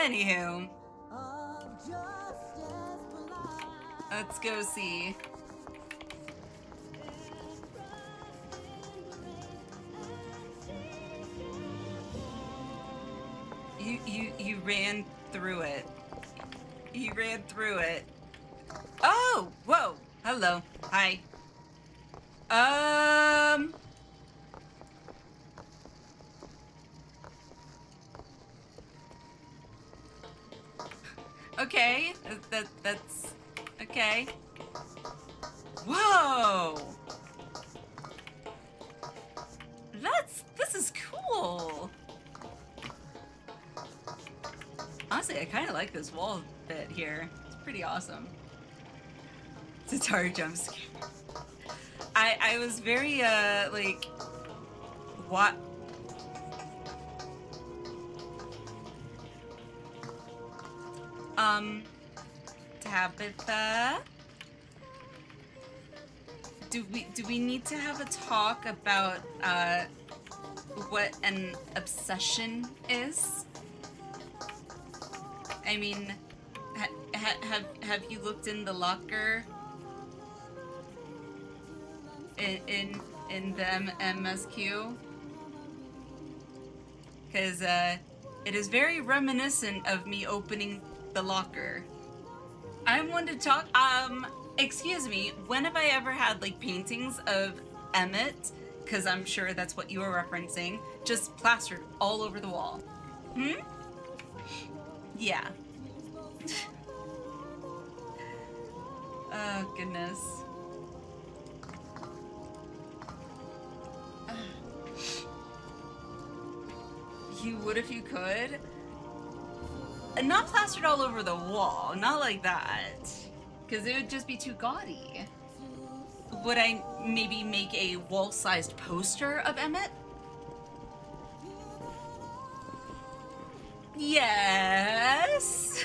Anywho. Let's go see. You ran through it. You ran through it. Oh! Whoa! Hello. Hi. Okay. That's... Okay. Whoa! This is cool! Honestly, I kind of like this wall bit here. It's pretty awesome. It's a hard jump scare. I was very, like... What? Tabitha? Do we need to have a talk about, what an obsession is? I mean, have you looked in the locker? In the MSQ? Because, it is very reminiscent of me opening the locker. I'm one to talk, excuse me, when have I ever had, like, paintings of Emmett, because I'm sure that's what you were referencing, just plastered all over the wall? Hmm? Yeah. Oh, goodness. You would if you could? And not plastered all over the wall, not like that. Because it would just be too gaudy. Would I maybe make a wall-sized poster of Emmett? Yes!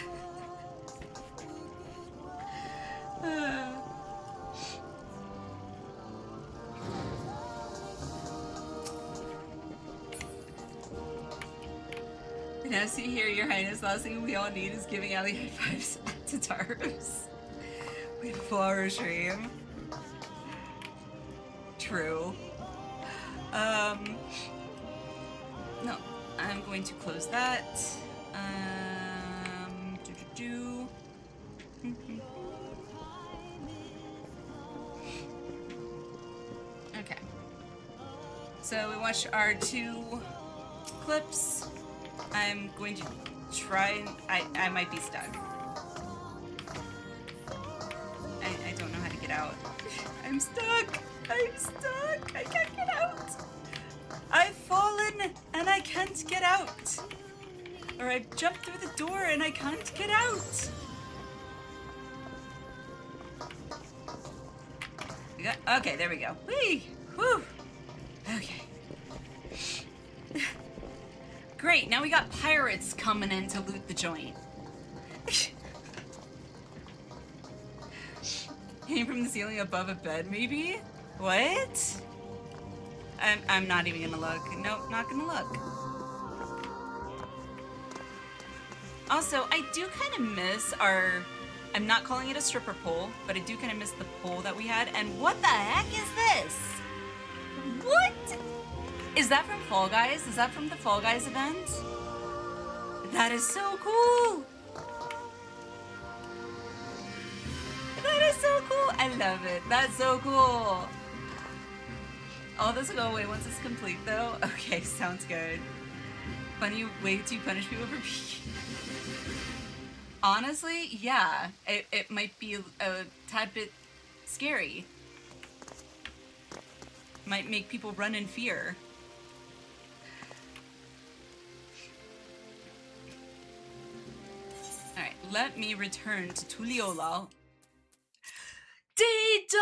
Now see here, Your Highness, last thing we all need is giving Ali high fives to Taros. We have a flower stream. True. No, I'm going to close that. Okay. So we watched our 2 clips. I'm going to try and... I might be stuck. I don't know how to get out. I'm stuck! I'm stuck! I can't get out! I've fallen and I can't get out! Or I've jumped through the door and I can't get out! Okay, there we go. Whee! Whew! Okay. Great, now we got pirates coming in to loot the joint. Hanging from the ceiling above a bed, maybe? What? I'm not even gonna look. Nope, not gonna look. Also, I do kind of miss our... I'm not calling it a stripper pole, but I do kind of miss the pole that we had. And what the heck is this? What? Is that from Fall Guys? Is that from the Fall Guys event? That is so cool! That is so cool! I love it. That's so cool! All this will go away once it's complete, though. Okay, sounds good. Funny way to punish people for peeking. Honestly, yeah. It might be a tad bit scary. Might make people run in fear. Alright, let me return to Tuliyollal. DDoS!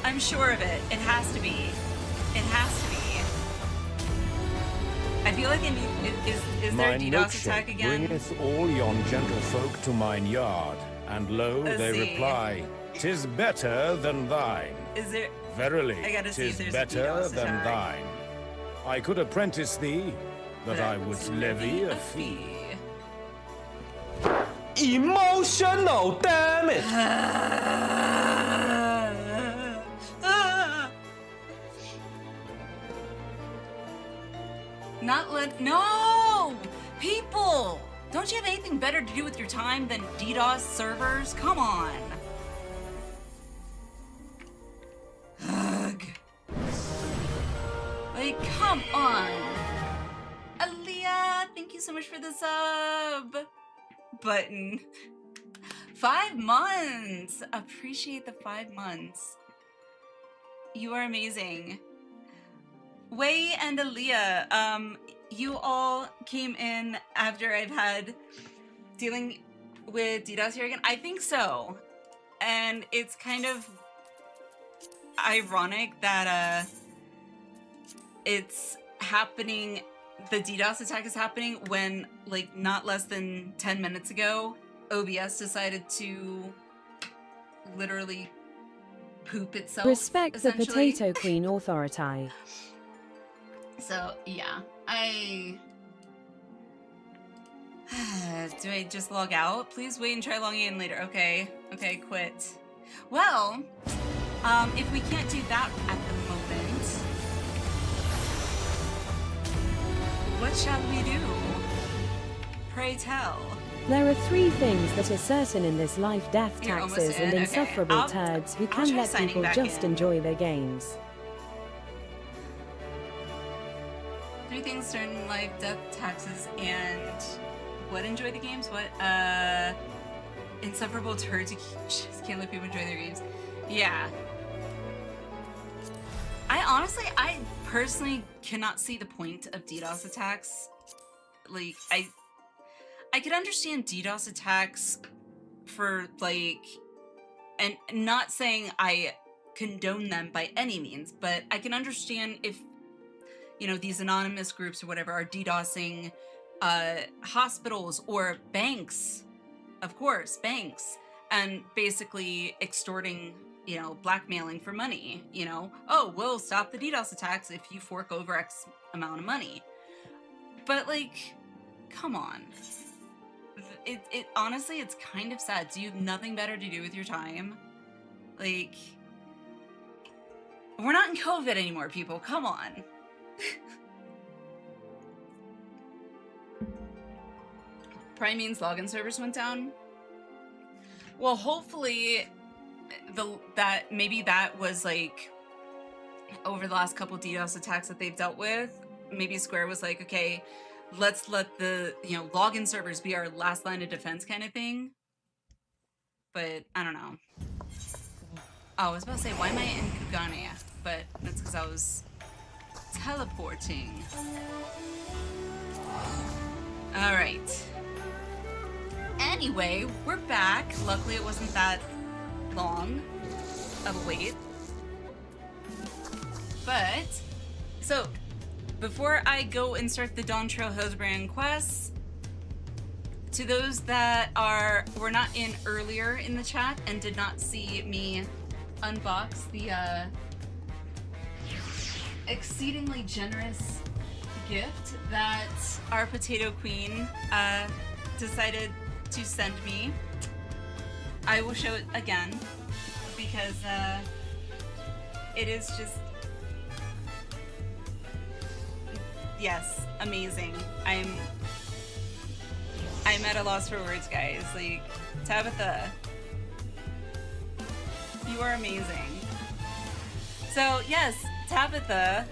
I'm sure of it. It has to be. It has to be. I feel like it needs... Is there a DDoS attack again? Bringeth all yon gentlefolk to mine yard, and lo, they reply, "'Tis better than thine." Is there... Verily, I gotta see if 'tis there's better a DDoS than attack. thine. I could apprentice thee, that I would levy a fee. Emotional, damn it! No! People! Don't you have anything better to do with your time than DDoS servers? Come on. Ugh. Like, come on. Aaliyah, thank you so much for the sub. Button. 5 months. Appreciate the 5 months. You are amazing. Wei and Aaliyah, you all came in after I've had dealing with DDoS here again. I think so. And it's kind of ironic that it's happening, the DDoS attack is happening when, like, not less than 10 minutes ago, OBS decided to literally poop itself. Respect the Potato Queen authority. So, yeah, do I just log out? Please wait and try logging in later. Okay, quit. Well, if we can't do that at the moment, what shall we do? Pray tell. There are 3 things that are certain in this life: death, You're taxes, almost in. and Okay. insufferable turds who I'll can try let signing people back just in. enjoy their games. 3 things certain: life, death, taxes, and what? Enjoy the games? What? Insufferable turds who just can't let people enjoy their games. Yeah. I personally cannot see the point of DDoS attacks. Like, I could understand DDoS attacks for, like, and not saying I condone them by any means, but I can understand if, you know, these anonymous groups or whatever are DDoSing hospitals or banks, of course, banks, and basically extorting, you know, blackmailing for money, you know. Oh, we'll stop the DDoS attacks if you fork over X amount of money. But, like, come on. It honestly, it's kind of sad. Do you have nothing better to do with your time? Like, we're not in COVID anymore, people. Come on. Probably means login servers went down. Well, hopefully maybe that was like over the last couple DDoS attacks that they've dealt with. Maybe Square was like, okay, let's let the, you know, login servers be our last line of defense kind of thing. But I don't know. Oh, I was about to say, why am I in Kugane? But that's because I was teleporting. All right. Anyway, we're back. Luckily, it wasn't that long of a wait. But, so, before I go and start the Dawn Trail Hildibrand quests, to those that were not in earlier in the chat and did not see me unbox the exceedingly generous gift that our Potato Queen decided to send me, I will show it again because it is just, yes, amazing. I'm at a loss for words, guys. Like, Tabitha, you are amazing. So yes, Tabitha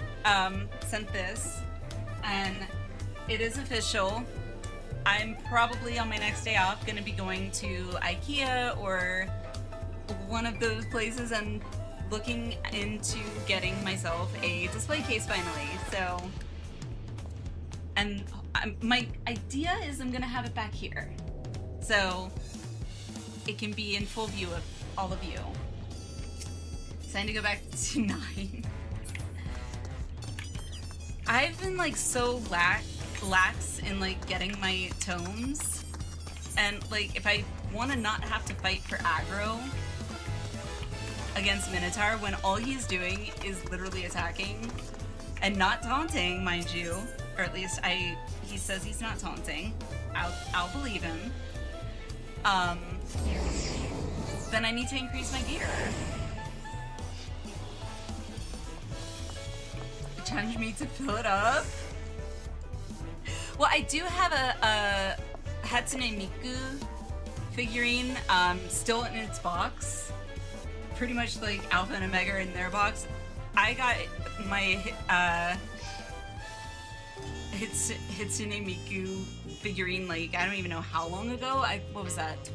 sent this, and it is official. I'm probably on my next day off going to be going to IKEA or one of those places and looking into getting myself a display case finally. So, and my idea is I'm going to have it back here, so it can be in full view of all of you. It's time to go back to 9. I've been like so lax in like getting my tomes, and like if I want to not have to fight for aggro against Minotaur when all he's doing is literally attacking and not taunting, mind you, or at least he says he's not taunting. I'll believe him. Then I need to increase my gear. Challenge me to fill it up. Well, I do have a Hatsune Miku figurine still in its box. Pretty much like Alpha and Omega in their box. I got my Hatsune Miku figurine like I don't even know how long ago. What was that?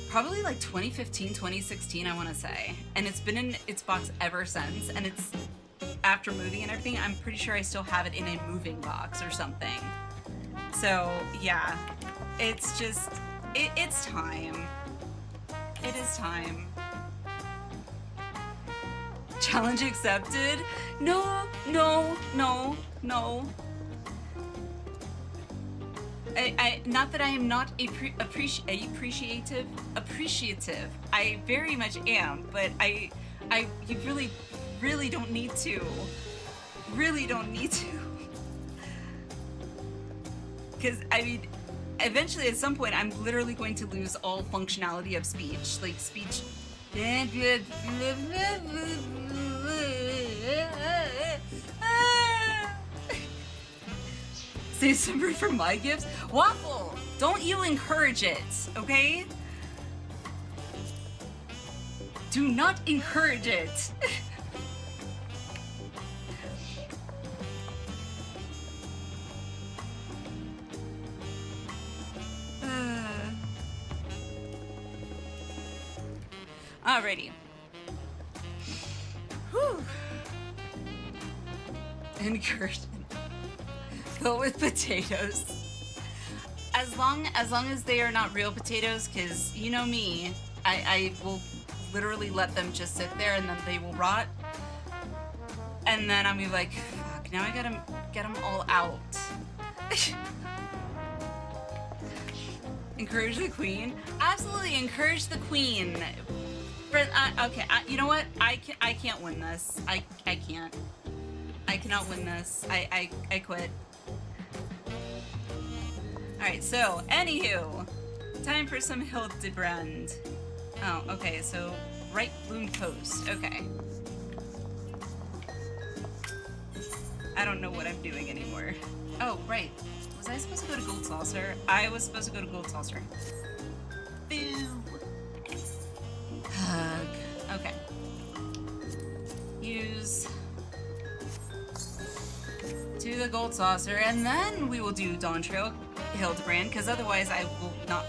Probably like 2015, 2016, I want to say. And it's been in its box ever since. And it's after moving and everything, I'm pretty sure I still have it in a moving box or something. So yeah, it's just, it's time. It is time. Challenge accepted? No, no, no, no. Not that I am not appreciative. I very much am, but you really don't need to. Really don't need to. Because, I mean, eventually at some point I'm literally going to lose all functionality of speech. Like, speech. Save some room for my gifts? Waffle! Don't you encourage it, okay? Do not encourage it. Alrighty. Whew. Encouragement. Fill with potatoes. As long as they are not real potatoes, because you know me, I will literally let them just sit there and then they will rot. And then I'll be like, fuck, now I gotta get them all out. Encourage the queen? Absolutely encourage the queen. But, okay, you know what? I can't win this. I can't. I cannot win this. I quit. Alright, so, anywho. Time for some Hildibrand. Oh, okay, so, right bloom post. Okay. I don't know what I'm doing anymore. Oh, right. Was I supposed to go to Gold Saucer? I was supposed to go to Gold Saucer. Boo! Hug. Okay. Use to the Gold Saucer, and then we will do Dawn Trail Hildibrand, because otherwise I will not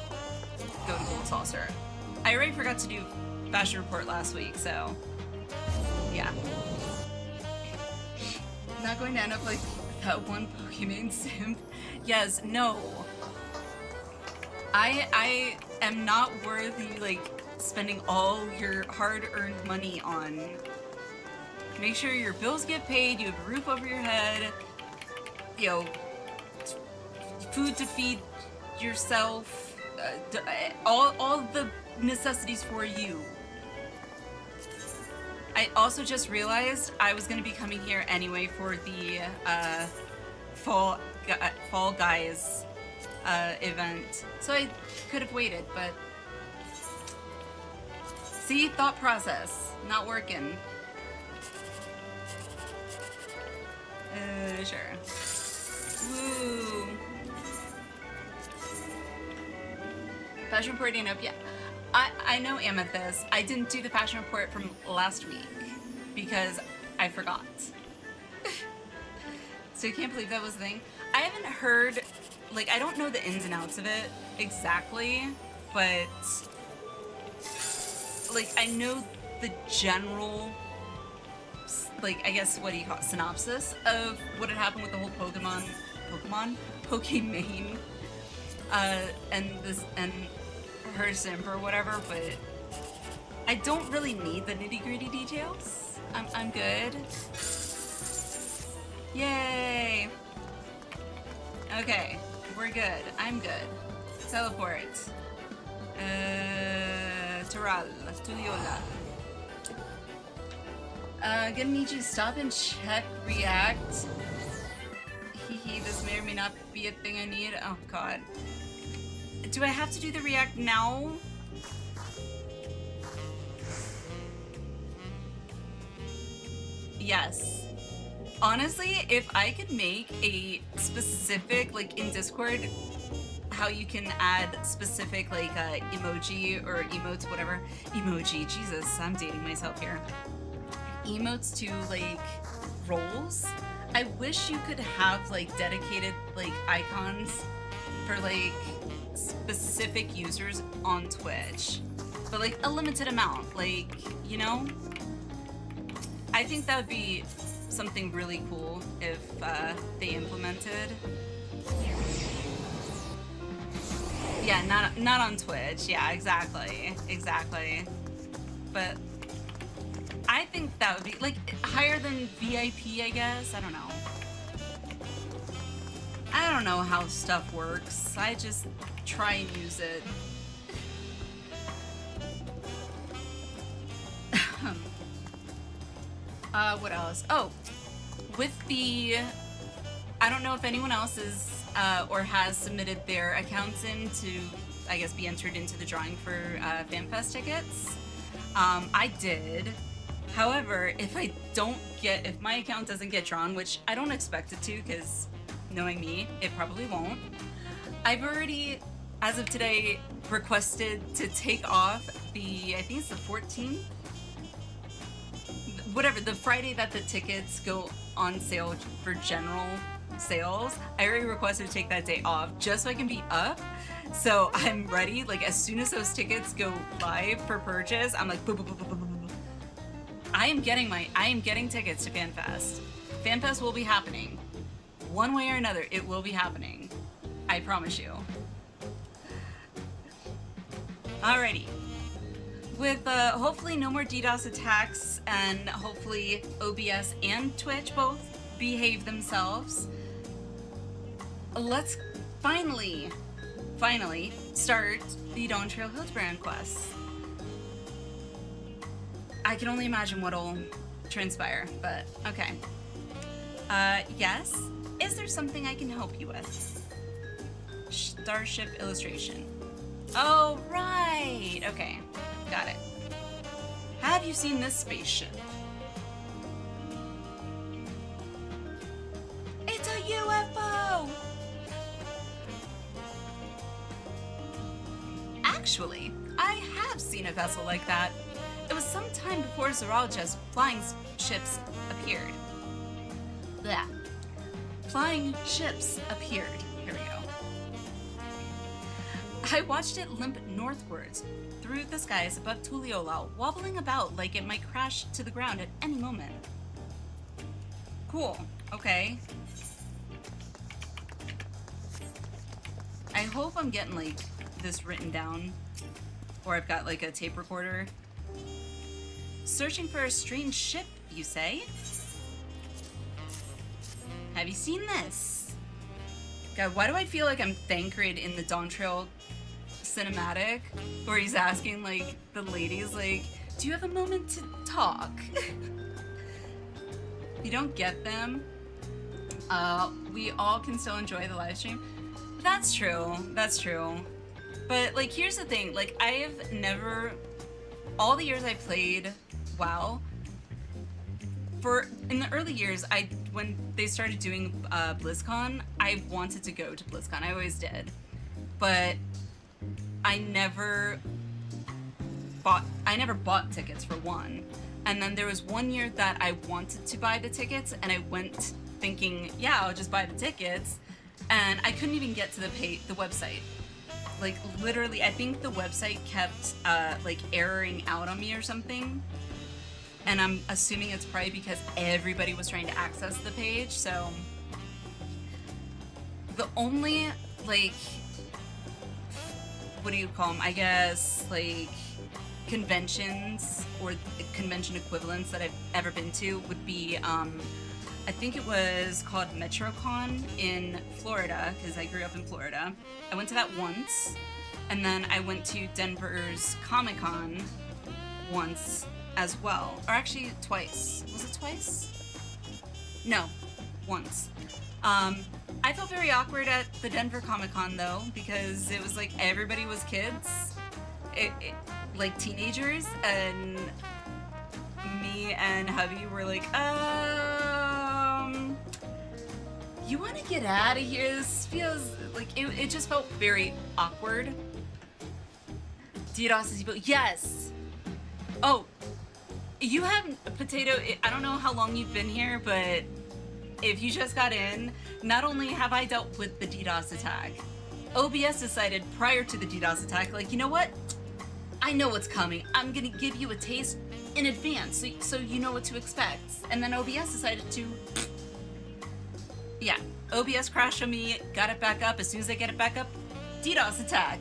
go to Gold Saucer. I already forgot to do Fashion Report last week, so yeah. Not going to end up like that one Pokemon simp. Yes, no. I am not worthy, like, spending all your hard-earned money on. Make sure your bills get paid, you have a roof over your head, you know, food to feed yourself, all the necessities for you. I also just realized I was going to be coming here anyway for the Fall Guys event, so I could have waited, but see, thought process not working. Sure. Woo. Fashion report ain't up yet. I know Amethyst. I didn't do the fashion report from last week because I forgot. So I can't believe that was the thing. I haven't heard, like, I don't know the ins and outs of it exactly, but like, I know the general, like, I guess, what do you call it, synopsis of what had happened with the whole Pokemon, and her simp or whatever, but I don't really need the nitty-gritty details. I'm good. Yay! Okay, we're good. I'm good. Teleport. Tural, Tuliola. Gonna need you to stop and check React. Hehe, this may or may not be a thing I need. Oh god. Do I have to do the React now? Yes. Honestly, if I could make a specific, like in Discord, how you can add specific like emoji or emotes, whatever. Emoji, Jesus, I'm dating myself here. Emotes to like roles. I wish you could have like dedicated like icons for like specific users on Twitch, but like a limited amount, like, you know? I think that would be something really cool if they implemented. Yeah, not on Twitch. Yeah, exactly. But I think that would be like higher than VIP, I guess. I don't know. I don't know how stuff works. I just try and use it. What else? Oh, with the, I don't know if anyone else is or has submitted their accounts in to, I guess, be entered into the drawing for FanFest tickets. I did. However, if my account doesn't get drawn, which I don't expect it to, because knowing me, it probably won't. I've already, as of today, requested to take off the, I think it's the 14th? Whatever, the Friday that the tickets go on sale for general sales. I already requested to take that day off just so I can be up. So I'm ready, like as soon as those tickets go live for purchase, I'm like, boom, boom, boom, boom, boom, boom. I am getting tickets to FanFest. FanFest will be happening. One way or another, it will be happening. I promise you. Alrighty. With hopefully no more DDoS attacks, and hopefully OBS and Twitch both behave themselves, let's finally start the Dawntrail Hildibrand quests. I can only imagine what'll transpire, but okay. Yes? Is there something I can help you with? Starship illustration. Oh, right! Okay, got it. Have you seen this spaceship? It's a UFO! Actually, I have seen a vessel like that. It was some time before Zoologists flying ships appeared. Blech. Flying ships appeared. Here we go. I watched it limp northwards through the skies above Tuliyola, wobbling about like it might crash to the ground at any moment. Cool. Okay. I hope I'm getting like this written down, or I've got like a tape recorder. Searching for a strange ship, you say? Have you seen this? God, why do I feel like I'm Thancred in the Dawntrail cinematic, where he's asking like the ladies, like, do you have a moment to talk? You don't get them. We all can still enjoy the live stream. That's true. That's true. But like, here's the thing. Like, I've never, all the years I played WoW, in the early years, when they started doing BlizzCon, I wanted to go to BlizzCon. I always did, but I never bought tickets for one. And then there was one year that I wanted to buy the tickets, and I went thinking, yeah, I'll just buy the tickets, and I couldn't even get to the website. Like, literally, I think the website kept like erroring out on me or something. And I'm assuming it's probably because everybody was trying to access the page, so the only, like, what do you call them? I guess, like, conventions or convention equivalents that I've ever been to would be, I think it was called MetroCon in Florida, because I grew up in Florida. I went to that once, and then I went to Denver's Comic-Con once as well. Or actually, twice. Was it twice? No, once. I felt very awkward at the Denver Comic-Con though, because it was like everybody was kids, like teenagers, and me and hubby were like, you want to get out of here? This feels like it just felt very awkward. DDoS people, yes. Oh, you have Potato. I don't know how long you've been here, but if you just got in, not only have I dealt with the DDoS attack, OBS decided prior to the DDoS attack, like, you know what? I know what's coming. I'm gonna give you a taste in advance so you know what to expect. And then OBS decided to, yeah, OBS crashed on me, got it back up. As soon as I get it back up, DDoS attack.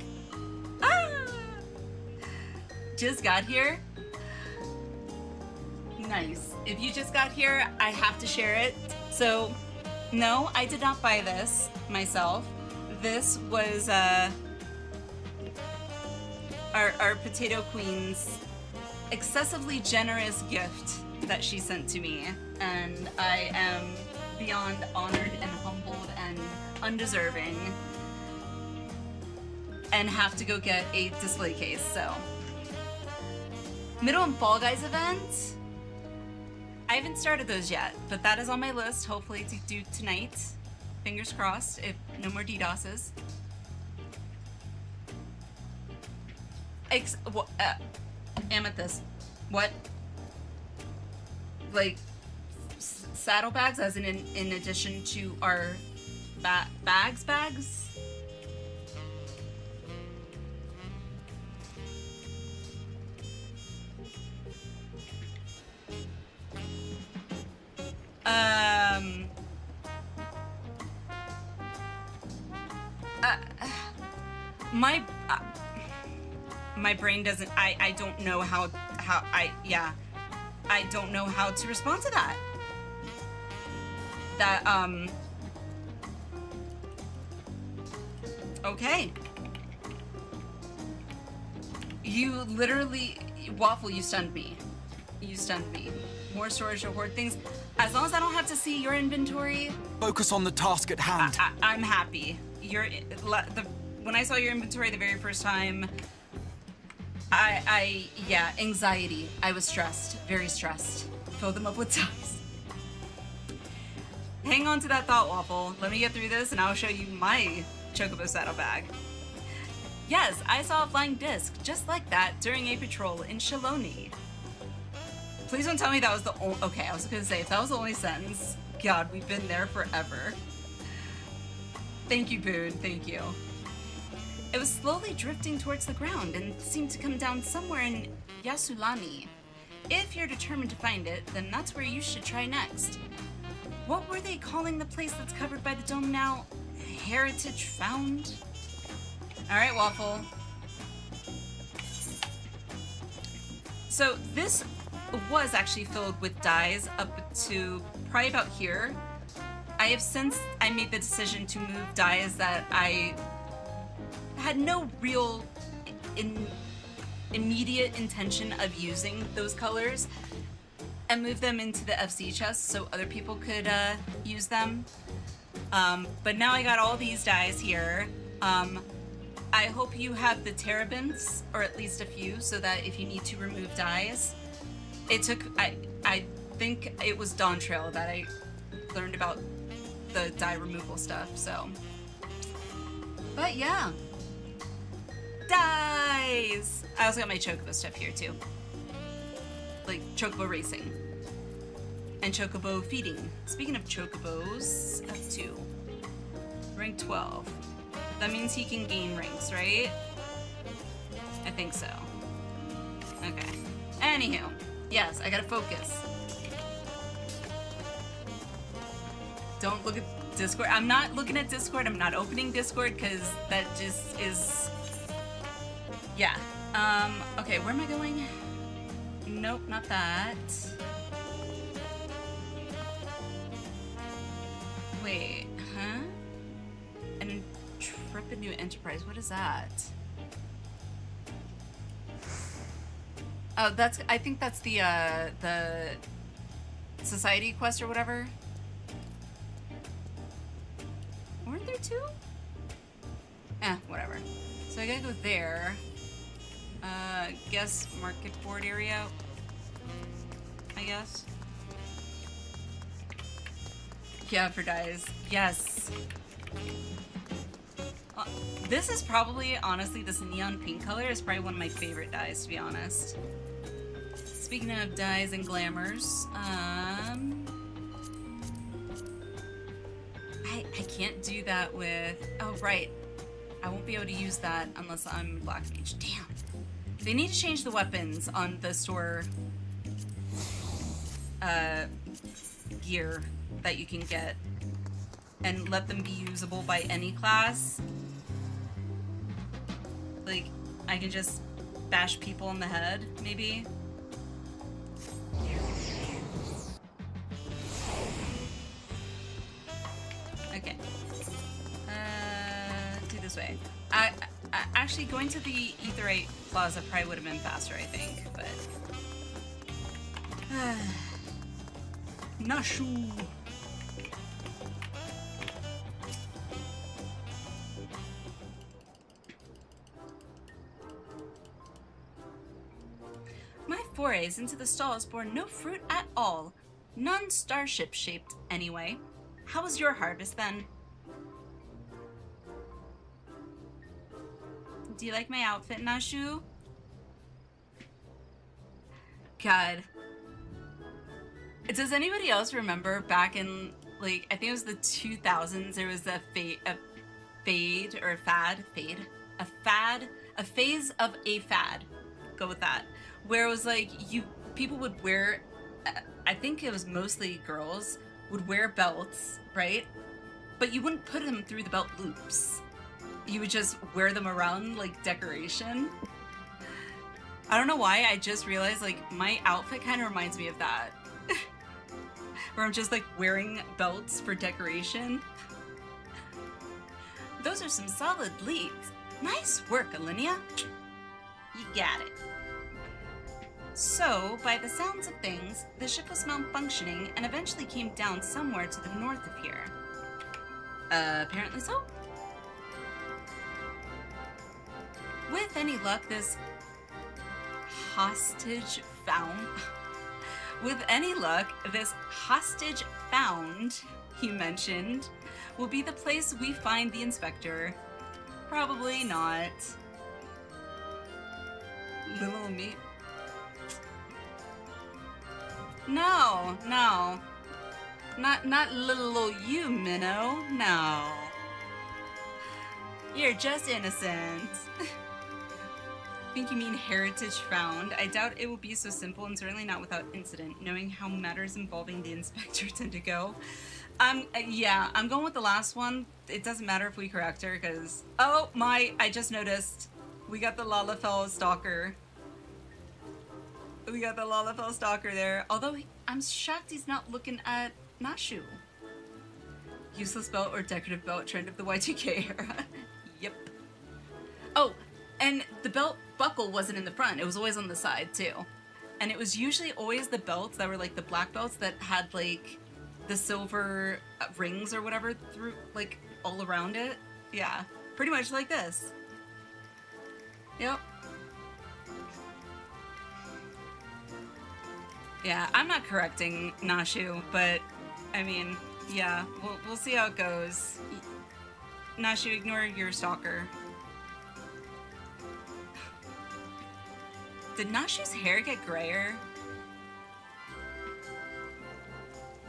Ah! Just got here. Nice. If you just got here, I have to share it. So, no, I did not buy this myself. This was our Potato Queen's excessively generous gift that she sent to me, and I am beyond honored and humbled and undeserving, and have to go get a display case. So, Middle and Fall Guys event. I haven't started those yet, but that is on my list, hopefully to do tonight. Fingers crossed, if no more DDoSes. Amethyst. What? Like, saddlebags, as in addition to our bags? My brain doesn't, I don't know how I don't know how to respond to that. Okay. You literally, Waffle, you stunned me. You stunned me. More storage to hoard things. As long as I don't have to see your inventory. Focus on the task at hand. I'm happy. When I saw your inventory the very first time, yeah, anxiety. I was stressed, very stressed. Fill them up with dice. Hang on to that thought, Waffle. Let me get through this and I'll show you my Chocobo saddlebag. Yes, I saw a flying disc just like that during a patrol in Shaloni. Please don't tell me that was the only, okay, I was gonna say, if that was the only sentence, God, we've been there forever. Thank you, Boone, thank you. It was slowly drifting towards the ground and seemed to come down somewhere in Yasulani. If you're determined to find it, then that's where you should try next. What were they calling the place that's covered by the dome now? Heritage Found? Alright, Waffle. So this was actually filled with dyes up to probably about here. I made the decision to move dyes that I had no real immediate intention of using those colors, and move them into the FC chest so other people could use them. But now I got all these dyes here. I hope you have the terabinths, or at least a few, so that if you need to remove dyes. It took, I think it was Dawn Trail that I learned about the dye removal stuff, so. But yeah. Dyes! I also got my Chocobo stuff here too. Like Chocobo racing. And Chocobo feeding. Speaking of Chocobos, F2. Rank 12. That means he can gain ranks, right? I think so. Okay. Anywho. Yes, I gotta focus. Don't look at Discord. I'm not looking at Discord. I'm not opening Discord because that just is... Yeah. Okay, where am I going? Nope, not that. Wait, huh? An intrepid new enterprise. What is that? Oh, I think that's the society quest or whatever. Weren't there two? Whatever. So I gotta go there. Guess market board area, I guess. Yeah, for dyes. Yes. This is probably, honestly, this neon pink color is probably one of my favorite dyes, to be honest. Speaking of dyes and glamours, I can't do that with, oh right, I won't be able to use that unless I'm Black Mage. Damn. They need to change the weapons on the store gear that you can get and let them be usable by any class. Like, I can just bash people in the head, maybe? Okay. Do this way. I actually, going to the Aetheryte Plaza probably would have been faster, I think, but... Nashu! My forays into the stalls bore no fruit at all. None starship-shaped, anyway. How was your harvest, then? Do you like my outfit, Nashu? God. Does anybody else remember back in, like, I think it was the 2000s, there was a phase of a fad. Go with that. Where it was like, people would wear, I think it was mostly girls, would wear belts, right? But you wouldn't put them through the belt loops. You would just wear them around like decoration. I don't know why, I just realized like my outfit kind of reminds me of that. Where I'm just like wearing belts for decoration. Those are some solid leads. Nice work, Alinea. You got it. So, by the sounds of things, the ship was malfunctioning and eventually came down somewhere to the north of here. Apparently so. With any luck, this hostage found, he mentioned, will be the place we find the inspector. Probably not. Little me. No. Not little old you, Minnow. No. You're just innocent. Think you mean heritage found? I doubt it will be so simple, and certainly not without incident, knowing how matters involving the inspector tend to go. Yeah, I'm going with the last one. It doesn't matter if we correct her, because... Oh my, I just noticed. We got the Lalafell Stalker. We got the Lalafell Stalker there. Although, I'm shocked he's not looking at Nashu. Useless belt or decorative belt, trend of the Y2K era. Yep. Oh, and the belt buckle wasn't in the front. It was always on the side, too. And it was usually always the belts that were like the black belts that had like the silver rings or whatever through, like, all around it. Yeah, pretty much like this. Yep. Yeah, I'm not correcting Nashu, but I mean, yeah, we'll see how it goes. Nashu, ignore your stalker. Did Nashu's hair get grayer?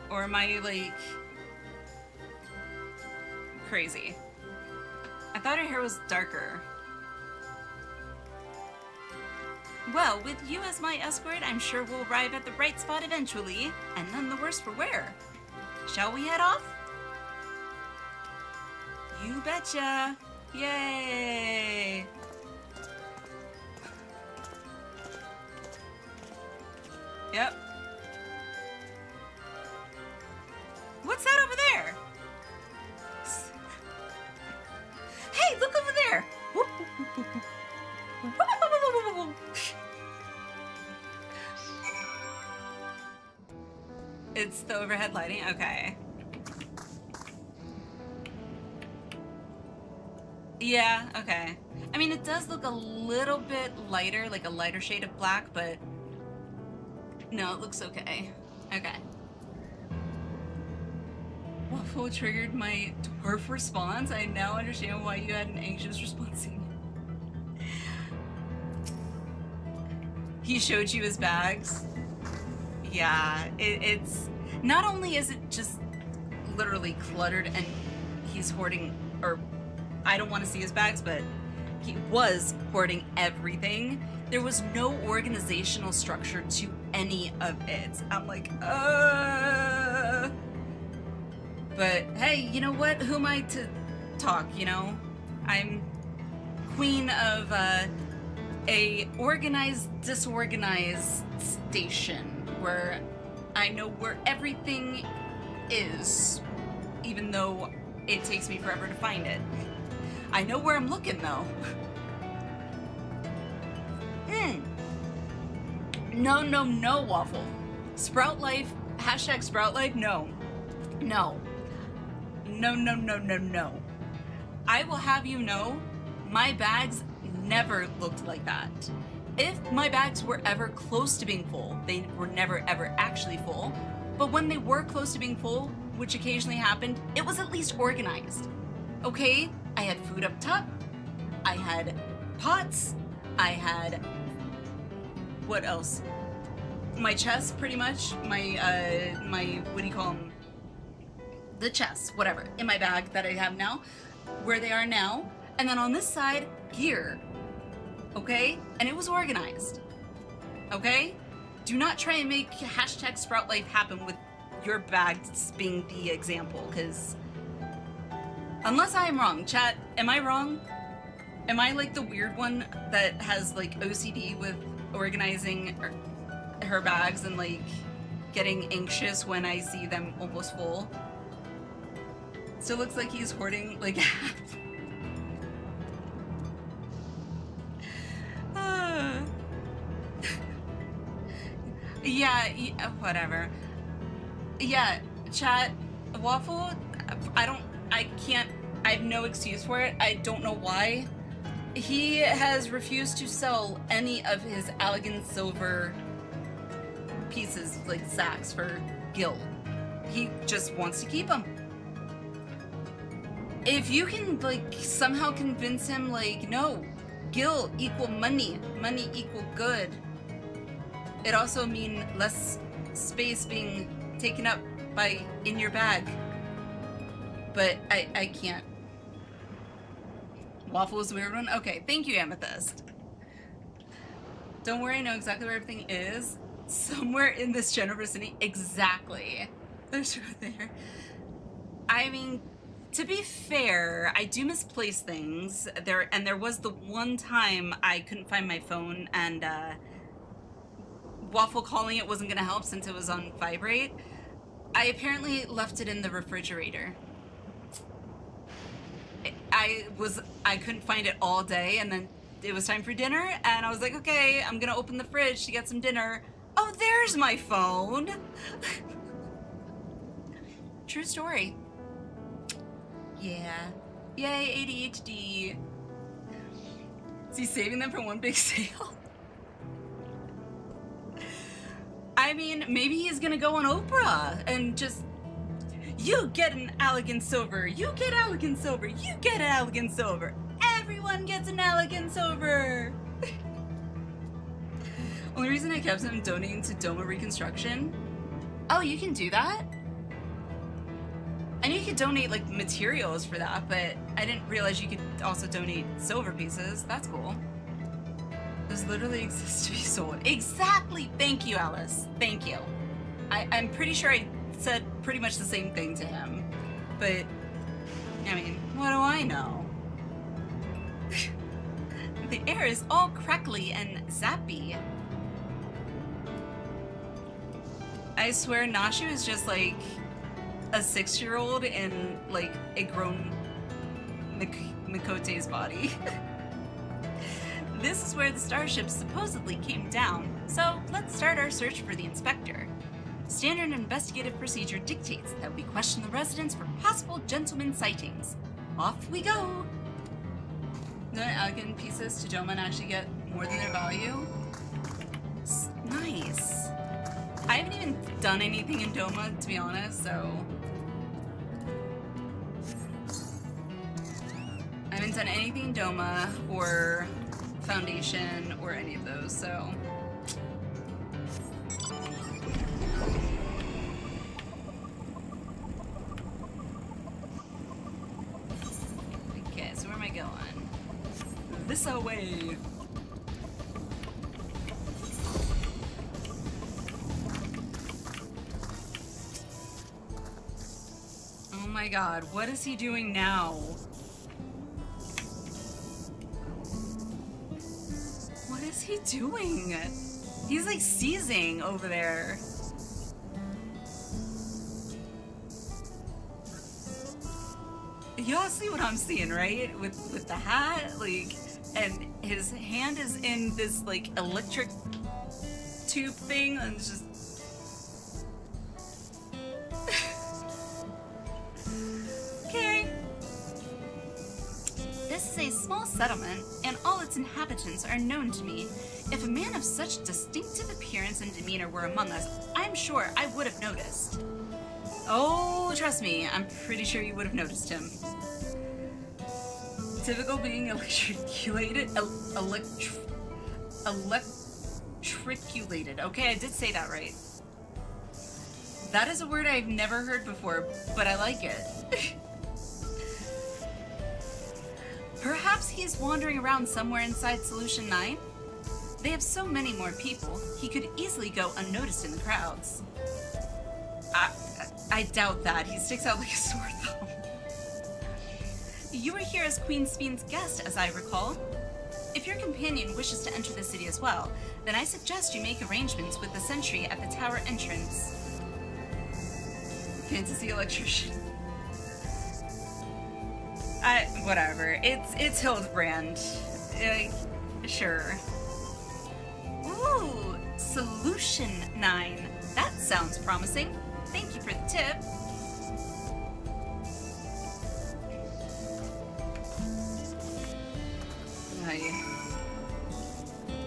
Or am I, like, crazy? I thought her hair was darker. Well, with you as my escort, I'm sure we'll arrive at the right spot eventually, and none the worse for wear. Shall we head off? You betcha! Yay! Yep. What's that over there? Hey, look over there! overhead lighting? Okay. Yeah, okay. I mean, it does look a little bit lighter, like a lighter shade of black, but no, it looks okay. Okay. Waffle triggered my dwarf response. I now understand why you had an anxious response. He showed you his bags. Yeah, it's not only is it just literally cluttered and he's hoarding, or I don't want to see his bags, but he was hoarding everything. There was no organizational structure to any of it. I'm like, But hey, you know what? Who am I to talk, you know? I'm queen of a organized, disorganized station where I know where everything is, even though it takes me forever to find it. I know where I'm looking, though. No, no, no, Waffle. Sprout Life, hashtag Sprout Life, no. No. No, no, no, no, no. I will have you know, my bags never looked like that. If my bags were ever close to being full, they were never ever actually full, but when they were close to being full, which occasionally happened, it was at least organized. Okay? I had food up top, I had pots, I had, what else? My chest, pretty much, my, what do you call them? The chests, whatever, in my bag that I have now, where they are now, and then on this side, gear, okay? And it was organized, okay? Do not try and make hashtag Sprout Life happen with your bags being the example, because unless I am wrong, chat, am I wrong? Am I like the weird one that has like OCD with organizing her bags and like getting anxious when I see them almost full? Still looks like he's hoarding like half. Yeah, whatever. Yeah, chat, Waffle, I have no excuse for it. I don't know why. He has refused to sell any of his Allegan silver pieces, like sacks, for Gil. He just wants to keep them. If you can, like, somehow convince him, like, no, Gil equal money, money equal good. It also mean less space being taken up by in your bag. But I can't. Waffle is the weird one? Okay, thank you, Amethyst. Don't worry, I know exactly where everything is. Somewhere in this general vicinity. Exactly. There's right there. I mean, to be fair, I do misplace things. There was the one time I couldn't find my phone, and Waffle calling it wasn't gonna help since it was on vibrate. I apparently left it in the refrigerator. I couldn't find it all day, and then it was time for dinner, and I was like, okay, I'm gonna open the fridge to get some dinner. Oh, there's my phone. True story. Yeah. Yay, ADHD. Is he saving them for one big sale? I mean, maybe he's gonna go on Oprah and just, you get an Allegan silver, you get Allegan silver, you get an Allegan silver. Everyone gets an Allegan silver. Only reason I kept him donating to Doma Reconstruction. Oh, you can do that? I knew you could donate like materials for that, but I didn't realize you could also donate silver pieces. That's cool. Those literally exist to be sold. Exactly! Thank you, Alice. Thank you. I'm pretty sure I said pretty much the same thing to him. But, I mean, what do I know? The air is all crackly and zappy. I swear Nashu is just like a 6-year-old in like a grown Mikote's body. This is where the starship supposedly came down, so let's start our search for the inspector. Standard investigative procedure dictates that we question the residents for possible gentleman sightings. Off we go! Do elegant pieces to Doma and actually get more than their value? Nice. I haven't even done anything in Doma, to be honest, so... I haven't done anything in Doma, or Foundation, or any of those, so... Okay, so where am I going? This away! Oh my god, what is he doing now? What is he doing? He's like seizing over there. Y'all see what I'm seeing, right? With the hat, like, and his hand is in this like electric tube thing, and it's just okay. This is a small settlement, and all its inhabitants are known to me. If a man of such distinctive appearance and demeanor were among us, I'm sure I would have noticed. Oh, trust me, I'm pretty sure you would have noticed him. Typical being electriculated. Electriculated. Okay, I did say that right. That is a word I've never heard before, but I like it. Perhaps he's wandering around somewhere inside Solution 9? They have so many more people, he could easily go unnoticed in the crowds. I doubt that. He sticks out like a sore thumb. You were here as Queen Speen's guest, as I recall. If your companion wishes to enter the city as well, then I suggest you make arrangements with the sentry at the tower entrance. Fantasy electrician. Whatever. It's Hildibrand. Sure. Ooh, Solution 9. That sounds promising. Thank you for the tip.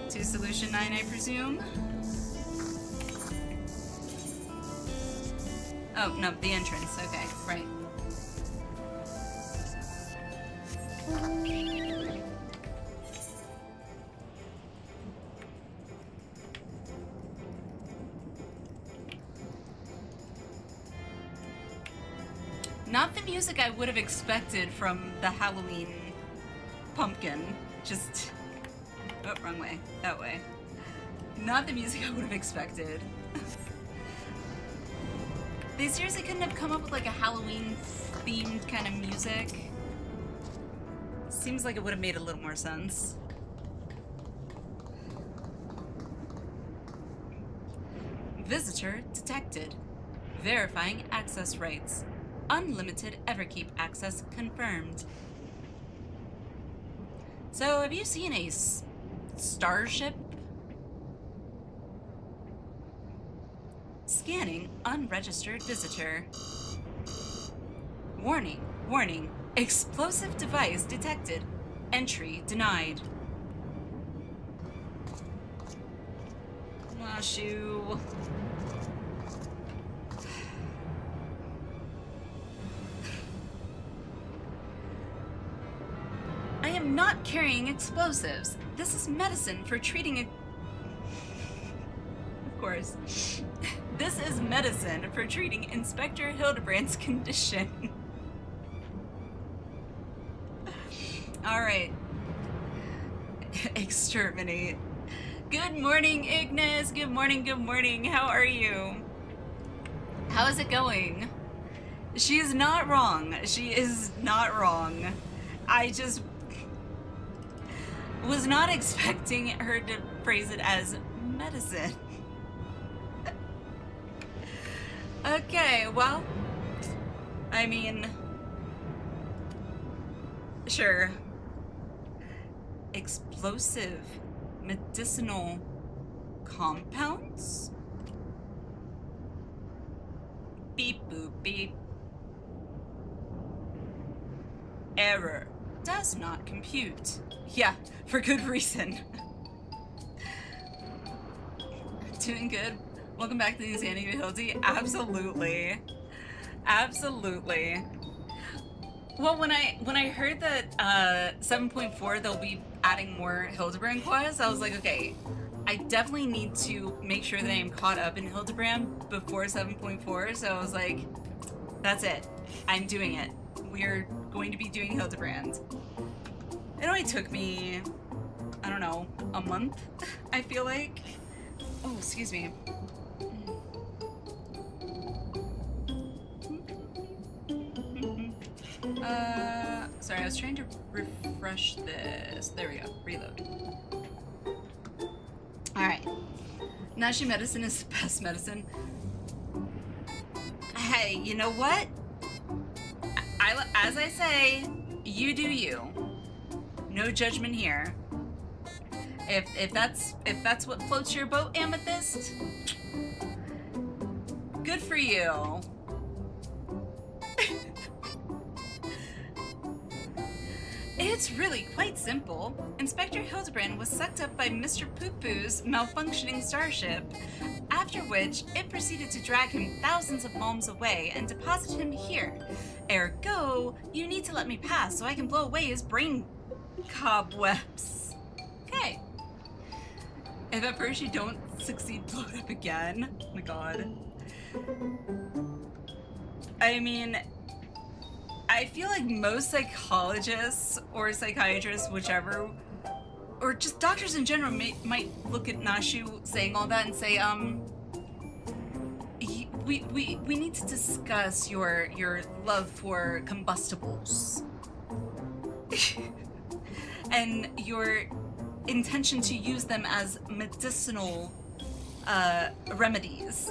To Solution 9, I presume? Oh, no, the entrance. Okay, right. Not the music I would have expected from the Halloween pumpkin. Just... oh, wrong way. That way. Not the music I would have expected. They seriously couldn't have come up with like a Halloween-themed kind of music? Seems like it would have made a little more sense. Visitor detected. Verifying access rights. Unlimited Everkeep access confirmed. So, have you seen a starship? Scanning unregistered visitor. Warning, warning. Explosive device detected. Entry denied. Ah, shoo. I am not carrying explosives. This is medicine for treating a... Of course. This is medicine for treating Inspector Hildibrand's condition. Alright. Exterminate. Good morning, Ignis. Good morning, good morning. How are you? How is it going? She is not wrong. She is not wrong. I just was not expecting her to phrase it as medicine. Okay, well, I mean, sure. Explosive medicinal compounds? Beep boop beep. Error. Does not compute. Yeah, for good reason. Doing good. Welcome back to the Insanity of Hildy. Absolutely. Absolutely. Well, when I heard that 7.4 they'll be adding more Hildibrand quests, I was like, okay, I definitely need to make sure that I am caught up in Hildibrand before 7.4. So I was like, that's it. I'm doing it. We're going to be doing Hildibrand. It only took me, I don't know, a month, I feel like. Oh, excuse me. Sorry, I was trying to refresh this. There we go, reload. Alright. Nashi medicine is the best medicine. Hey, you know what? As I say, you do you. No judgment here. If that's what floats your boat, Amethyst, good for you. It's really quite simple. Inspector Hildibrand was sucked up by Mr. Poo-Poo's malfunctioning starship, after which it proceeded to drag him thousands of miles away and deposit him here. Ergo, you need to let me pass so I can blow away his brain cobwebs. Okay. If at first you don't succeed, blow it up again. Oh my god. I mean, I feel like most psychologists or psychiatrists, whichever, or just doctors in general might look at Nashu saying all that and say, we need to discuss your love for combustibles and your intention to use them as medicinal remedies.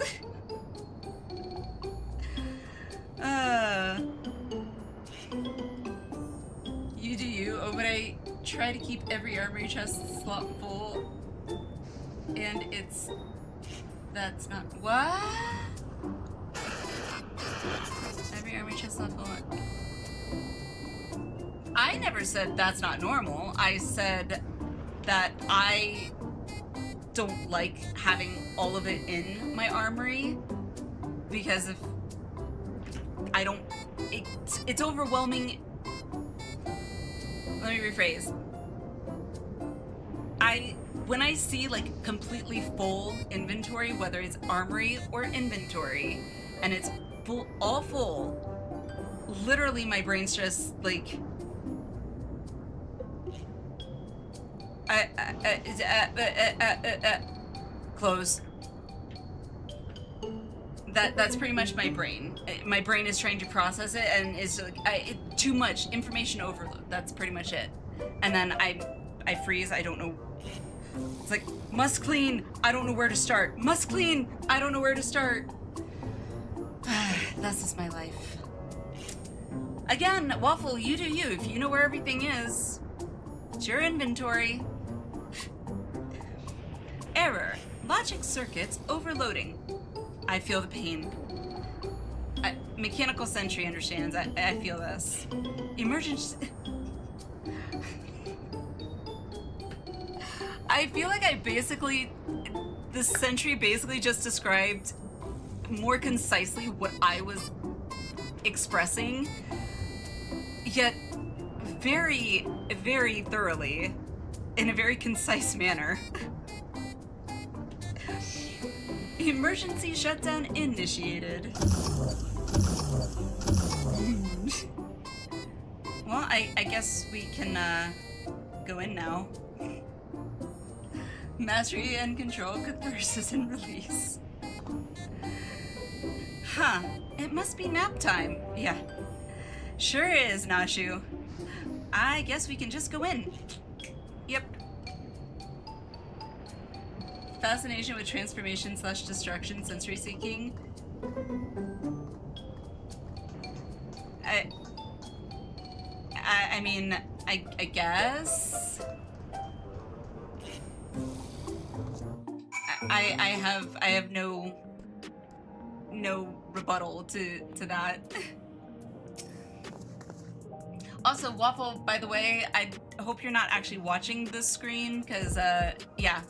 You do you. Oh, but I try to keep every armory chest slot full, and that's not what? Every armory chest slot full. I never said that's not normal. I said that I don't like having all of it in my armory because if I don't, it's overwhelming. Let me rephrase. When I see like completely full inventory, whether it's armory or inventory, and it's full, all full, literally my brain's just like, close. That's pretty much my brain. My brain is trying to process it, and it's like too much information overload. That's pretty much it. And then I freeze. I don't know. It's like must clean. I don't know where to start. Must clean. I don't know where to start. That's just my life. Again, Waffle, you do you. If you know where everything is, it's your inventory. Error. Logic circuits overloading. I feel the pain. Mechanical Sentry understands. I feel this. Emergency. I feel like the Sentry basically just described more concisely what I was expressing, yet very, very thoroughly, in a very concise manner. Emergency shutdown initiated. Well, I guess we can go in now. Mastery and control, catharsis and release. Huh, it must be nap time. Yeah, sure is, Nashu. I guess we can just go in. Yep. Fascination with transformation / destruction, sensory seeking. I mean, I guess. I have no rebuttal to that. Also, Waffle, by the way, I hope you're not actually watching this screen, because, yeah.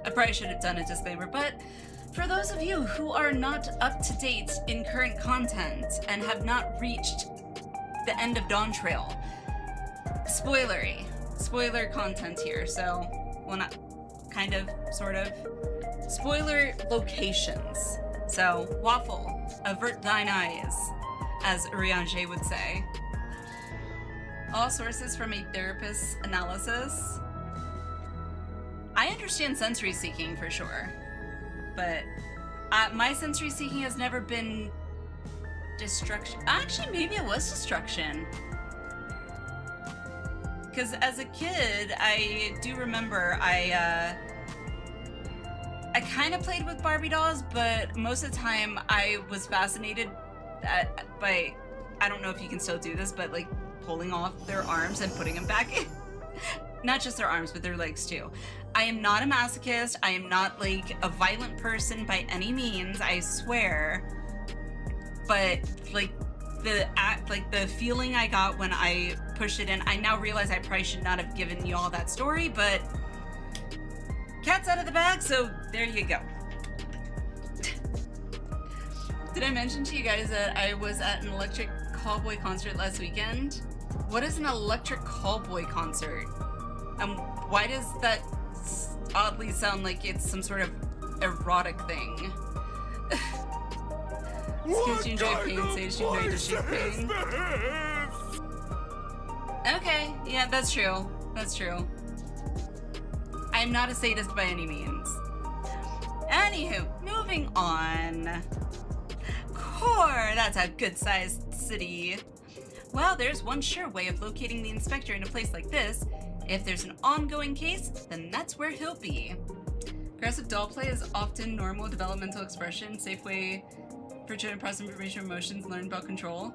I probably should have done a disclaimer, but for those of you who are not up to date in current content and have not reached the end of Dawn Trail, spoiler content here, so, well, not kind of, sort of, spoiler locations. So, Waffle, avert thine eyes, as Urianger would say. All sources from a therapist's analysis. I understand sensory seeking for sure, but my sensory seeking has never been destruction. Actually, maybe it was destruction. Because as a kid, I do remember I kind of played with Barbie dolls, but most of the time I was fascinated by, I don't know if you can still do this, but like pulling off their arms and putting them back in. Not just their arms, but their legs too. I am not a masochist. I am not like a violent person by any means, I swear. But like the feeling I got when I pushed it in, I now realize I probably should not have given you all that story, but cat's out of the bag, so there you go. Did I mention to you guys that I was at an Electric Callboy concert last weekend? What is an Electric Callboy concert? And why does that oddly sound like it's some sort of erotic thing? Skins you enjoy pain, sage you enjoy to shoot pain. Okay, yeah, that's true. That's true. I'm not a sadist by any means. Anywho, moving on. Core, that's a good-sized city. Well, there's one sure way of locating the inspector in a place like this. If there's an ongoing case, then that's where he'll be. Aggressive doll play is often normal developmental expression, safe way for children to process information, emotions, learn about control.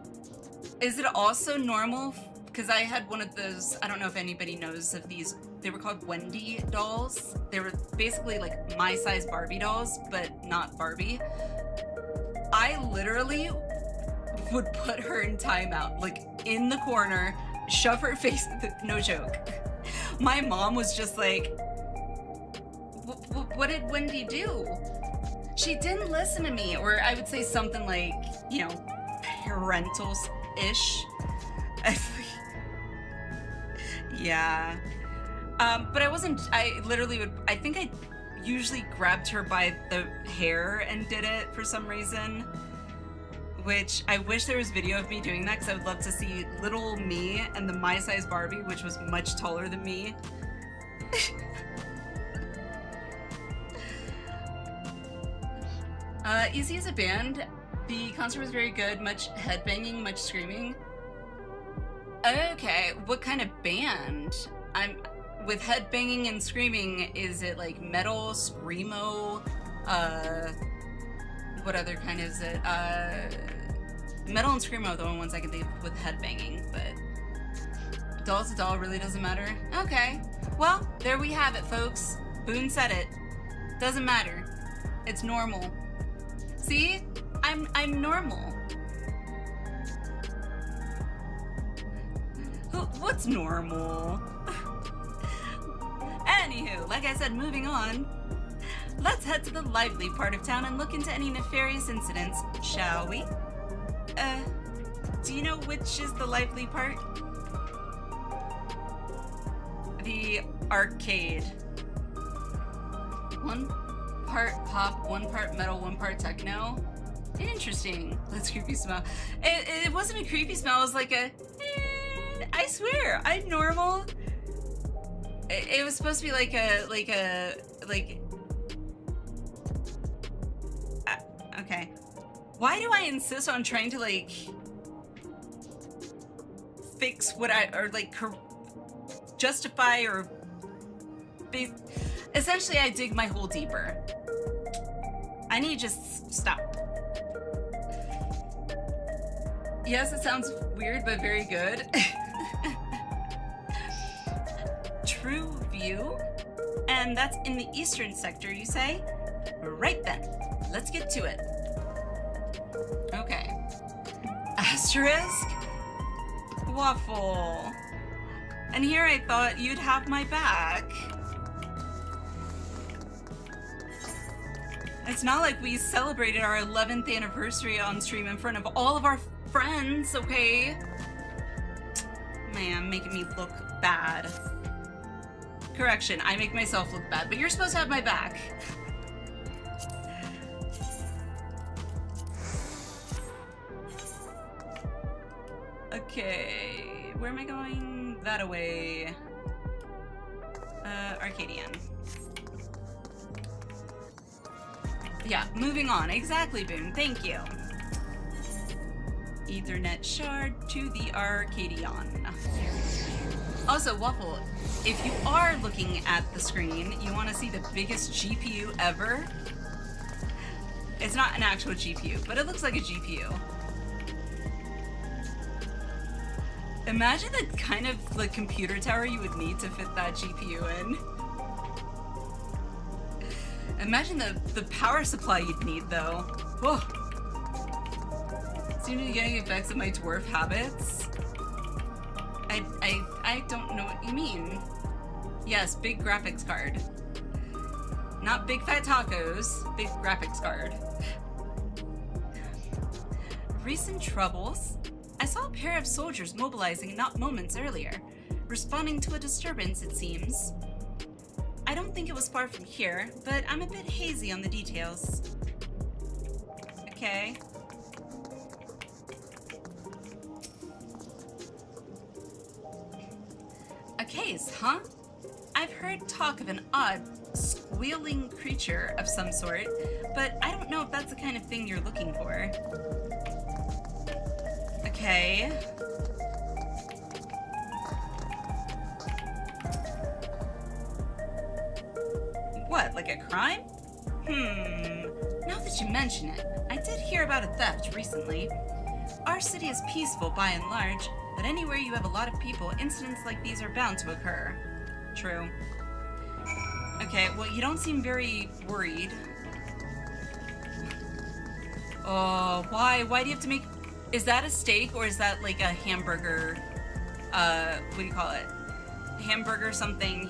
Is it also normal? Because I had one of those, I don't know if anybody knows of these, they were called Wendy dolls. They were basically like my size Barbie dolls, but not Barbie. I literally would put her in timeout, like in the corner, shove her face, no joke. My mom was just like, what did Wendy do? She didn't listen to me, or I would say something like, you know, parental-ish. Yeah. But I literally would, I think I usually grabbed her by the hair and did it for some reason. Which I wish there was video of me doing that, because I would love to see little me and the my size Barbie, which was much taller than me. Easy as a band. The concert was very good. Much headbanging, much screaming. Okay, what kind of band? With headbanging and screaming, is it like metal, screamo, what other kind is it? Metal and screamo are the only ones I can think of with headbanging, but doll's a doll, really doesn't matter. Okay, well, there we have it, folks. Boone said it. Doesn't matter. It's normal. See? I'm normal. What's normal? Anywho, like I said, moving on. Let's head to the lively part of town and look into any nefarious incidents, shall we? Do you know which is the lively part? The arcade. One part pop, one part metal, one part techno. Interesting. That's creepy smell. It wasn't a creepy smell, it was like a, I swear, I'm normal. It was supposed to be like okay. Why do I insist on trying to like fix what justify or essentially I dig my hole deeper. I need to just stop. Yes, it sounds weird, but very good. True View, and that's in the eastern sector, you say? Right then, let's get to it. Asterisk? Waffle. And here I thought you'd have my back. It's not like we celebrated our 11th anniversary on stream in front of all of our friends, okay? Man, making me look bad. Correction, I make myself look bad, but you're supposed to have my back. Okay, where am I going? That away. Arcadion. Yeah, moving on. Exactly, Boone. Thank you. Ethernet shard to the Arcadion. Also, Waffle, if you are looking at the screen, you want to see the biggest GPU ever? It's not an actual GPU, but it looks like a GPU. Imagine the kind of like computer tower you would need to fit that GPU in. Imagine the power supply you'd need though. Whoa. Seem to be getting effects of my dwarf habits. I don't know what you mean. Yes, big graphics card. Not big fat tacos, big graphics card. Recent troubles? I saw a pair of soldiers mobilizing not moments earlier, responding to a disturbance, it seems. I don't think it was far from here, but I'm a bit hazy on the details. Okay. A case, huh? I've heard talk of an odd, squealing creature of some sort, but I don't know if that's the kind of thing you're looking for. Okay. What, like a crime? Now that you mention it, I did hear about a theft recently. Our city is peaceful by and large, but anywhere you have a lot of people, incidents like these are bound to occur. True. Okay, well, you don't seem very worried. Oh, why? Why do you have to make... Is that a steak or is that like a hamburger? What do you call it? Hamburger something.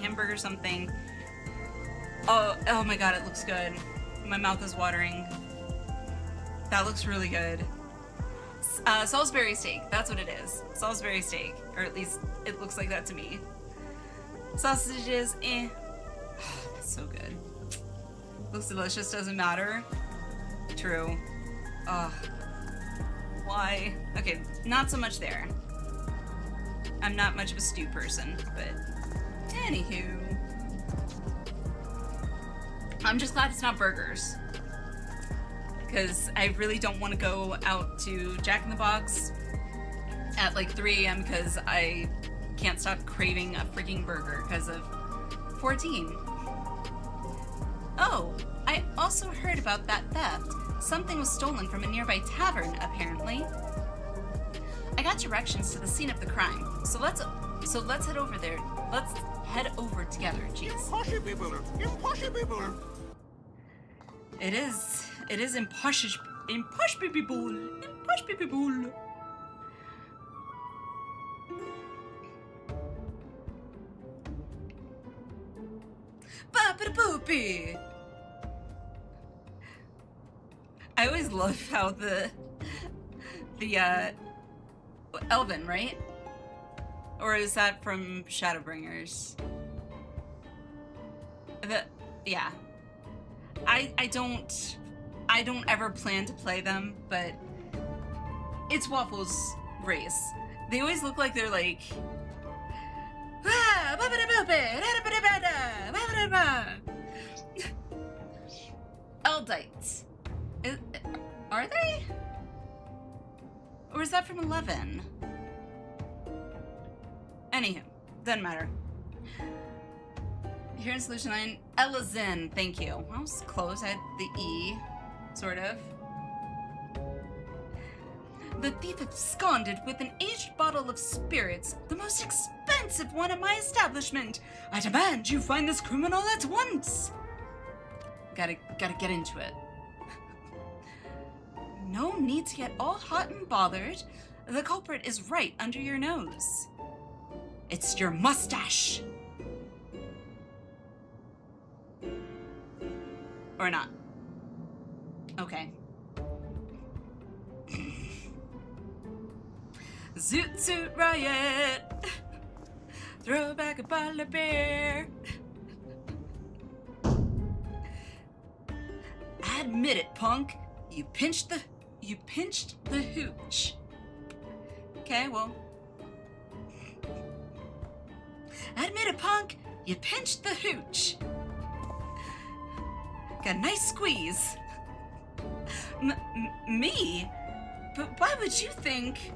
Oh my god, it looks good. My mouth is watering. That looks really good. Salisbury steak, that's what it is. Salisbury steak, or at least it looks like that to me. Sausages, eh. Oh, that's so good. Looks delicious, doesn't matter. True. Ugh. Why? Okay, not so much there. I'm not much of a stew person, but anywho. I'm just glad it's not burgers. Because I really don't want to go out to Jack in the Box at like 3 a.m. because I can't stop craving a freaking burger because of 14. Oh, I also heard about that theft. Something was stolen from a nearby tavern, apparently. I got directions to the scene of the crime, so let's head over there. Let's head over together. Jeez. Impossible! It is impossible. Ba-ba-da-boopy. I always love how the Elven, right? Or is that from Shadowbringers? Yeah. I don't ever plan to play them, but it's Waffle's race. They always look like they're like Eldites. Are they? Or is that from 11? Anywho, doesn't matter. Here in Solution 9, Elazin, thank you. I was close, I had the E, sort of. The thief absconded with an aged bottle of spirits, the most expensive one at my establishment. I demand you find this criminal at once. Gotta get into it. No need to get all hot and bothered. The culprit is right under your nose. It's your mustache. Or not. Okay. Zoot Zoot Riot! Throw back a bottle of beer! Admit it, punk! You pinched the hooch. Okay, well. Admit it, punk! You pinched the hooch! Got a nice squeeze. Me? But why would you think?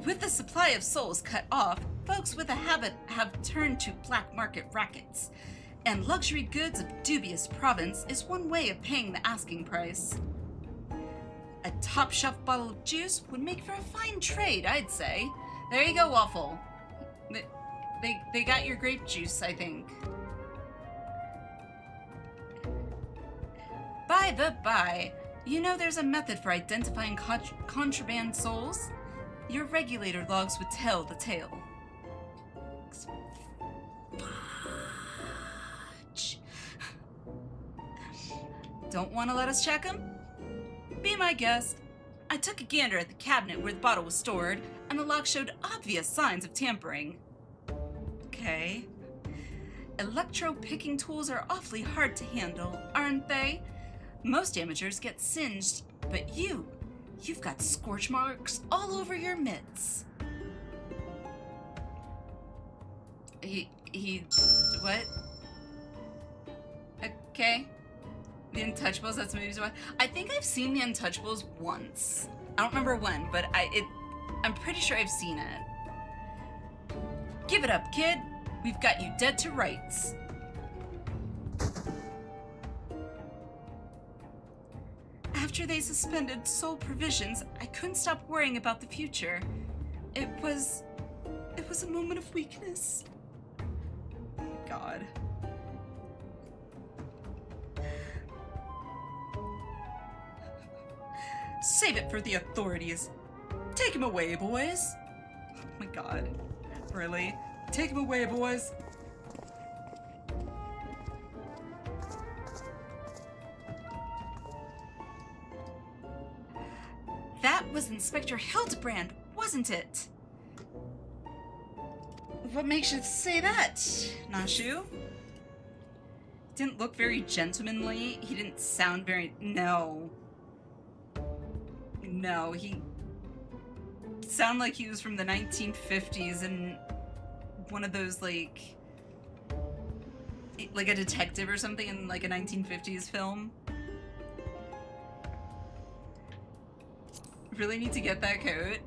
With the supply of souls cut off, folks with a habit have turned to black market rackets. And luxury goods of dubious provenance is one way of paying the asking price. A top-shelf bottle of juice would make for a fine trade, I'd say. There you go, Waffle. They got your grape juice, I think. By the by, you know there's a method for identifying contraband souls? Your regulator logs would tell the tale. Fudge. Don't want to let us check them? Be my guest. I took a gander at the cabinet where the bottle was stored, and the log showed obvious signs of tampering. Okay. Electro-picking tools are awfully hard to handle, aren't they? Most amateurs get singed, but you've got scorch marks all over your mitts. What? Okay. The Untouchables, that's movies. I think I've seen The Untouchables once. I don't remember when, but I'm pretty sure I've seen it. Give it up, kid. We've got you dead to rights. After they suspended soul provisions, I couldn't stop worrying about the future. It was a moment of weakness. Oh my God. Save it for the authorities. Take him away, boys. Oh my God. Really? Take him away, boys. That was Inspector Hildibrand, wasn't it? What makes you say that, Nashu? Didn't look very gentlemanly. He didn't sound very... No, he sounded like he was from the 1950s and one of those, like a detective or something in like a 1950s film. Really need to get that coat.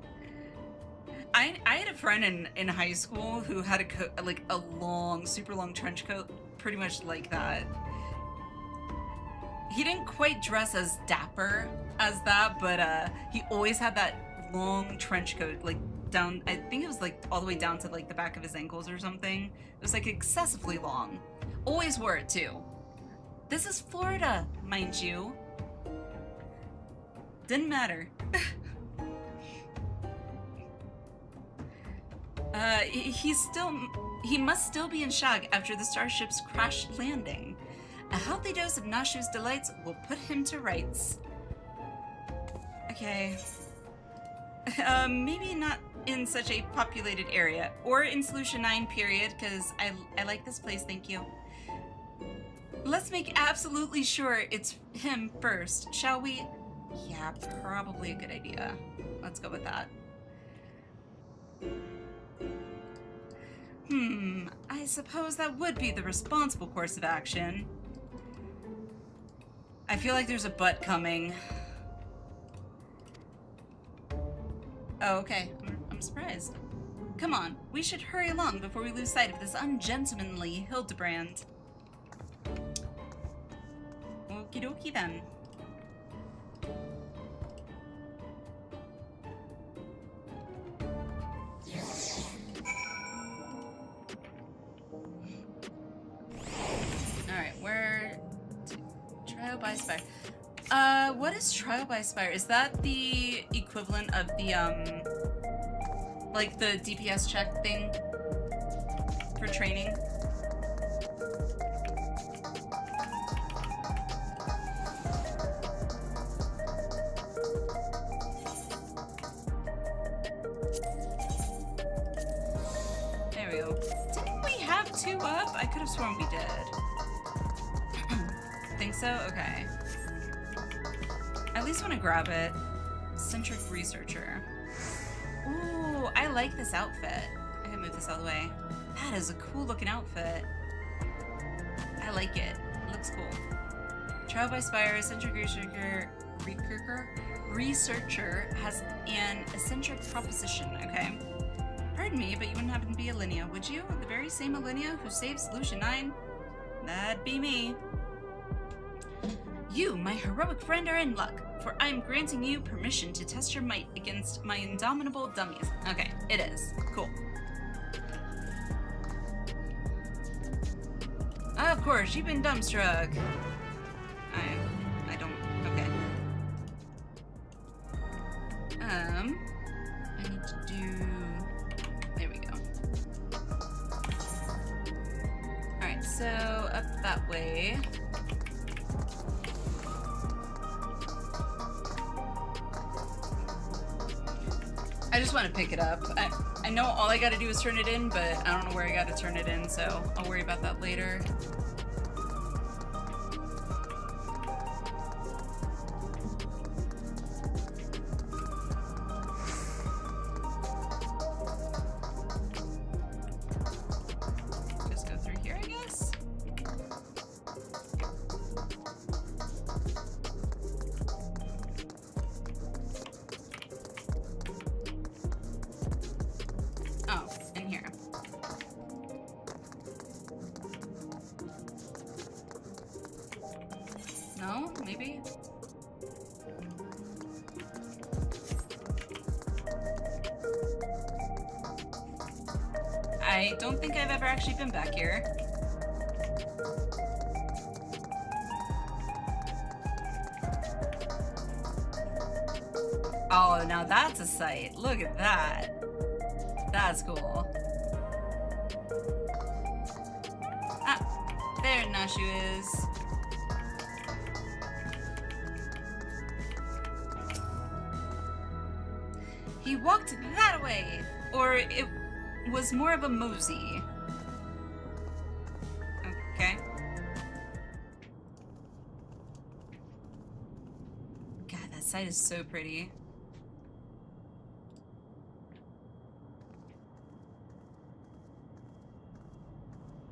I had a friend in high school who had a coat, like a long, super long trench coat, pretty much like that. He didn't quite dress as dapper as that, but he always had that long trench coat, like down, I think it was like all the way down to like the back of his ankles or something. It was like excessively long. Always wore it too. This is Florida, mind you. Didn't matter. He must still be in shock after the starship's crash landing. A healthy dose of Nashu's delights will put him to rights. Okay. Maybe not in such a populated area, or in Solution 9, period, because I like this place, thank you. Let's make absolutely sure it's him first, shall we? Yeah, probably a good idea. Let's go with that. I suppose that would be the responsible course of action. I feel like there's a but coming. Oh, okay. I'm surprised. Come on, we should hurry along before we lose sight of this ungentlemanly Hildibrand. Okie dokie then. Alright, where to trial by spy. What is Trial by Spire? Is that the equivalent of the, like the DPS check thing for training? There we go. Didn't we have 2 up? I could have sworn we did. Think so? Okay. I at least want to grab it. Centric Researcher. Ooh, I like this outfit. I can move this out of the way. That is a cool looking outfit. I like it. It looks cool. Trial by Spire, Centric Researcher has an eccentric proposition, okay? Pardon me, but you wouldn't happen to be Alinea, would you? The very same Alinea who saved Solution 9? That'd be me. You, my heroic friend, are in luck, for I am granting you permission to test your might against my indomitable dummies. Okay, it is. Cool. Of course, you've been dumbstruck. I don't... Okay. I need to do... There we go. Alright, so up that way. I just want to pick it up. I know all I gotta do is turn it in, but I don't know where I gotta turn it in, so I'll worry about that later. Just go through here, I guess? Oh, in here. No? Maybe? I don't think I've ever actually been back here. Oh, now that's a sight. Look at that. That's cool. Ah, there Nashu is. He walked that way, or it was more of a mosey. Okay. God, that site is so pretty.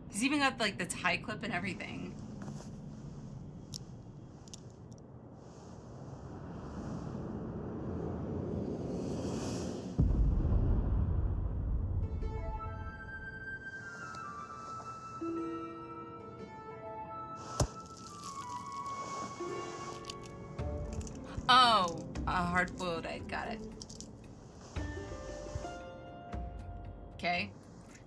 He's even got like the tie clip and everything. Oh, a hard-boiled egg. Got it. Okay.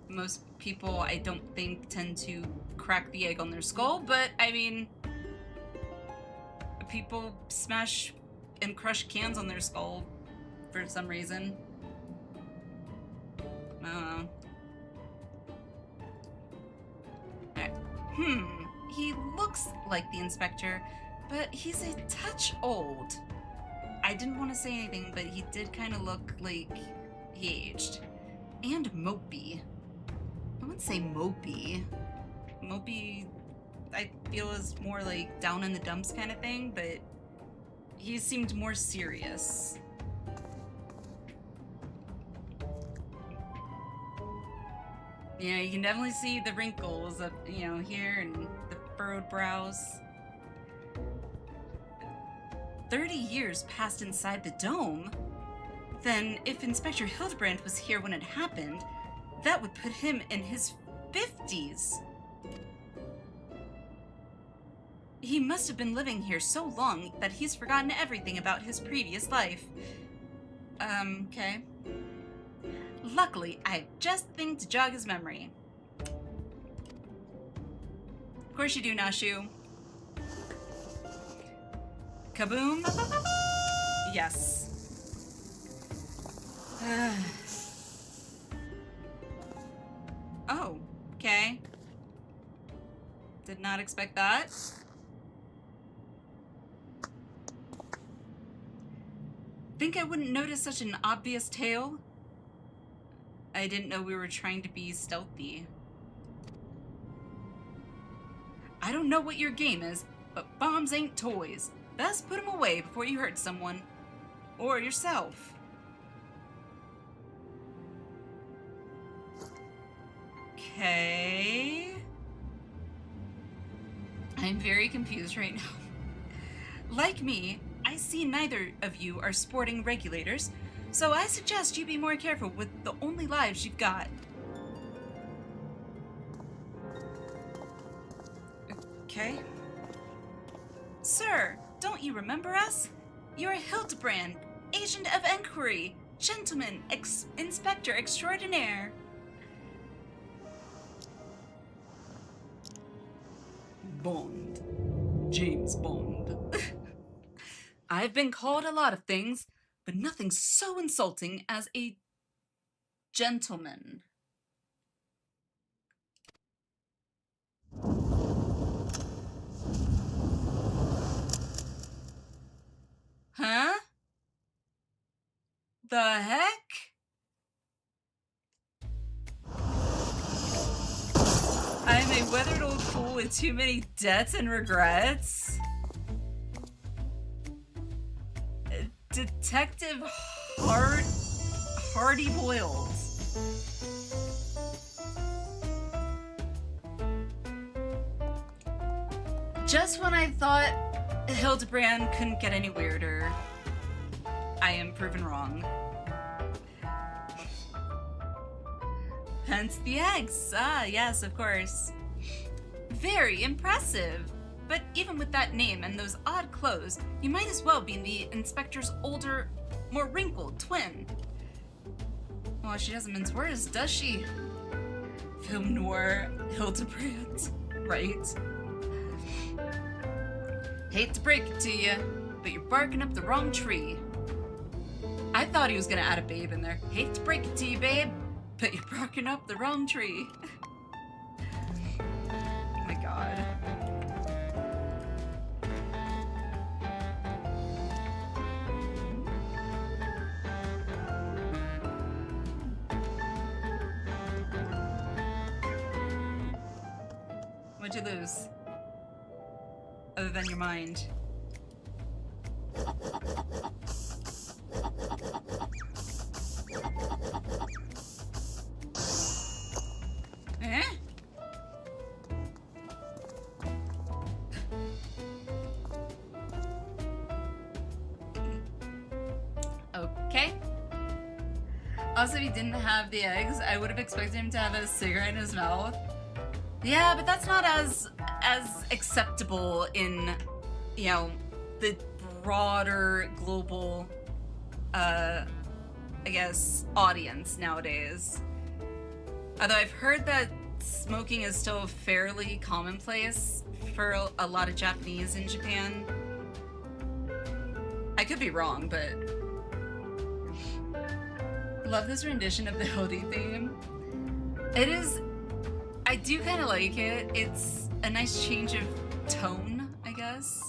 Most people, I don't think, tend to crack the egg on their skull, but I mean, people smash and crush cans on their skull for some reason. I don't know. Alright. He looks like the inspector, but he's a touch old. I didn't want to say anything, but he did kind of look like he aged. And mopey. I wouldn't say mopey. Mopey, I feel, is more like down in the dumps kind of thing, but he seemed more serious. Yeah, you can definitely see the wrinkles up, you know, here and the furrowed brows. 30 years passed inside the dome? Then, if Inspector Hildibrand was here when it happened, that would put him in his 50s. He must have been living here so long that he's forgotten everything about his previous life. Okay. Luckily, I have just the thing to jog his memory. Of course you do, Nashu. Kaboom. Yes. Oh, okay. Did not expect that. Think I wouldn't notice such an obvious tail? I didn't know we were trying to be stealthy. I don't know what your game is, but bombs ain't toys. Best put them away before you hurt someone. Or yourself. Okay. I'm very confused right now. Like me, I see neither of you are sporting regulators, so I suggest you be more careful with the only lives you've got. Okay. Sir, don't you remember us? You're Hildibrand, Agent of Enquiry, Gentleman, Inspector Extraordinaire. Bond. James Bond. I've been called a lot of things, but nothing so insulting as a gentleman. Huh? The heck? I am a weathered old fool with too many debts and regrets. Detective Hardy Boyles. Just when I thought Hildibrand couldn't get any weirder, I am proven wrong. Hence the eggs. Ah, yes, of course. Very impressive. But even with that name and those odd clothes, you might as well be the inspector's older, more wrinkled twin. Well, she doesn't mince words, does she? Film noir Hildibrand, right? Hate to break it to you, but you're barking up the wrong tree. I thought he was gonna add a babe in there. Hate to break it to you, babe, but you're barking up the wrong tree. Oh my god. What'd you lose? Other than your mind. Eh? Okay. Also, if he didn't have the eggs, I would have expected him to have a cigarette in his mouth. Yeah, but that's not as acceptable in, you know, the broader global, I guess, audience nowadays. Although I've heard that smoking is still fairly commonplace for a lot of Japanese in Japan. I could be wrong, but love this rendition of the Hildy theme. It is. I do kind of like it. It's a nice change of tone, I guess.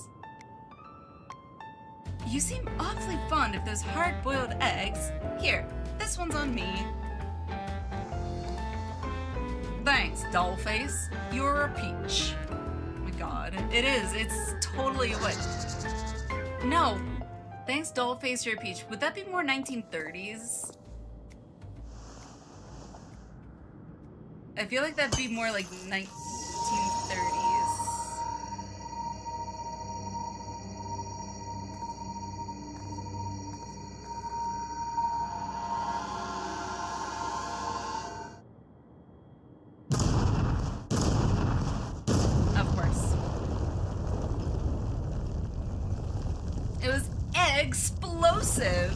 You seem awfully fond of those hard-boiled eggs. Here, this one's on me. Thanks, dollface. You're a peach. Oh my god. It is. It's totally what? No. Thanks, dollface, you're a peach. Would that be more 1930s? I feel like that'd be more like 1930s. Of course. It was explosive.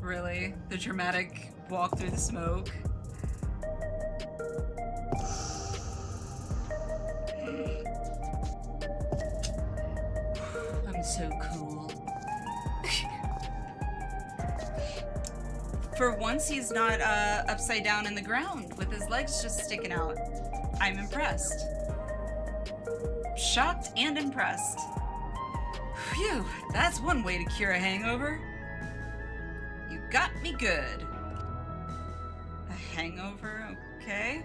Really? The dramatic walk through the smoke. I'm so cool. For once, he's not upside down in the ground with his legs just sticking out. I'm impressed. Shocked and impressed. Phew, that's one way to cure a hangover. You got me good. A hangover, okay.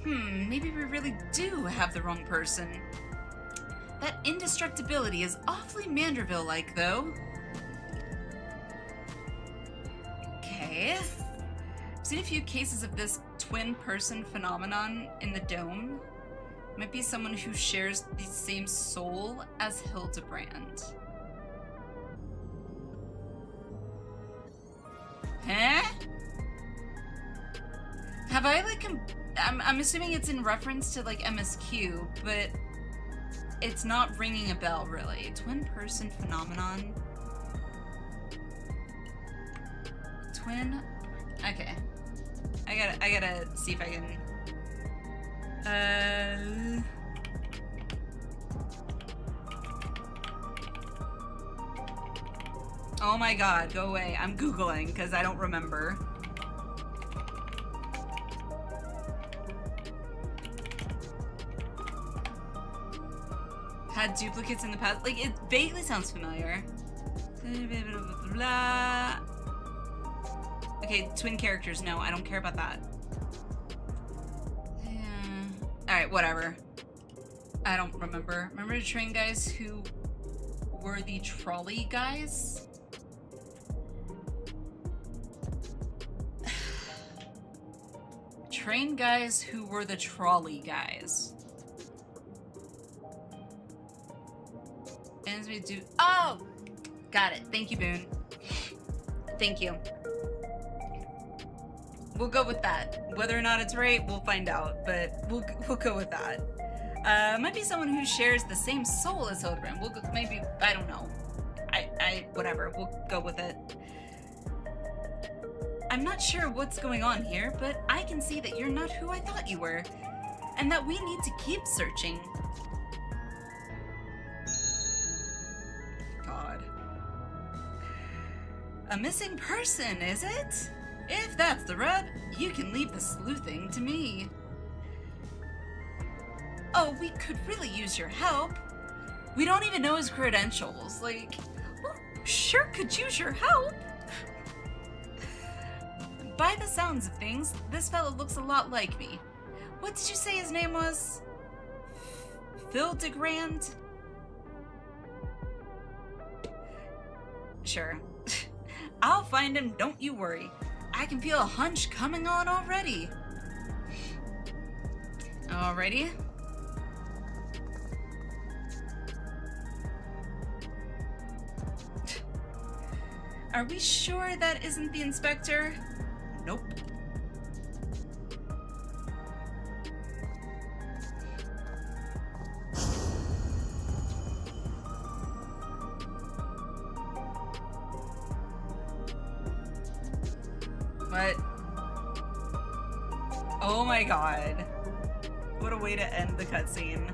Maybe we really do have the wrong person. That indestructibility is awfully Manderville-like, though. Okay. I've seen a few cases of this twin-person phenomenon in the Dome. Might be someone who shares the same soul as Hildibrand. Huh? Have I, like, I'm assuming it's in reference to, like, MSQ, but it's not ringing a bell, really. Twin-person phenomenon. Twin... Okay. I gotta see if I can... Oh my god, go away. I'm Googling, because I don't remember. Had duplicates in the past. Like, it vaguely sounds familiar. Okay, twin characters. No, I don't care about that. Alright, whatever. I don't remember. Remember the train guys who were the trolley guys? Train guys who were the trolley guys. And we do. Oh! Got it. Thank you, Boone. Thank you. We'll go with that. Whether or not it's right, we'll find out, but we'll go with that. Might be someone who shares the same soul as Hildibrand. We'll go, maybe, I don't know. Whatever, we'll go with it. I'm not sure what's going on here, but I can see that you're not who I thought you were, and that we need to keep searching. God. A missing person, is it? If that's the rub, you can leave the sleuthing to me. Oh, we could really use your help. We don't even know his credentials. Like, well, sure could use your help. By the sounds of things, this fellow looks a lot like me. What did you say his name was? Hildibrand? Sure. I'll find him, don't you worry. I can feel a hunch coming on already. Alrighty. Are we sure that isn't the inspector? Nope. What? Oh my god. What a way to end the cutscene.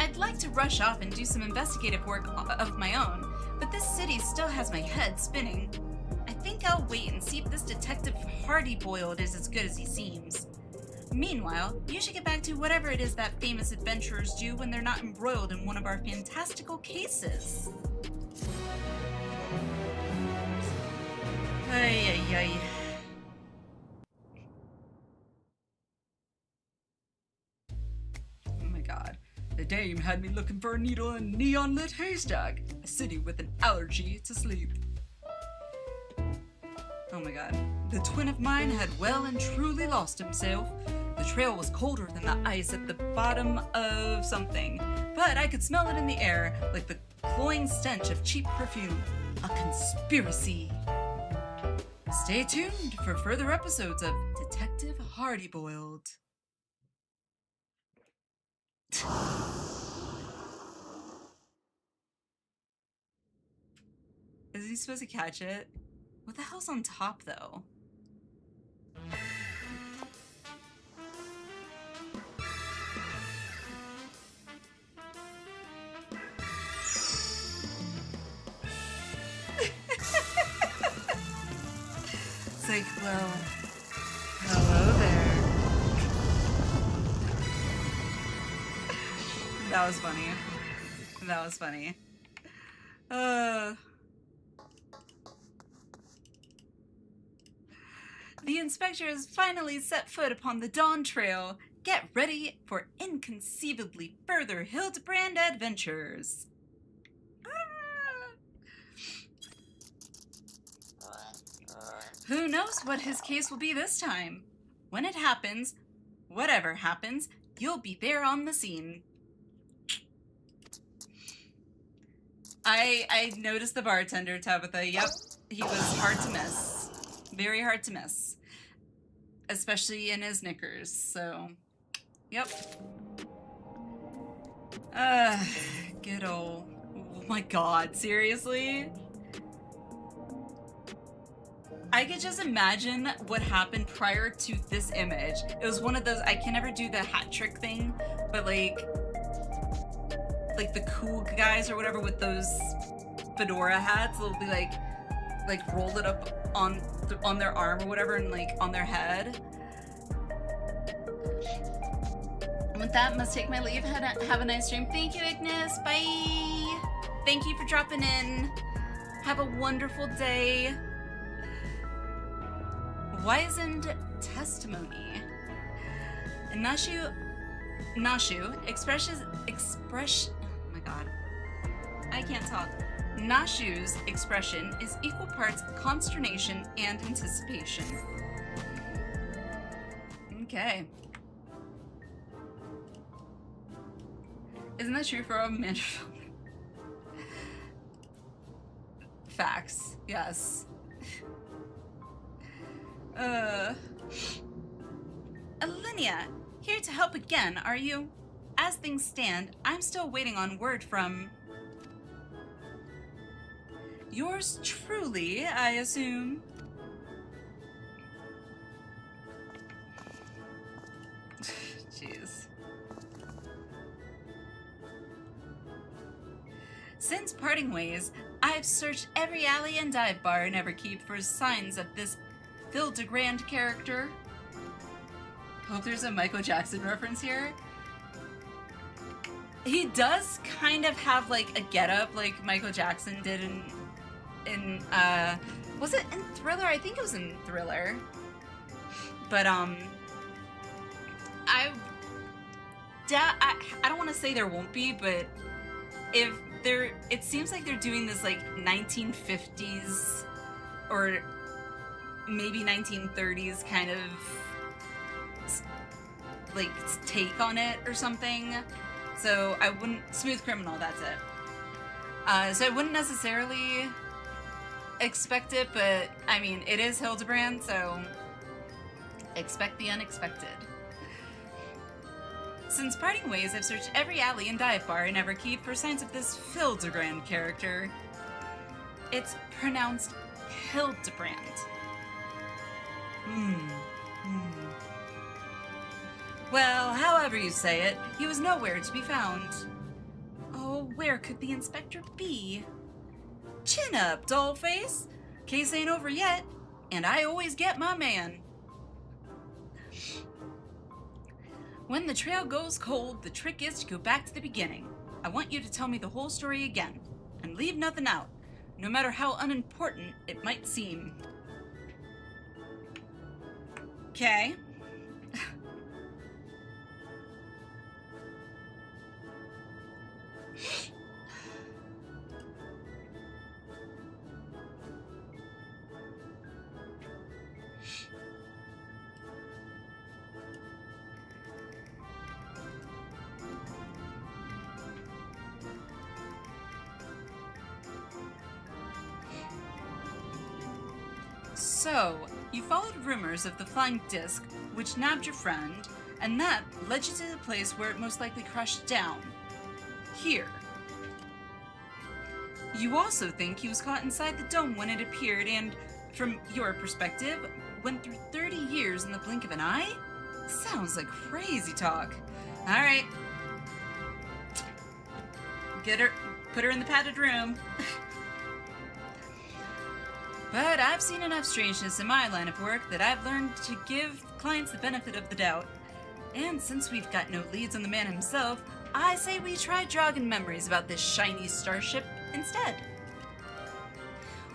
I'd like to rush off and do some investigative work of my own, but this city still has my head spinning. I think I'll wait and see if this Detective Hardy-Boiled is as good as he seems. Meanwhile, you should get back to whatever it is that famous adventurers do when they're not embroiled in one of our fantastical cases. Ay, ay, ay. Oh my god. The dame had me looking for a needle in a neon-lit haystack. A city with an allergy to sleep. Oh my god. The twin of mine had well and truly lost himself. The trail was colder than the ice at the bottom of something, but I could smell it in the air like the cloying stench of cheap perfume. A conspiracy. Stay tuned for further episodes of Detective Hardy-Boiled. Is he supposed to catch it? What the hell's on top, though? It's like, well, hello there. That was funny. That was funny. The inspector has finally set foot upon the Dawn Trail. Get ready for inconceivably further Hildibrand adventures. Who knows what his case will be this time? When it happens, whatever happens, you'll be there on the scene. I noticed the bartender, Tabitha. Yep, he was hard to miss. Very hard to miss. Especially in his knickers, so... Yep. Good old... Oh my god, seriously? I could just imagine what happened prior to this image. It was one of those, I can never do the hat trick thing, but like the cool guys or whatever with those fedora hats, they'll be like roll it up on their arm or whatever and like on their head. And with that, must take my leave. Have a nice stream. Thank you, Ignis. Bye. Thank you for dropping in. Have a wonderful day. Wizened testimony. And Nashu expression. Oh my god, I can't talk. Nashu's expression is equal parts consternation and anticipation. Okay. Isn't that true for a man? Facts. Yes. Alinea, here to help again, are you? As things stand, I'm still waiting on word from... Yours truly, I assume. Jeez. Since parting ways, I've searched every alley and dive bar in Everkeep for signs of this Hildibrand character. Hope there's a Michael Jackson reference here. He does kind of have like a getup like Michael Jackson did in was it in Thriller? I think it was in Thriller. But I don't want to say there won't be, but if there, it seems like they're doing this like 1950s or maybe 1930s kind of like take on it or something. So I wouldn't... Smooth Criminal, that's it. So I wouldn't necessarily expect it, but I mean, it is Hildibrand, so expect the unexpected. Since parting ways, I've searched every alley and dive bar in Everkeep for signs of this Hildibrand character. It's pronounced Hildibrand. Well, however you say it, he was nowhere to be found. Oh, where could the inspector be? Chin up, dollface. Case ain't over yet, and I always get my man. When the trail goes cold, the trick is to go back to the beginning. I want you to tell me the whole story again, and leave nothing out, no matter how unimportant it might seem. Okay. So, you followed rumors of the flying disc, which nabbed your friend, and that led you to the place where it most likely crashed down. Here. You also think he was caught inside the dome when it appeared and, from your perspective, went through 30 years in the blink of an eye? Sounds like crazy talk. Alright. Get her, put her in the padded room. But I've seen enough strangeness in my line of work that I've learned to give clients the benefit of the doubt. And since we've got no leads on the man himself, I say we try jogging memories about this shiny starship instead.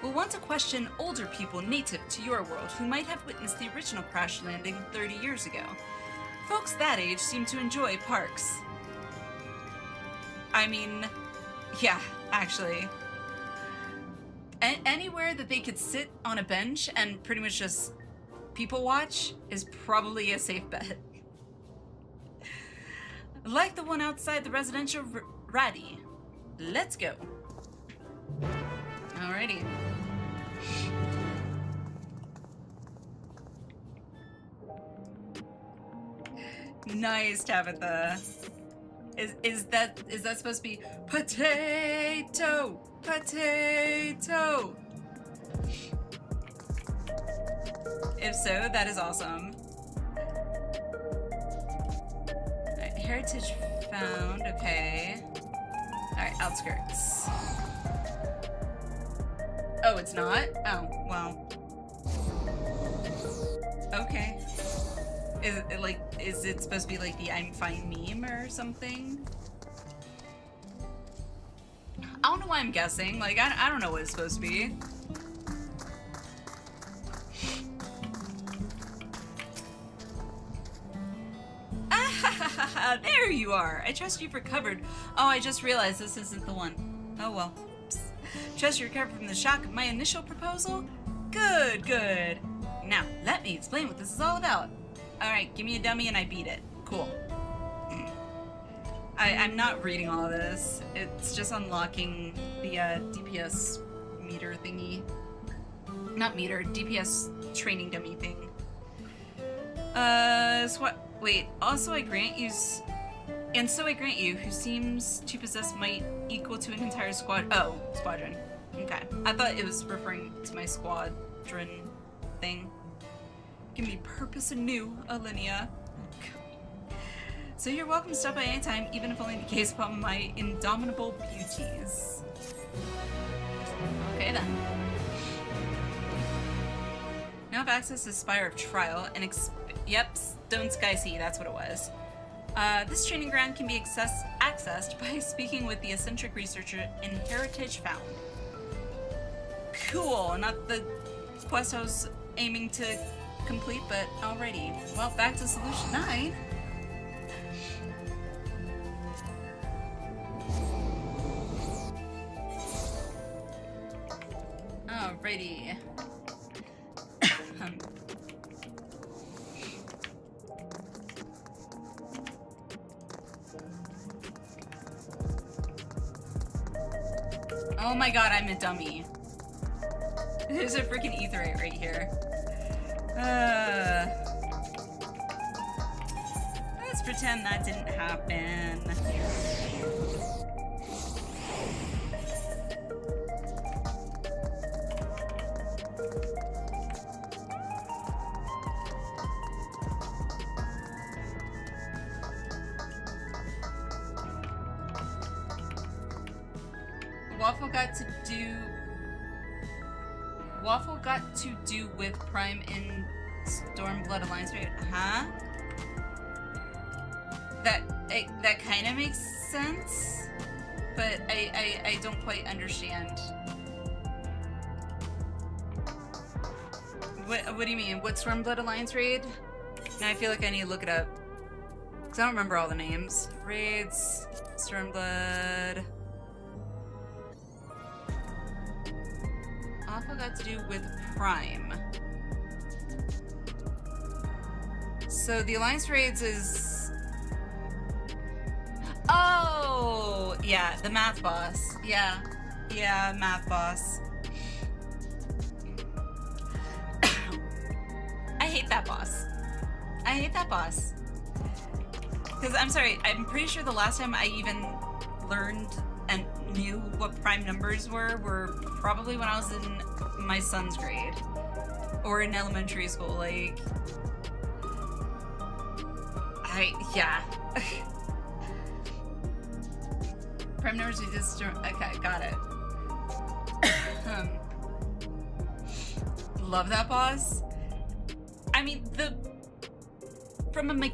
We'll want to question older people native to your world who might have witnessed the original crash landing 30 years ago. Folks that age seem to enjoy parks. I mean, yeah, actually. Anywhere that they could sit on a bench and pretty much just people watch is probably a safe bet. Like the one outside the residential ratty. Let's go. Alrighty. Nice, Tabitha. Is that supposed to be potato? Potato. If so, that is awesome. Alright, heritage found. Okay. Alright, outskirts. Oh, it's not? Oh, well. Okay. Is it supposed to be like the I'm fine meme or something? I don't know why I'm guessing. Like, I don't know what it's supposed to be. Ah, there you are. I trust you've recovered. Oh, I just realized this isn't the one. Oh well. Psst. Trust you recovered from the shock of my initial proposal? Good, good. Now, let me explain what this is all about. Alright, give me a dummy and I beat it. Cool. I'm not reading all of this. It's just unlocking the DPS meter thingy. Not meter, DPS training dummy thing. Wait, also I grant you... And so I grant you, who seems to possess might equal to an entire squad... Oh, squadron. Okay. I thought it was referring to my squadron thing. Give me purpose anew, Alinea. So you're welcome to stop by anytime, even if only to gaze upon my indomitable beauties. Okay then. Now have access to Spire of Trial and yep, Stone Sky Sea, that's what it was. This training ground can be accessed by speaking with the eccentric researcher in Heritage Found. Cool, not the quest I was aiming to complete, but alrighty. Well, back to Solution 9. Alrighty. Oh my god, I'm a dummy. There's a freaking etherite right here. Let's pretend that didn't happen. Waffle got to do with Prime in Stormblood Alliance, right? Huh? That kind of makes sense, but I don't quite understand. What do you mean? What Stormblood Alliance raid? Now I feel like I need to look it up, because I don't remember all the names. Raids, Stormblood... Waffle got to do with Prime. So the Alliance raids is... Oh! Yeah, the math boss. Yeah. Yeah, math boss. I hate that boss. I hate that boss. Because, I'm sorry, I'm pretty sure the last time I even learned and knew what prime numbers were probably when I was in my son's grade. Or in elementary school, like... yeah. Prime numbers we just... Okay, got it. Love that boss. I mean, from a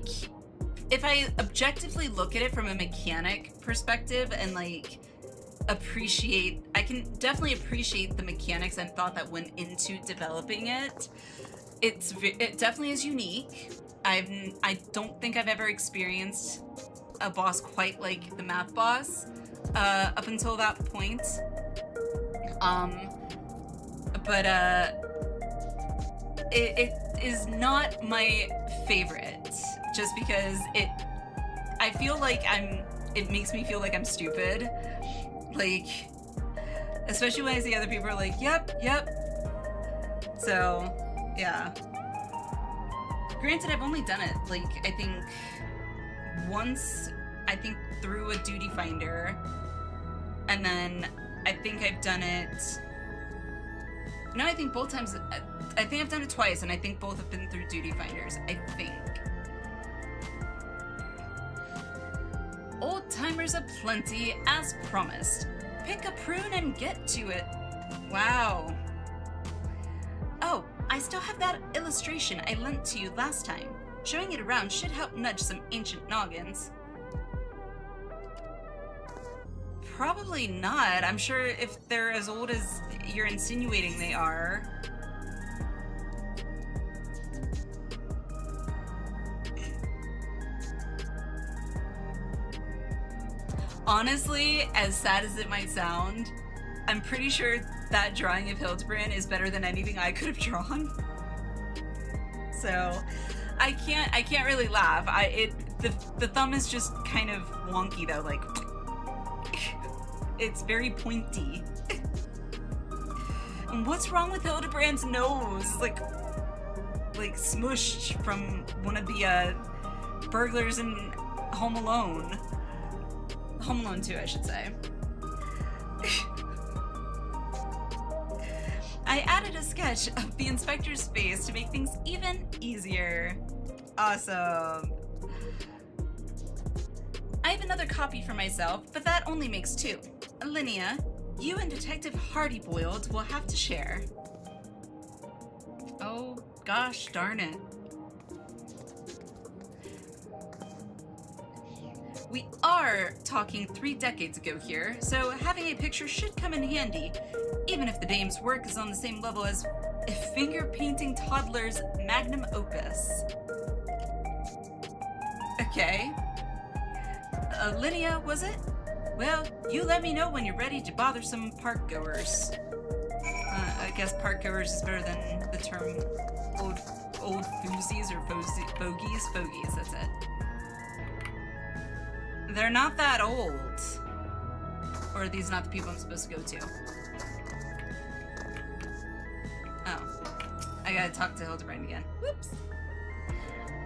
if I objectively look at it from a mechanic perspective and like appreciate, I can definitely appreciate the mechanics and thought that went into developing it. It definitely is unique. I don't think I've ever experienced a boss quite like the math boss up until that point. But it is not my favorite, just because I feel like it makes me feel like I'm stupid. Like, especially when I see other people are like, yep. So, yeah. Granted, I've only done it, like, I think once, through a duty finder, and then I think I've done it, no, I think both times, I think I've done it twice, and I think both have been through duty finders, I think. Old timers aplenty, as promised. Pick a prune and get to it. Wow. Oh, I still have that illustration I lent to you last time. Showing it around should help nudge some ancient noggins. Probably not. I'm sure if they're as old as you're insinuating they are. Honestly, as sad as it might sound, I'm pretty sure that drawing of Hildibrand is better than anything I could have drawn. So, I can't really laugh. The thumb is just kind of wonky though, like it's very pointy. And what's wrong with Hildibrand's nose? Like smushed from one of the burglars in Home Alone. Home Alone 2, I should say. I added a sketch of the inspector's face to make things even easier. Awesome. I have another copy for myself, but that only makes 2. Linnea, you and Detective Hardy-Boiled will have to share. Oh, gosh darn it. We are talking 3 decades ago here, so having a picture should come in handy, even if the dame's work is on the same level as a finger-painting toddler's magnum opus. Okay. Linnea, was it? Well, you let me know when you're ready to bother some park-goers. I guess park-goers is better than the term old foosies or fogies. Fogies, that's it. They're not that old. Or are these not the people I'm supposed to go to? Oh. I gotta talk to Hildibrand again. Whoops.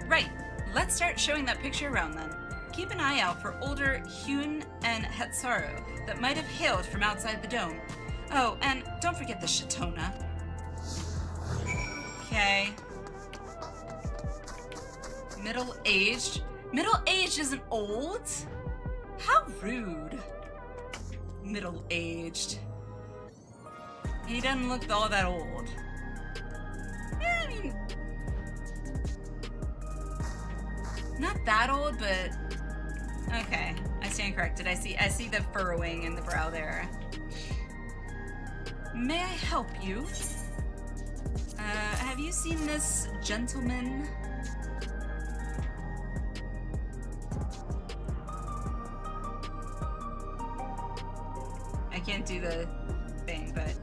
Right. Let's start showing that picture around then. Keep an eye out for older Hyun and Hetsaru that might have hailed from outside the dome. Oh, and don't forget the Shatona. Okay. Middle-aged? Middle-aged isn't old? How rude. Middle-aged. He doesn't look all that old. Yeah, I mean... not that old, but... okay, I stand corrected. I see the furrowing in the brow there. May I help you? Have you seen this gentleman? I can't do the thing, but...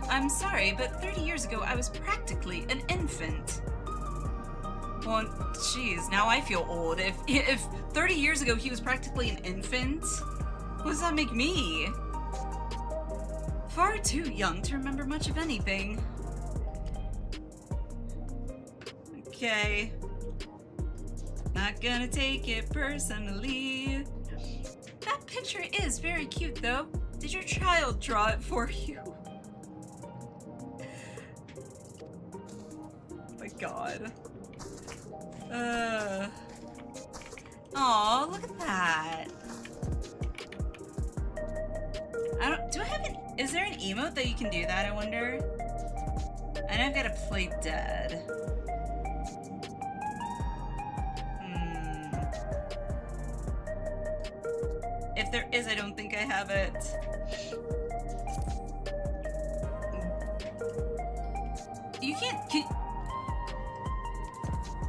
I'm sorry, but 30 years ago I was practically an infant. Well, jeez, now I feel old. If 30 years ago he was practically an infant, what does that make me? Far too young to remember much of anything. Okay. Not gonna take it personally. picture is very cute, though. Did your child draw it for you? Oh my god. Aw, look at that. Do I have is there an emote that you can do that, I wonder? I know I've got to play dead. If there is, I don't think I have it. You can't...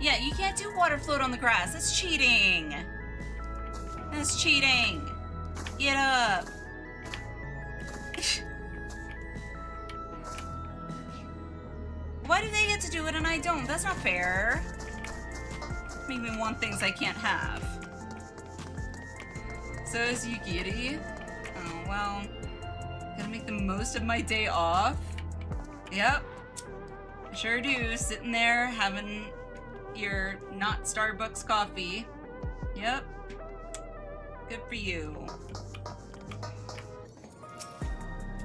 Yeah, you can't do water float on the grass. That's cheating. That's cheating. Get up. Why do they get to do it and I don't? That's not fair. Make me want things I can't have. So is Yugiri. Oh, well. Gotta make the most of my day off. Yep. I sure do. Sitting there having your not Starbucks coffee. Yep. Good for you.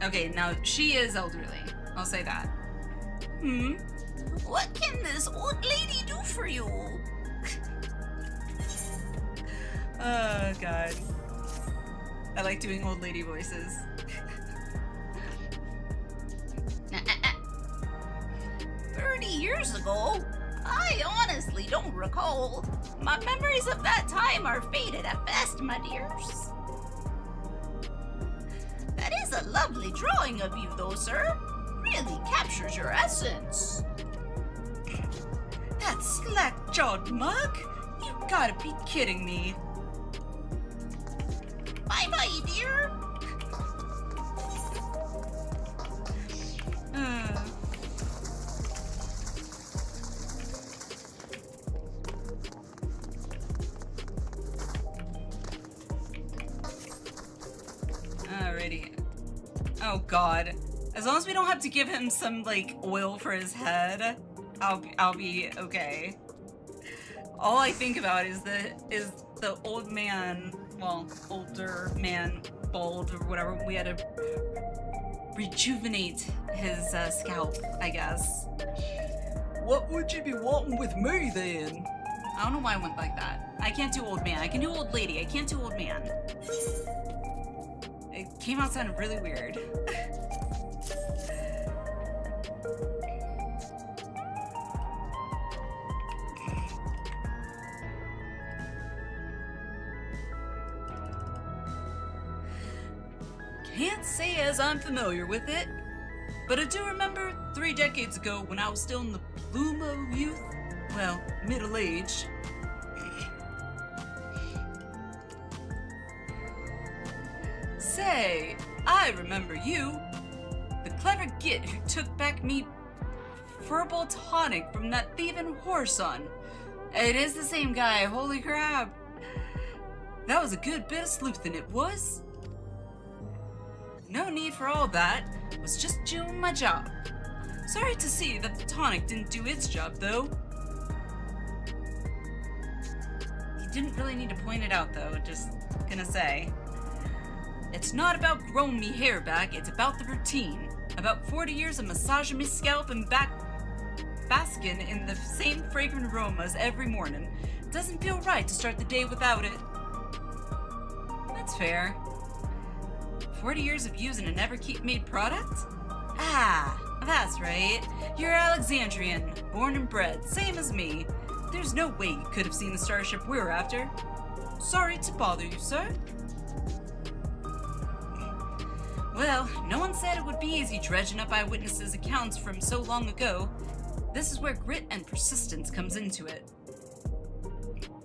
Okay, now she is elderly. I'll say that. What can this old lady do for you? Oh, God. I like doing old lady voices. 30 years ago? I honestly don't recall. My memories of that time are faded at best, my dears. That is a lovely drawing of you, though, sir. Really captures your essence. That slack-jawed mug? You gotta be kidding me. Bye-bye, dear. Alrighty. Oh God. As long as we don't have to give him some like oil for his head, I'll be okay. All I think about is the old man, well, older man, bald or whatever. We had to rejuvenate his scalp, I guess. What would you be wanting with me then? I don't know why I went like that. I can't do old man. I can do old lady. I can't do old man. It came out sounding really weird. Can't say as I'm familiar with it, but I do remember 3 decades ago when I was still in the bloom of youth, well, middle age. Say, I remember you, the clever git who took back me verbal tonic from that thieving whoreson. It is the same guy, holy crap. That was a good bit of sleuthing, it was. No need for all that, was just doing my job. Sorry to see that the tonic didn't do its job, though. You didn't really need to point it out, though, just gonna say. It's not about growing me hair back, it's about the routine. About 40 years of massaging me scalp and basking in the same fragrant aromas every morning. Doesn't feel right to start the day without it. That's fair. 40 years of using a never-keep-made product? Ah, that's right. You're Alexandrian, born and bred, same as me. There's no way you could have seen the starship we were after. Sorry to bother you, sir. Well, no one said it would be easy dredging up eyewitnesses' accounts from so long ago. This is where grit and persistence comes into it.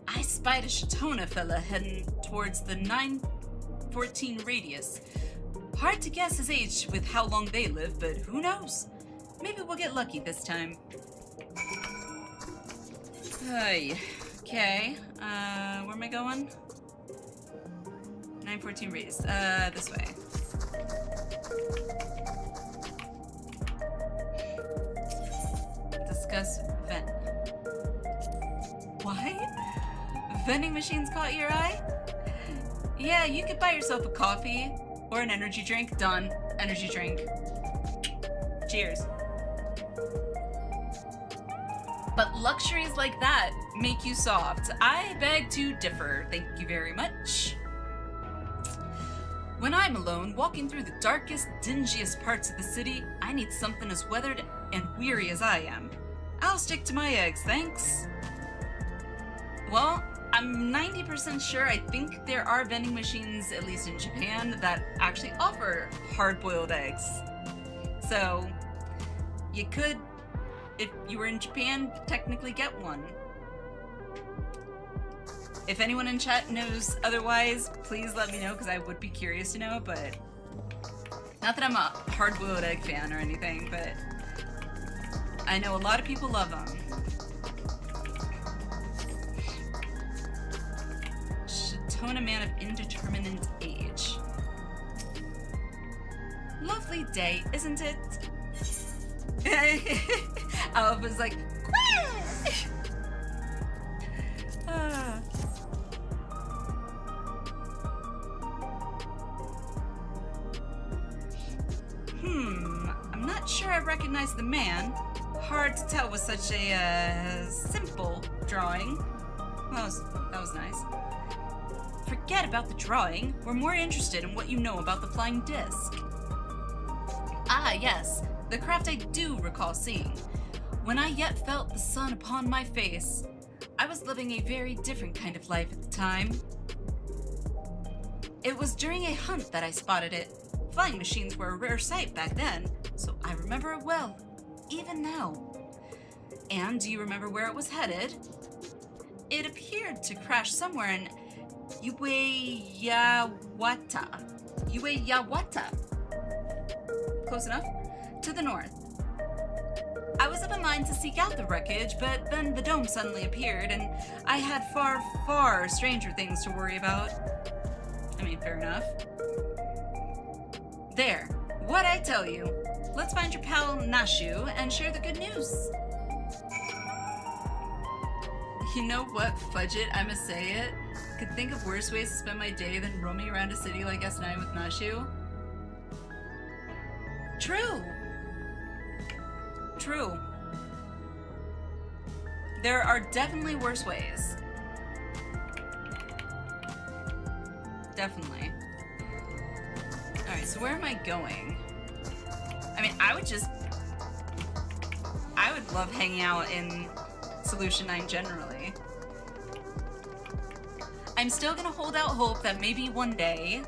I spied a Shatona fella heading towards the 914 radius. Hard to guess his age with how long they live, but who knows? Maybe we'll get lucky this time. Hey, okay. Where am I going? 914 radius. This way. Discuss vent. Why? Vending machines caught your eye? Yeah, you could buy yourself a coffee or an energy drink. Done. Energy drink. Cheers. But luxuries like that make you soft. I beg to differ. Thank you very much. When I'm alone, walking through the darkest, dingiest parts of the city, I need something as weathered and weary as I am. I'll stick to my eggs, thanks. Well, I'm 90% sure I think there are vending machines, at least in Japan, that actually offer hard-boiled eggs. So, you could, if you were in Japan, technically get one. If anyone in chat knows otherwise, please let me know, because I would be curious to know, but... Not that I'm a hard-boiled egg fan or anything, but... I know a lot of people love them. Shatona man of indeterminate age. Lovely day, isn't it? Alpha's like, quit! I'm not sure I recognize the man. Hard to tell with such a simple drawing. Well, that was nice. Forget about the drawing. We're more interested in what you know about the flying disc. Ah, yes. The craft I do recall seeing. When I yet felt the sun upon my face, I was living a very different kind of life at the time. It was during a hunt that I spotted it. Flying machines were a rare sight back then, so I remember it well, even now. And do you remember where it was headed? It appeared to crash somewhere in Ueyawata. Close enough? To the north. I was of a mind to seek out the wreckage, but then the dome suddenly appeared, and I had far, far stranger things to worry about. I mean, fair enough. There. What'd I tell you? Let's find your pal Nashu and share the good news. You know what? Fudge it, I'ma say it. Could think of worse ways to spend my day than roaming around a city like S9 with Nashu. True. True. There are definitely worse ways. Definitely. Alright, so where am I going? I mean, I would love hanging out in Solution 9 generally. I'm still gonna hold out hope that maybe one day,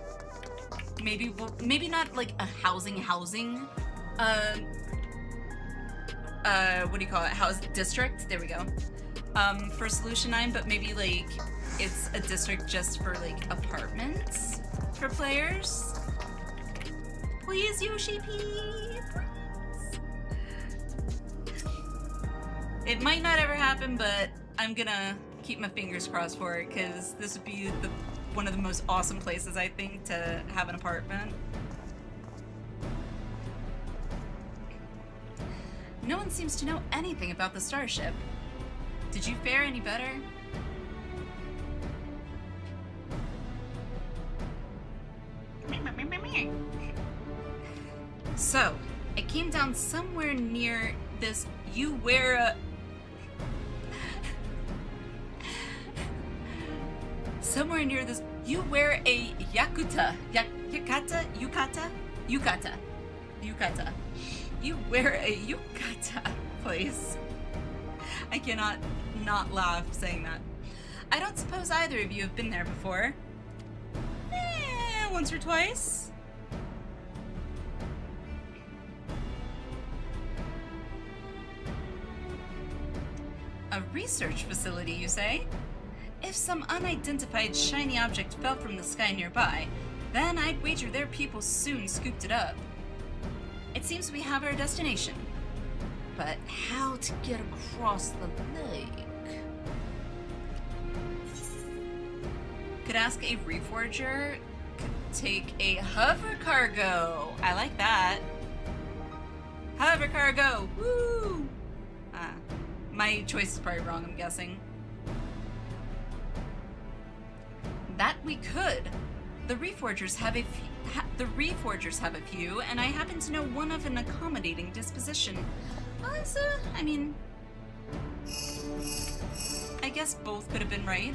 maybe not like a housing, what do you call it? House district? There we go. For Solution 9, but maybe like it's a district just for like apartments for players. Please, Yoshi P, please. It might not ever happen, but I'm gonna keep my fingers crossed for it, because this would be one of the most awesome places, I think, to have an apartment. No one seems to know anything about the starship. Did you fare any better? So, I came down somewhere near this somewhere near this you wear a yukata. You wear a yukata place. I cannot not laugh saying that. I don't suppose either of you have been there before. Once or twice. A research facility, you say? If some unidentified shiny object fell from the sky nearby, then I'd wager their people soon scooped it up. It seems we have our destination. But how to get across the lake? Could ask a reforger. Could take a hover cargo. I like that. Hover cargo. Woo! My choice is probably wrong, I'm guessing. That we could. The Reforgers have a few, and I happen to know one of an accommodating disposition. So, I mean, I guess both could have been right.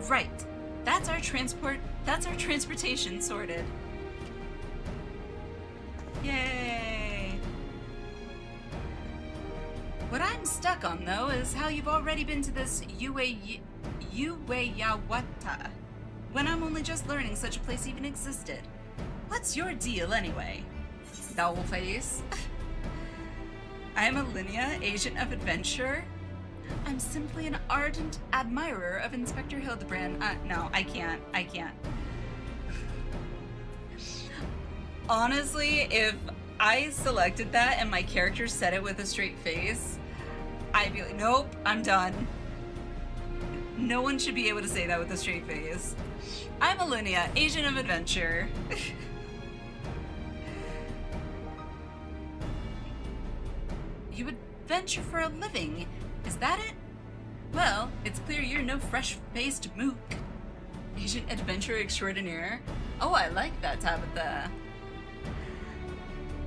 Right. That's our transportation sorted. Yay. What I'm stuck on, though, is how you've already been to this Ueyawata, when I'm only just learning such a place even existed. What's your deal, anyway? Dollface. I'm a Linnea, agent of adventure. I'm simply an ardent admirer of Inspector Hildibrand. No, I can't. Honestly, if I selected that and my character said it with a straight face, I'd be like, nope, I'm done. No one should be able to say that with a straight face. I'm a Linnea, agent of adventure. You adventure for a living, is that it? Well, it's clear you're no fresh-faced mook. Agent adventurer extraordinaire. Oh, I like that, Tabitha.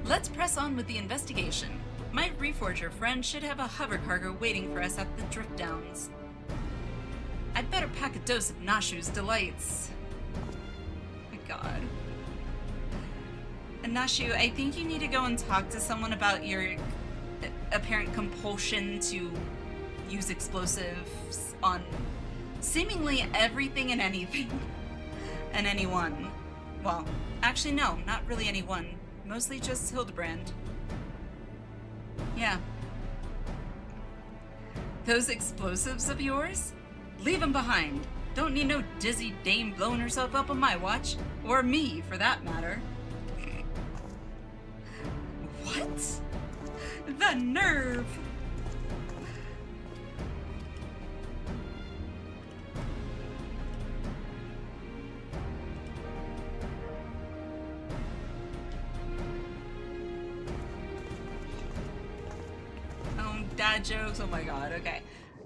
Let's press on with the investigation. My Reforger friend should have a hover cargo waiting for us at the Drift Downs. I'd better pack a dose of Nashu's delights. My god. And Nashu, I think you need to go and talk to someone about your apparent compulsion to use explosives on seemingly everything and anything. And anyone. Well, actually no, not really anyone. Mostly just Hildibrand. Yeah. Those explosives of yours? Leave them behind. Don't need no dizzy dame blowing herself up on my watch. Or me, for that matter. What? The nerve! Oh, dad jokes. Oh my god, okay.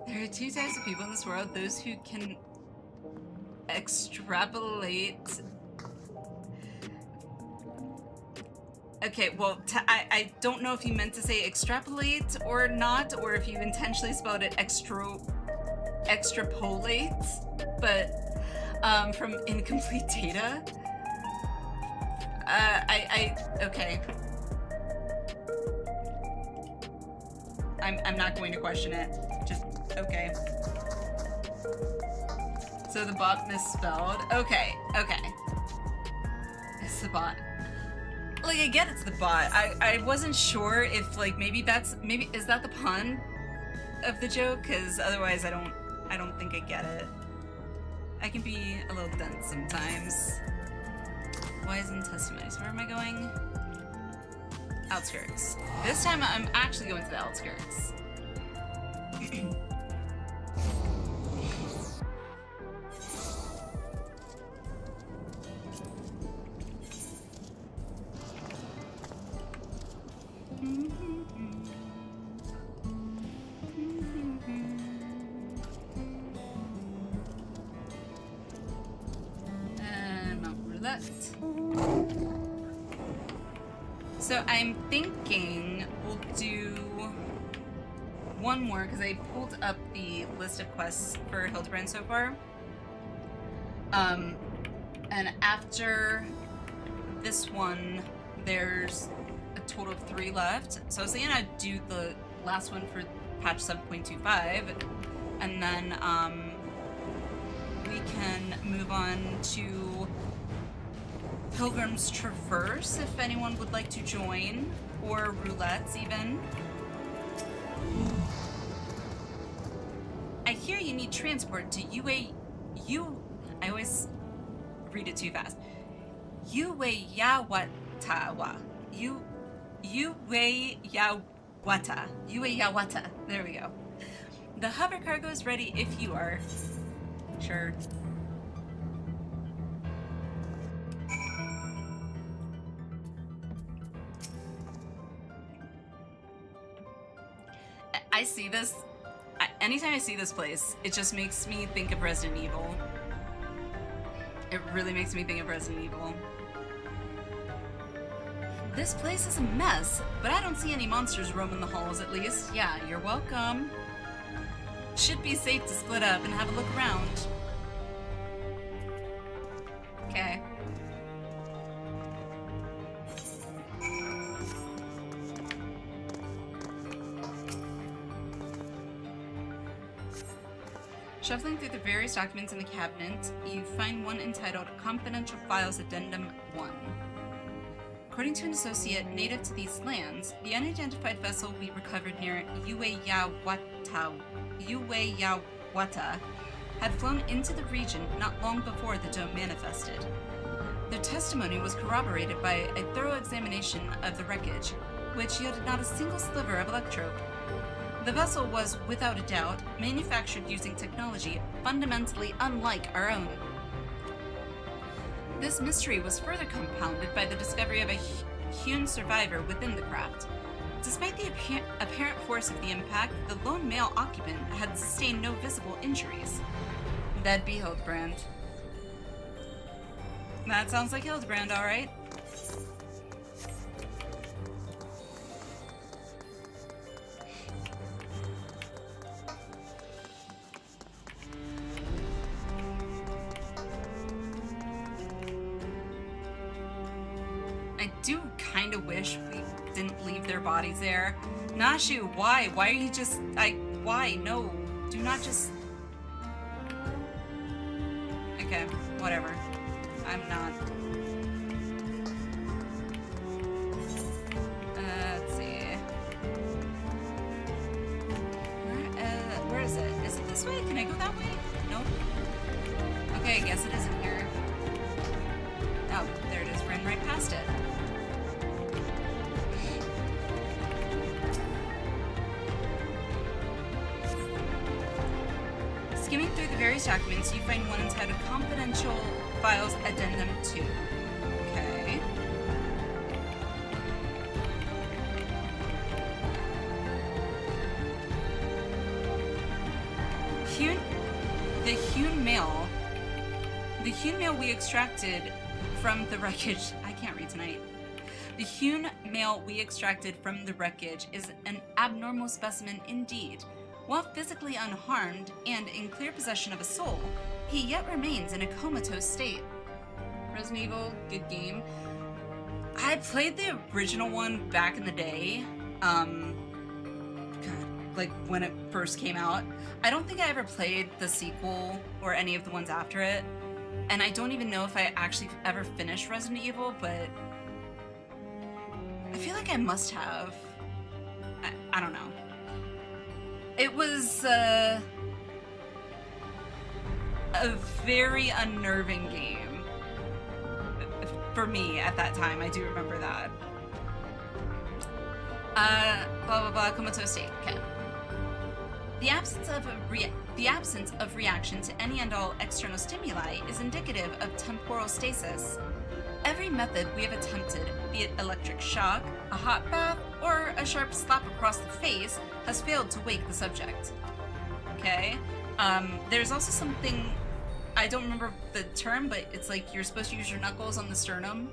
There are two types of people in this world. Those who can extrapolate. Okay, well, I don't know if you meant to say extrapolate or not, or if you intentionally spelled it extrapolate, but from incomplete data. Okay. I'm not going to question it. Just, okay. So the bot misspelled. Okay. It's the bot. Like, I get it's the bot. I wasn't sure if, like, maybe is that the pun of the joke? Because otherwise I don't think I get it. I can be a little dense sometimes. Why isn't testimonies? Where am I going? Outskirts. This time I'm actually going to the outskirts. Mount Roulette. So I'm thinking we'll do one more, because I pulled up the list of quests for Hildibrand so far. And after this one, there's a total of 3 left. So I was thinking I'd do the last one for patch 7.25, and then we can move on to Pilgrim's Traverse if anyone would like to join, or Roulettes even. I hear you need transport to I always read it too fast. Ueyawata. Ueyawata. There we go. The hover cargo is ready if you are. Sure. I see this. Anytime I see this place, it just makes me think of Resident Evil. It really makes me think of Resident Evil. This place is a mess, but I don't see any monsters roaming the halls at least. Yeah, you're welcome. Should be safe to split up and have a look around. Okay. Shuffling through the various documents in the cabinet, you find one entitled Confidential Files Addendum 1. According to an associate native to these lands, the unidentified vessel we recovered near Ueyawata had flown into the region not long before the dome manifested. Their testimony was corroborated by a thorough examination of the wreckage, which yielded not a single sliver of electrope. The vessel was, without a doubt, manufactured using technology fundamentally unlike our own. This mystery was further compounded by the discovery of a hewn survivor within the craft. Despite the apparent force of the impact, the lone male occupant had sustained no visible injuries. That'd be Hildibrand. That sounds like Hildibrand, alright. I do kind of wish we didn't leave their bodies there. Nashu, why? Why are you just... why? No. Do not just... Okay, whatever. I'm not... let's see... where is it? Is it this way? Can I go that way? Nope. Okay, I guess it isn't here. Oh, there it is. Ran right past it. Skimming through the various documents, you find one entitled Confidential Files Addendum 2. Okay. The hewn mail we extracted from the wreckage. I can't read tonight. The hewn mail we extracted from the wreckage is an abnormal specimen indeed. While physically unharmed and in clear possession of a soul, he yet remains in a comatose state. Resident Evil, good game. I played the original one back in the day. God, like when it first came out. I don't think I ever played the sequel or any of the ones after it. And I don't even know if I actually ever finished Resident Evil, but I feel like I must have. I don't know. It was a very unnerving game for me at that time. I do remember that. Blah blah blah. Comatose state. Okay. The absence of reaction to any and all external stimuli is indicative of temporal stasis. Every method we have attempted, be it electric shock, a hot bath, or a sharp slap across the face, has failed to wake the subject. Okay? There's also something, I don't remember the term, but it's like you're supposed to use your knuckles on the sternum.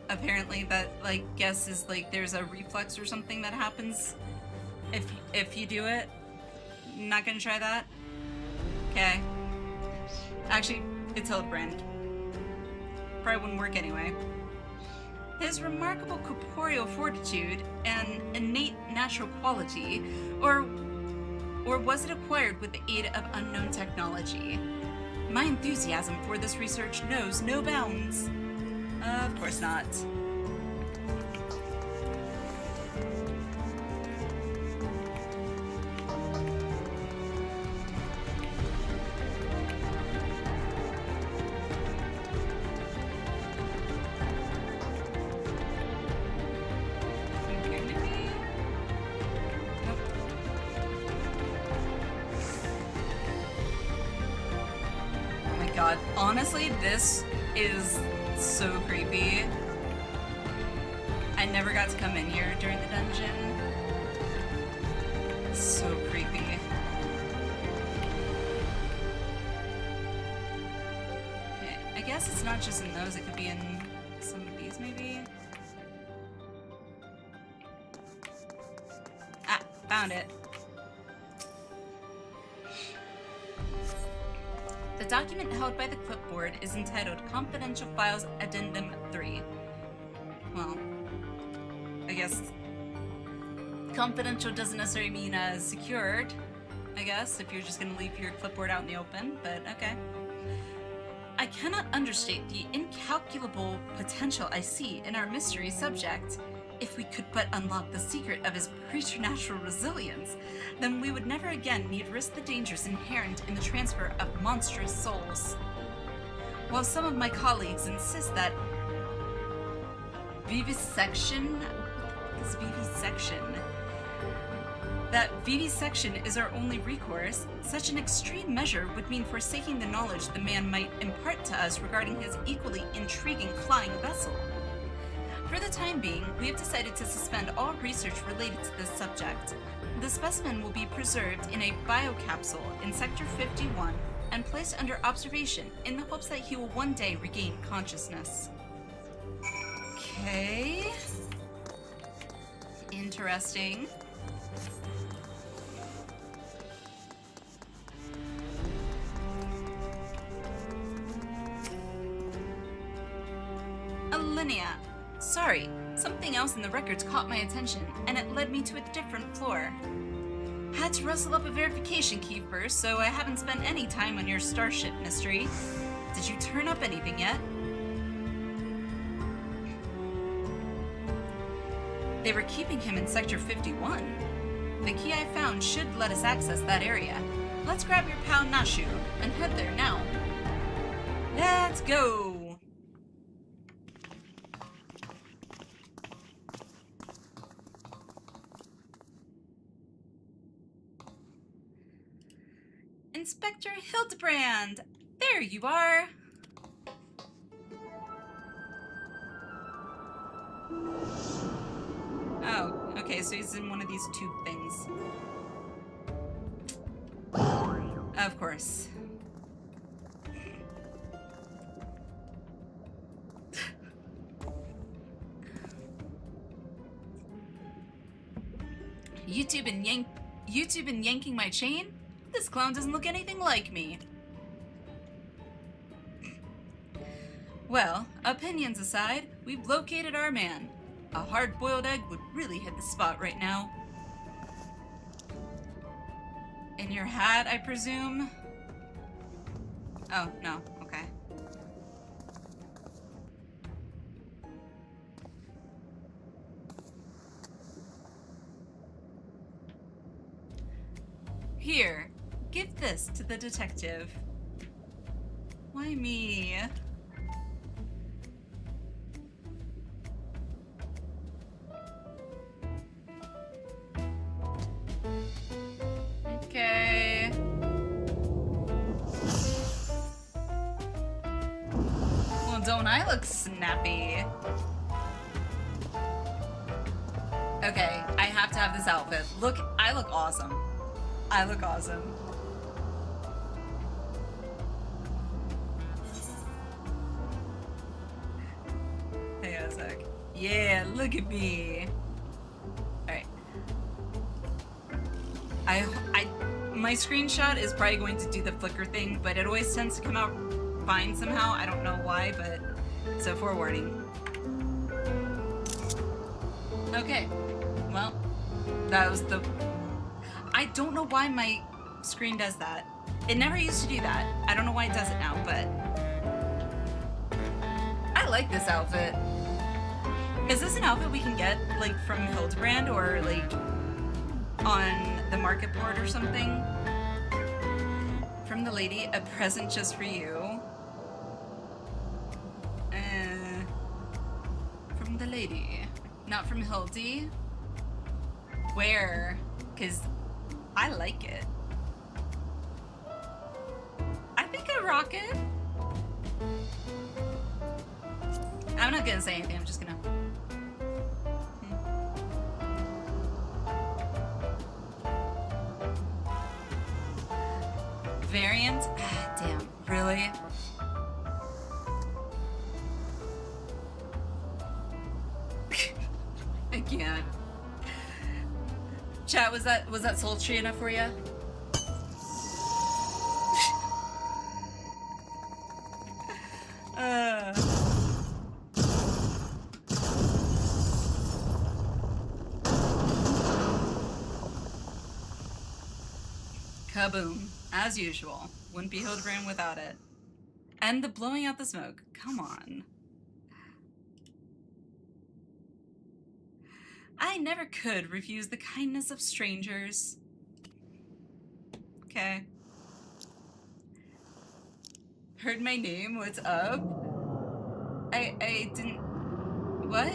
Apparently that, like, guess is like there's a reflex or something that happens if you do it. Not gonna try that? Okay. Actually, it's Hildibrand. Probably wouldn't work anyway. His remarkable corporeal fortitude and innate natural quality, or was it acquired with the aid of unknown technology? My enthusiasm for this research knows no bounds. Of course not. God, honestly, this is so creepy. I never got to come in here during the dungeon. So creepy. Okay, I guess it's not just in those, it could be in some of these maybe? Ah, found it. The document held by the clipboard is entitled Confidential Files Addendum 3. Well, I guess confidential doesn't necessarily mean secured, I guess, if you're just gonna leave your clipboard out in the open, but okay. I cannot understate the incalculable potential I see in our mystery subject. If we could but unlock the secret of his preternatural resilience, then we would never again need risk the dangers inherent in the transfer of monstrous souls. While some of my colleagues insist that vivisection is our only recourse, such an extreme measure would mean forsaking the knowledge the man might impart to us regarding his equally intriguing flying vessel. For the time being, we have decided to suspend all research related to this subject. The specimen will be preserved in a biocapsule in Sector 51 and placed under observation in the hopes that he will one day regain consciousness. Okay. Interesting. Alinea. Sorry, something else in the records caught my attention, and it led me to a different floor. Had to rustle up a verification key first, so I haven't spent any time on your starship mystery. Did you turn up anything yet? They were keeping him in Sector 51. The key I found should let us access that area. Let's grab your pal Nashu and head there now. Let's go! Inspector Hildibrand! There you are! Oh, okay, so he's in one of these tube things. Of course. YouTube been yanking my chain? This clown doesn't look anything like me. Well, opinions aside, we've located our man. A hard-boiled egg would really hit the spot right now. In your hat, I presume? Oh, no, okay. Here, give this to the detective. Why me? Okay. Well, don't I look snappy? Okay, I have to have this outfit. Look, I look awesome. I look awesome. Hang on a sec. Yeah, look at me. Alright. My screenshot is probably going to do the flicker thing, but it always tends to come out fine somehow. I don't know why, but so forewarning. Okay. Well, that was the... I don't know why my screen does that. It never used to do that. I don't know why it does it now, but... I like this outfit. Is this an outfit we can get, like, from Hildibrand or, like, on the market board or something? From the lady, a present just for you. From the lady. Not from Hildy. Where? Because I like it. I think I rock it. I'm not gonna say anything, I'm just gonna... Variant? Damn, really? I can't. Chat, was that sultry enough for you? Kaboom. As usual. Wouldn't be Hildibrand without it. And the blowing out the smoke. Come on. I never could refuse the kindness of strangers. Okay. Heard my name? What's up? I didn't... What?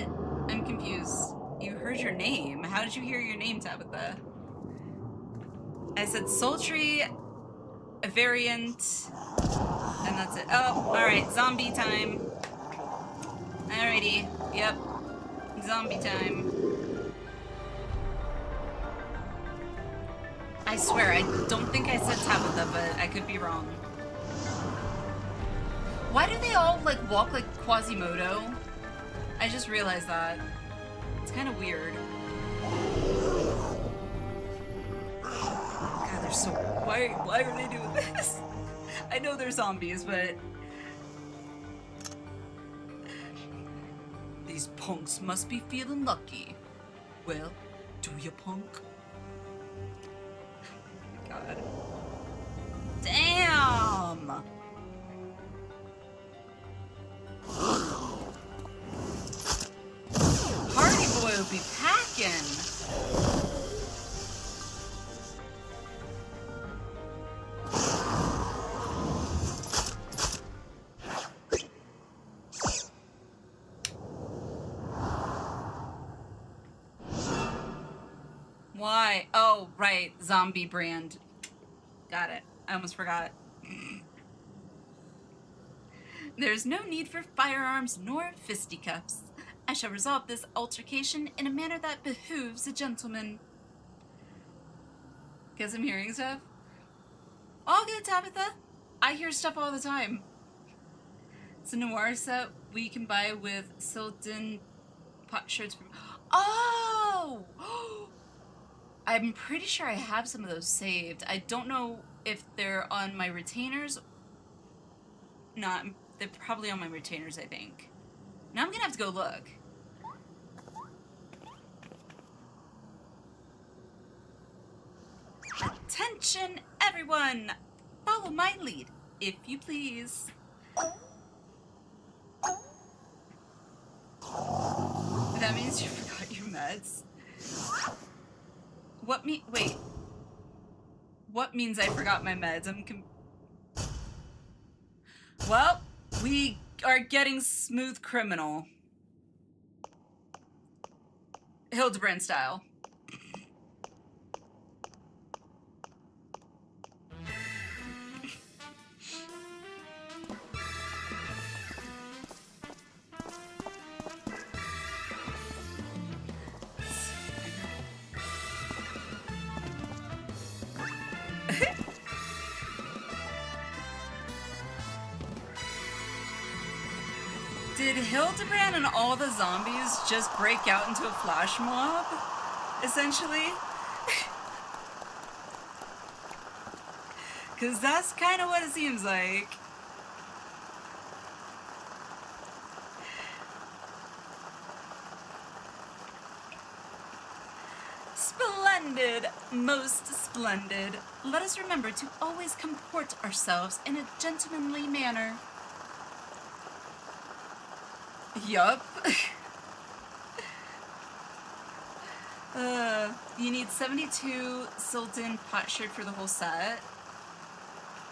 I'm confused. You heard your name? How did you hear your name, Tabitha? I said sultry, a variant, and that's it. Oh, alright, zombie time. Alrighty, yep. Zombie time. I swear, I don't think I said Tabitha, but I could be wrong. Why do they all, like, walk like Quasimodo? I just realized that. It's kind of weird. God, they're so... Why are they doing this? I know they're zombies, but... These punks must be feeling lucky. Well, do you, punk? God. Damn! Hardy boy will be packing. Why? Oh, right. Zombie brand. Got it. I almost forgot. There's no need for firearms nor fisticuffs. I shall resolve this altercation in a manner that behooves a gentleman. Guess I'm hearing stuff? All good, Tabitha. I hear stuff all the time. It's a noir set we can buy with Silton pot shirts from... Oh! I'm pretty sure I have some of those saved. I don't know if they're on my retainers. No, they're probably on my retainers, I think. Now I'm gonna have to go look. Attention, everyone! Follow my lead, if you please. That means you forgot your meds. Wait. What means I forgot my meds? Well, we are getting smooth criminal. Hildibrand style. Did Hildibrand and all the zombies just break out into a flash mob, essentially? Because that's kind of what it seems like. Splendid, most splendid. Let us remember to always comport ourselves in a gentlemanly manner. Yup. You need 72 Silton pot shirt for the whole set.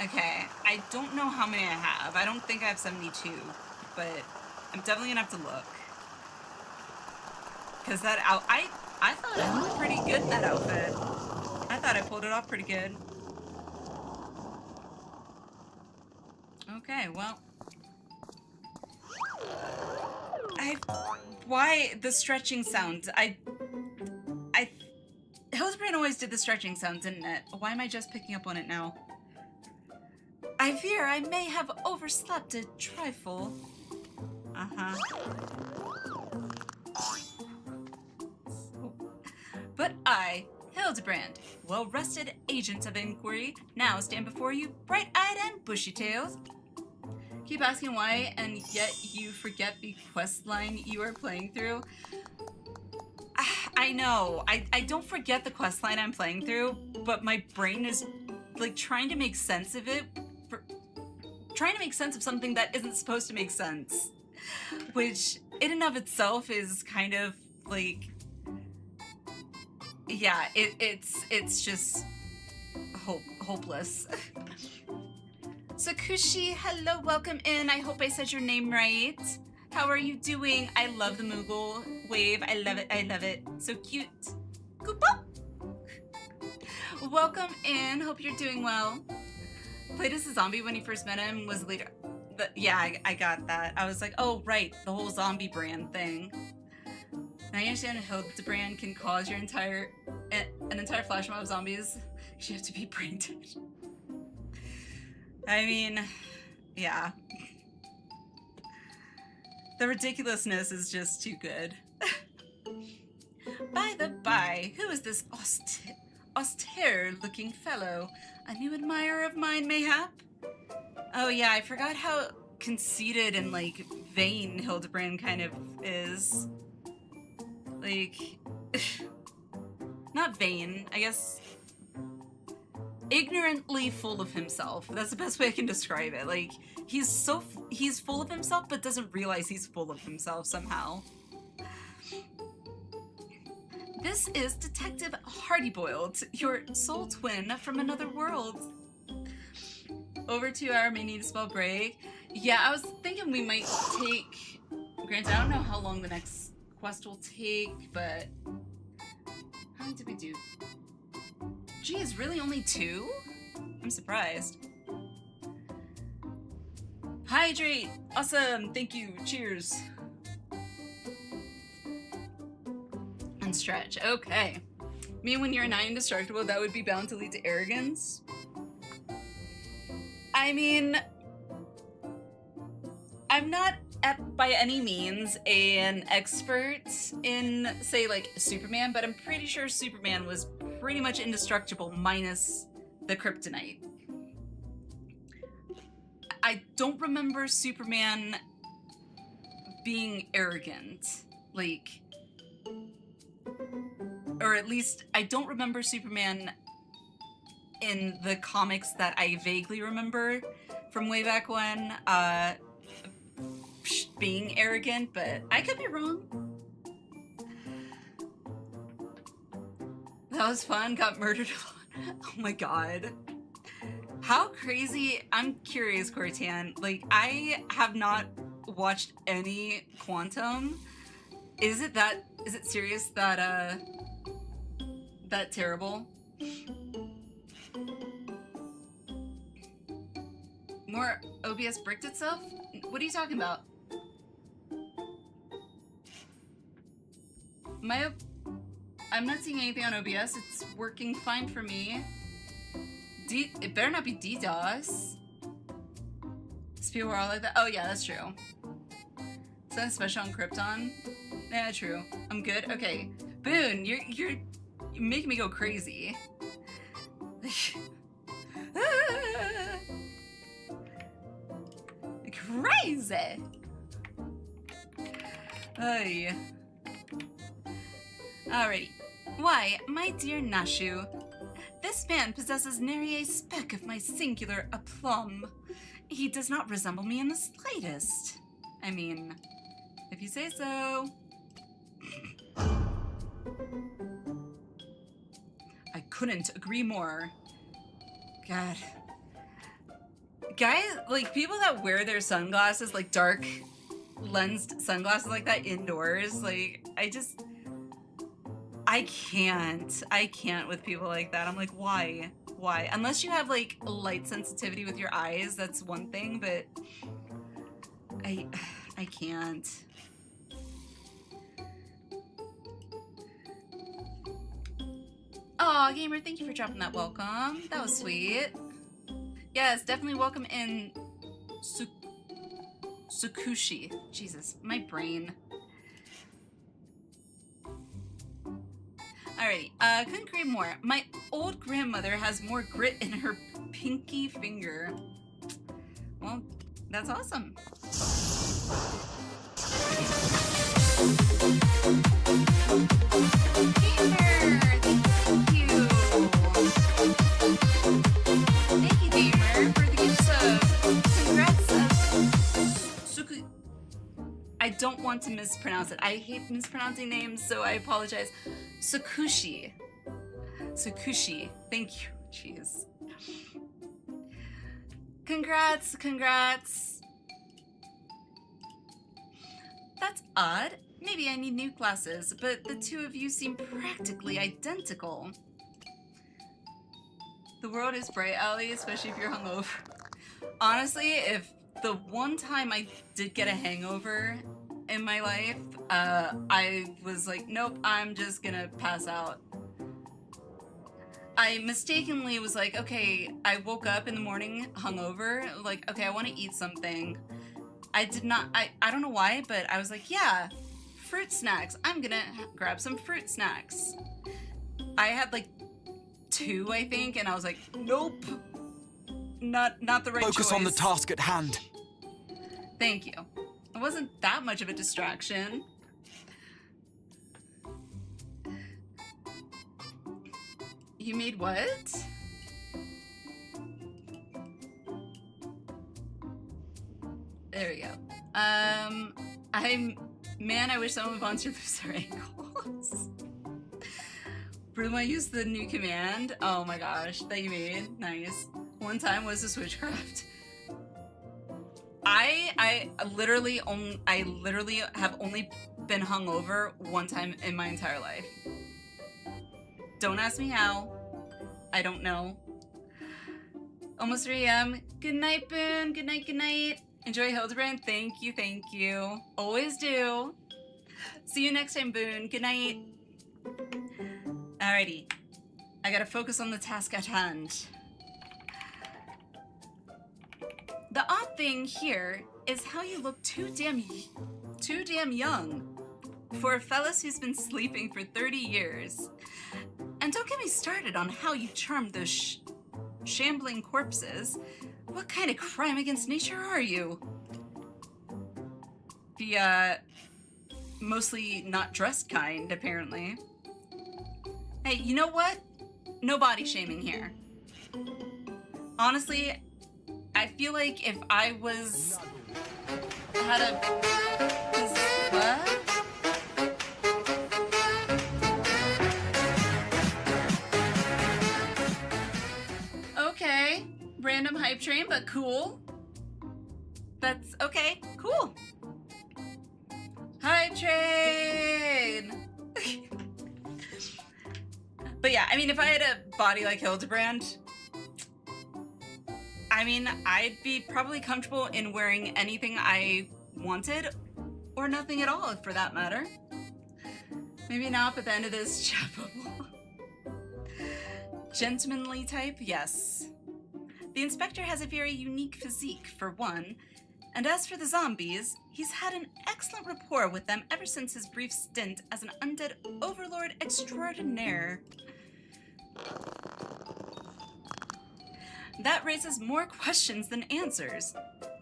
Okay, I don't know how many I have. I don't think I have 72, but I'm definitely gonna have to look. Cause that I thought I looked pretty good in that outfit. I thought I pulled it off pretty good. Okay, well. Why the stretching sound? Hildibrand always did the stretching sound, didn't it? Why am I just picking up on it now? I fear I may have overslept a trifle. Uh-huh. But I, Hildibrand, well-rested agent of inquiry, now stand before you bright-eyed and bushy-tailed. Keep asking why, and yet you forget the quest line you are playing through. I know. I don't forget the quest line I'm playing through, but my brain is like trying to make sense of it. Trying to make sense of something that isn't supposed to make sense. Which, in and of itself, is kind of like... Yeah, it's just hopeless. Sakushi, hello, welcome in. I hope I said your name right. How are you doing? I love the Moogle wave. I love it. I love it. So cute. Koopa! Welcome in. Hope you're doing well. Played as a zombie when he first met him. Was later. Yeah, I got that. I was like, oh right, the whole zombie brand thing. Now you understand Hildibrand can cause your an entire flash mob of zombies. You have to be brain dead. I mean, yeah. The ridiculousness is just too good. By the by, who is this austere-looking fellow? A new admirer of mine, mayhap? Oh yeah, I forgot how conceited and, like, vain Hildibrand kind of is. Like... not vain, I guess... ignorantly full of himself. That's the best way I can describe it. Like, he's full of himself, but doesn't realize he's full of himself somehow. This is Detective Hardyboiled, your soul twin from another world. Over 2 hour may need a small break. Yeah, I was thinking we might take... Granted, I don't know how long the next quest will take, but... How many did we do? Geez, really only 2? I'm surprised. Hydrate! Awesome! Thank you! Cheers! And stretch. Okay. I mean, when you're nigh indestructible, that would be bound to lead to arrogance? I mean... I'm not by any means an expert in, say, like, Superman, but I'm pretty sure Superman was pretty much indestructible minus the kryptonite. I don't remember Superman being arrogant, like, or at least I don't remember Superman in the comics that I vaguely remember from way back when, being arrogant, but I could be wrong. That was fun, got murdered alone. Oh my god. How crazy, I'm curious, Cortan, like, I have not watched any Quantum. Is it serious that, that terrible? More OBS bricked itself? What are you talking about? I'm not seeing anything on OBS. It's working fine for me. It better not be DDoS. People are all like that. Oh yeah, that's true. Something special on Krypton. Yeah, true. I'm good. Okay, Boone, you're making me go crazy. Crazy. Ay. Alrighty. Why, my dear Nashu, this man possesses nary a speck of my singular aplomb. He does not resemble me in the slightest. I mean, if you say so. I couldn't agree more. God. Guys, like, people that wear their sunglasses, like dark lensed sunglasses like that indoors, like, I can't with people like that. I'm like, why? Why? Unless you have, like, light sensitivity with your eyes, that's one thing, but I can't. Aw, Gamer, thank you for dropping that welcome. That was sweet. Yes, definitely welcome in Sukushi. Jesus, my brain. Alrighty, couldn't agree more. My old grandmother has more grit in her pinky finger. Well, that's awesome. Gamer, thank you. Thank you, Gamer, for the gifts of congrats. Suku. I don't want to mispronounce it. I hate mispronouncing names, so I apologize. Sukushi. Sukushi. Thank you. Jeez. Congrats, congrats. That's odd. Maybe I need new glasses, but the two of you seem practically identical. The world is bright, Allie, especially if you're hungover. Honestly, if the one time I did get a hangover in my life, I was like, nope, I'm just gonna pass out. I mistakenly was like, okay, I woke up in the morning hungover, like, okay, I want to eat something. I did not, I don't know why, but I was like, yeah, fruit snacks. I'm gonna grab some fruit snacks. I had like 2, I think, and I was like, nope, not the right choice. Focus on the task at hand. Thank you. It wasn't that much of a distraction. You made what? There we go. Man, I wish someone would volunteer to lose their ankles. Bruma used the new command. Oh my gosh, that you made. Nice. One time was the switchcraft. I literally have only been hungover one time in my entire life. Don't ask me how. I don't know. Almost 3 a.m. Good night, Boone. Good night, good night. Enjoy Hildibrand. Thank you, thank you. Always do. See you next time, Boone. Good night. Alrighty. I gotta focus on the task at hand. The odd thing here is how you look too damn young for a fellas who's been sleeping for 30 years. And don't get me started on how you charmed those shambling corpses. What kind of crime against nature are you? The, mostly not dressed kind, apparently. Hey, you know what? No body shaming here. Honestly, I feel like if I was... What? Okay. Random hype train, but cool. That's okay. Cool. Hype train! But yeah, I mean, if I had a body like Hildibrand, I mean, I'd be probably comfortable in wearing anything I wanted, or nothing at all, for that matter. Maybe not at the end of this chat bubble. Gentlemanly type, yes. The inspector has a very unique physique, for one, and as for the zombies, he's had an excellent rapport with them ever since his brief stint as an undead overlord extraordinaire. That raises more questions than answers.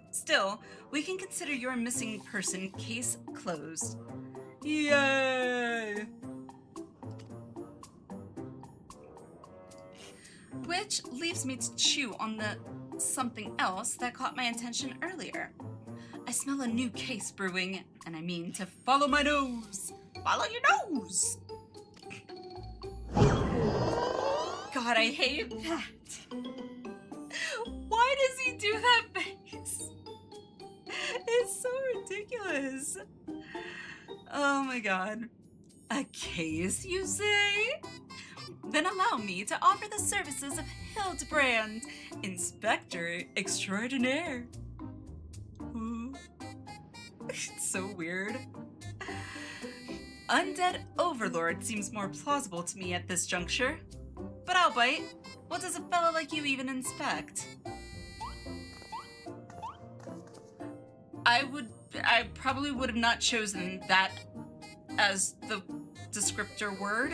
Still, we can consider your missing person case closed. Yay! Which leaves me to chew on the something else that caught my attention earlier. I smell a new case brewing, and I mean to follow my nose. Follow your nose! God, I hate that. Why does he do that face? It's so ridiculous. Oh my god. A case, you say? Then allow me to offer the services of Hildibrand, Inspector Extraordinaire. Ooh. It's so weird. Undead Overlord seems more plausible to me at this juncture. But I'll bite. What does a fellow like you even inspect? I probably would have not chosen that as the descriptor word.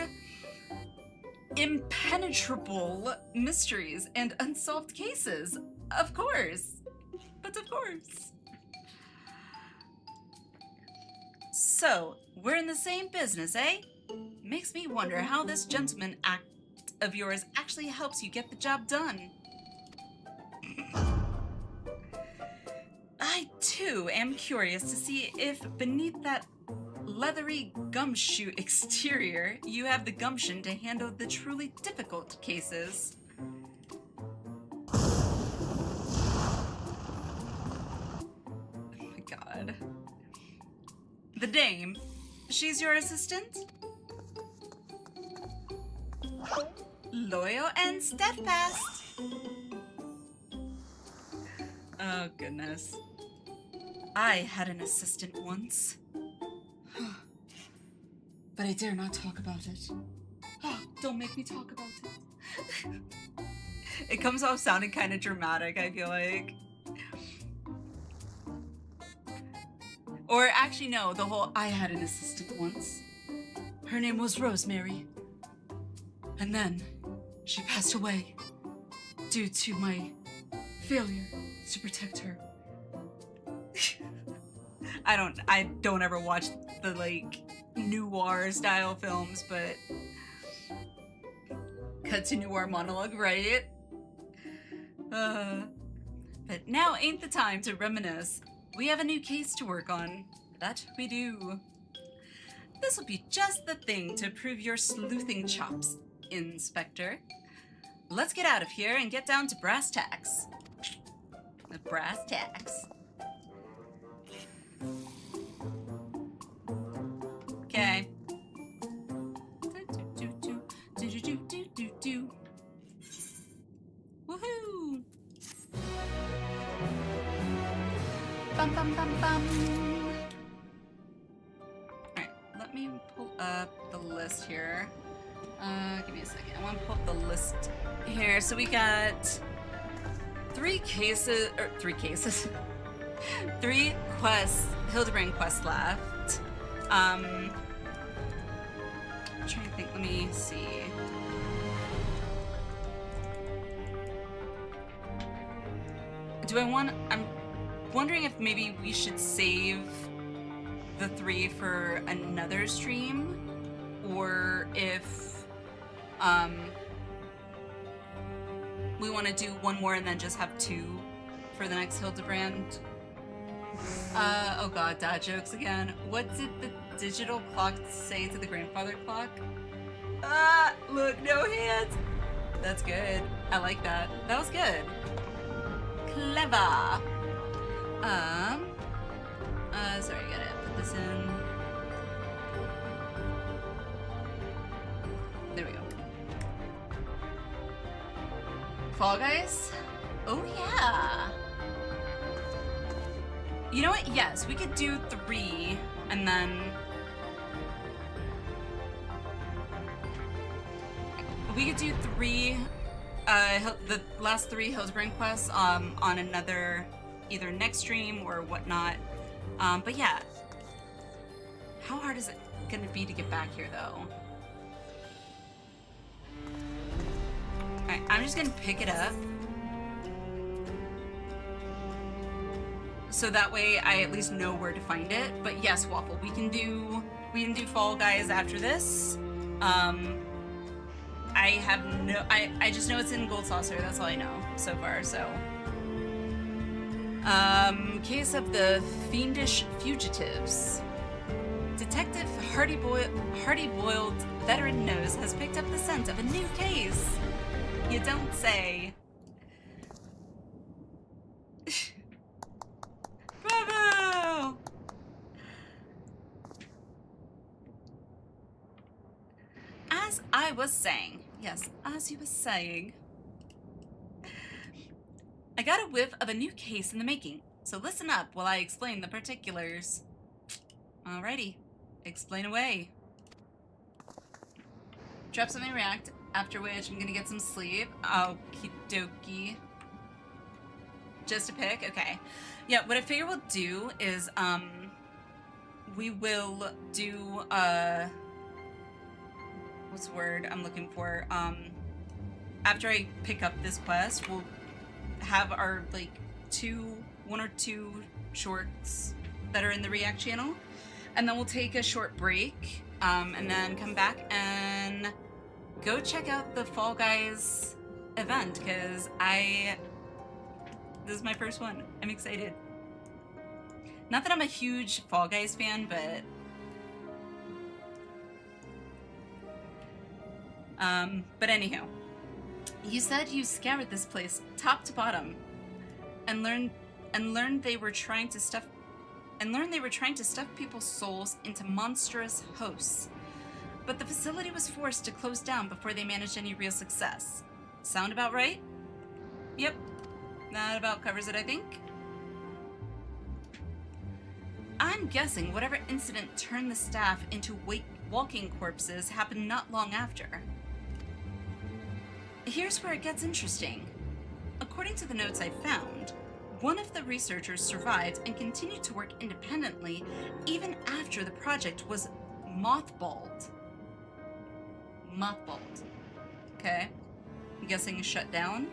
Impenetrable mysteries and unsolved cases. Of course. But of course. So, we're in the same business, eh? Makes me wonder how this gentleman act of yours actually helps you get the job done. I, too, am curious to see if beneath that leathery gumshoe exterior, you have the gumption to handle the truly difficult cases. Oh my god. The dame, she's your assistant? Loyal and steadfast. Oh, goodness. I had an assistant once. But I dare not talk about it. Oh, don't make me talk about it. It comes off sounding kind of dramatic, I feel like. Or actually, no, the whole I had an assistant once. Her name was Rosemary. And then she passed away due to my failure to protect her. I don't ever watch the like noir style films, but cut to noir monologue, right? But now ain't the time to reminisce. We have a new case to work on. That we do. This will be just the thing to prove your sleuthing chops, Inspector. Let's get out of here and get down to brass tacks. The brass tacks. Okay. Woohoo! Bum bum bum bum. Alright, let me pull up the list here. Give me a second. I want to pull up the list here. So we got three quests, Hildibrand quests left. I'm trying to think, let me see. I'm wondering if maybe we should save the 3 for another stream, or if we want to do one more and then just have 2 for the next Hildibrand. Oh god, dad jokes again. What did the digital clock say to the grandfather clock? Ah, look, no hands. That's good. I like that. That was good. Clever. Sorry, I gotta put this in. There we go. Fall Guys? Oh yeah. You know what? Yes, we could do 3 and then we could do 3 the last 3 Hildibrand quests on another either next stream or whatnot. But yeah. How hard is it gonna be to get back here though? Alright, I'm just gonna pick it up. So that way I at least know where to find it. But yes, Waffle, we can do Fall Guys after this. I just know it's in Gold Saucer, that's all I know so far, so. Case of the Fiendish Fugitives. Detective Hardy-boiled veteran nose has picked up the scent of a new case. You don't say. Bravo! As I was saying, yes, as you were saying, I got a whiff of a new case in the making, so listen up while I explain the particulars. Alrighty, explain away. Drop something react, after which I'm gonna get some sleep. Okie dokie. Just a pick? Okay. Yeah, what I figure we'll do is, we will do, what's the word I'm looking for? After I pick up this quest, we'll have our, like, one or two shorts that are in the React channel, and then we'll take a short break, and then come back and go check out the Fall Guys event, because this is my first one. I'm excited. Not that I'm a huge Fall Guys fan, but anyhow, you said you scoured this place top to bottom and learned they were trying to stuff people's souls into monstrous hosts. But the facility was forced to close down before they managed any real success. Sound about right? Yep. That about covers it, I think. I'm guessing whatever incident turned the staff into walking corpses happened not long after. Here's where it gets interesting. According to the notes I found, one of the researchers survived and continued to work independently even after the project was mothballed. Mothballed. Okay. I'm guessing shut down?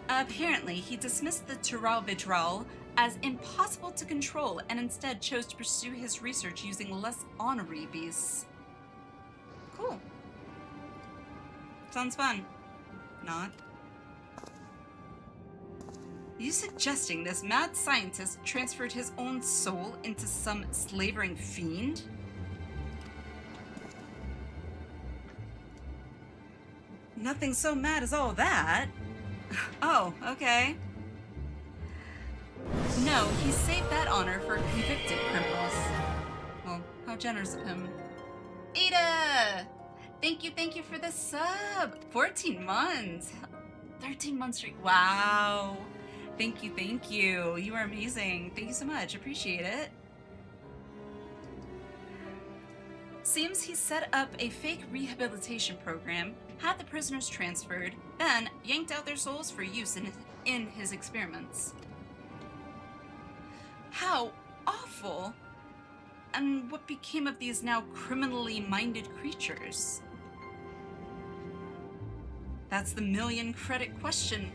Apparently, he dismissed the Tural Vidral as impossible to control and instead chose to pursue his research using less ornery beasts. Cool. Sounds fun. Not. You suggesting this mad scientist transferred his own soul into some slavering fiend? Nothing so mad as all that. Oh, okay. No, he saved that honor for convicted criminals. Well, how generous of him. Ada! Thank you for the sub! 14 months! 13 months straight. Wow! Thank you. You are amazing. Thank you so much. Appreciate it. Seems he set up a fake rehabilitation program, had the prisoners transferred, then yanked out their souls for use in his experiments. How awful! And what became of these now criminally minded creatures? That's the million-credit question.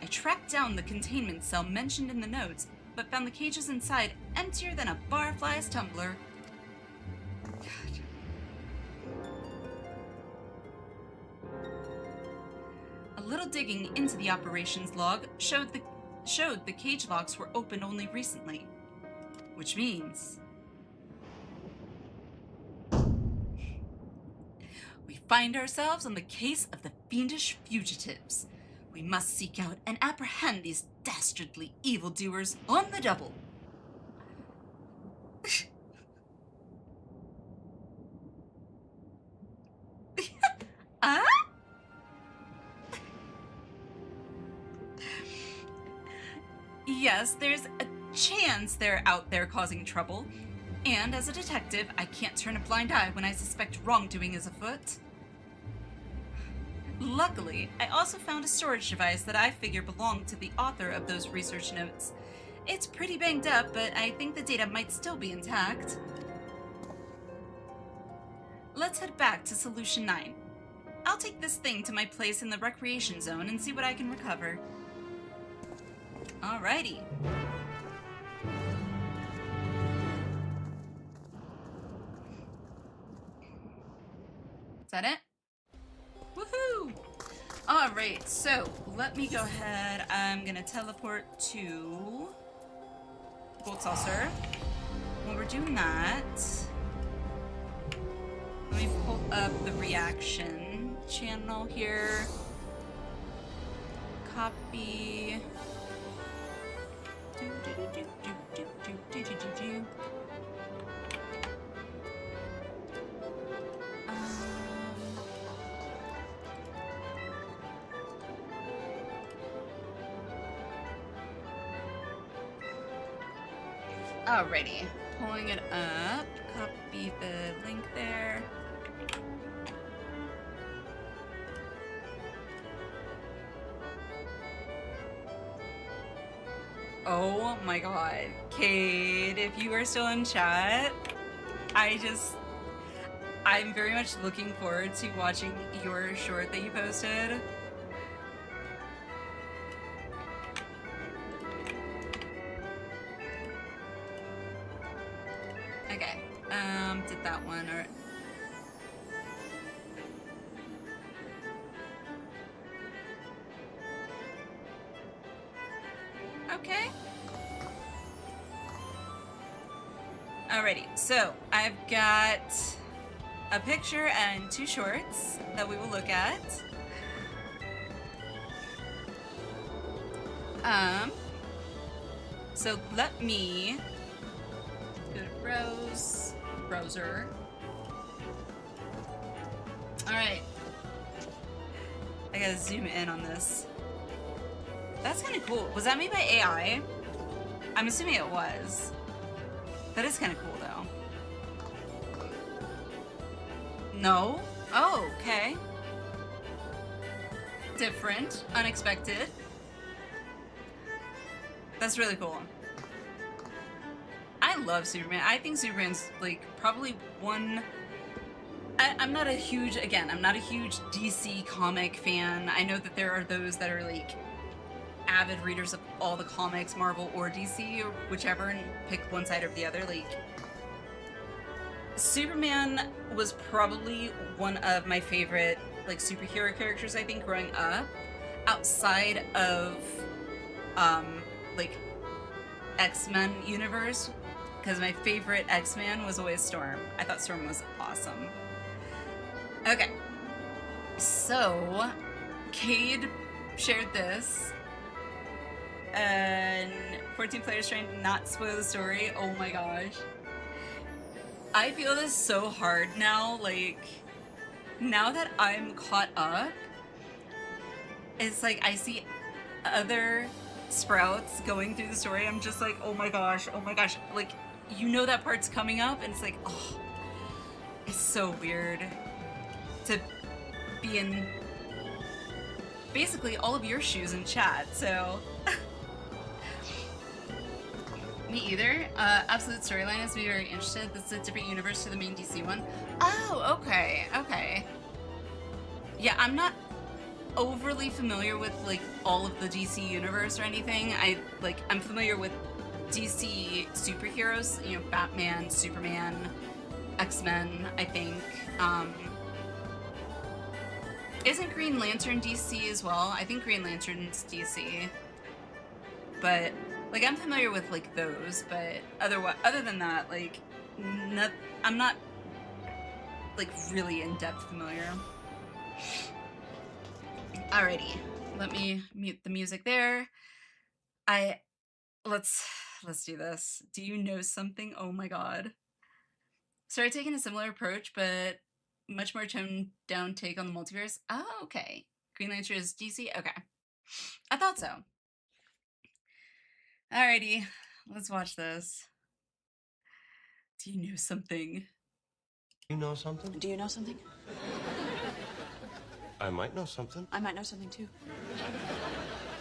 I tracked down the containment cell mentioned in the notes, but found the cages inside emptier than a barfly's tumbler. God. A little digging into the operations log showed the cage locks were opened only recently, which means we find ourselves on the case of the fiendish fugitives. We must seek out and apprehend these dastardly evildoers on the double. Yes, there's a chance they're out there causing trouble, and as a detective, I can't turn a blind eye when I suspect wrongdoing is afoot. Luckily, I also found a storage device that I figure belonged to the author of those research notes. It's pretty banged up, but I think the data might still be intact. Let's head back to Solution 9. I'll take this thing to my place in the recreation zone and see what I can recover. Alrighty. Is that it? Woohoo! Alright, so let me go ahead. I'm gonna teleport to Gold Saucer. When we're doing that, let me pull up the reaction channel here. Copy. Alrighty, pulling it up, copy the link there. Oh my god. Cade, if you are still in chat, I'm very much looking forward to watching your short that you posted. Okay, did that one, or... Okay. Alrighty, so I've got a picture and 2 shorts that we will look at. So let me go to browser. Alright. I gotta zoom in on this. That's kind of cool. Was that made by AI? I'm assuming it was. That is kind of cool, though. No? Oh, okay. Different. Unexpected. That's really cool. I love Superman. I think Superman's, like, probably one... I'm not a huge DC comic fan. I know that there are those that are, like, avid readers of all the comics, Marvel or DC, or whichever, and pick one side or the other. Like, Superman was probably one of my favorite, like, superhero characters, I think, growing up, outside of, like, X-Men universe, because my favorite X-Man was always Storm. I thought Storm was awesome. Okay, so Cade shared this, and 14 players trying to not spoil the story. Oh my gosh. I feel this so hard now, like, now that I'm caught up, it's like I see other sprouts going through the story, I'm just like, oh my gosh, like, you know that part's coming up, and it's like, oh, it's so weird to be in basically all of your shoes in chat, so... Me either. Absolute storyline is me very interested. This is a different universe to the main DC one. Oh, okay, okay. Yeah, I'm not overly familiar with, like, all of the DC universe or anything. I'm familiar with DC superheroes, you know, Batman, Superman, X-Men, I think. Isn't Green Lantern DC as well? I think Green Lantern's DC. But, like, I'm familiar with, like, those, but other than that, like, I'm not, like, really in-depth familiar. Alrighty, let me mute the music there. Let's do this. Do you know something? Oh my god. Started taking a similar approach, but much more toned down take on the multiverse. Oh, okay. Green Lantern is DC? Okay. I thought so. Alrighty, let's watch this. Do you know something? You know something? Do you know something? I might know something. I might know something too.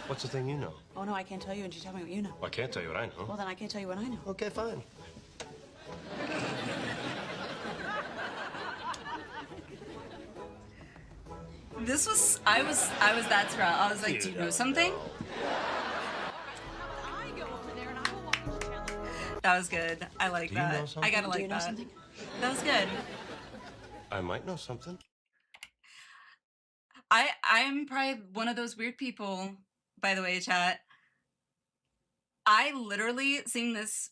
What's the thing you know? Oh no, I can't tell you, and you tell me what you know. Well, I can't tell you what I know. Well, then I can't tell you what I know. Okay, fine. This was, I was that sprout. I was like, do you know something? That was good. I like Do you that. know something? I gotta Do like you know that. something? That was good. I might know something. I'm probably one of those weird people, by the way, chat. I literally, seeing this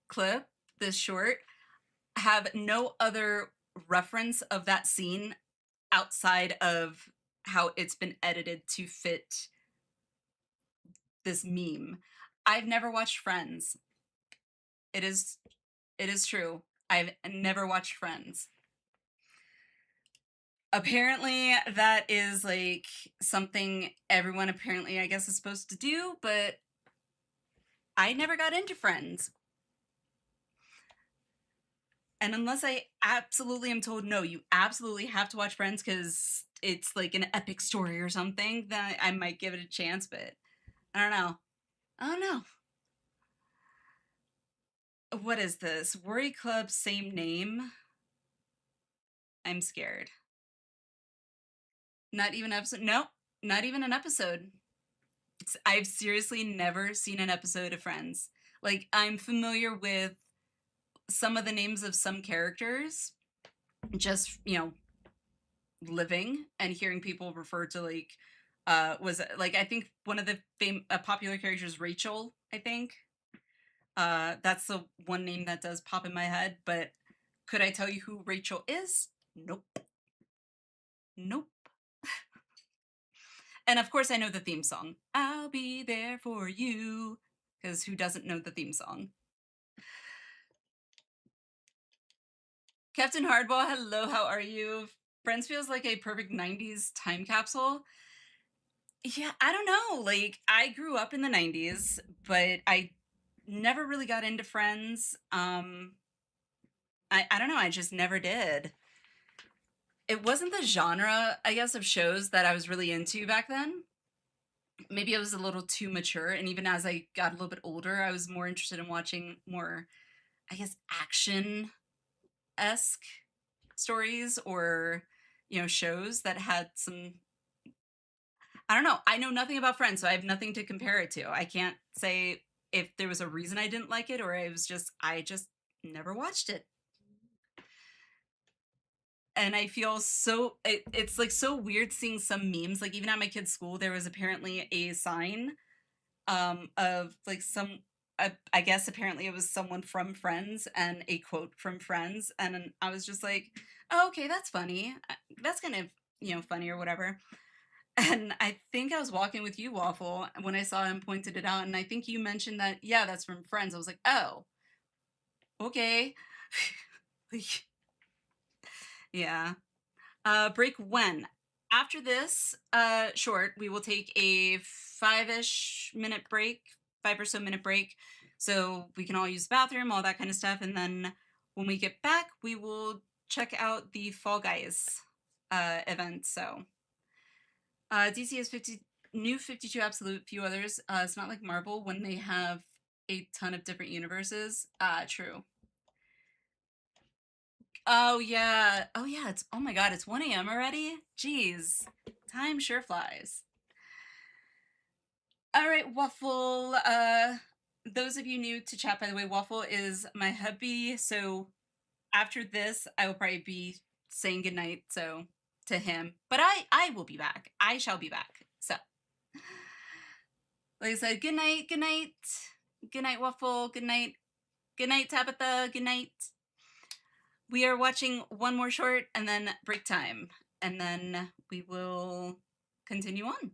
clip, this short, have no other reference of that scene outside of how it's been edited to fit this meme. I've never watched Friends. It is true. I've never watched Friends. Apparently that is like something everyone apparently, I guess, is supposed to do, but I never got into Friends. And unless I absolutely am told, no, you absolutely have to watch Friends because it's like an epic story or something, then I might give it a chance, but I don't know. I don't know. What is this? Worry Club, same name? I'm scared. Not even an episode? Nope, not even an episode. I've seriously never seen an episode of Friends. Like, I'm familiar with some of the names of some characters, just, you know, living and hearing people refer to, like, was it, like, I think one of the popular characters, Rachel, I think. That's the one name that does pop in my head, but could I tell you who Rachel is? Nope. Nope. And of course I know the theme song. I'll be there for you. Because who doesn't know the theme song? Captain Hardball, hello, how are you? Friends feels like a perfect 90s time capsule. Yeah, I don't know. Like, I grew up in the 90s, but I never really got into Friends. I don't know, I just never did. It wasn't the genre, I guess, of shows that I was really into back then. Maybe I was a little too mature, and even as I got a little bit older, I was more interested in watching more, I guess, action-esque stories or, you know, shows that had some... I don't know. I know nothing about Friends, so I have nothing to compare it to. I can't say if there was a reason I didn't like it, or I just never watched it. And I feel so, it's like so weird seeing some memes, like even at my kid's school, there was apparently a sign of like some, I guess apparently it was someone from Friends and a quote from Friends. And I was just like, oh, okay, that's funny. That's kind of, you know, funny or whatever. And I think I was walking with you, Waffle, when I saw him pointed it out. And I think you mentioned that, yeah, that's from Friends. I was like, oh, okay. Like, yeah. Break when? After this short, we will take a 5-ish minute break, 5 or so minute break, so we can all use the bathroom, all that kind of stuff. And then when we get back, we will check out the Fall Guys event. So DC has new 52 Absolute, few others. It's not like Marvel when they have a ton of different universes. True. Oh yeah, it's, oh my god, it's 1 a.m. already? Jeez, time sure flies. All right, Waffle, those of you new to chat, by the way, Waffle is my hubby, so after this, I will probably be saying goodnight, so, to him, but I will be back. I shall be back, so. Like I said, good night, Waffle, good night, Tabitha, good night. We are watching one more short and then break time, and then we will continue on.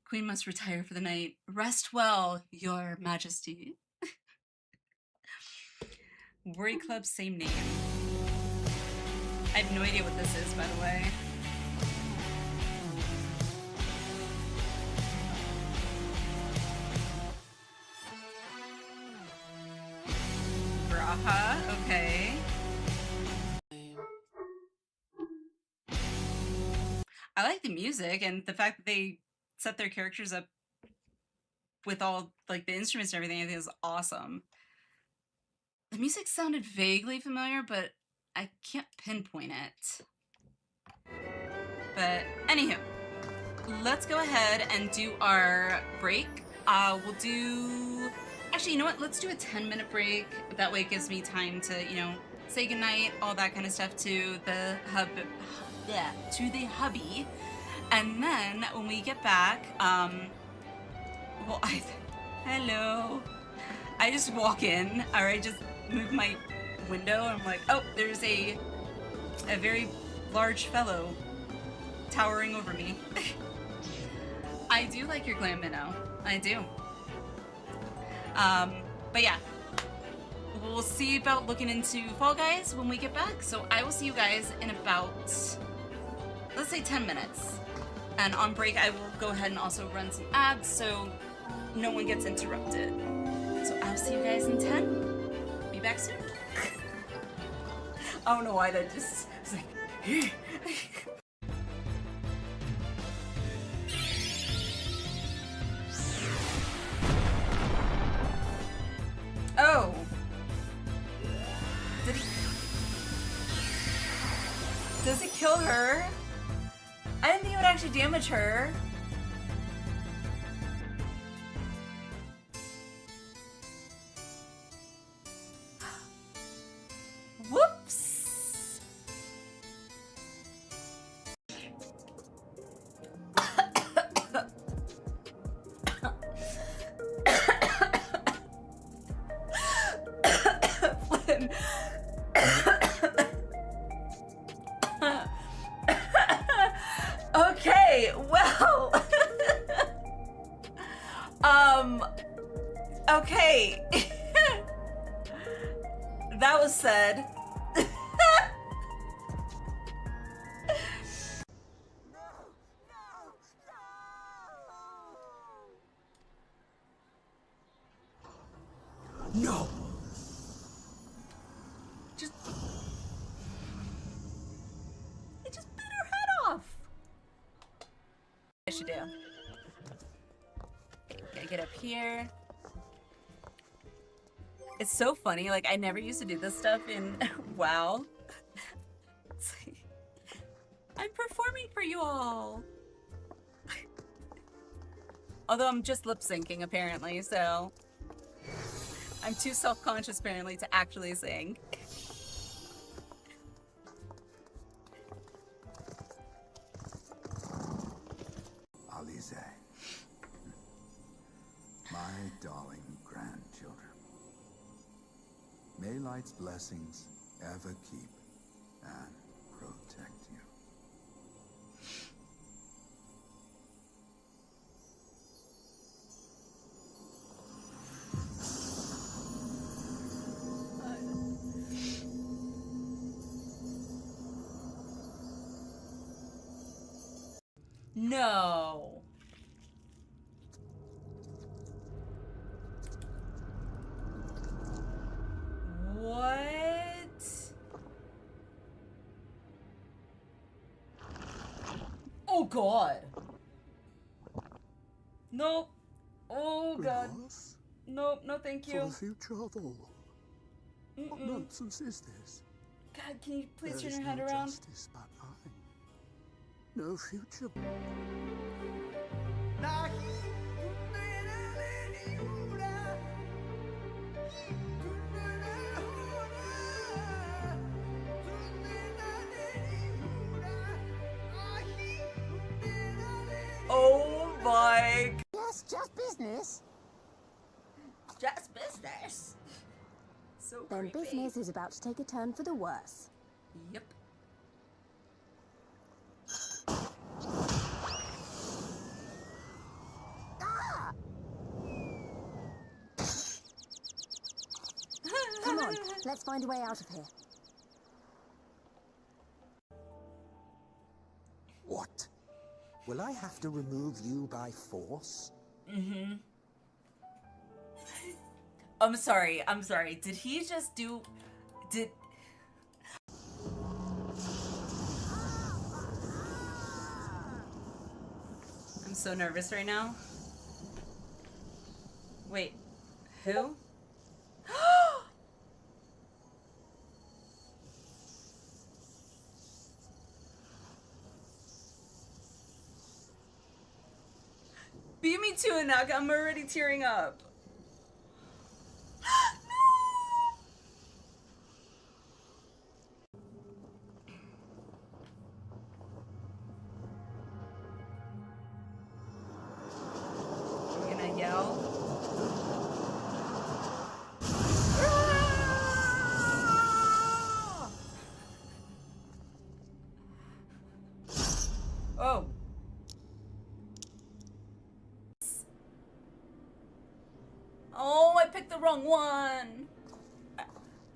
Queen must retire for the night. Rest well, your majesty. Worry Club, same name. I have no idea what this is, by the way. Braha, okay. I like the music and the fact that they set their characters up with all like the instruments and everything. I think is awesome. The music sounded vaguely familiar, but I can't pinpoint it. But anywho, let's go ahead and do our break. We'll do, actually, you know what? Let's do a 10-minute break. That way it gives me time to, you know, say goodnight, all that kind of stuff to the hubby. And then when we get back, well, hello. I just walk in, or I just move my window, and I'm like, oh, there's a very large fellow towering over me. I do like your glam minnow. I do. But yeah, we'll see about looking into Fall Guys when we get back. So I will see you guys in about, let's say 10 minutes. And on break, I will go ahead and also run some ads so no one gets interrupted. So I'll see you guys in 10. Be back soon. I don't know why that just was like, oh, kill her. I didn't think it would actually damage her. Whoops. Flynn. Okay, well. Okay. That was said. No! It just bit her head off. I should do. Gotta get up here. It's so funny, like I never used to do this stuff in WoW. It's like, I'm performing for you all. Although I'm just lip syncing apparently, so I'm too self-conscious apparently to actually sing. Alize, my darling grandchildren, may light's blessings ever keep and protect you. No. What? Oh God. Nope. Oh God. Nope, no thank you. For the future of all. What nonsense is this? God, can you please turn There is your head no around? justice but mine. No future. Oh my. Yes, just business. Just business. So Then creepy. business is about to take a turn for the worse. Yep. Ah! Come on, let's find a way out of here. What? Will I have to remove you by force? Mm-hmm. I'm sorry. Did he just do... I'm so nervous right now. Wait. Who? Beat me to it, Naga. I'm already tearing up. I'm gonna yell. Oh. Oh, I picked the wrong one.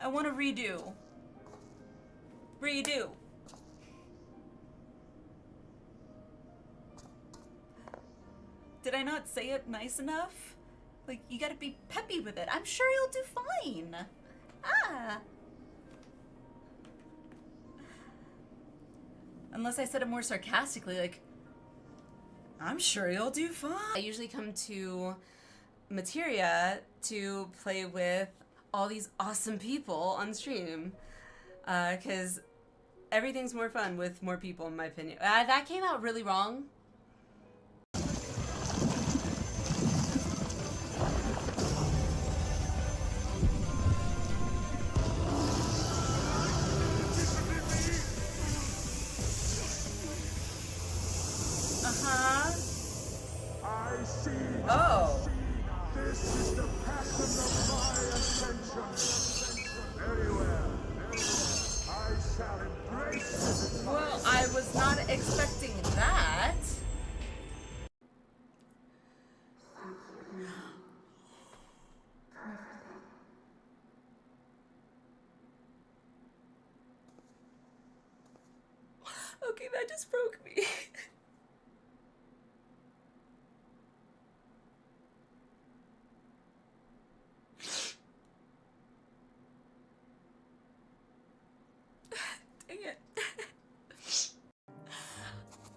I want to redo. Redo. Did I not say it nice enough? Like, you gotta be peppy with it. I'm sure you'll do fine. Ah. Unless I said it more sarcastically, like, I'm sure you'll do fine. I usually come to Materia to play with all these awesome people on stream. Because Everything's more fun with more people, in my opinion. That came out really wrong. Uh-huh. I see. Oh. This is the passion of my ascension. Very well. I shall embrace it. Well, I was not expecting that. Okay, that just broke me. Dang it.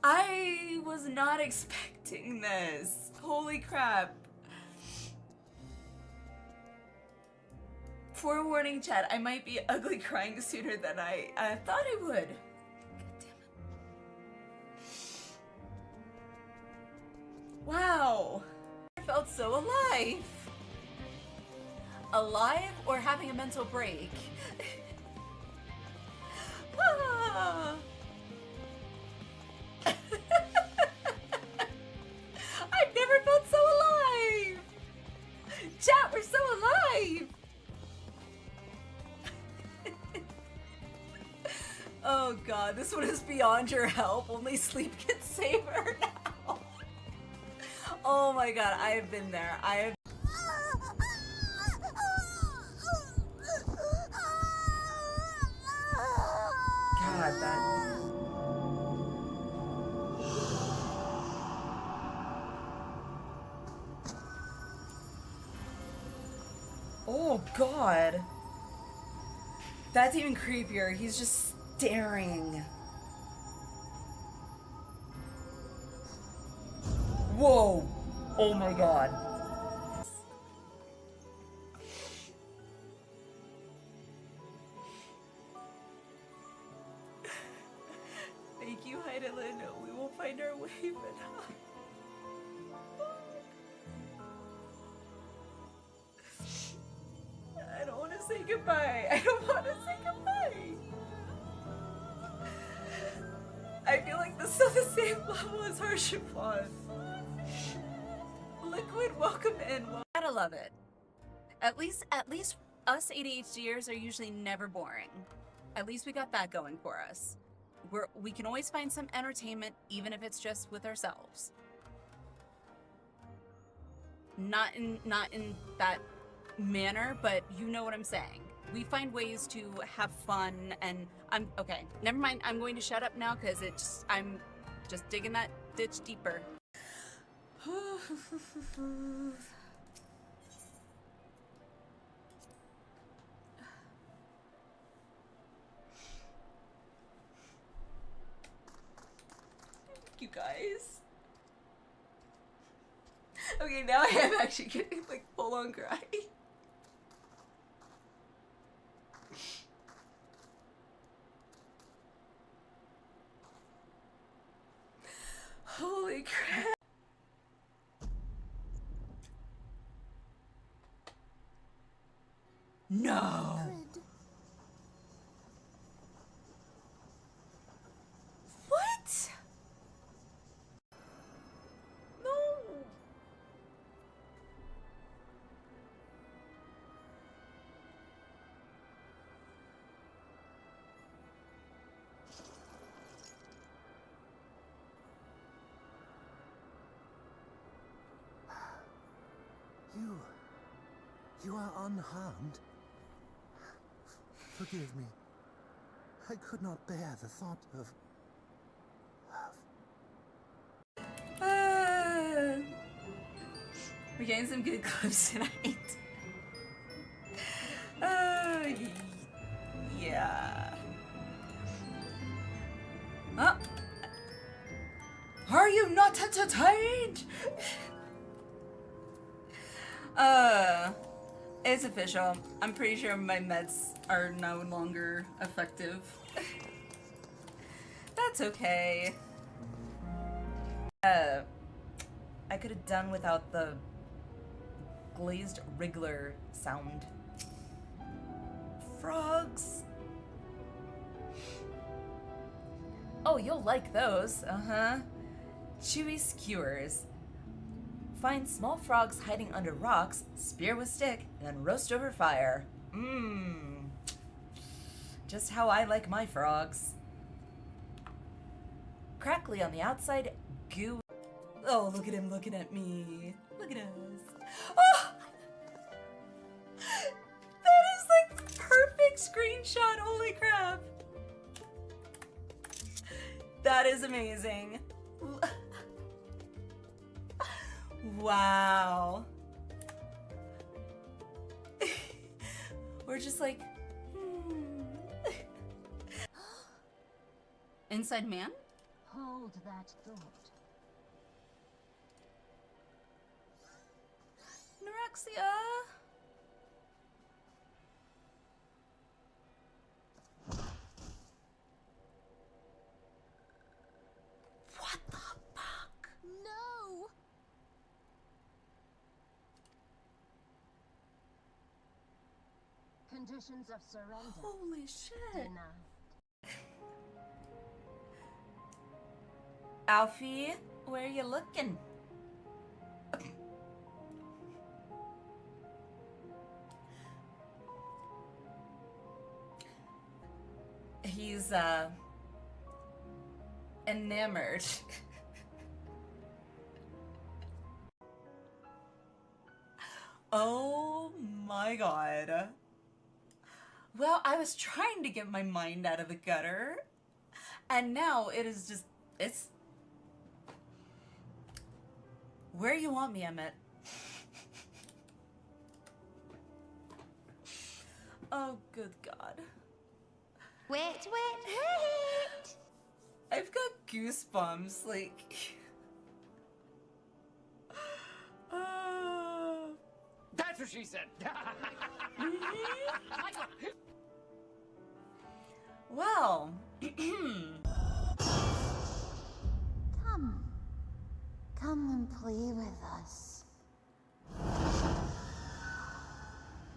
I was not expecting this. Holy crap. Forewarning, chat, I might be ugly crying sooner than I thought I would. God damn it. Wow. I felt so alive. Alive or having a mental break? Ah. I've never felt so alive! Chat, we're so alive! Oh god, this one is beyond your help. Only sleep can save her now. Oh my god, I have been there. I have. God, that. Oh god. That's even creepier. He's just staring. Whoa. Oh my god. Thank you, Heidelin. We will find our way, but I don't want to say goodbye. I don't want to say goodbye. I feel like this is on the same level as Harshipon. Liquid, welcome in. Gotta love it. At least us ADHDers are usually never boring. At least we got that going for us. We can always find some entertainment, even if it's just with ourselves. Not in that manner, but you know what I'm saying. We find ways to have fun, and okay. Never mind. I'm going to shut up now because I'm just digging that ditch deeper. You guys. Okay, now I am actually getting like full on cry. Holy crap. No. What? No. You are unharmed? Forgive me. I could not bear the thought of... We're getting some good clips tonight. Yeah. Oh. Are you not entertained? It's official. I'm pretty sure my meds are no longer effective. That's okay. I could have done without the glazed wriggler sound. Frogs. Oh, you'll like those. Uh-huh. Chewy skewers. Find small frogs hiding under rocks, spear with stick, and then roast over fire. Mmm. Just how I like my frogs. Crackly on the outside, goo. Oh, look at him looking at me. Look at us. Oh! That is like the perfect screenshot. Holy crap. That is amazing. Wow. We're just like, Inside man? Hold that thought. Norexia. What the fuck? No! Conditions of surrender. Holy shit. Denied. Alfie, where are you looking? He's enamored. Oh my god. Well, I was trying to get my mind out of the gutter, and now it is just, it's where you want me, Emmett. Oh, good God. Wait. I've got goosebumps, like. That's what she said. Well. Come and play with us.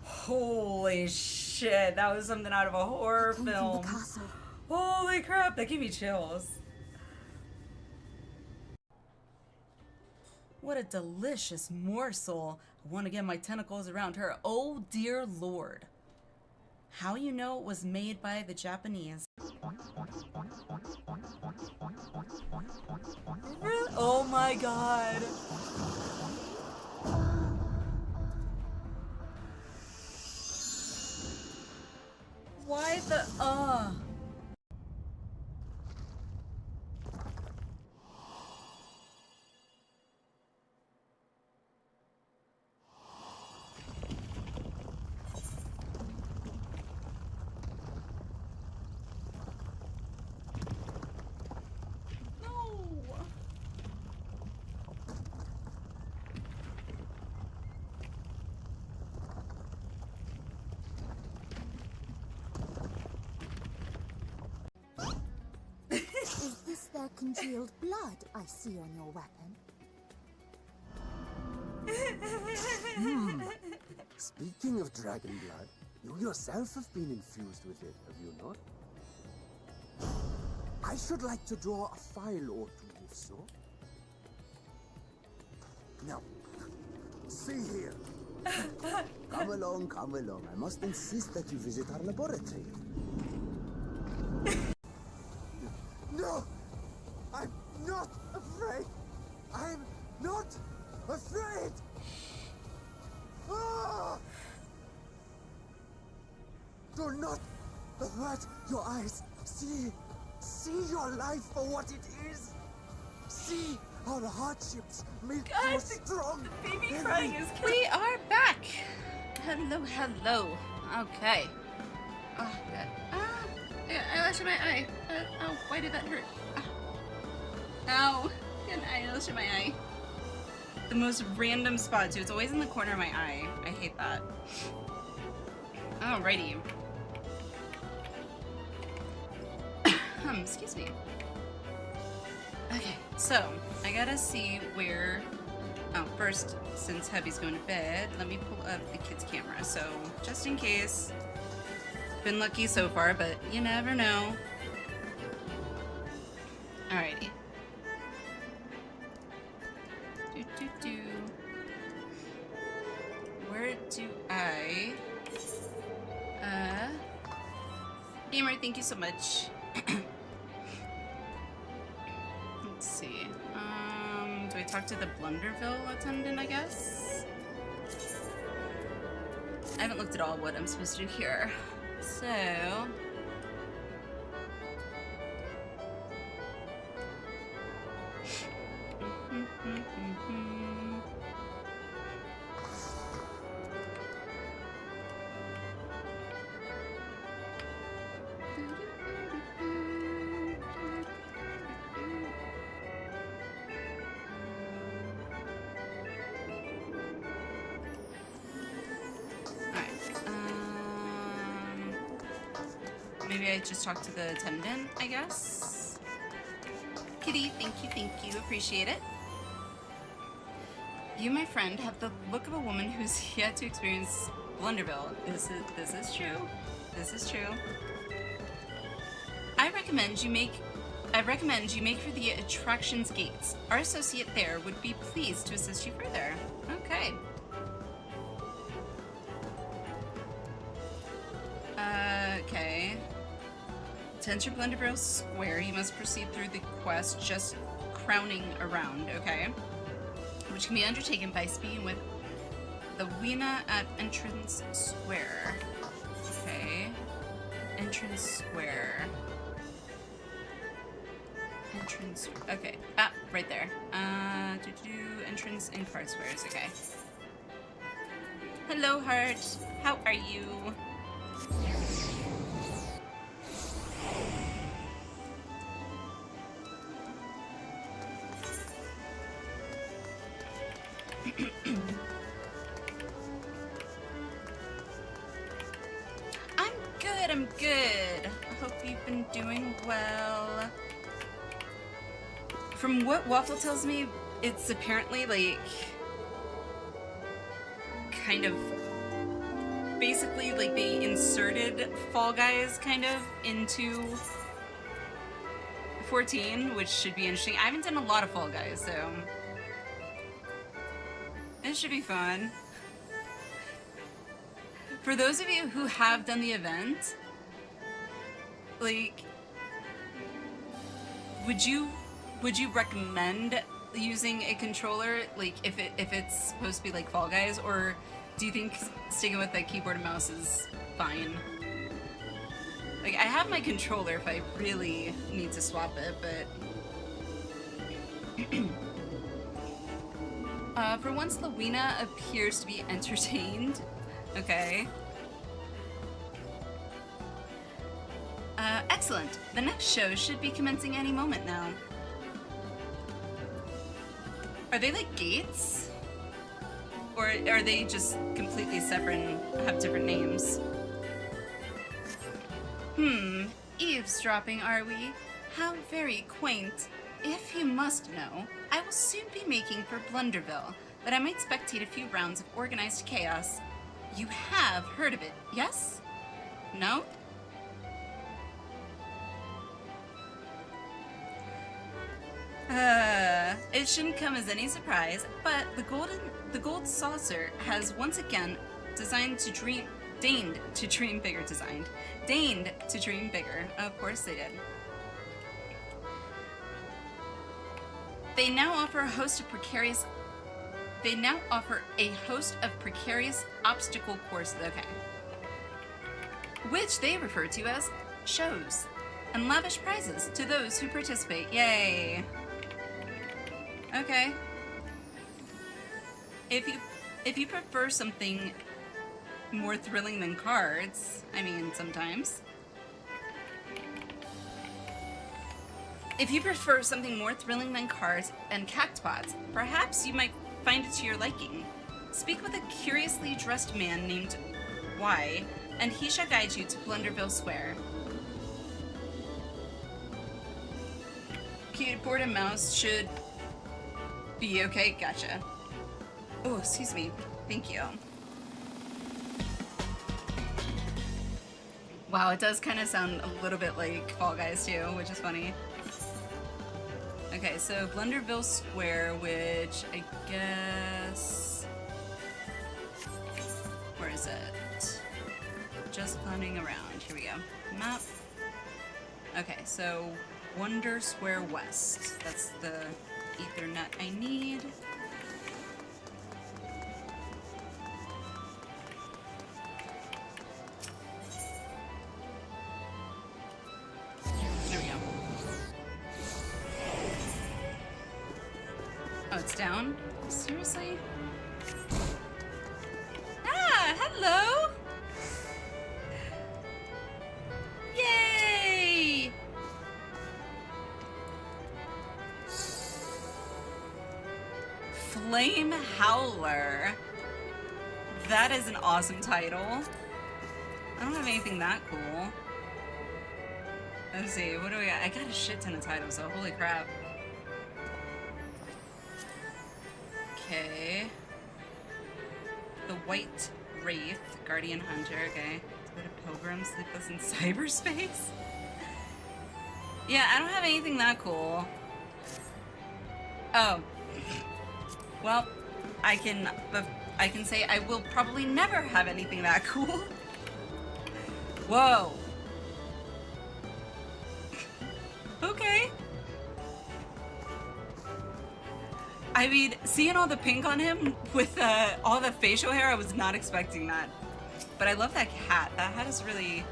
Holy shit, that was something out of a horror Came film. from the castle. Holy crap, that gave me chills. What a delicious morsel. I want to get my tentacles around her. Oh dear lord. How you know it was made by the Japanese? Oh my god. Why the Is this their congealed blood I see on your weapon? Speaking of dragon blood, you yourself have been infused with it, have you not? I should like to draw a file or two, if so. Now, see here. Come along. I must insist that you visit our laboratory. No! I'm not afraid! I'm not afraid! Ah! Do not avert your eyes. See your life for what it is. See how the hardships make you strong. baby crying is killing. We are back. Hello. Okay. Oh, God. Eyelash in my eye. Oh, why did that hurt? Ow. An eyelash in my eye. The most random spot too. It's always in the corner of my eye. I hate that. Alrighty. Excuse me. Okay, so I gotta see where. Oh, first, since Hubby's going to bed, let me pull up the kid's camera. So, just in case. Been lucky so far, but you never know. Alrighty. Where do I... Gamer, thank you so much. Let's see. Do I talk to the Blunderville attendant, I guess? I haven't looked at all what I'm supposed to do here. So... Maybe I just talk to the attendant, I guess? Kitty, thank you, appreciate it. You, my friend, have the look of a woman who's yet to experience Blunderville. This is true. This is true. I recommend you make for the attractions gates. Our associate there would be pleased to assist you further. Okay. Okay. To enter Blunderville Square, you must proceed through the quest just crowning around, okay? Which can be undertaken by speaking with the Weena at Entrance Square. Okay. Entrance Square. Entrance... Okay. Ah, right there. Entrance in Card Squares, okay. Hello, Heart. How are you? I'm good. I hope you've been doing well. From what Waffle tells me, it's apparently like kind of basically like they inserted Fall Guys kind of into 14, which should be interesting. I haven't done a lot of Fall Guys, so it should be fun. For those of you who have done the event, like, would you recommend using a controller, like, if it's supposed to be like Fall Guys, or do you think sticking with the keyboard and mouse is fine? Like, I have my controller if I really need to swap it, but for once, Lewena appears to be entertained. Okay. Excellent. The next show should be commencing any moment now. Are they like gates? Or are they just completely separate and have different names? Eavesdropping, are we? How very quaint. If you must know, I will soon be making for Blunderville, that I might spectate a few rounds of organized chaos. You have heard of it, yes? No? It shouldn't come as any surprise, but the gold saucer has once again deigned to dream bigger. Of course they did. They now offer a host of precarious obstacle courses, okay, which they refer to as shows, and lavish prizes to those who participate. Yay! Okay. If you prefer something more thrilling than cards, I mean, sometimes. If you prefer something more thrilling than cards and cactpots, perhaps you might find it to your liking. Speak with a curiously dressed man named Y, and he shall guide you to Blunderville Square. keyboard and mouse should be okay. Gotcha. Oh, excuse me. Thank you. Wow, it does kind of sound a little bit like Fall Guys too, which is funny. Okay, so Blunderville Square, which I guess... Where is it? Just clowning around. Here we go. Map. Okay, so Wonder Square West. That's the Ethernet I need. There we go. Oh, it's down? Seriously? Ah, hello! Yay! Flame Howler. That is an awesome title. I don't have anything that cool. Let's see, what do we got? I got a shit ton of titles, so holy crap. Okay. The White Wraith, Guardian Hunter, okay. Bit of Pilgrim, Sleepless in Cyberspace. Yeah, I don't have anything that cool. Oh. Well, I can say I will probably never have anything that cool. Whoa. Okay. I mean, seeing all the pink on him with all the facial hair, I was not expecting that. But I love that hat. That hat is really...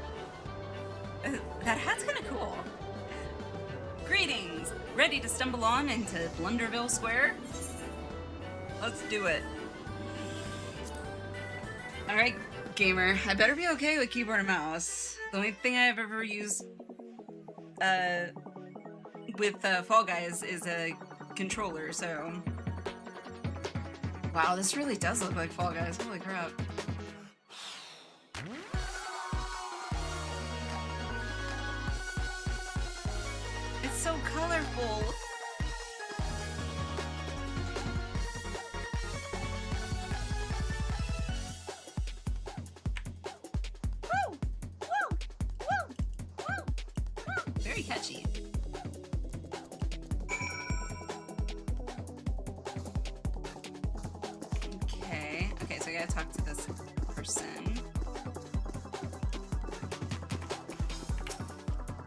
that hat's kind of cool. Greetings! Ready to stumble on into Blunderville Square? Let's do it. Alright, gamer. I better be okay with keyboard and mouse. The only thing I've ever used with Fall Guys is a controller, so... Wow, this really does look like Fall Guys. Holy crap. It's so colorful. Woo! Woo! Woo! Woo! Woo! Very catchy. Okay, so I gotta talk to this person.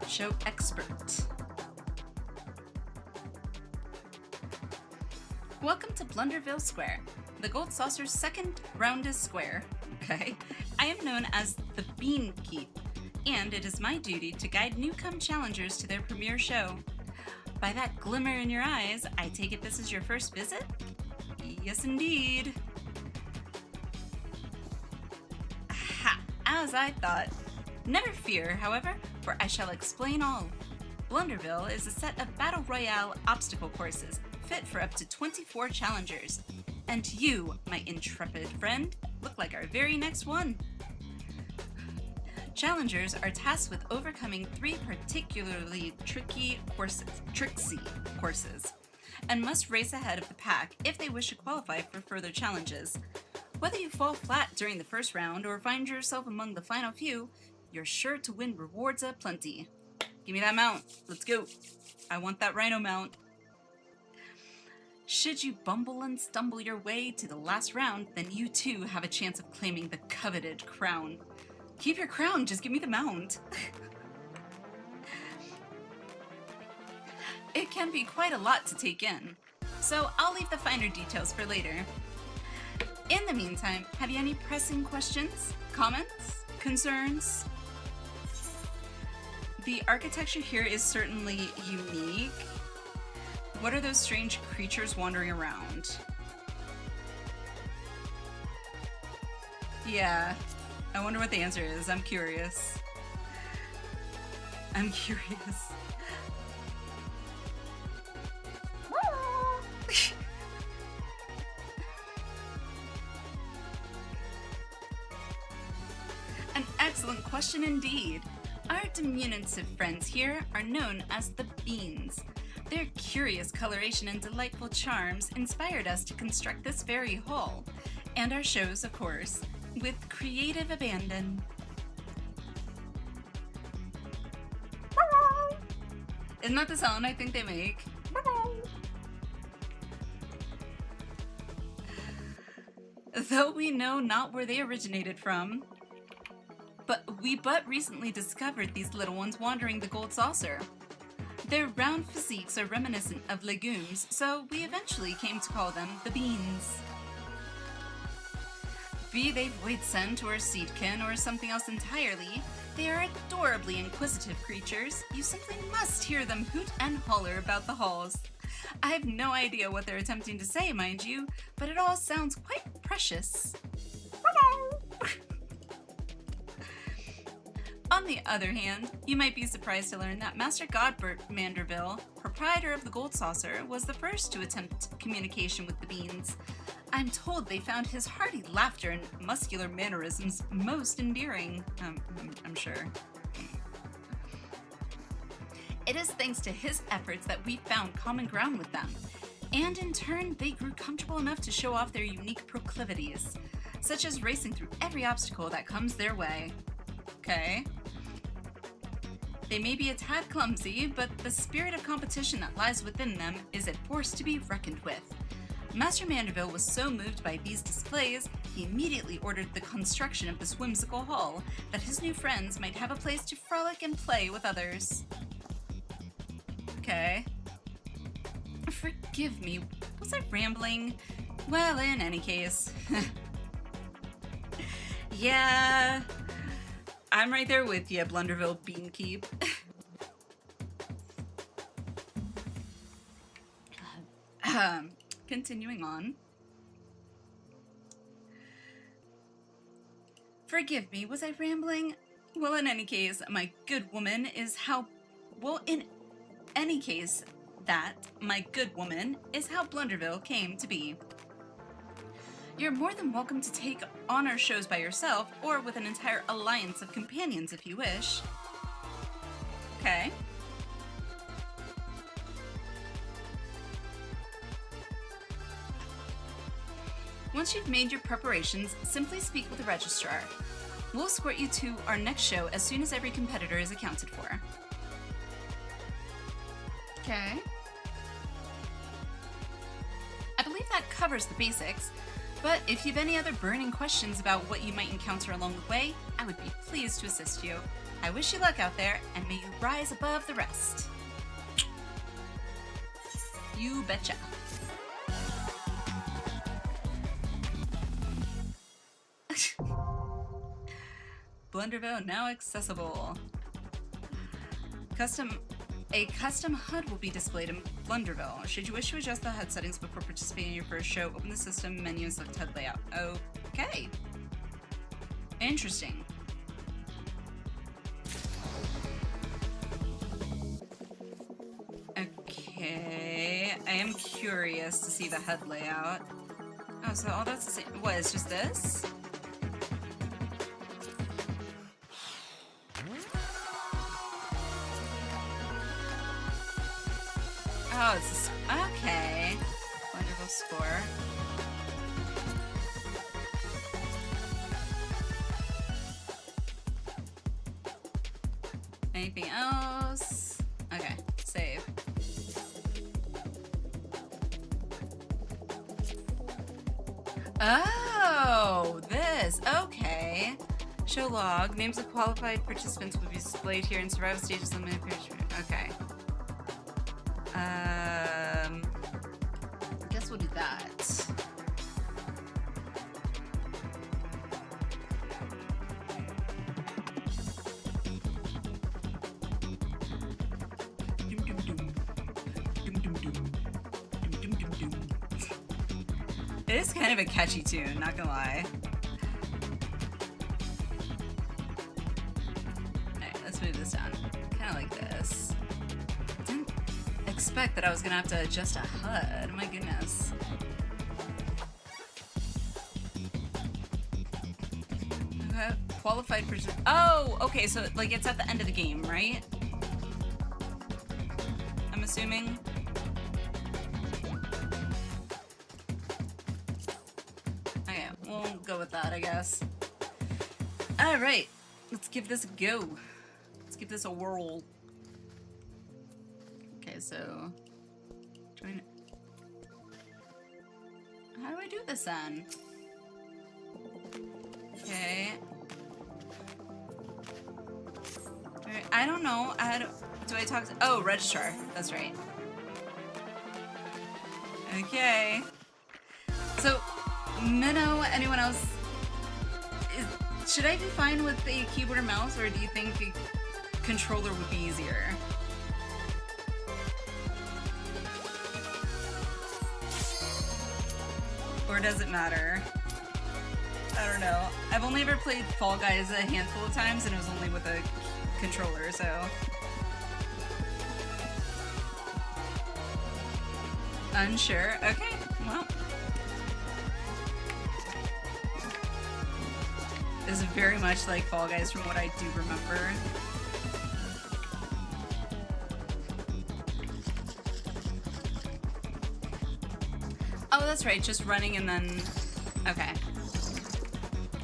Show expert. Welcome to Blunderville Square, the Gold Saucer's second roundest square. Okay, I am known as the Bean Keep, and it is my duty to guide newcome challengers to their premiere show. By that glimmer in your eyes, I take it this is your first visit? Yes, indeed. Ha! As I thought. Never fear, however, for I shall explain all. Blunderville is a set of Battle Royale obstacle courses, fit for up to 24 challengers. And you, my intrepid friend, look like our very next one. Challengers are tasked with overcoming 3 particularly tricksy courses, and must race ahead of the pack if they wish to qualify for further challenges. Whether you fall flat during the first round or find yourself among the final few, you're sure to win rewards aplenty. Give me that mount. Let's go. I want that rhino mount. Should you bumble and stumble your way to the last round, then you too have a chance of claiming the coveted crown. Keep your crown, just give me the mount. It can be quite a lot to take in, so I'll leave the finer details for later. In the meantime, have you any pressing questions, comments, concerns? The architecture here is certainly unique. What are those strange creatures wandering around? Yeah, I wonder what the answer is. I'm curious. I'm curious. An excellent question indeed. Our diminutive friends here are known as the Beans. Their curious coloration and delightful charms inspired us to construct this very hall, and our shows, of course, with creative abandon. Isn't that the sound I think they make? Though we know not where they originated from, but we recently discovered these little ones wandering the gold saucer. Their round physiques are reminiscent of legumes, so we eventually came to call them the beans. Be they void scent or seedkin or something else entirely, they are adorably inquisitive creatures. You simply must hear them hoot and holler about the halls. I have no idea what they're attempting to say, mind you, but it all sounds quite precious. On the other hand, you might be surprised to learn that Master Godbert Manderville, proprietor of the Gold Saucer, was the first to attempt communication with the beans. I'm told they found his hearty laughter and muscular mannerisms most endearing. I'm sure. It is thanks to his efforts that we found common ground with them, and in turn they grew comfortable enough to show off their unique proclivities, such as racing through every obstacle that comes their way. Okay. They may be a tad clumsy, but the spirit of competition that lies within them is a force to be reckoned with. Master Manderville was so moved by these displays, he immediately ordered the construction of this whimsical hall, that his new friends might have a place to frolic and play with others. Okay. Forgive me, was I rambling? Well, in any case. Yeah, I'm right there with you, Blunderville Beankeep. Continuing on. Forgive me, was I rambling? Well, in any case, my good woman is how... Well, in any case, my good woman is how Blunderville came to be. You're more than welcome to take on our shows by yourself, or with an entire alliance of companions if you wish. Okay. Once you've made your preparations, simply speak with the registrar. We'll escort you to our next show as soon as every competitor is accounted for. Okay. I believe that covers the basics, but if you've any other burning questions about what you might encounter along the way, I would be pleased to assist you. I wish you luck out there, and may you rise above the rest. You betcha. Blunderville now accessible. A custom HUD will be displayed in Blunderville. Should you wish to adjust the HUD settings before participating in your first show, open the system menu and select HUD layout. Okay. Interesting. Okay. I am curious to see the HUD layout. Oh, so all that's the same. What, it's just this? Oh, it's okay. Wonderful score. Anything else? Okay, save. Oh, this. Okay. Show log. Names of qualified participants will be displayed here in survival stages. Limited period. Okay. Guess we'll do that. It is kind of a catchy tune, not gonna lie. Alright, let's move this down. Kinda like this. Didn't expect that I was gonna have to adjust a HUD. My goodness. Okay, qualified for... Oh, okay, so like it's at the end of the game, right? I'm assuming. go with that, I guess. Alright, let's give this a go. Let's give this a whirl. Okay, so... join... How do I do this then? Okay. I don't know. Do I talk to... Oh, registrar. That's right. Okay. So, Minnow, anyone else? Should I be fine with a keyboard or mouse, or do you think a controller would be easier? Or does it matter? I don't know. I've only ever played Fall Guys a handful of times, and it was only with a controller, so... Unsure? Okay, well... This is very much like Fall Guys from what I do remember. Oh, that's right, just running and then... Okay.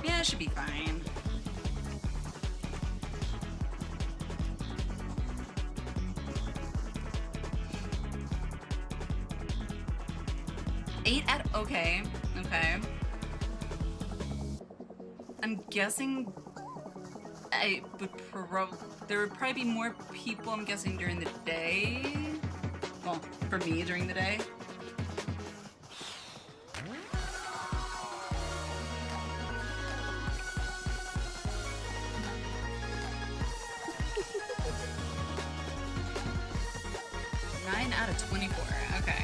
Yeah, it should be fine. Okay, okay. I'm guessing there would probably be more people, I'm guessing, during the day. Well, for me, during the day. Nine out of 24, okay.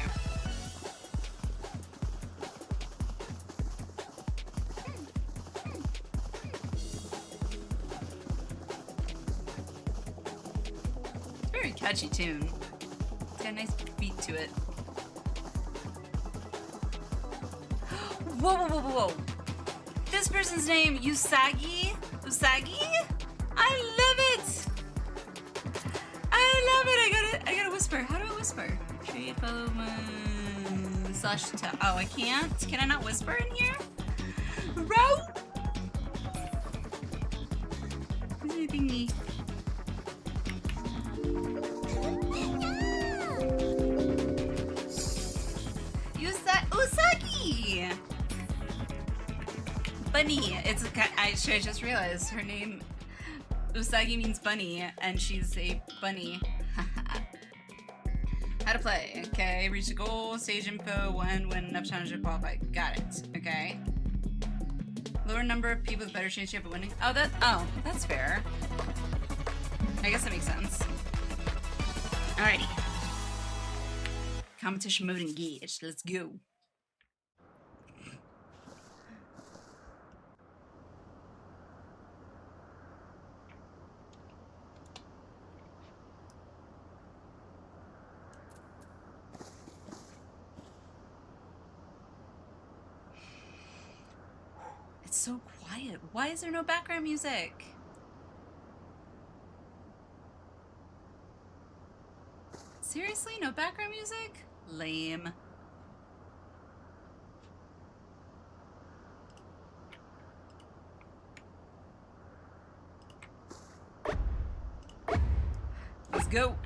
Catchy tune. It's got a nice beat to it. Whoa, whoa, whoa, whoa, whoa. This person's name, Usagi? Usagi? I love it! I love it! I gotta whisper. How do I whisper? Trade, follow my... slash tell. Oh, I can't? Can I not whisper in here? Row? Who's anything me? Usagi! Bunny. It's I just realized her name Usagi means bunny, and she's a bunny. How to play. Okay, reach the goal, stage info, when enough challenges are qualified. Got it. Okay. Lower number of people with better chance of winning. Oh, that's fair. I guess that makes sense. Alrighty. Competition mode engaged. Let's go. It's so quiet. Why is there no background music? Seriously? No background music? Lame. Let's go.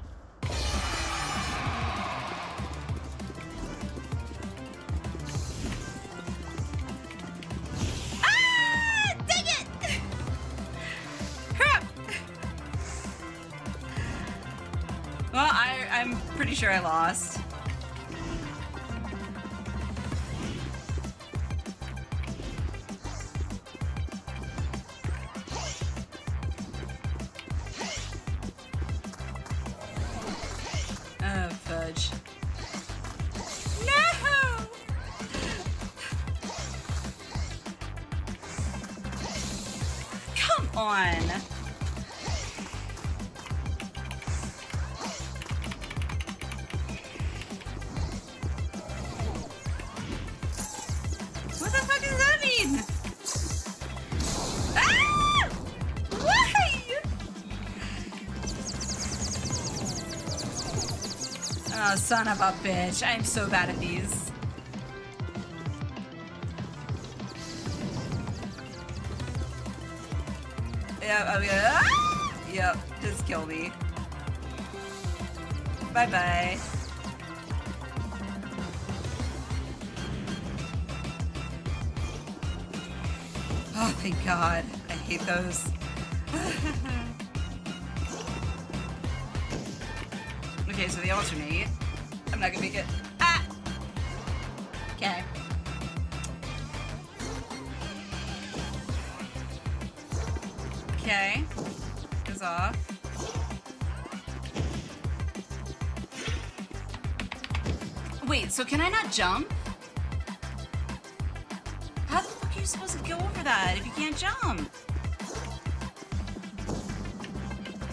Well, I'm pretty sure I lost. Oh, fudge. No! Come on! Oh, son of a bitch. I'm so bad at these. Yep, I'm gonna. Yep, just kill me. Bye bye. Oh, thank God. I hate those. Okay, so they alternate. I'm not gonna make it. Ah! Okay. Okay. Goes off. Wait, so can I not jump? How the fuck are you supposed to go over that if you can't jump?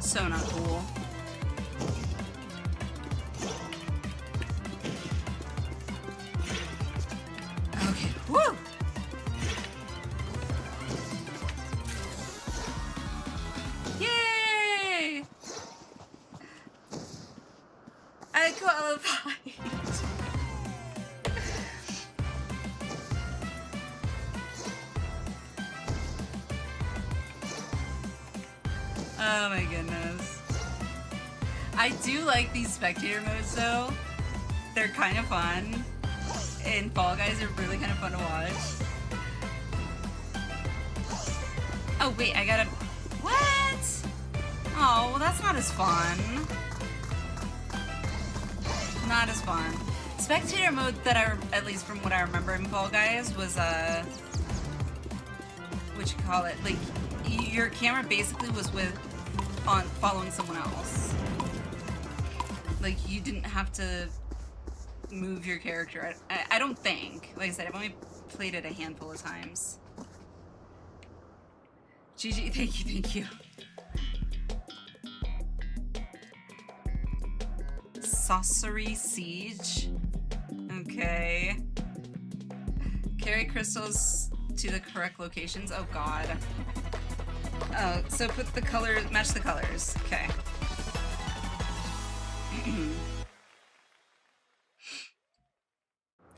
So not cool. Okay, woo! Yay! I qualified. Oh my goodness. I do like these spectator modes though. They're kind of fun. And Fall Guys are really kind of fun to watch. Oh wait, I gotta... What? Oh, well that's not as fun. Not as fun. Spectator mode that at least from what I remember in Fall Guys was, what you call it? Like, your camera basically was following someone else. Like, you didn't have to move your character. I don't think. Like I said, I've only played it a handful of times. GG, thank you. Sorcery Siege. Okay. Carry crystals to the correct locations. Oh god. Oh, so put the colors, match the colors. Okay.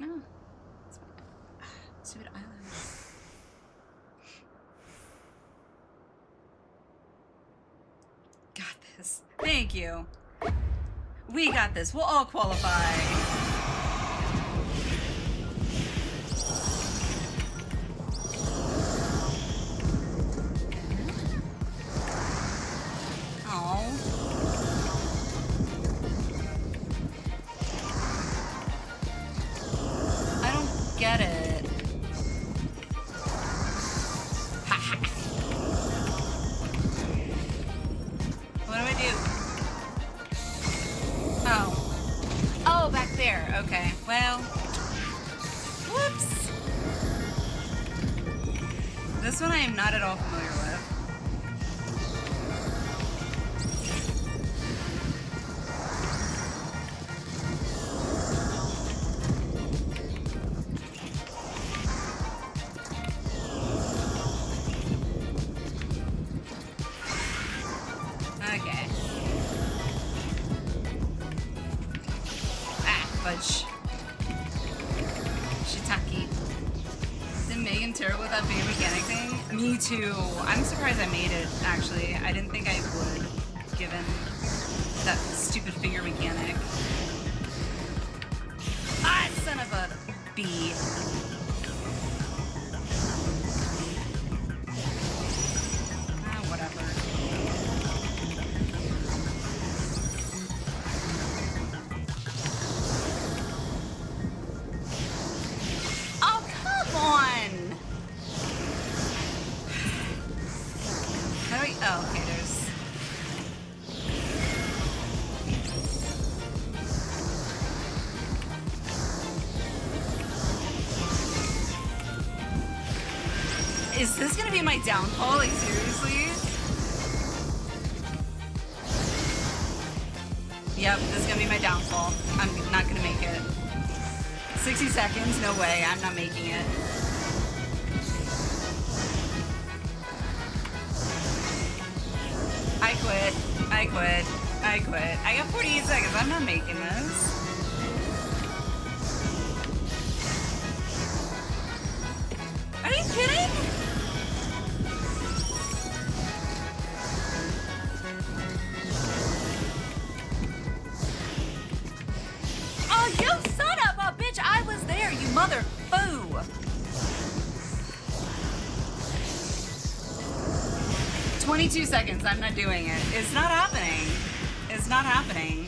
Oh, stupid island. Got this. Thank you. We got this. We'll all qualify. Get it. What do I do? Oh. Oh, back there. Okay. Well. Whoops. This one I am not at all familiar with. Shiitake. Isn't Megan terrible with that big mechanic thing? Me too. I'm surprised I made it, actually. I didn't think I would, given that stupid finger mechanic. Ah, son of a bee. Ah, whatever. Oh, okay, there's... Is this gonna be my downfall? Like, seriously? Yep, this is gonna be my downfall. I'm not gonna make it. 60 seconds? No way, I'm not making it. I quit. I got 48 seconds. I'm not making this. Are you kidding? Mother boo! "22 seconds, I'm not doing it. It's not happening. It's not happening.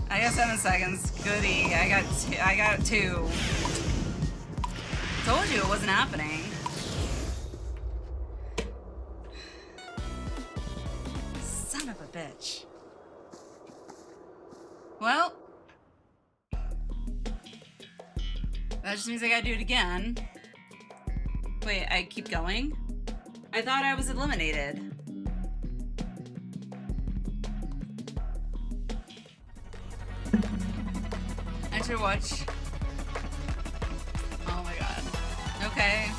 I got 7 seconds. Goody. I got 2. Told you it wasn't happening. Son of a bitch. Well, that just means I gotta do it again. Wait, I keep going? I thought I was eliminated. Enter watch. Oh my god. Okay.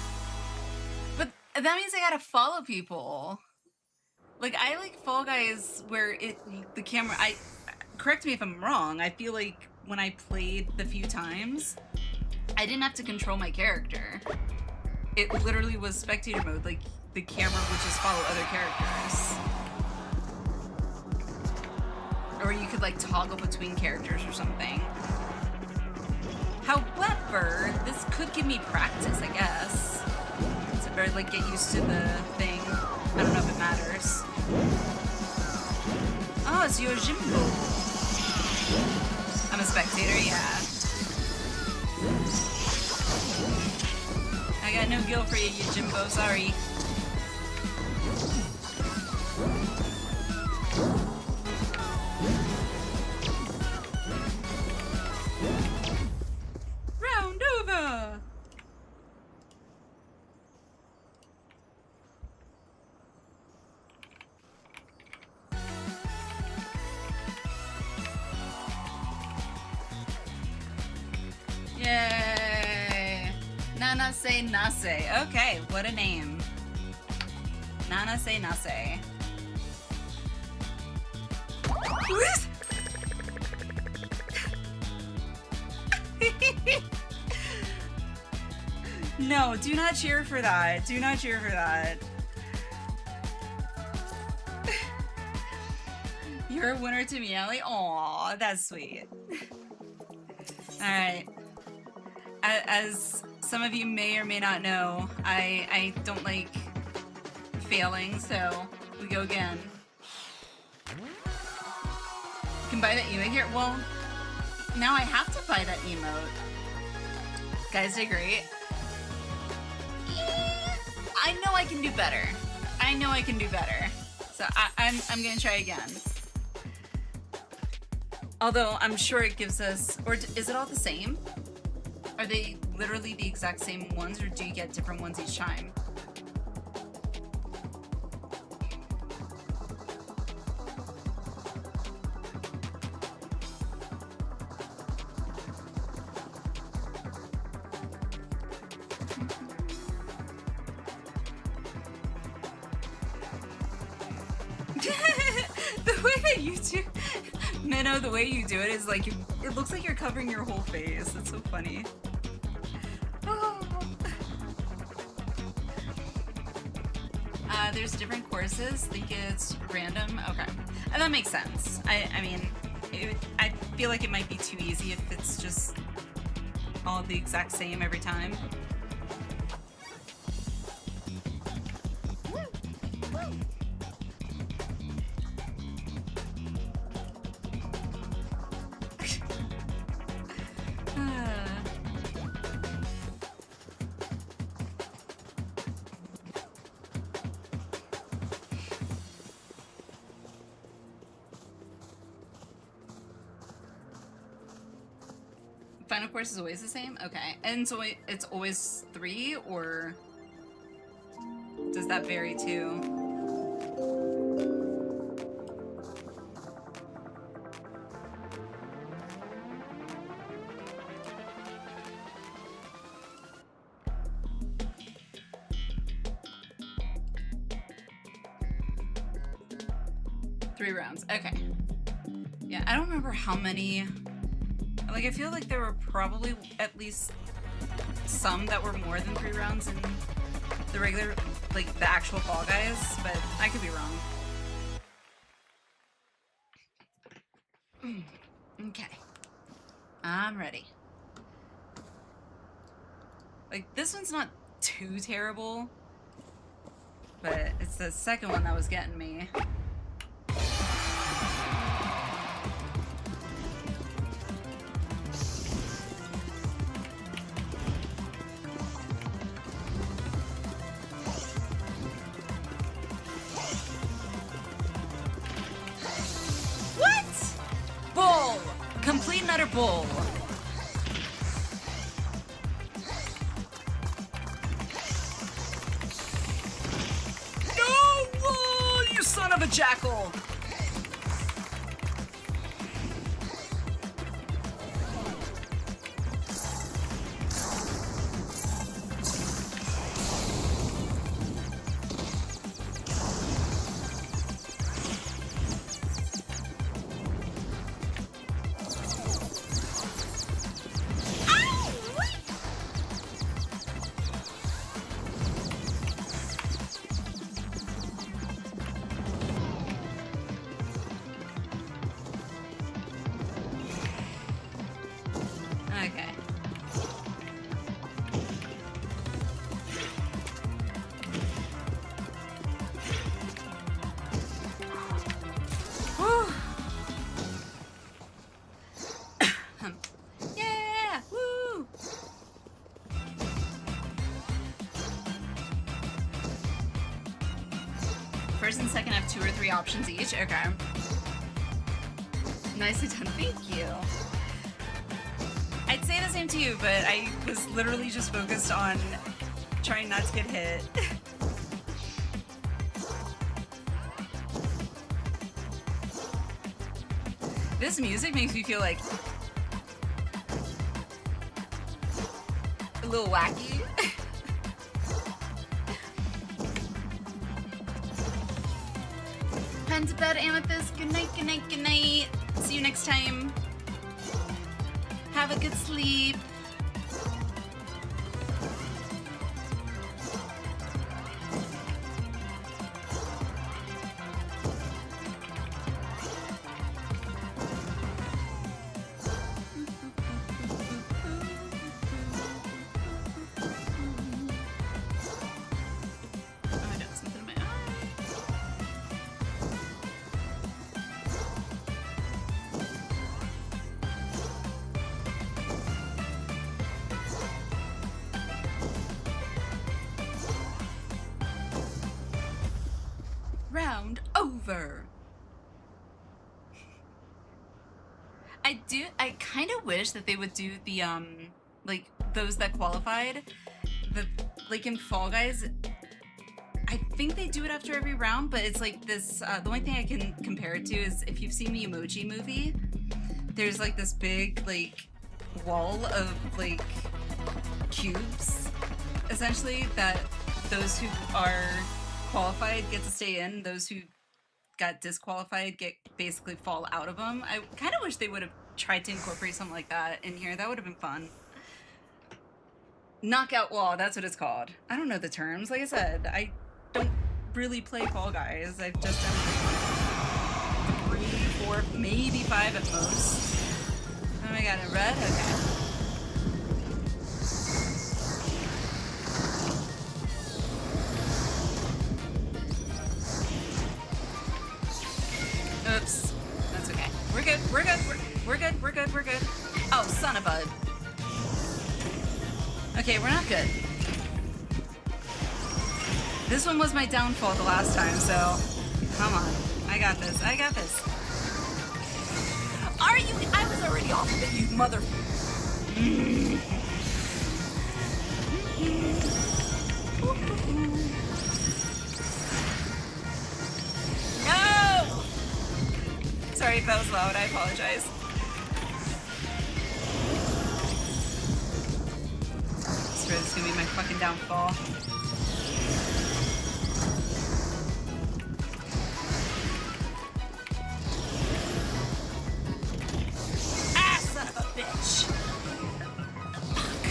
But that means I gotta follow people. Like, I like Fall Guys where the camera, correct me if I'm wrong, I feel like when I played the few times, I didn't have to control my character. It literally was spectator mode, like the camera would just follow other characters. Or you could like toggle between characters or something. However, this could give me practice, I guess. Or like get used to the thing. I don't know if it matters. Oh, it's your Jimbo. I'm a spectator, yeah. I got no guilt for you, Jimbo, sorry. Round over! Yay! Nanase Nase. Okay, what a name. Nanase Nase. No, do not cheer for that. Do not cheer for that. You're a winner to me, Ellie. Aw, that's sweet. Alright. As some of you may or may not know, I don't like failing, so we go again. You can buy that emote here. Well, now I have to buy that emote. Guys did great. I know I can do better. I know I can do better. So I'm gonna try again. Although I'm sure it gives us, or is it all the same? Are they literally the exact same ones, or do you get different ones each time? The way that you do, Minnow, the way you do it is like, it looks like you're covering your whole face. It's so funny. Oh. There's different courses. Think it's random. Okay, and that makes sense. I mean, I feel like it might be too easy if it's just all the exact same every time. Final course is always the same? Okay. And so it's always 3, or does that vary too? Three rounds. Okay. Yeah, I don't remember how many. Like, I feel like there were probably at least some that were more than 3 rounds in the regular, like, the actual Fall Guys, but I could be wrong. Okay. I'm ready. Like, this one's not too terrible, but it's the second one that was getting me. What? Bull! Complete and utter bull. Son of a jackal! First and second have 2 or 3 options each. Okay. Nicely done. Thank you. I'd say the same to you, but I was literally just focused on trying not to get hit. This music makes me feel like a little wacky. Pen to bed, Amethyst. Good night, good night, good night. See you next time. Have a good sleep. Round over. I kind of wish that they would do the like those that qualified, like in Fall Guys. I think they do it after every round, but it's like this. The only thing I can compare it to is if you've seen the Emoji Movie. There's like this big like wall of like cubes, essentially, that those who are qualified get to stay in. Those who got disqualified get basically fall out of them. I kind of wish they would have tried to incorporate something like that in here. That would have been fun. Knockout wall, that's what it's called. I don't know the terms. Like I said, I don't really play Fall Guys. I've just done 3, 4, maybe 5 at most. Oh my god, in red? Okay. Oops. That's okay. We're good. We're good. We're good. We're good. We're good. Oh, son of a... Okay, we're not good. This one was my downfall the last time, so... Come on. I got this. I got this. Are you... I was already off of it, you mother... No! Sorry if that was loud, I apologize. I swear this is gonna be my fucking downfall. Ah, son of a bitch! Fuck.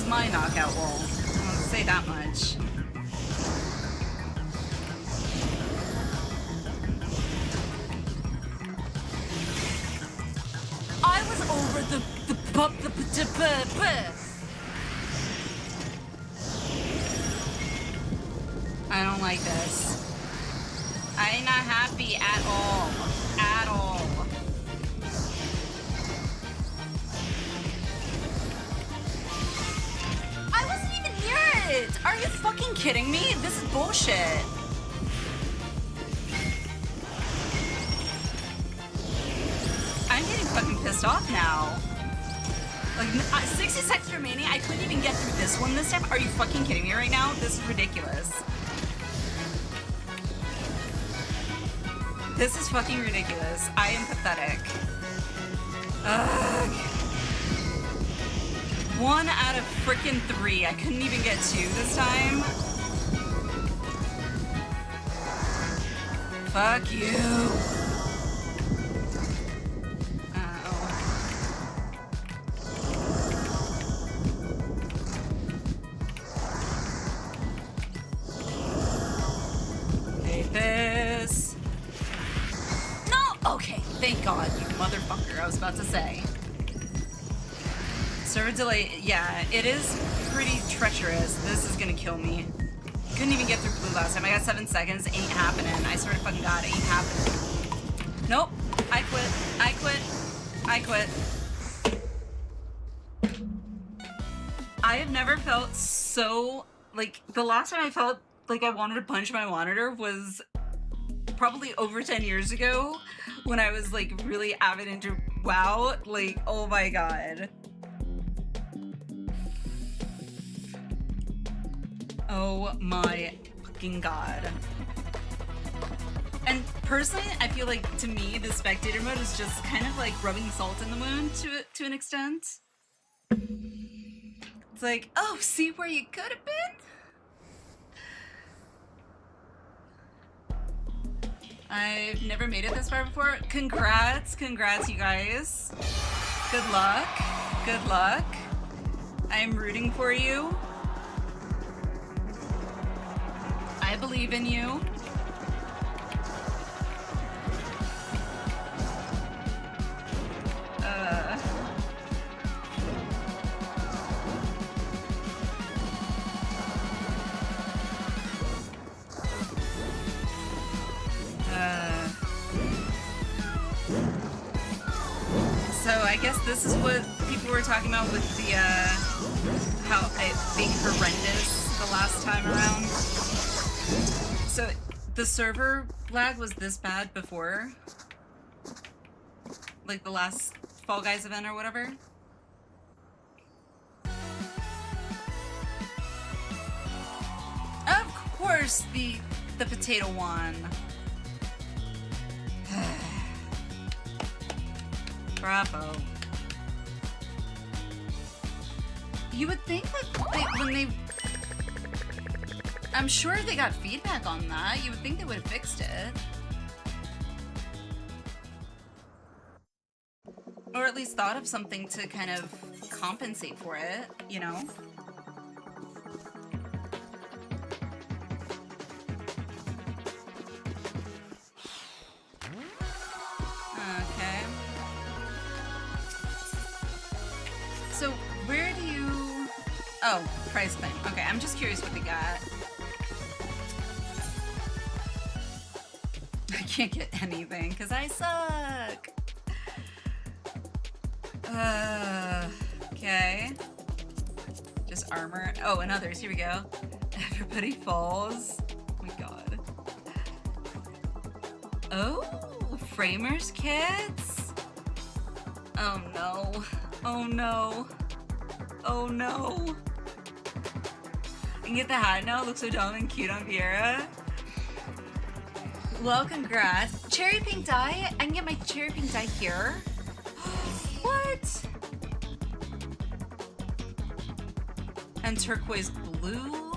my knockout wall. I'll say that much. I was over the I don't like this. I'm not happy at all. At all. I wasn't even near it! Are you fucking kidding me? This is bullshit. I'm getting fucking pissed off now. Like, 60 seconds remaining, I couldn't even get through this one this time. Are you fucking kidding me right now? This is ridiculous. This is fucking ridiculous. I am pathetic. Ugh. 1 out of frickin' 3. I couldn't even get 2 this time. Fuck you. Thank God, you motherfucker, I was about to say. Server delay, yeah, it is pretty treacherous. This is gonna kill me. Couldn't even get through blue last time. I got 7 seconds, ain't happening. I swear to fucking God, ain't happening. Nope, I quit, I quit, I quit. I have never felt so, like, the last time I felt like I wanted to punch my monitor was probably over 10 years ago when I was like really avid into WoW. Like, oh my God. Oh my fucking God. And personally, I feel like to me, the spectator mode is just kind of like rubbing salt in the wound to an extent. It's like, oh, see where you could have been? I've never made it this far before. Congrats, congrats, you guys. Good luck, good luck. I'm rooting for you. I believe in you. So I guess this is what people were talking about with the, how I think horrendous the last time around. So the server lag was this bad before? Like the last Fall Guys event or whatever? Of course, the potato one. Bravo. You would think that I'm sure they got feedback on that. You would think they would have fixed it. Or at least thought of something to kind of compensate for it, you know? Okay. So, where do you... Oh, prize claim. Okay, I'm just curious what they got. I can't get anything, because I suck! Okay. Just armor. Oh, and others. Here we go. Everybody falls. Oh my god. Oh, framers kits? Oh no. Oh no. Oh no. I can get the hat now. It looks so dumb and cute on Viera. Well, congrats. Cherry pink dye? I can get my cherry pink dye here. What? And turquoise blue?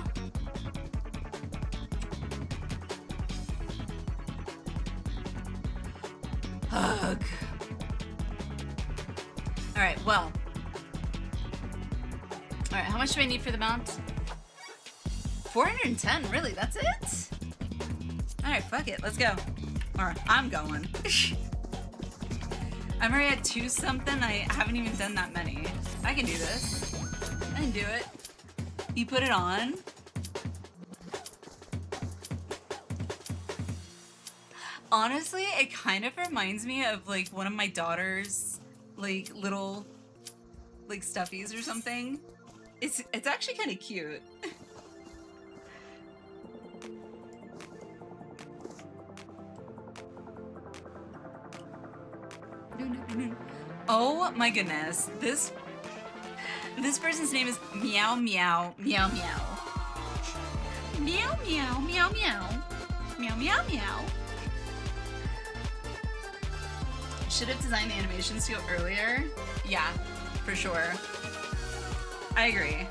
Ugh. Alright, well. Alright, how much do I need for the mount? 410, really? That's it? Alright, fuck it, let's go. Or I'm going. I'm already at 2 something. I haven't even done that many. I can do this. I can do it. You put it on. Honestly, it kind of reminds me of like one of my daughter's like little like stuffies or something. It's actually kind of cute. Oh my goodness. This person's name is Meow Meow Meow Meow. Meow Meow Meow Meow. Meow Meow Meow. Should have designed the animations to go earlier. Yeah, for sure. I agree.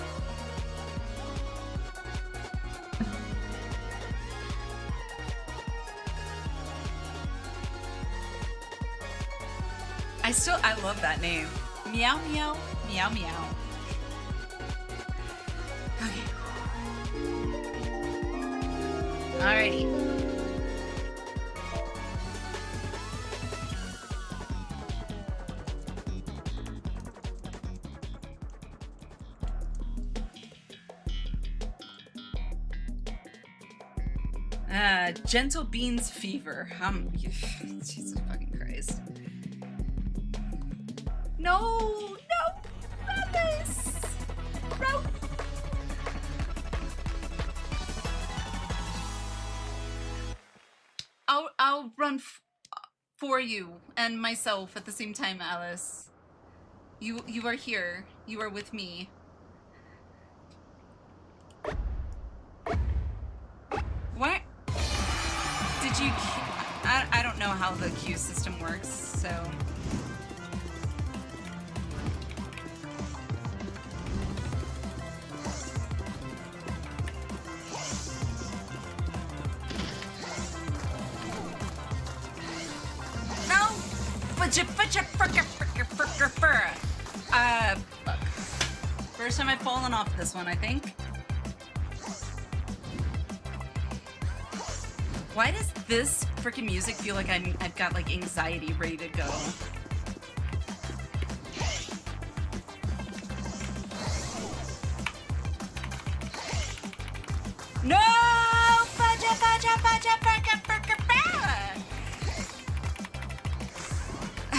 I love that name. Meow meow meow meow. Okay. Alrighty. Gentle Beans Fever. Jesus fucking Christ. No, not this. No. I'll run for you and myself at the same time, Alice. You are here. You are with me. What? Did you... I don't know how the queue system works, so... No! Look. First time I've fallen off this one, I think. Why does this freaking music feel like I've got like anxiety ready to go? No!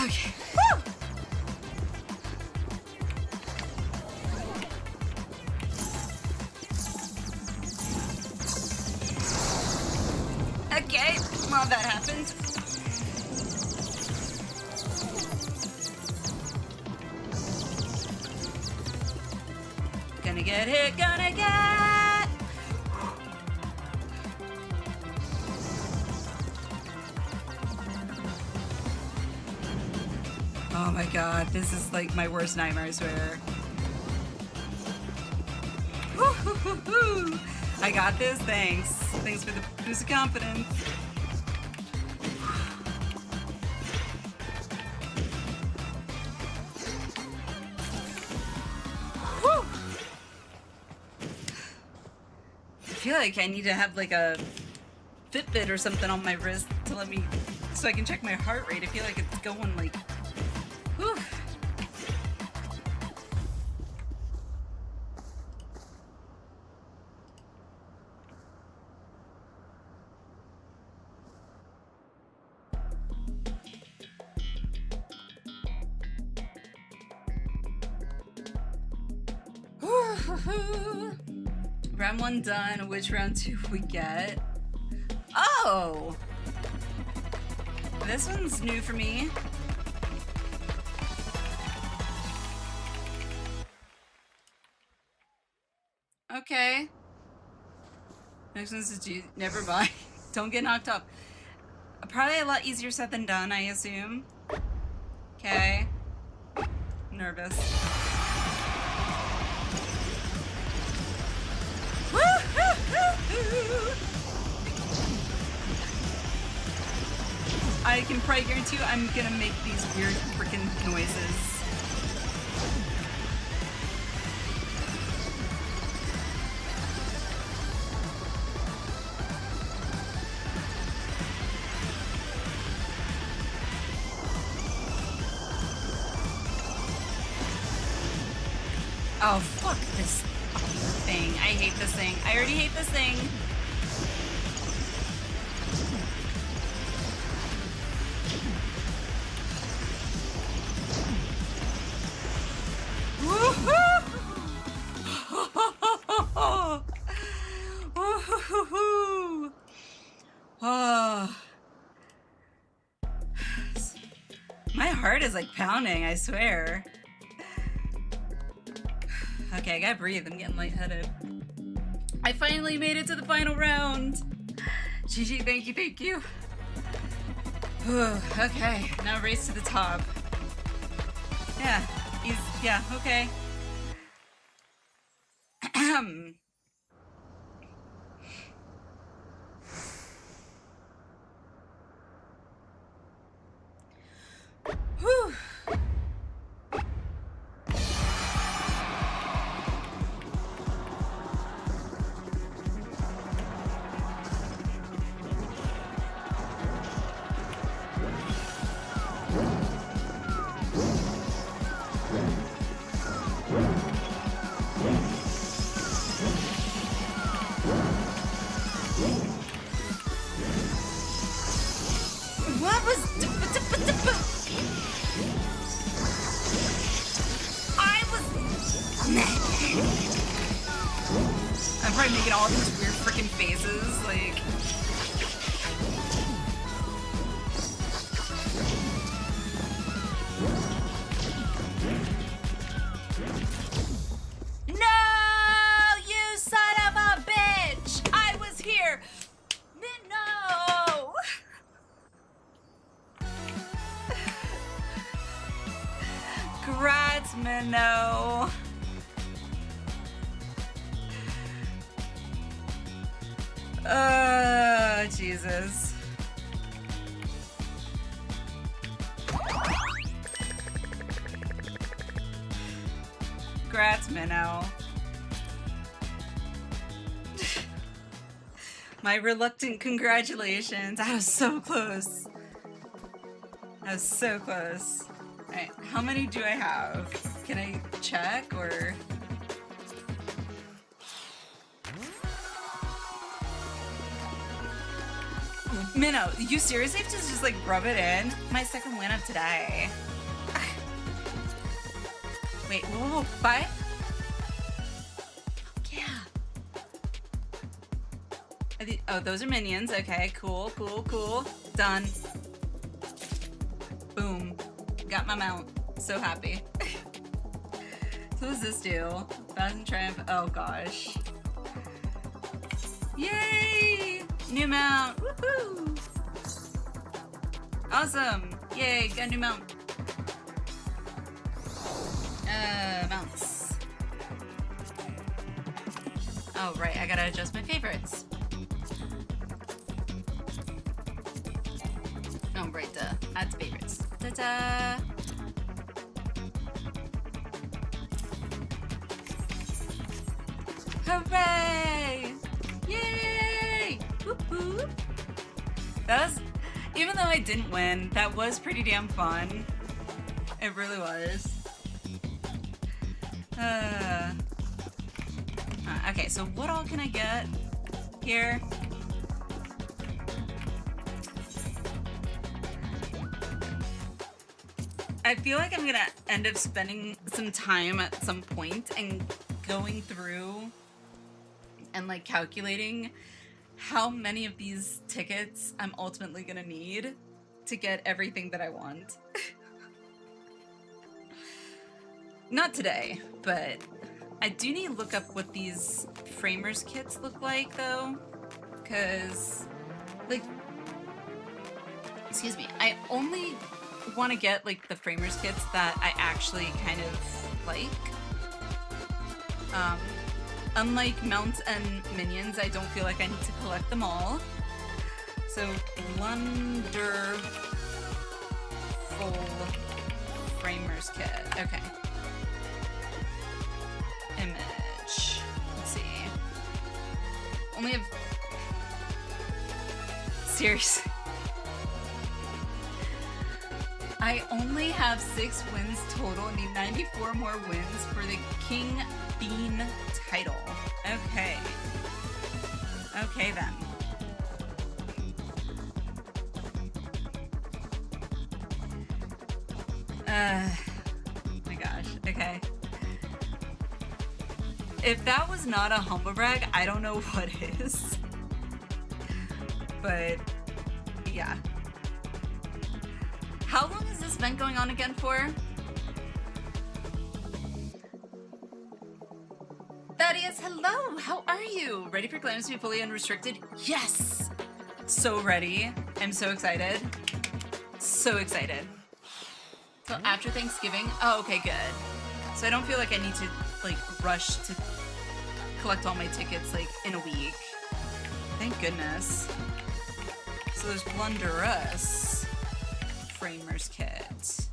Okay. Woo! Okay, well that happened. Gonna get hit, gonna get... Oh my god, this is like my worst nightmare, I swear. Woo-hoo-hoo-hoo. I got this, thanks. Thanks for the boost of confidence. Whew. I feel like I need to have like a Fitbit or something on my wrist to let me, so I can check my heart rate. I feel like it's going like, whew. Round 1 done. Which round 2 we get? Oh! This one's new for me. Okay. Next one's a never mind. Don't get knocked off. Probably a lot easier said than done, I assume. Okay. Nervous. I can probably guarantee you I'm gonna make these weird freaking noises. Oh, fuck this thing. I hate this thing. I already hate this thing. Woohoo! Oh. My heart is like pounding, I swear. Okay, I gotta breathe. I'm getting lightheaded. I finally made it to the final round. GG, thank you, thank you. Okay, now race to the top. Yeah, yeah, okay. Whew. What was I'm probably making all these weird freaking faces, like. No, you son of a bitch! I was here. No. Grats, Minnow. Jesus. Grats, Minnow. My reluctant congratulations. I was so close. I was so close. Alright, how many do I have? Can I check or? Minnow, you seriously have to just like rub it in? My second win of today. Wait, whoa, 5? Yeah. Oh, those are minions. Okay, cool, cool, cool. Done. Boom. Got my mount. So happy. So what does this do? Thousand Triumph. Oh gosh. Yay! New mount. Woohoo! Awesome. Yay, got a new mount. Mounts. Oh, right, I gotta adjust my favorites. Oh, right, add to favorites. Ta-da! Hooray! Yay! Whoop-whoop. That was, even though I didn't win, that was pretty damn fun. It really was. Okay, so what all can I get here? I feel like I'm gonna end up spending some time at some point and going through and like calculating how many of these tickets I'm ultimately gonna need to get everything that I want. Not today, but I do need to look up what these framers kits look like though, because like, excuse me, I only want to get like the framers kits that I actually kind of like. Unlike mounts and minions, I don't feel like I need to collect them all. So wonderful framers kit. Okay. Image. Let's see. Only have. Seriously. I only have 6 wins total and need 94 more wins for the King Bean title. Okay. Okay then. My gosh. Okay. If that was not a humble brag, I don't know what is. But yeah. How long has this been going on again for? Thaddeus, hello! How are you? Ready for claims to be fully unrestricted? Yes! So ready. I'm so excited. So excited. So after Thanksgiving? Oh, okay, good. So I don't feel like I need to, like, rush to collect all my tickets, like, in a week. Thank goodness. So there's Blunderous. Framer's Kit.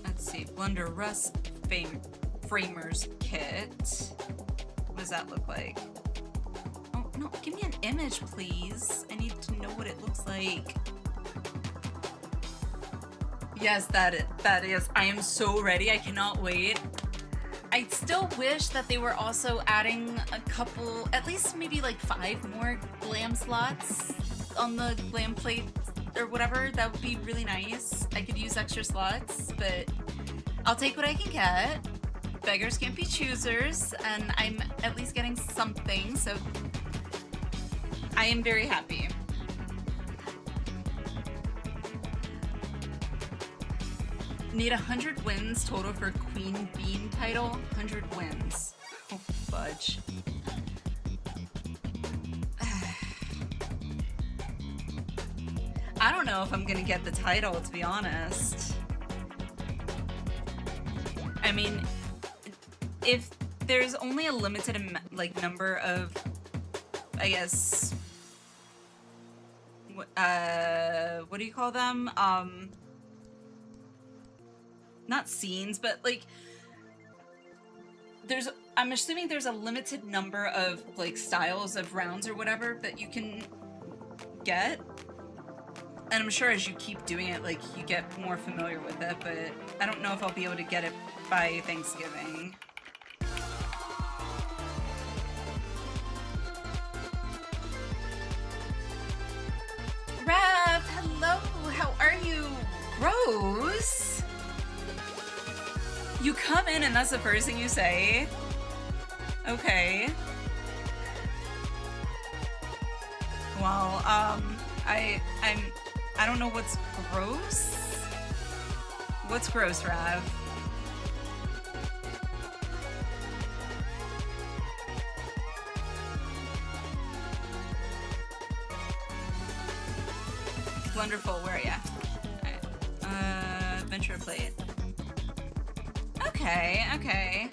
Let's see, Blunderous Framer's Kit. What does that look like? Oh, no, give me an image, please. I need to know what it looks like. Yes, that is. I am so ready. I cannot wait. I still wish that they were also adding a couple, at least maybe like 5 more glam slots on the glam plate or whatever. That would be really nice. I could use extra slots, but I'll take what I can get. Beggars can't be choosers, and I'm at least getting something, so I am very happy. Need 100 wins total for Queen Bean title. 100 wins. Oh, fudge. I don't know if I'm gonna get the title, to be honest. I mean, if there's only a limited number of, I guess, what do you call them? Not scenes, but like I'm assuming there's a limited number of like styles of rounds or whatever that you can get, and I'm sure as you keep doing it, like, you get more familiar with it, but I don't know if I'll be able to get it by Thanksgiving. Rav, hello, how are you? Rose? You come in and that's the first thing you say? Okay. Well, I don't know what's gross. What's gross, Rav? Wonderful, where are ya? Alright. Adventure plate. Okay, okay.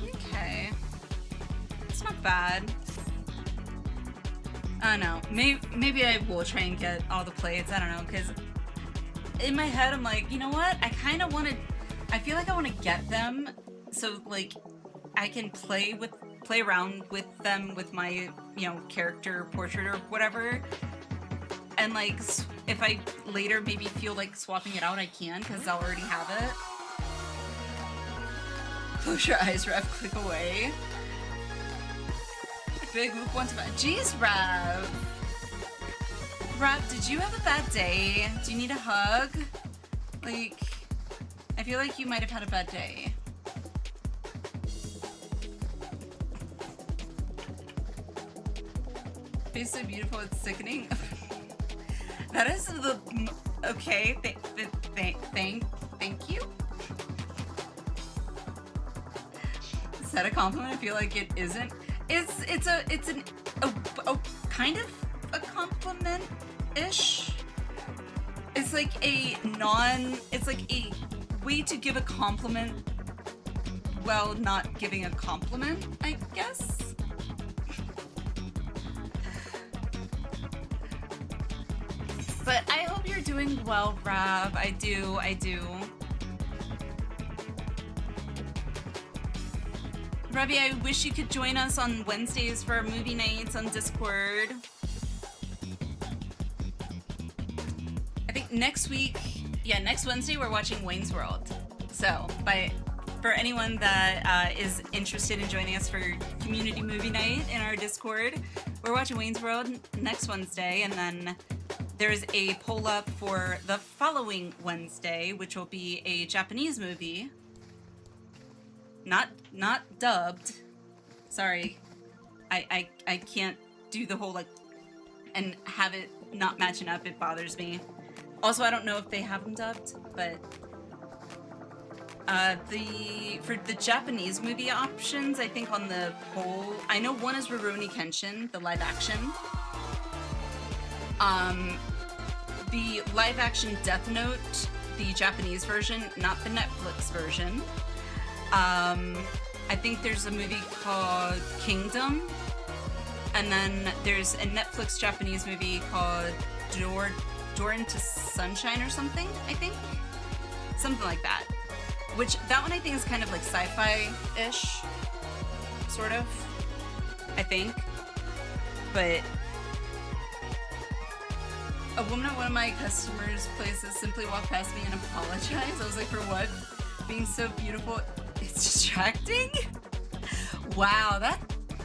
Okay. It's not bad. I don't know. Maybe I will try and get all the plates. I don't know, because in my head I'm like, you know what? I kind of want to... I feel like I want to get them so, like, I can play around with them with my, you know, character portrait or whatever. And, like, if I later maybe feel like swapping it out, I can, because I'll already have it. Close your eyes, Rev. Click away. Big Luke wants to... Jeez, Rev. Rev, did you have a bad day? Do you need a hug? Like, I feel like you might have had a bad day. Face so beautiful, it's sickening. That is the... Okay, thank you? Is that a compliment? I feel like it isn't. It's a kind of a compliment-ish. It's like it's like a way to give a compliment while not giving a compliment, I guess. But I hope you're doing well, Rob. I do. Robbie, I wish you could join us on Wednesdays for our movie nights on Discord. I think next week, yeah, next Wednesday we're watching Wayne's World. So, for anyone that is interested in joining us for community movie night in our Discord, we're watching Wayne's World next Wednesday, and then there's a poll up for the following Wednesday, which will be a Japanese movie. Not dubbed. Sorry. I can't do the whole, like, and have it not matching up. It bothers me. Also, I don't know if they have them dubbed, but for the Japanese movie options, I think on the poll, I know one is Rurouni Kenshin, the live action. The live action Death Note, the Japanese version, not the Netflix version. I think there's a movie called Kingdom, and then there's a Netflix Japanese movie called Door into Sunshine or something, I think? Something like that. Which, that one I think is kind of like sci-fi-ish, sort of, I think. But a woman at one of my customers' places simply walked past me and apologized. I was like, for what? Being so beautiful, it's distracting? Wow,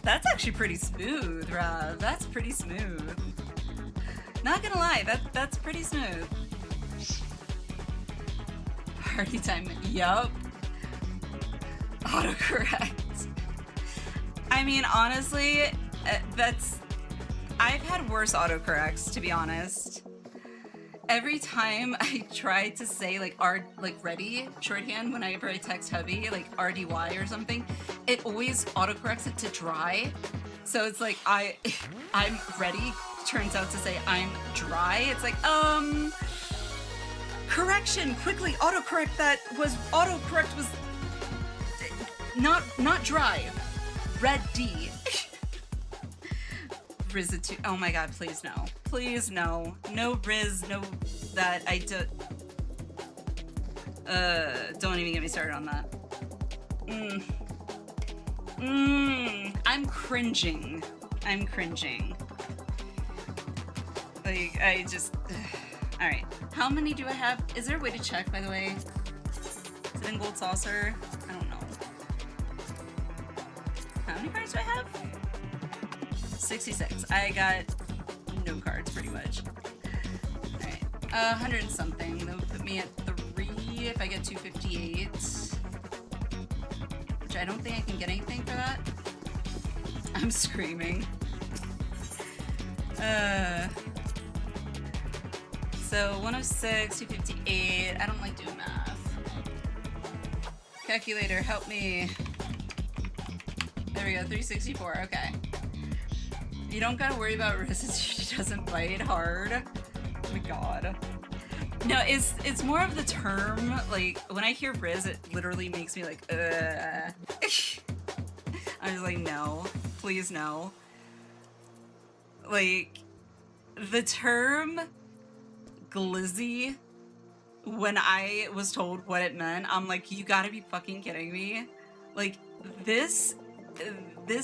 that's actually pretty smooth, Rob. That's pretty smooth. Not gonna lie, that's pretty smooth. Party time, yup. Autocorrect. I mean, honestly, I've had worse autocorrects, to be honest. Every time I try to say like ready shorthand whenever I text hubby, like RDY or something, it always autocorrects it to dry. So it's like I'm ready turns out to say I'm dry. It's like, correction, quickly, autocorrect was not dry. Red D. Riz, oh my god, please no. Please no. No Riz, no that. Don't even get me started on that. I'm cringing. Like, I just... Alright. How many do I have? Is there a way to check, by the way? Is it in gold saucer? I don't know. How many cards do I have? 66. I got no cards, pretty much. Alright. 100 and something. That would put me at 3 if I get 258. Which I don't think I can get anything for that. I'm screaming. So 106, 258. I don't like doing math. Calculator, help me. There we go, 364. Okay. You don't gotta worry about resistance. She doesn't bite hard. Oh my god. No, it's more of the term. Like when I hear Riz, it literally makes me like, I'm just like, no, please no. Like the term glizzy, when I was told what it meant, I'm like, you gotta be fucking kidding me. Like this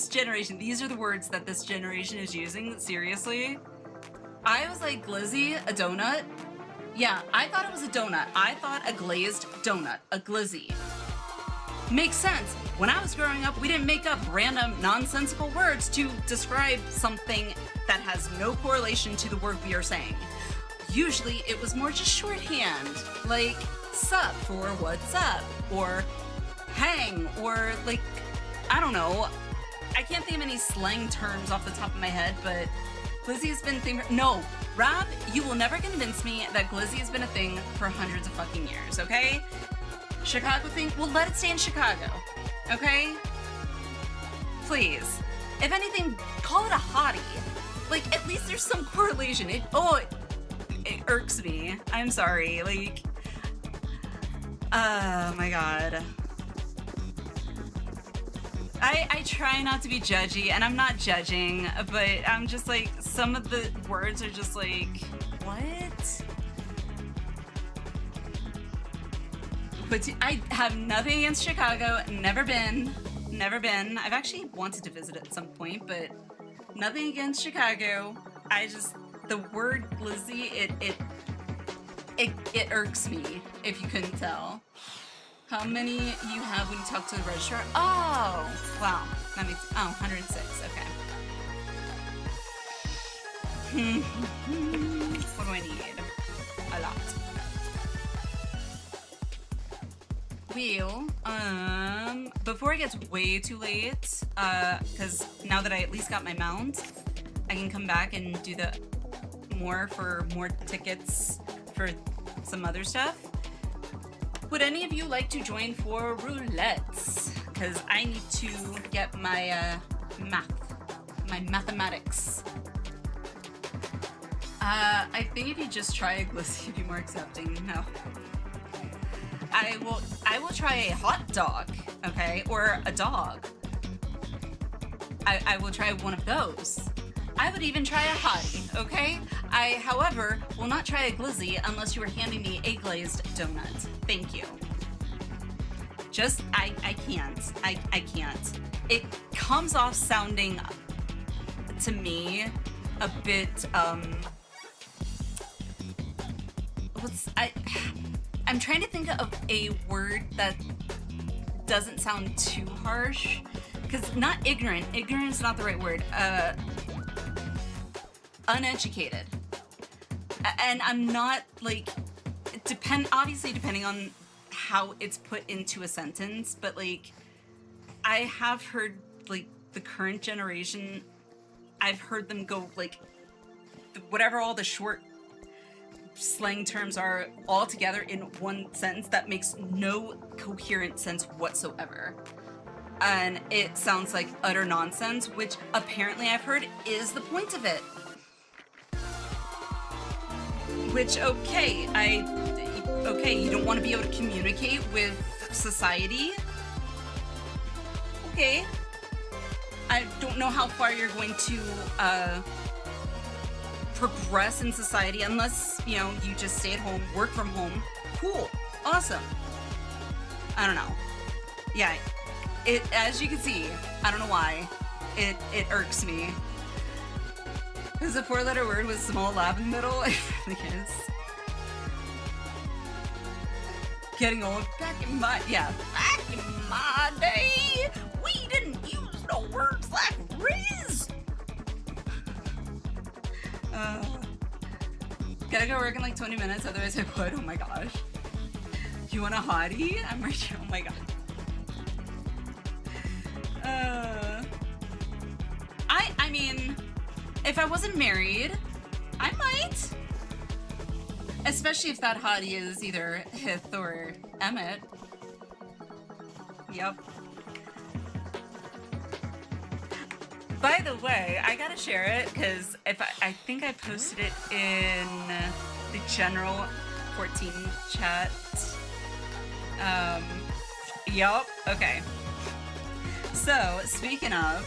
generation, these are the words that this generation is using, seriously. I was like, glizzy, a donut? Yeah, I thought it was a donut. I thought a glazed donut, a glizzy. Makes sense. When I was growing up, we didn't make up random nonsensical words to describe something that has no correlation to the word we are saying. Usually it was more just shorthand, like sup for what's up, or hang, or like, I don't know. I can't think of any slang terms off the top of my head, but glizzy has been a thing. No, Rob, you will never convince me that glizzy has been a thing for hundreds of fucking years, okay? Chicago thing, well, let it stay in Chicago, okay? Please. If anything, call it a hottie. Like, at least there's some correlation. It irks me. I'm sorry. Like, oh my god. I try not to be judgy, and I'm not judging, but I'm just like, some of the words are just like, what? But I have nothing against Chicago, never been, never been. I've actually wanted to visit at some point, but nothing against Chicago. I just, the word glizzy, it irks me, if you couldn't tell. How many you have when you talk to the registrar? Oh, wow. That makes, oh, 106, okay. What do I need? A lot. Well, before it gets way too late, because now that I at least got my mount, I can come back and do the more tickets for some other stuff. Would any of you like to join for roulettes? Because I need to get my mathematics. I think if you just try a glizzy, you'd be more accepting. No. I will try a hot dog, okay? Or a dog. I will try one of those. I would even try a hottie, okay? I, however, will not try a glizzy unless you are handing me a glazed donut. Thank you. Just, I can't. I can't. It comes off sounding, to me, a bit, I'm trying to think of a word that doesn't sound too harsh. Because not ignorant. Ignorant is not the right word. Uneducated. And I'm not, like, obviously depending on how it's put into a sentence, but, like, I have heard, like, the current generation, I've heard them go, like, whatever all the short slang terms are all together in one sentence that makes no coherent sense whatsoever. And it sounds like utter nonsense, which apparently I've heard is the point of it. Which, okay, you don't want to be able to communicate with society? Okay. I don't know how far you're going to, progress in society unless, you know, you just stay at home, work from home. Cool. Awesome. I don't know. Yeah, as you can see, I don't know why, it irks me. Because the 4-letter word with small laugh in the middle, it really is. Getting old. Back in my day, we didn't use no words like riz. Gotta go work in like 20 minutes, otherwise I would. Oh my gosh. You want a hottie? I'm right here. Oh my god. I mean, if I wasn't married, I might. Especially if that hottie is either Hith or Emmett. Yep. By the way, I gotta share it because I think I posted it in the general 14 chat. Yup. Okay. So speaking of,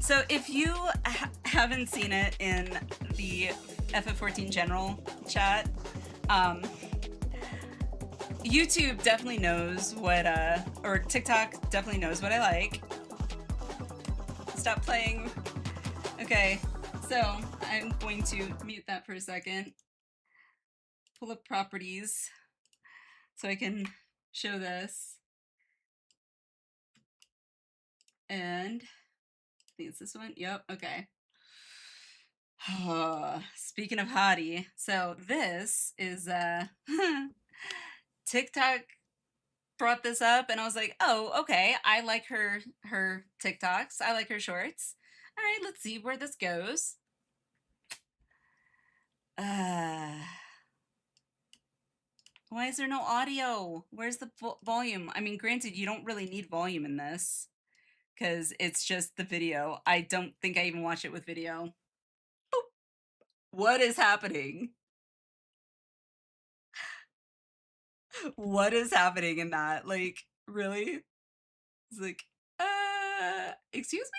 so if you haven't seen it in the FF14 general chat, YouTube definitely knows what, or TikTok definitely knows what I like. Stop playing. Okay, so I'm going to mute that for a second. Pull up properties so I can show this. And I think it's this one. Yep, okay. Speaking of hottie, so this is TikTok brought this up and I was like, oh, okay, I like her TikToks. I like her shorts. All right, let's see where this goes. Why is there no audio? Where's the volume? I mean, granted, you don't really need volume in this because it's just the video. I don't think I even watch it with video. Boop. What is happening? What is happening in that? Like, really? It's like, excuse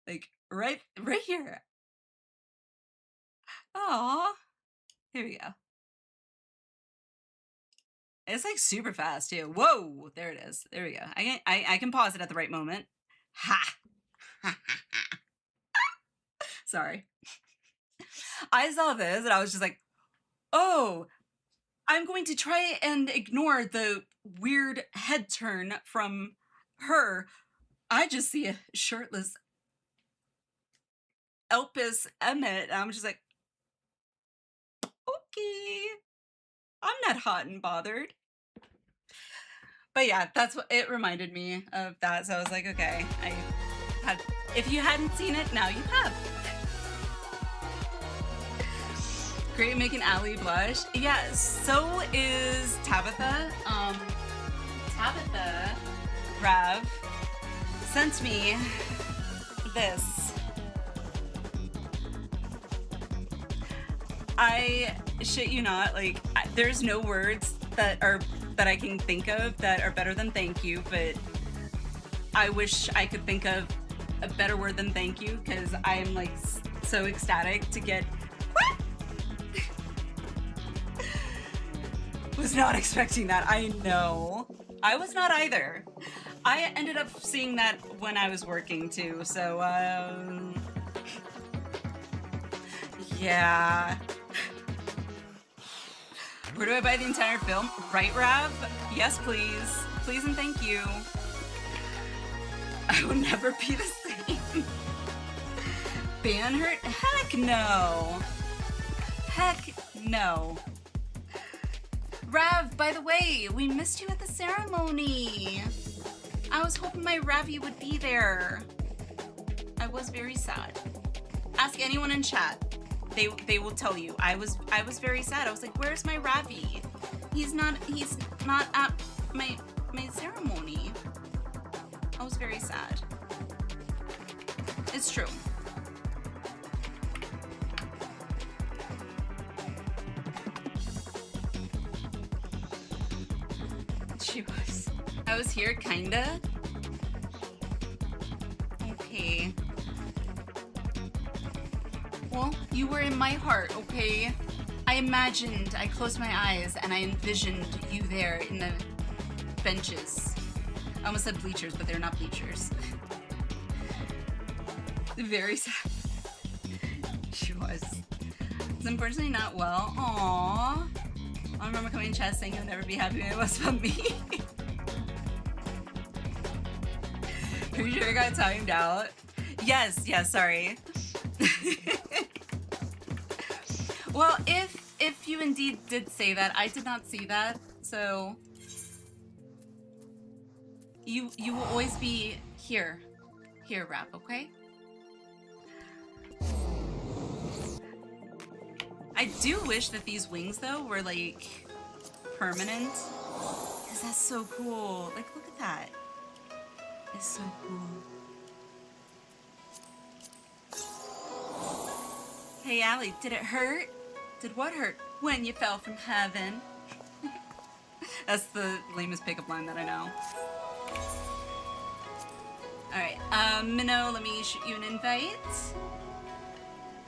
me? Like, right here. Aw. Here we go. It's like super fast too. Whoa, there it is. There we go. I can pause it at the right moment. Ha! Sorry. I saw this and I was just like, oh, I'm going to try and ignore the weird head turn from her. I just see a shirtless Elpis Emmett. And I'm just like, okay. I'm not hot and bothered. But yeah, that's what it reminded me of that. So I was like, okay, if you hadn't seen it, now you have. Great at making Allie blush. Yeah, so is Tabitha. Tabitha Rav sent me this. I shit you not, like, there's no words that I can think of that are better than thank you, but I wish I could think of a better word than thank you, because I am like so ecstatic to get. Was not expecting that. I know. I was not either. I ended up seeing that when I was working too, so yeah. Where do I buy the entire film? Right, Rav? Yes, please. Please and thank you. I will never be the same. Ban hurt? Heck no. Heck no. Rav, by the way, we missed you at the ceremony. I was hoping my Ravi would be there. I was very sad. Ask anyone in chat. They will tell you. I was very sad. I was like, where's my Ravi? He's not at my ceremony. I was very sad. It's true. She was. I was here, kinda. Okay. Well, you were in my heart, okay? I closed my eyes and I envisioned you there in the benches. I almost said bleachers, but they're not bleachers. Very sad. She was. It's unfortunately not well. Aww. I remember coming in chat saying you'll never be happy when it was about me. Pretty sure I got timed out. Yes, sorry. Well, if you indeed did say that, I did not see that, so you will always be here, Rap, okay? I do wish that these wings though were like permanent, because that's so cool. Like, look at that. It's so cool. Hey, Allie, did it hurt? Did what hurt? When you fell from heaven. That's the lamest pickup line that I know. Alright, Minnow, let me shoot you an invite.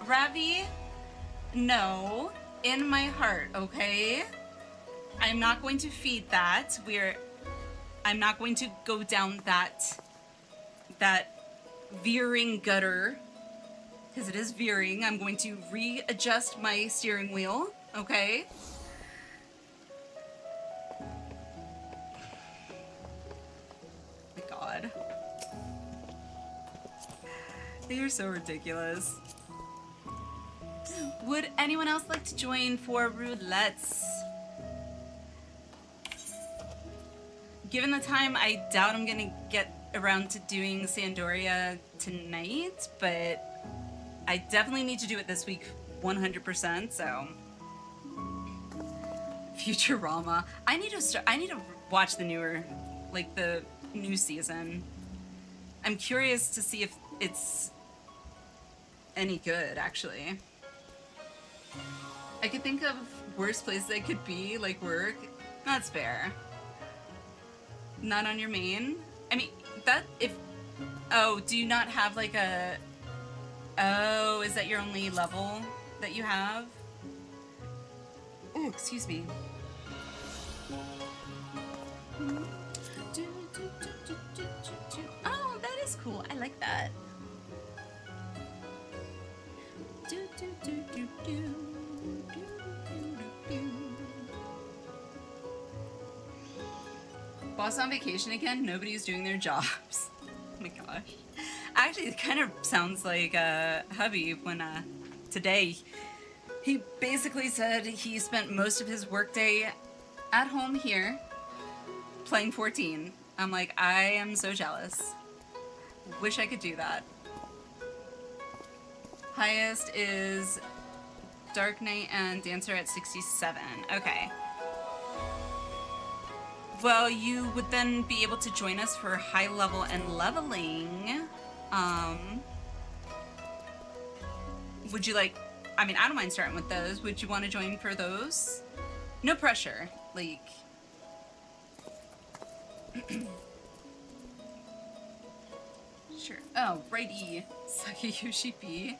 Ravi, no, in my heart, okay? I'm not going to feed that. I'm not going to go down that veering gutter. Because it is veering. I'm going to readjust my steering wheel, okay? My God. You're so ridiculous. Would anyone else like to join for roulettes? Given the time, I doubt I'm gonna get around to doing Sandoria tonight, but I definitely need to do it this week 100%, so. Futurama. I need to watch the newer, like the new season. I'm curious to see if it's any good, actually. I could think of worse places I could be, like work. That's fair. Not on your main? I mean, oh, do you not have like a... Oh, is that your only level that you have? Oh, excuse me. I like that. Do, do, do, do, do. Do, do, do, do. Boss on vacation again? Nobody's doing their jobs. Oh my gosh. Actually, it kind of sounds like hubby when today he basically said he spent most of his workday at home here playing 14. I'm like, I am so jealous. Wish I could do that. Highest is Dark Knight and Dancer at 67. Okay. Well, you would then be able to join us for high level and leveling. Would you like, I mean, I don't mind starting with those. Would you want to join for those? No pressure, like. Sure. Oh, righty. Sakayoshi B.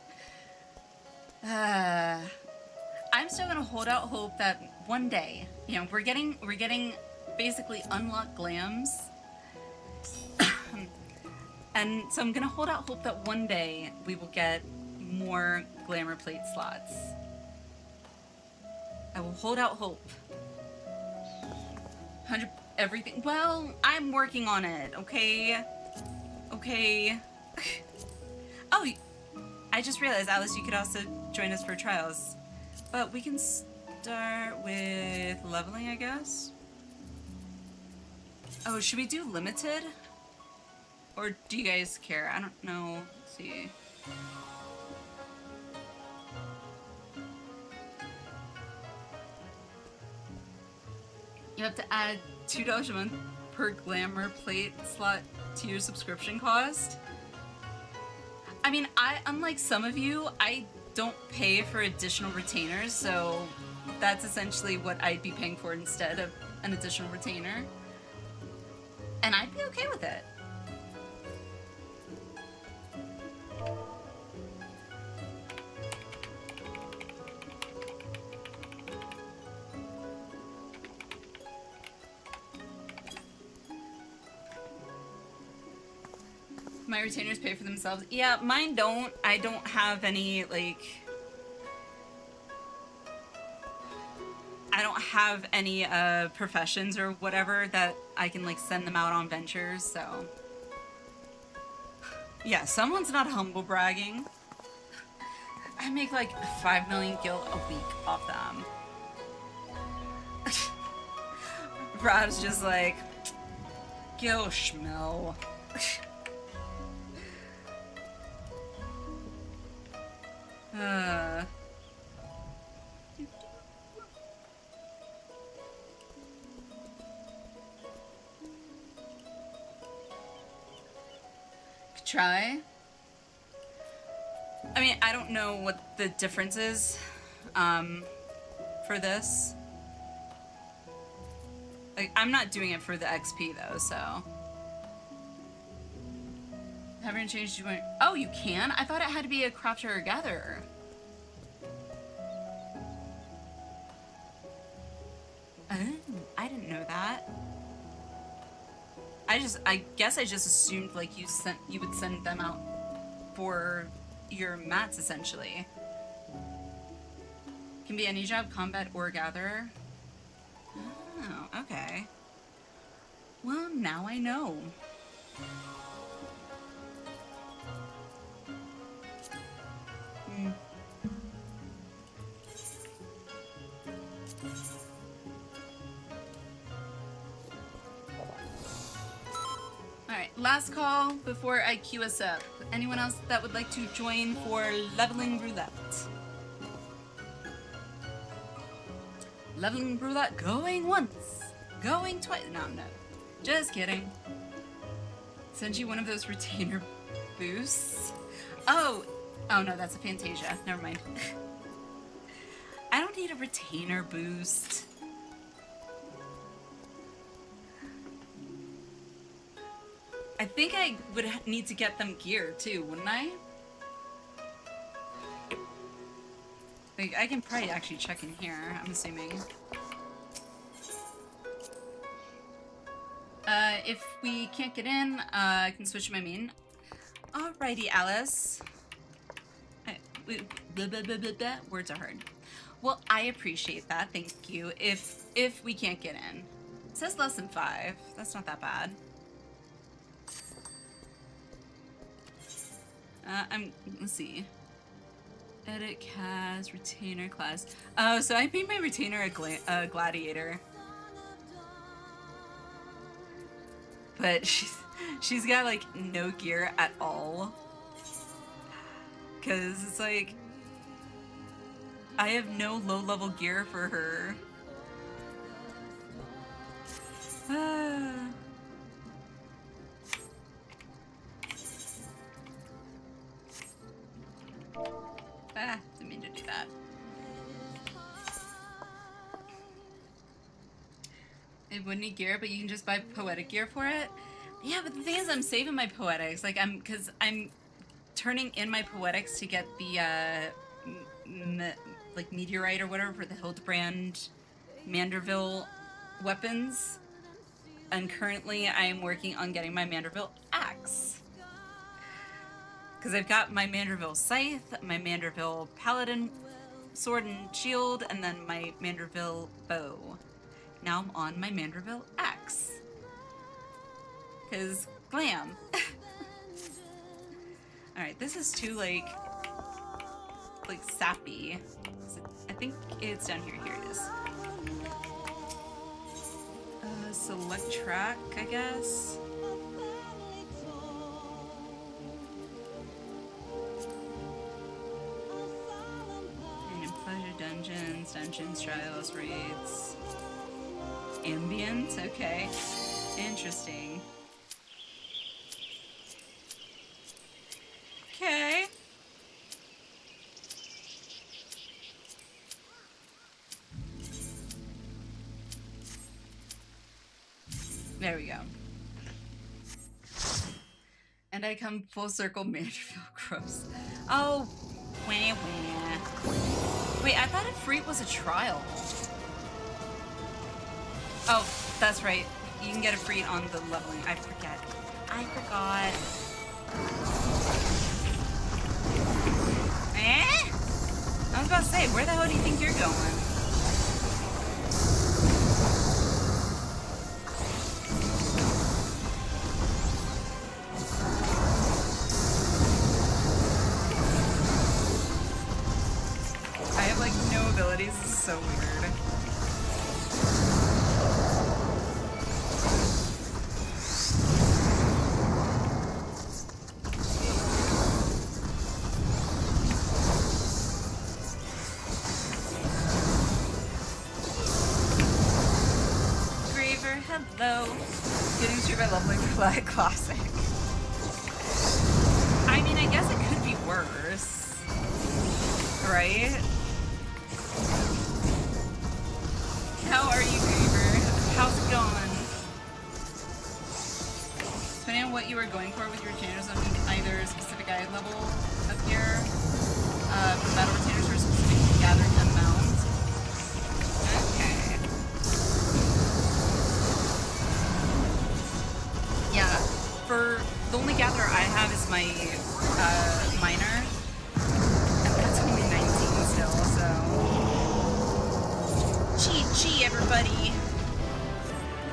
I'm still gonna hold out hope that one day, you know, we're getting basically unlocked glams. And so I'm gonna hold out hope that one day we will get more glamour plate slots. I will hold out hope. 100 everything. Well, I'm working on it, okay? Okay. Oh, I just realized, Alice, you could also join us for trials. But we can start with leveling, I guess? Oh, should we do limited? Or do you guys care? I don't know. Let's see. You have to add $2 a month per glamour plate slot to your subscription cost. I mean, unlike some of you, I don't pay for additional retainers, so that's essentially what I'd be paying for instead of an additional retainer. And I'd be okay with it. My retainers pay for themselves. Yeah, mine don't. I don't have any, like... I don't have any professions or whatever that I can, like, send them out on ventures, so... Yeah, someone's not humble bragging. I make, like, 5 million gil a week off them. Rob's just like... Gil schmel. Could try. I mean, I don't know what the difference is for this. Like, I'm not doing it for the XP though, so. Haven't changed you. Oh, you can? I thought it had to be a crafter or gatherer. Oh, I didn't know that. I guess I just assumed like you would send them out for your mats essentially. Can be any job, combat or gatherer. Oh, okay. Well, now I know. Alright, last call before I queue us up. Anyone else that would like to join for leveling roulette? Leveling roulette going once, going twice. No, just kidding. Send you one of those retainer boosts. Oh no, that's a Fantasia. Never mind. I don't need a retainer boost. I think I would need to get them geared too, wouldn't I? Like, I can probably actually check in here, I'm assuming. If we can't get in, I can switch to my main. Alrighty, Alice. Words are hard. Well, I appreciate that. Thank you. If we can't get in. It says less than 5. That's not that bad. Let's see. Edit cast, retainer class. Oh, so I made my retainer a gladiator. But she's got like no gear at all. Cause it's like I have no low-level gear for her. Didn't mean to do that. It wouldn't need gear, but you can just buy poetic gear for it. Yeah, but the thing is, I'm saving my poetics. Like, because I'm turning in my poetics to get the like meteorite or whatever for the Hildibrand Manderville weapons. And currently, I am working on getting my Manderville axe. Because I've got my Manderville scythe, my Manderville paladin sword and shield, and then my Manderville bow. Now I'm on my Manderville axe. Because glam. Alright, this is too like sappy. I think it's down here. Here it is. Select track, I guess. Dungeons, trials, raids. Ambient? Okay. Interesting. Okay. There we go. And I come full circle, Manderville Gross. Oh, wah wah. Wait, I thought FFIX was a trial. Oh, that's right. You can get a FFIX on the leveling. I forgot. Eh? I was about to say, where the hell do you think you're going? This is so weird. Graver, hello. Getting through my leveling flag classic. I mean, I guess it could be worse. Right? How are you, Graver? How's it going? Depending on what you were going for with your retainers, on either a specific eye level of gear, battle retainers or a specific gathering amount. Okay. Yeah, for the only gatherer I have is my minor, and that's only 19 still, so. Chi, everybody.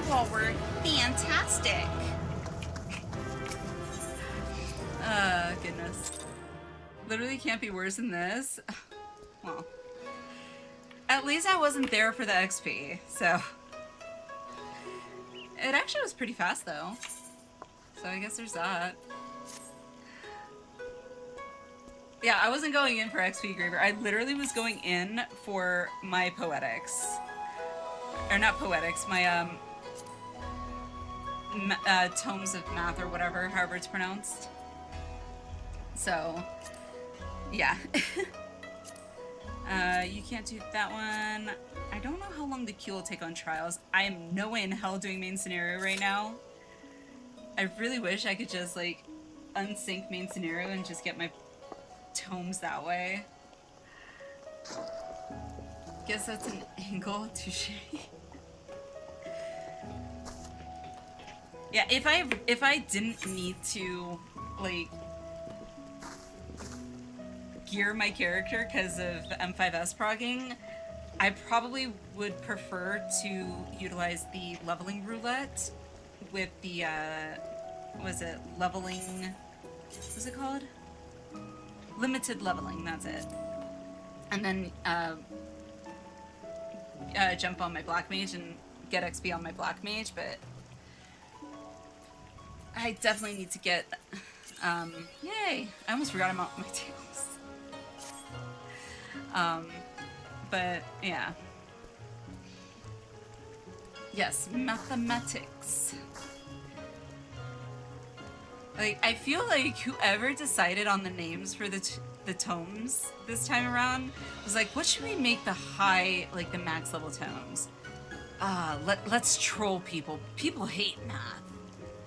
You all were fantastic. Goodness. Literally can't be worse than this. Well, at least I wasn't there for the XP, so. It actually was pretty fast, though. So I guess there's that. Yeah, I wasn't going in for XP Graver. I literally was going in for my poetics. Or not poetics, my tomes of math or whatever, however it's pronounced. So, yeah. You can't do that one. I don't know how long the queue will take on trials. I am no way in hell doing main scenario right now. I really wish I could just, like, unsync main scenario and just get my tomes that way. Guess that's an angle. Touché. Yeah, if I didn't need to, like, gear my character because of M5S progging, I probably would prefer to utilize the leveling roulette with the, was it leveling, what's it called? Limited leveling, that's it. And then, jump on my black mage and get XP on my black mage, but I definitely need to get, yay! I almost forgot about my tails. But, yeah. Yes, mathematics. Like, I feel like whoever decided on the names for the tomes this time around was like, what should we make the high, like the max level tomes? Let's troll people. People hate math.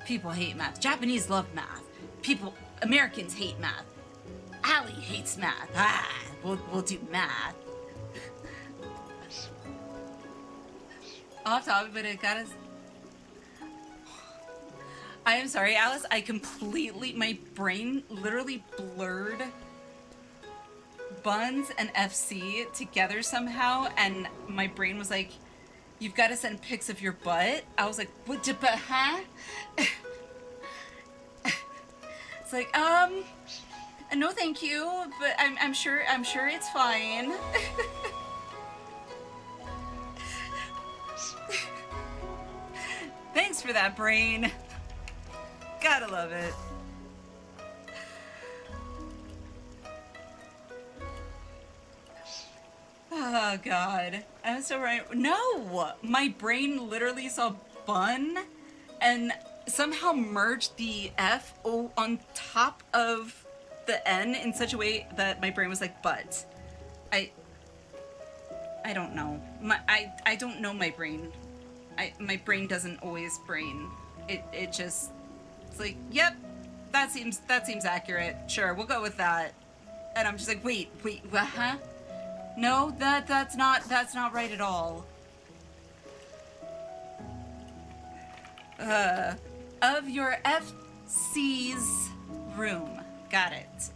People hate math. Japanese love math. Americans hate math. Allie hates math. We'll do math. Off topic, but it got us. I am sorry, Alice. My brain literally blurred Buns and FC together somehow, and my brain was like, you've got to send pics of your butt. I was like, what, huh? It's like, no thank you, but I'm sure it's fine. Thanks for that, brain. Gotta love it. Oh god. I'm so right. No! My brain literally saw bun and somehow merged the F on top of the N in such a way that my brain was like butt. I don't know. I don't know my brain. My brain doesn't always brain. It just, it's like, yep, that seems accurate. Sure, we'll go with that. And I'm just like, wait, huh? No, that's not right at all. Of your FC's room. Got it.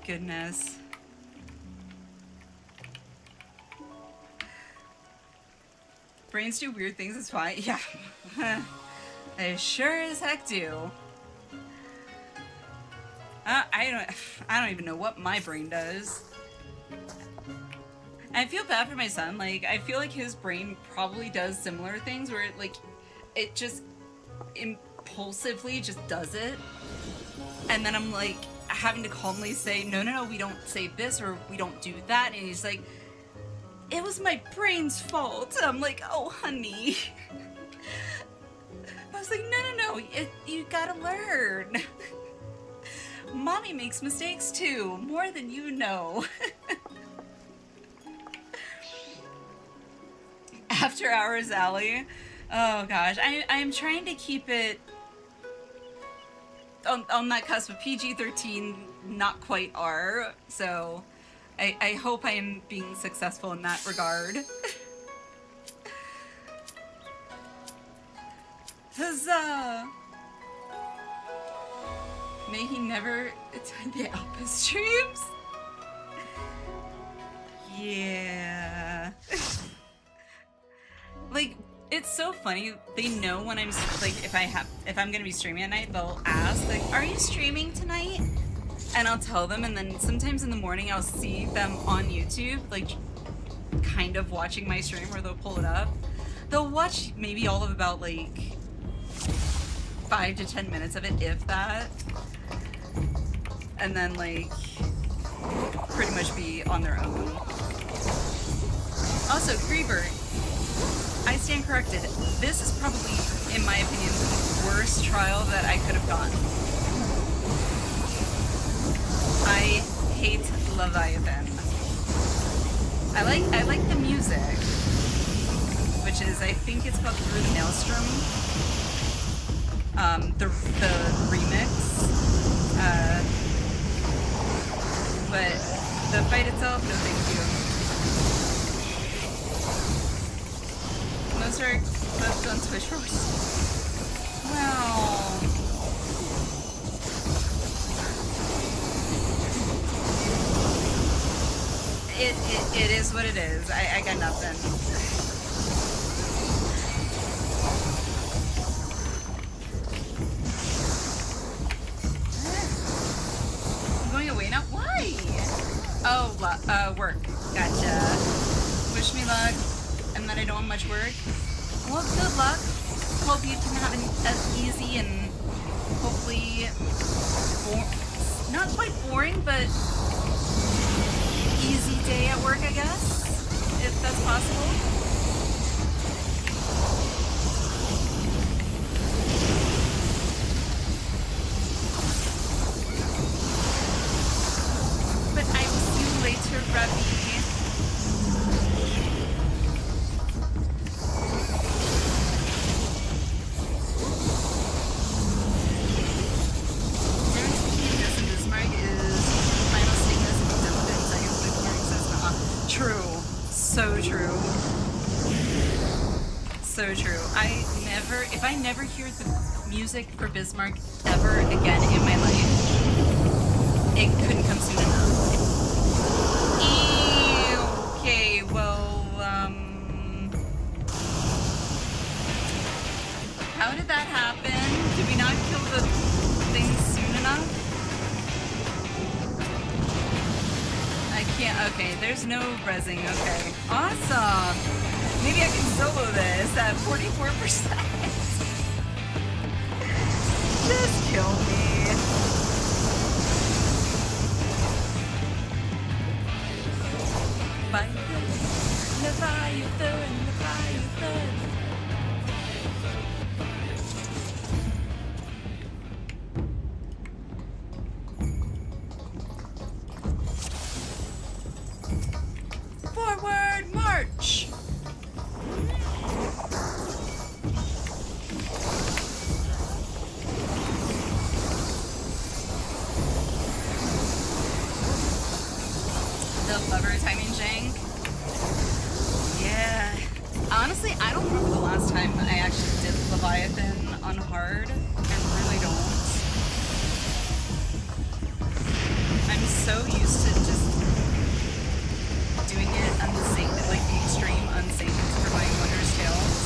Goodness. Brains do weird things, it's fine. Yeah. They sure as heck do. I don't even know what my brain does. I feel bad for my son. Like, I feel like his brain probably does similar things where it just impulsively just does it. And then I'm like having to calmly say, no, we don't say this or we don't do that. And he's like, it was my brain's fault. I'm like, oh, honey. I was like, no, you gotta learn. Mommy makes mistakes too, more than you know. After Hours Alley. Oh gosh, I am trying to keep it on that cusp of PG-13, not quite R, so I hope I am being successful in that regard. Huzzah! May he never attend the Alpha streams? Yeah. Like, it's so funny. They know when I'm, like, if I'm gonna be streaming at night, they'll ask, like, are you streaming tonight? And I'll tell them, and then sometimes in the morning I'll see them on YouTube, like, kind of watching my stream, or they'll pull it up. They'll watch maybe all of about, like, 5 to 10 minutes of it, if that. And then, like, pretty much be on their own. Also, Griever, I stand corrected. This is probably, in my opinion, the worst trial that I could have done. I hate Leviathan. I like the music, which is, I think it's called Through the Maelstrom. The remix. But the fight itself, no thank you. Most are left on Twitch for well. It is what it is. I got nothing. I'm going away now? Why? Oh, work. Gotcha. Wish me luck, and that I don't have much work. Well, good luck. Hope you can have an easy and hopefully not quite boring, but easy day at work, I guess, if that's possible. But I will see you later, Ravi. So true. If I never hear the music for Bismarck ever again in my life, it couldn't come soon enough. Okay, well, how did that happen? Did we not kill the thing soon enough? I can't, okay, there's no rezzing, okay. Awesome! Maybe I can solo this at 44%. Just kill me. Forward march! The lever timing jank. Yeah. Honestly, I don't remember the last time I actually did Leviathan on hard. I really don't. I'm so used to just doing it unsafe, like the extreme unsafe for my Wondrous Tales.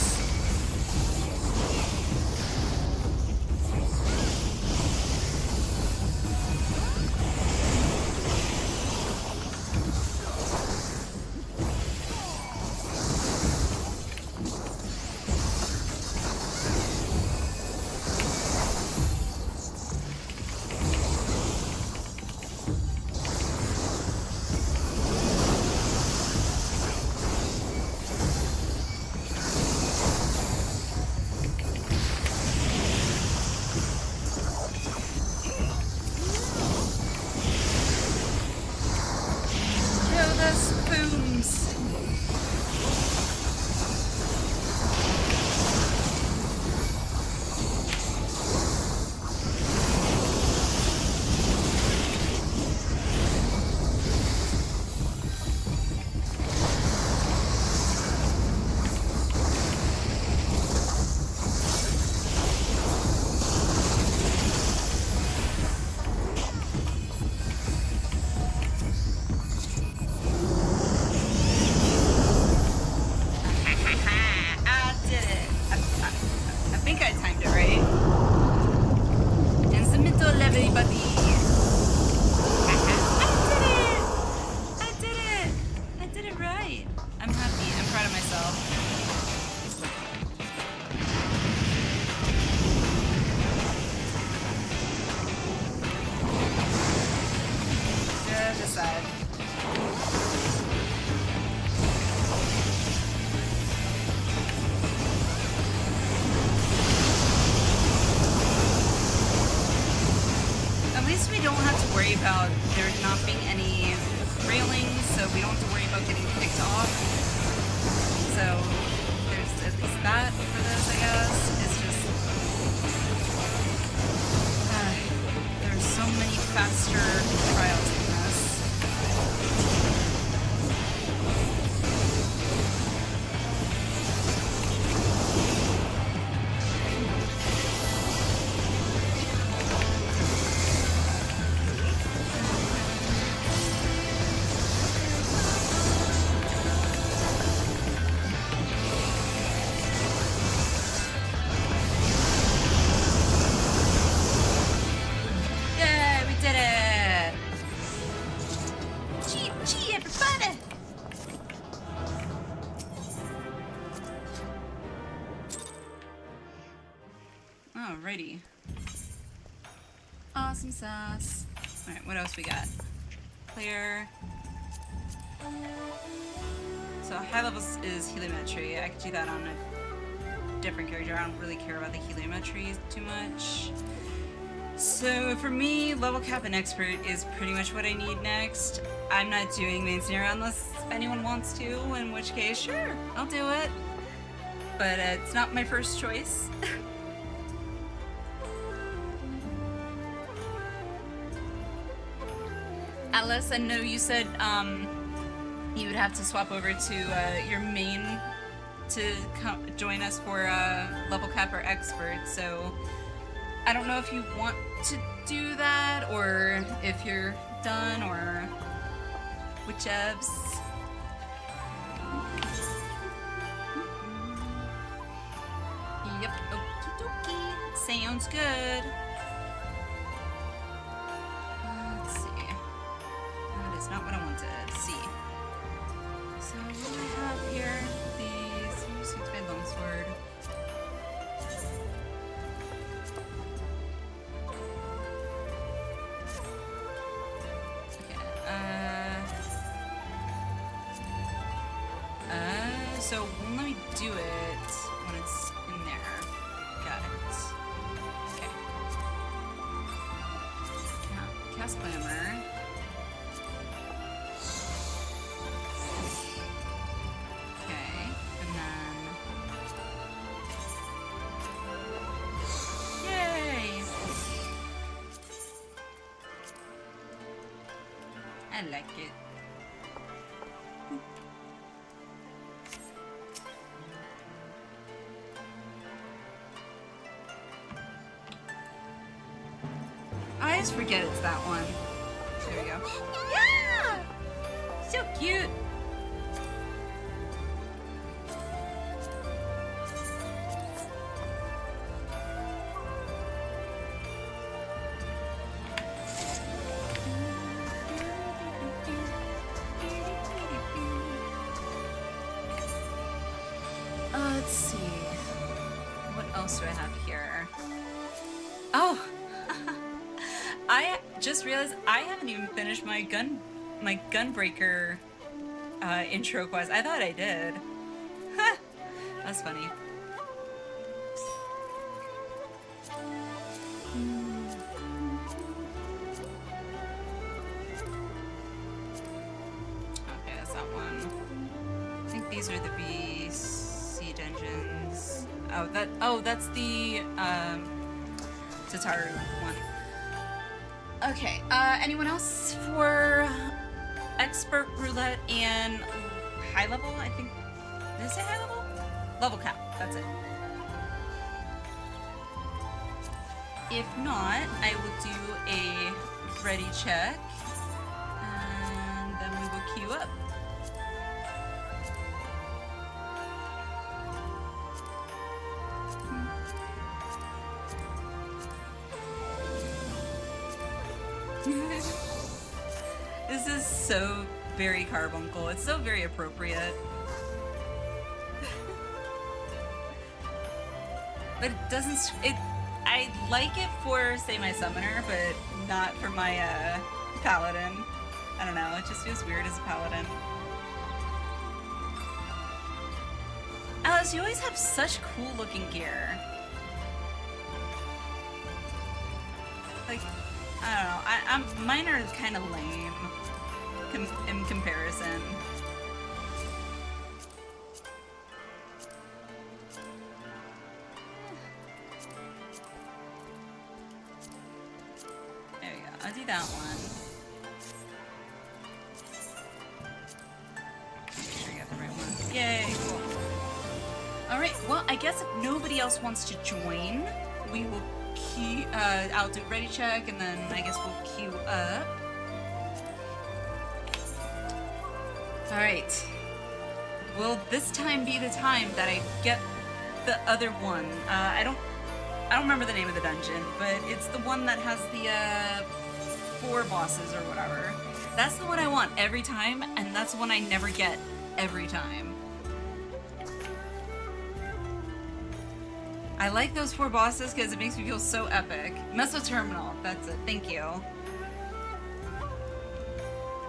About there not being any railings, so we don't have to worry about getting picked off. So there's at least that for this, I guess. It's just there's so many faster trials than this. Alrighty. Awesome sauce. Alright, what else we got? Clear. So high levels is heliometry. I could do that on a different character. I don't really care about the heliometry too much. So for me, level cap and expert is pretty much what I need next. I'm not doing main scenario unless anyone wants to, in which case, sure, I'll do it. But it's not my first choice. Alice, I know you said you would have to swap over to your main to join us for level cap or expert, so I don't know if you want to do that or if you're done or whichevs. Yep, okie dokie. Sounds good. Let's see. That is not what I wanted. C. So what do I have here? These use my longsword. So let me do it when it's in there. Got it. Okay. Cast Glamour. Okay, and then... Yay! I like it. I always forget it's that one. There we go. Yeah! So cute! Let's see. What else do I have here? Oh! I just realized I haven't even finished my Gunbreaker intro quest. I thought I did. That's funny. Okay, that's that one. I think these are the BC dungeons. Oh, that's the Tataru one. Okay, anyone else for expert roulette and high level? I think, did I say high level? Level cap, that's it. If not, I will do a ready check, and then we will queue up. This is so very carbuncle. It's so very appropriate. But it doesn't... I like it for, say, my summoner, but not for my paladin. I don't know, it just feels weird as a paladin. Alice, you always have such cool looking gear. Like, I don't know, mine are kind of lame in comparison. There we go, I'll do that one. Make sure I got the right one. Yay, cool. Alright, well, I guess if nobody else wants to join, we will queue, I'll do ready check, and then I guess we'll queue up. Alright. Will this time be the time that I get the other one? I don't remember the name of the dungeon, but it's the one that has the 4 bosses or whatever. That's the one I want every time, and that's the one I never get every time. I like those 4 bosses because it makes me feel so epic. Mesoterminal, that's it. Thank you.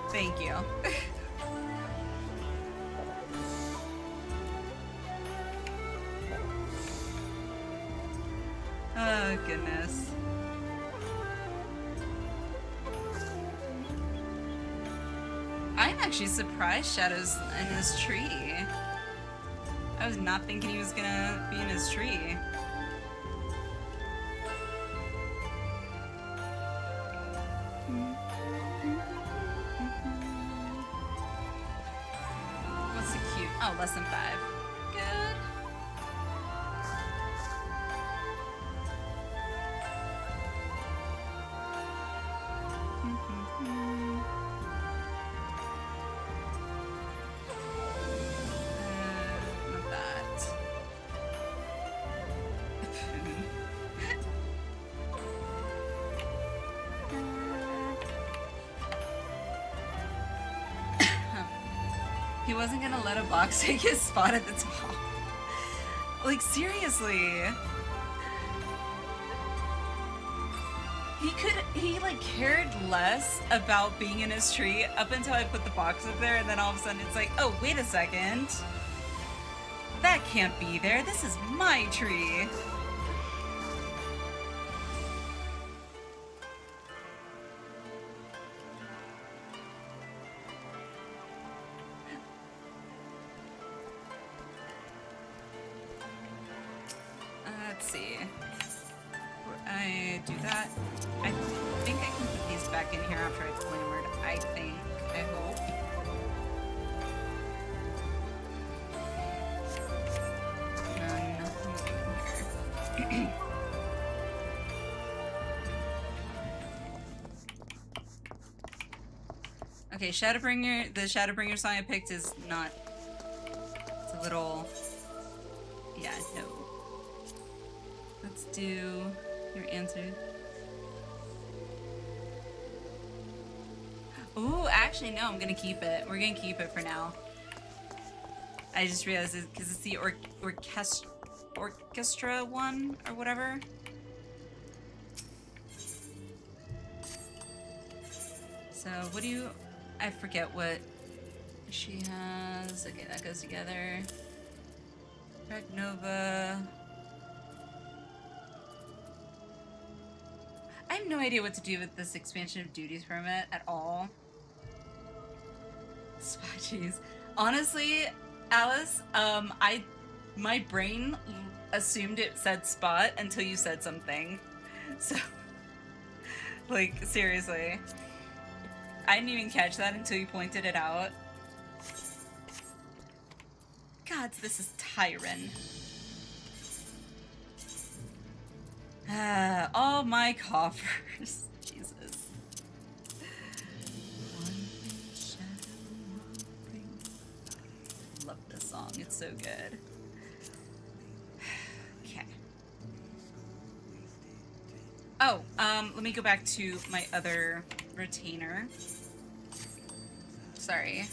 Thank you. Oh, goodness. I'm actually surprised Shadow's in his tree. I was not thinking he was gonna be in his tree. What's the cute? Oh, less than 5. Good. Not that. He wasn't gonna let a box take his spot at the top. Like, seriously. He like cared less about being in his tree up until I put the box up there, and then all of a sudden it's like, oh, wait a second. That can't be there. This is my tree. Let's see. I do that. I think I can put these back in here after it's glamored. I think. I hope. Nothing here. Okay, Shadowbringer. The Shadowbringer song I picked is not. It's a little. Yeah, no. Let's do your answer. Ooh, actually, no, I'm gonna keep it. We're gonna keep it for now. I just realized it because it's the orchestra one or whatever. So, what do you... I forget what she has. Okay, that goes together. Nova. I have no idea what to do with this expansion of duties permit at all. Spotties. Honestly, Alice, my brain assumed it said spot until you said something. So, like, seriously. I didn't even catch that until you pointed it out. Gods, this is Tyron. All my coffers. Jesus. Love this song. It's so good. Okay. Oh, let me go back to my other retainer. Sorry.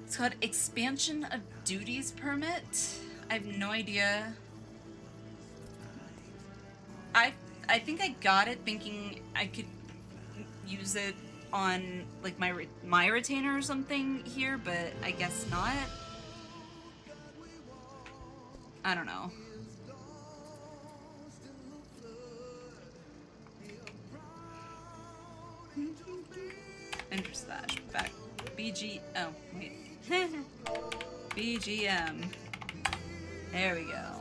It's called Expansion of Duties Permit. I have no idea. I think I got it thinking I could use it on like my retainer or something here, but I guess not. I don't know. Enter slash back BG. Oh wait. BGM. There we go.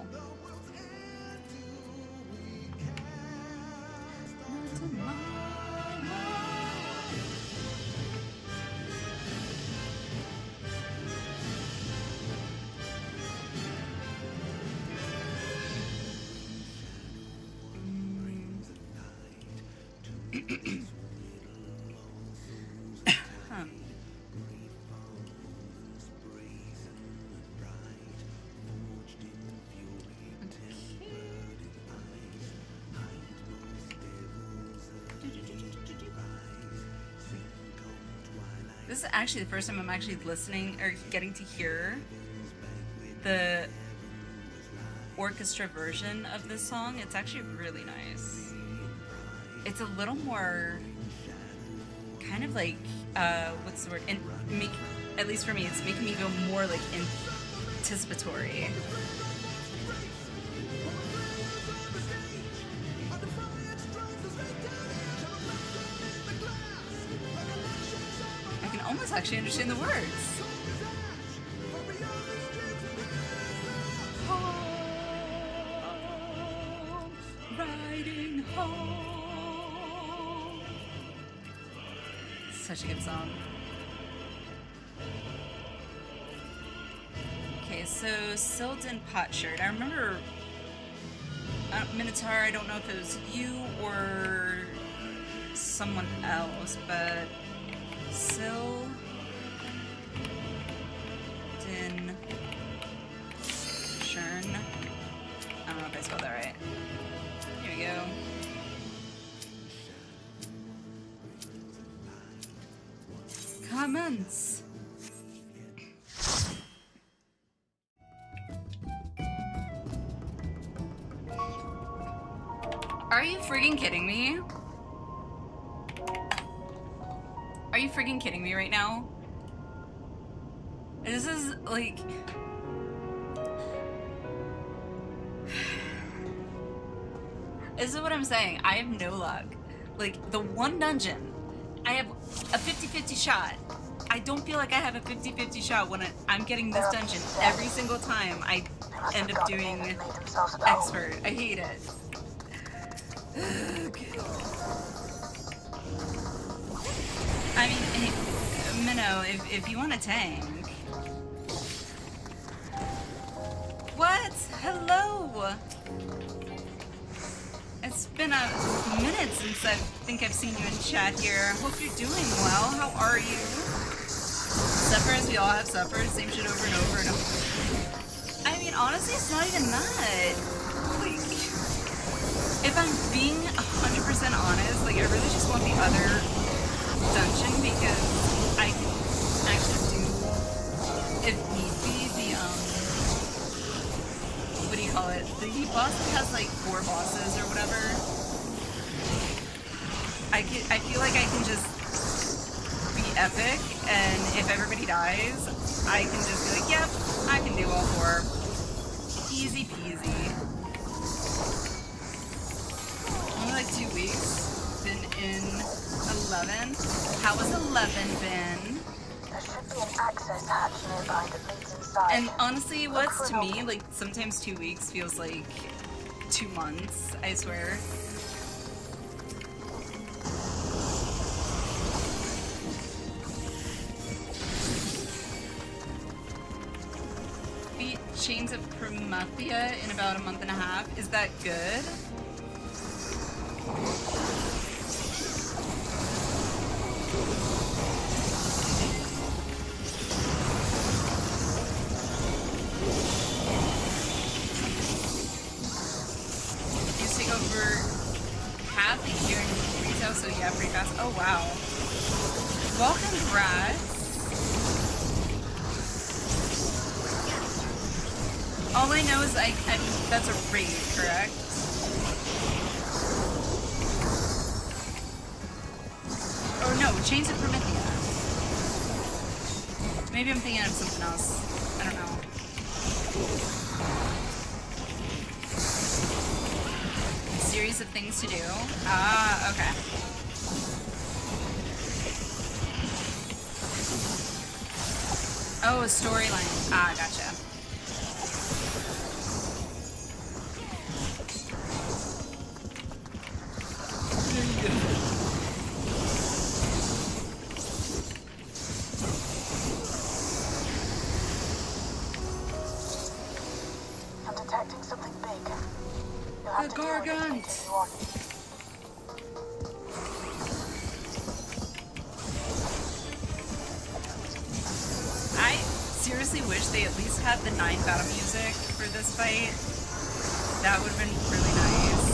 This is actually the first time I'm actually listening or getting to hear the orchestra version of this song. It's actually really nice. It's a little more kind of like, what's the word? At least for me, it's making me feel more like anticipatory. I can almost actually understand the words. Riding home. Such a good song. Okay, so Sildon Potshirt. I remember Minotaur, I don't know if it was you or someone else, but Sildon Shern. I don't know if I spelled that right. Here we go. Comments. Are you freaking kidding me? Are you freaking kidding me right now? This is like... This is what I'm saying. I have no luck. Like, the one dungeon, I have a 50-50 shot. I don't feel like I have a 50-50 shot when I'm getting this dungeon every single time I end up doing expert. I hate it. I mean, hey, Minnow, if you want to tank. What? Hello! It's been a minute since I think I've seen you in chat here. Hope you're doing well. How are you? Suppers, we all have suppers. Same shit over and over and over. I mean, honestly, it's not even that. Like, if I'm being 100% honest, like, I really just want the other dungeon because I can actually do, if need be, the, what do you call it? The boss that has, like, 4 bosses or whatever. I feel like I can just be epic, and if everybody dies, I can just be like, yep, I can do all 4. Easy peasy. Only like 2 weeks. Been in 11. How has 11 been? There should be an access hatch nearby that leads inside. And honestly, what's to me, like, sometimes 2 weeks feels like 2 months, I swear. Beat Chains of Promethea in about a month and a half. Is that good? You take over half a year in retail, so yeah, pretty fast. Oh wow. Well, congrats. All I know is I mean, that's a raid, correct? Or no, Chains of Promethea. Maybe I'm thinking of something else. I don't know. A series of things to do. Ah, okay. Oh, a storyline. Ah, gotcha. I'm detecting something big. You'll have to deal with it to continue on. I seriously wish they at least had the 9 battle music for this fight. That would have been really nice.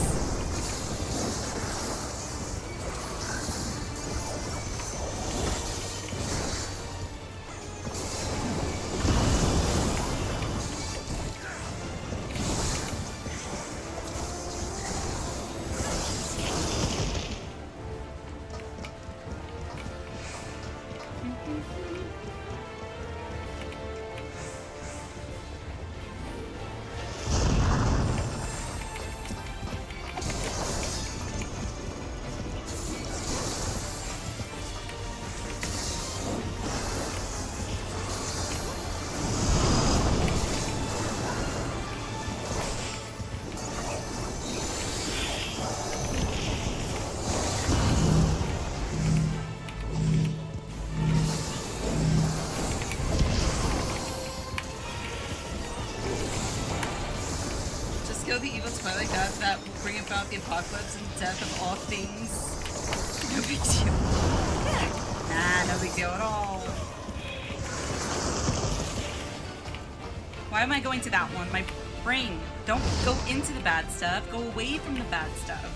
kill the evil twilight god that will bring about the apocalypse and death of all things. No big deal. Nah, no big deal at all. Why am I going to that one? My brain. Don't go into the bad stuff. Go away from the bad stuff.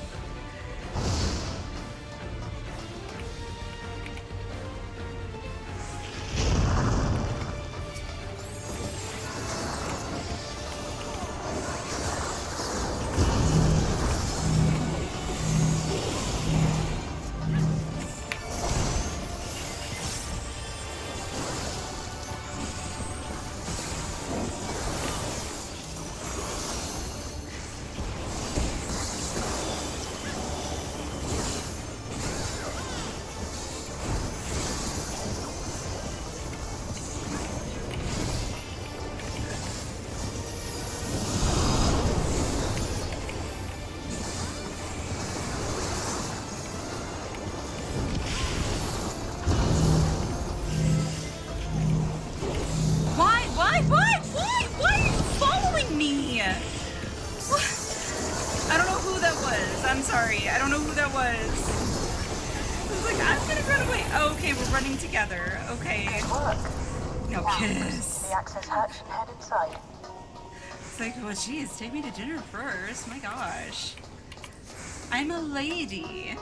Together, okay. No kiss. The access hatch and head inside. It's like, well, geez, take me to dinner first. My gosh, I'm a lady.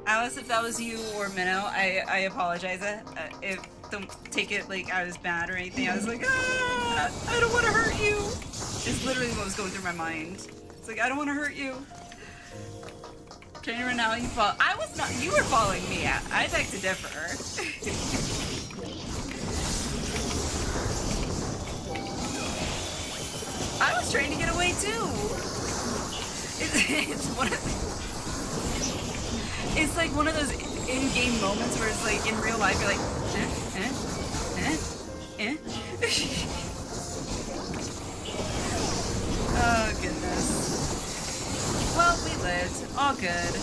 Alice, if that was you or Minnow, I apologize. If don't take it like I was bad or anything. I was like, I don't want to hurt you. It's literally what was going through my mind. It's like, I don't want to hurt you. Trainer right now, you follow. I was not. You were following me. I beg to differ. I was trying to get away too. It's one of. It's like one of those in-game moments where it's like in real life you're like, Oh goodness. Well, we lived. All good.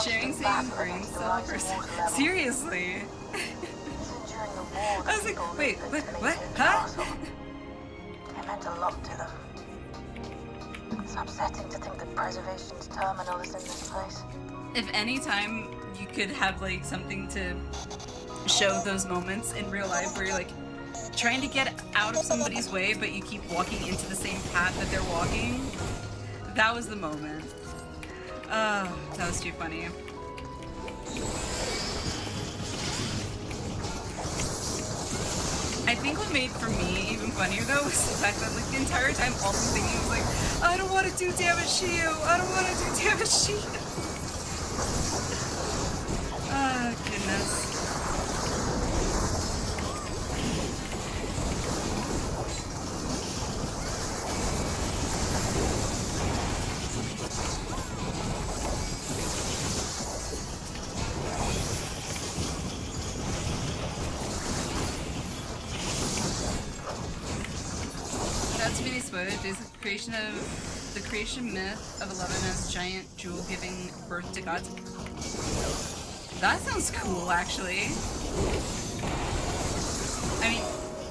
Sharing same brain cell versus... Seriously? I was like, wait, what? Huh? It meant a lot to them. It's upsetting to think that preservation's terminal is in this place. If any time you could have like something to show those moments in real life where you're like trying to get out of somebody's way but you keep walking into the same path that they're walking, that was the moment. Oh, that was too funny. I think what made for me even funnier though was the fact that like the entire time all I'm thinking was like, I don't want to do damage to you. I don't want to do damage to you. Oh, goodness. Is the creation myth of 11 as giant jewel giving birth to gods. That sounds cool, actually. I mean,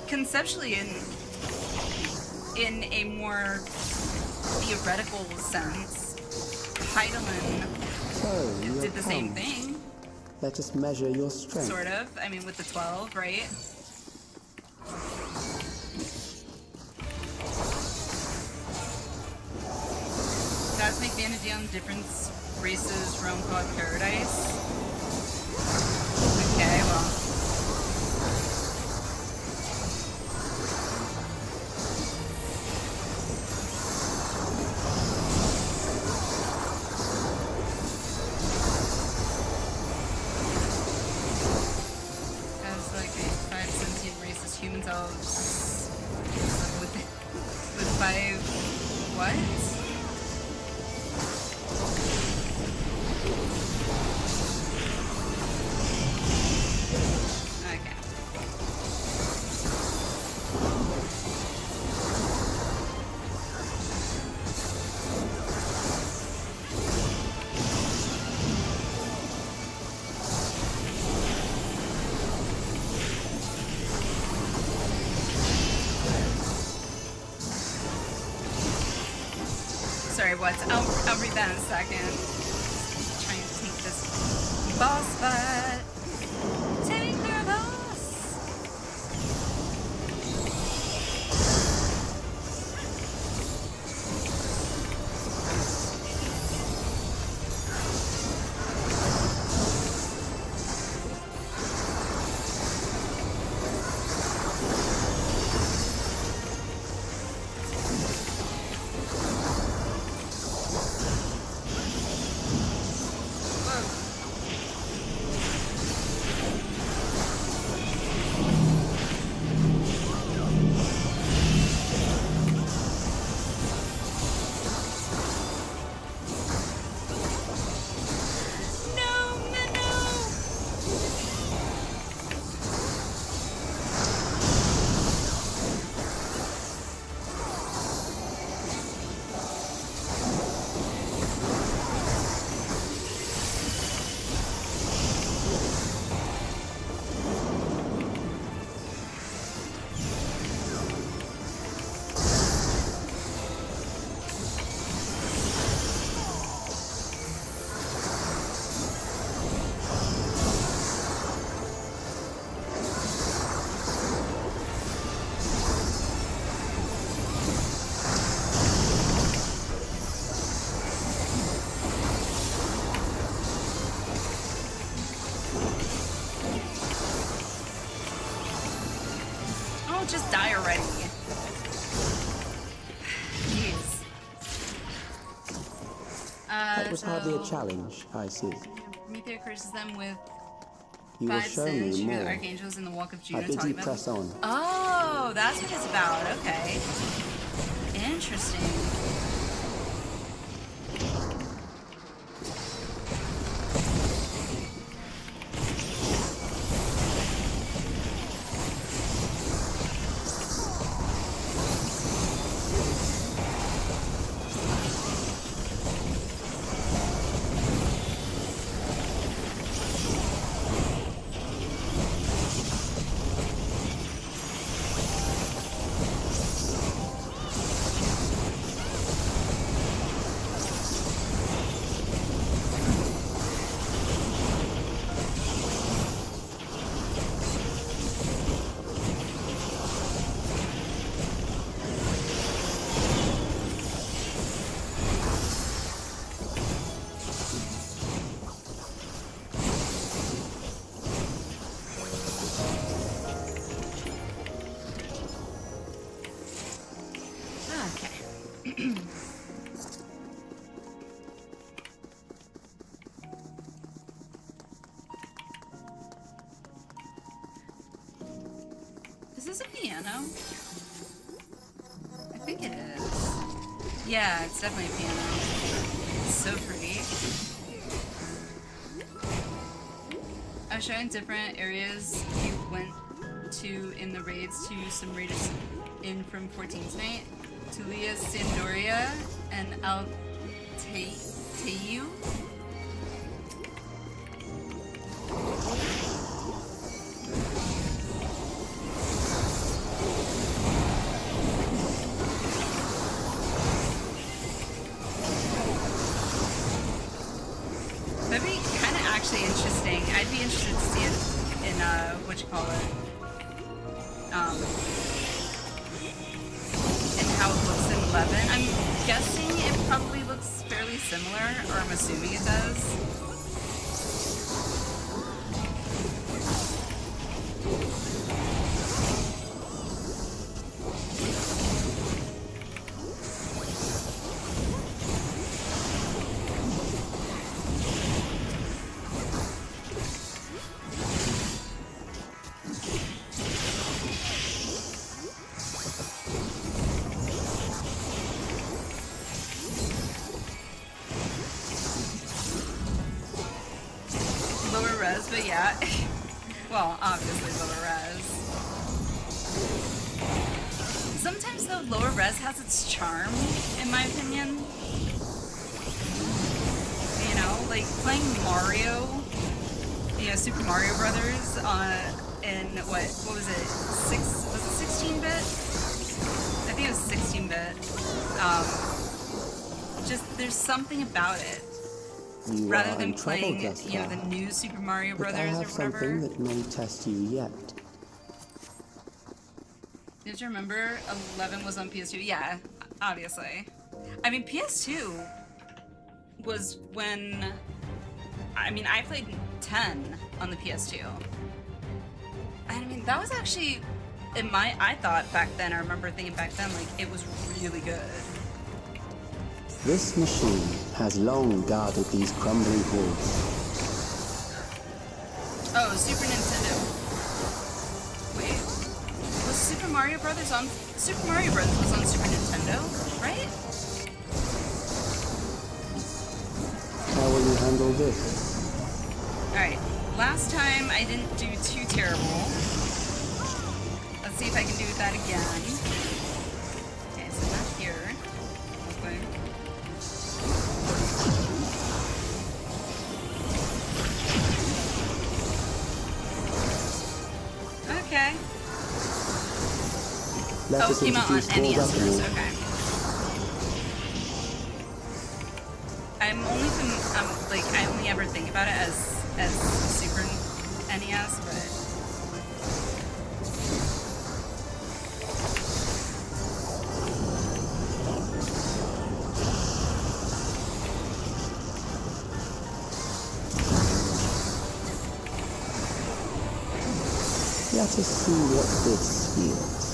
conceptually, in a more theoretical sense, Heidelin did the same thing. Let us measure your strength. Sort of. I mean, with the 12, right? Gods make vanity on different races roam God paradise. what? I'll read that in a second. Trying to take this boss fight. Take the boss. Just die already. Jeez. That was hardly a challenge, I see. Prometheus curses them with You will 5 show sins. me You more. the archangels in the walk of I Juno bid talking you about. press on. Oh, that's what it's about. Okay. Interesting. Is this a piano? I think it is. Yeah, it's definitely a piano. It's so pretty. I was showing different areas you went to in the raids to some raiders in from 14 tonight. Tulia, Sandoria, and Altayu. That'd be kind of actually interesting. I'd be interested to see it in, what you call it, and how it looks in 11. I'm guessing it probably looks fairly similar, or I'm assuming it does. But yeah, well, obviously lower res. Sometimes though, lower res has its charm, in my opinion. You know, like playing Mario, you know, Super Mario Brothers in what was it? Was it 16-bit? I think it was 16-bit. just there's something about it. You Rather are than in trouble playing, thus you know, far. the new Super Mario But I Brothers or have whatever. something that may test you yet. Did you remember 11 was on PS2? Yeah, obviously. I mean, PS2 was when... I mean, I played 10 on the PS2. I mean, that was actually... I thought back then, I remember thinking back then, like, it was really good. This machine has long guarded these crumbling halls. Oh, Super Nintendo. Wait. Was Super Mario Brothers on... Super Mario Brothers was on Super Nintendo, right? How will you handle this? Alright, last time I didn't do too terrible. Let's see if I can do that again. Okay, so not here. Okay. Okay. Let us came out on introduce NES more first, weaponry. okay. I only ever think about it as Super NES, but... Let us see what this yields.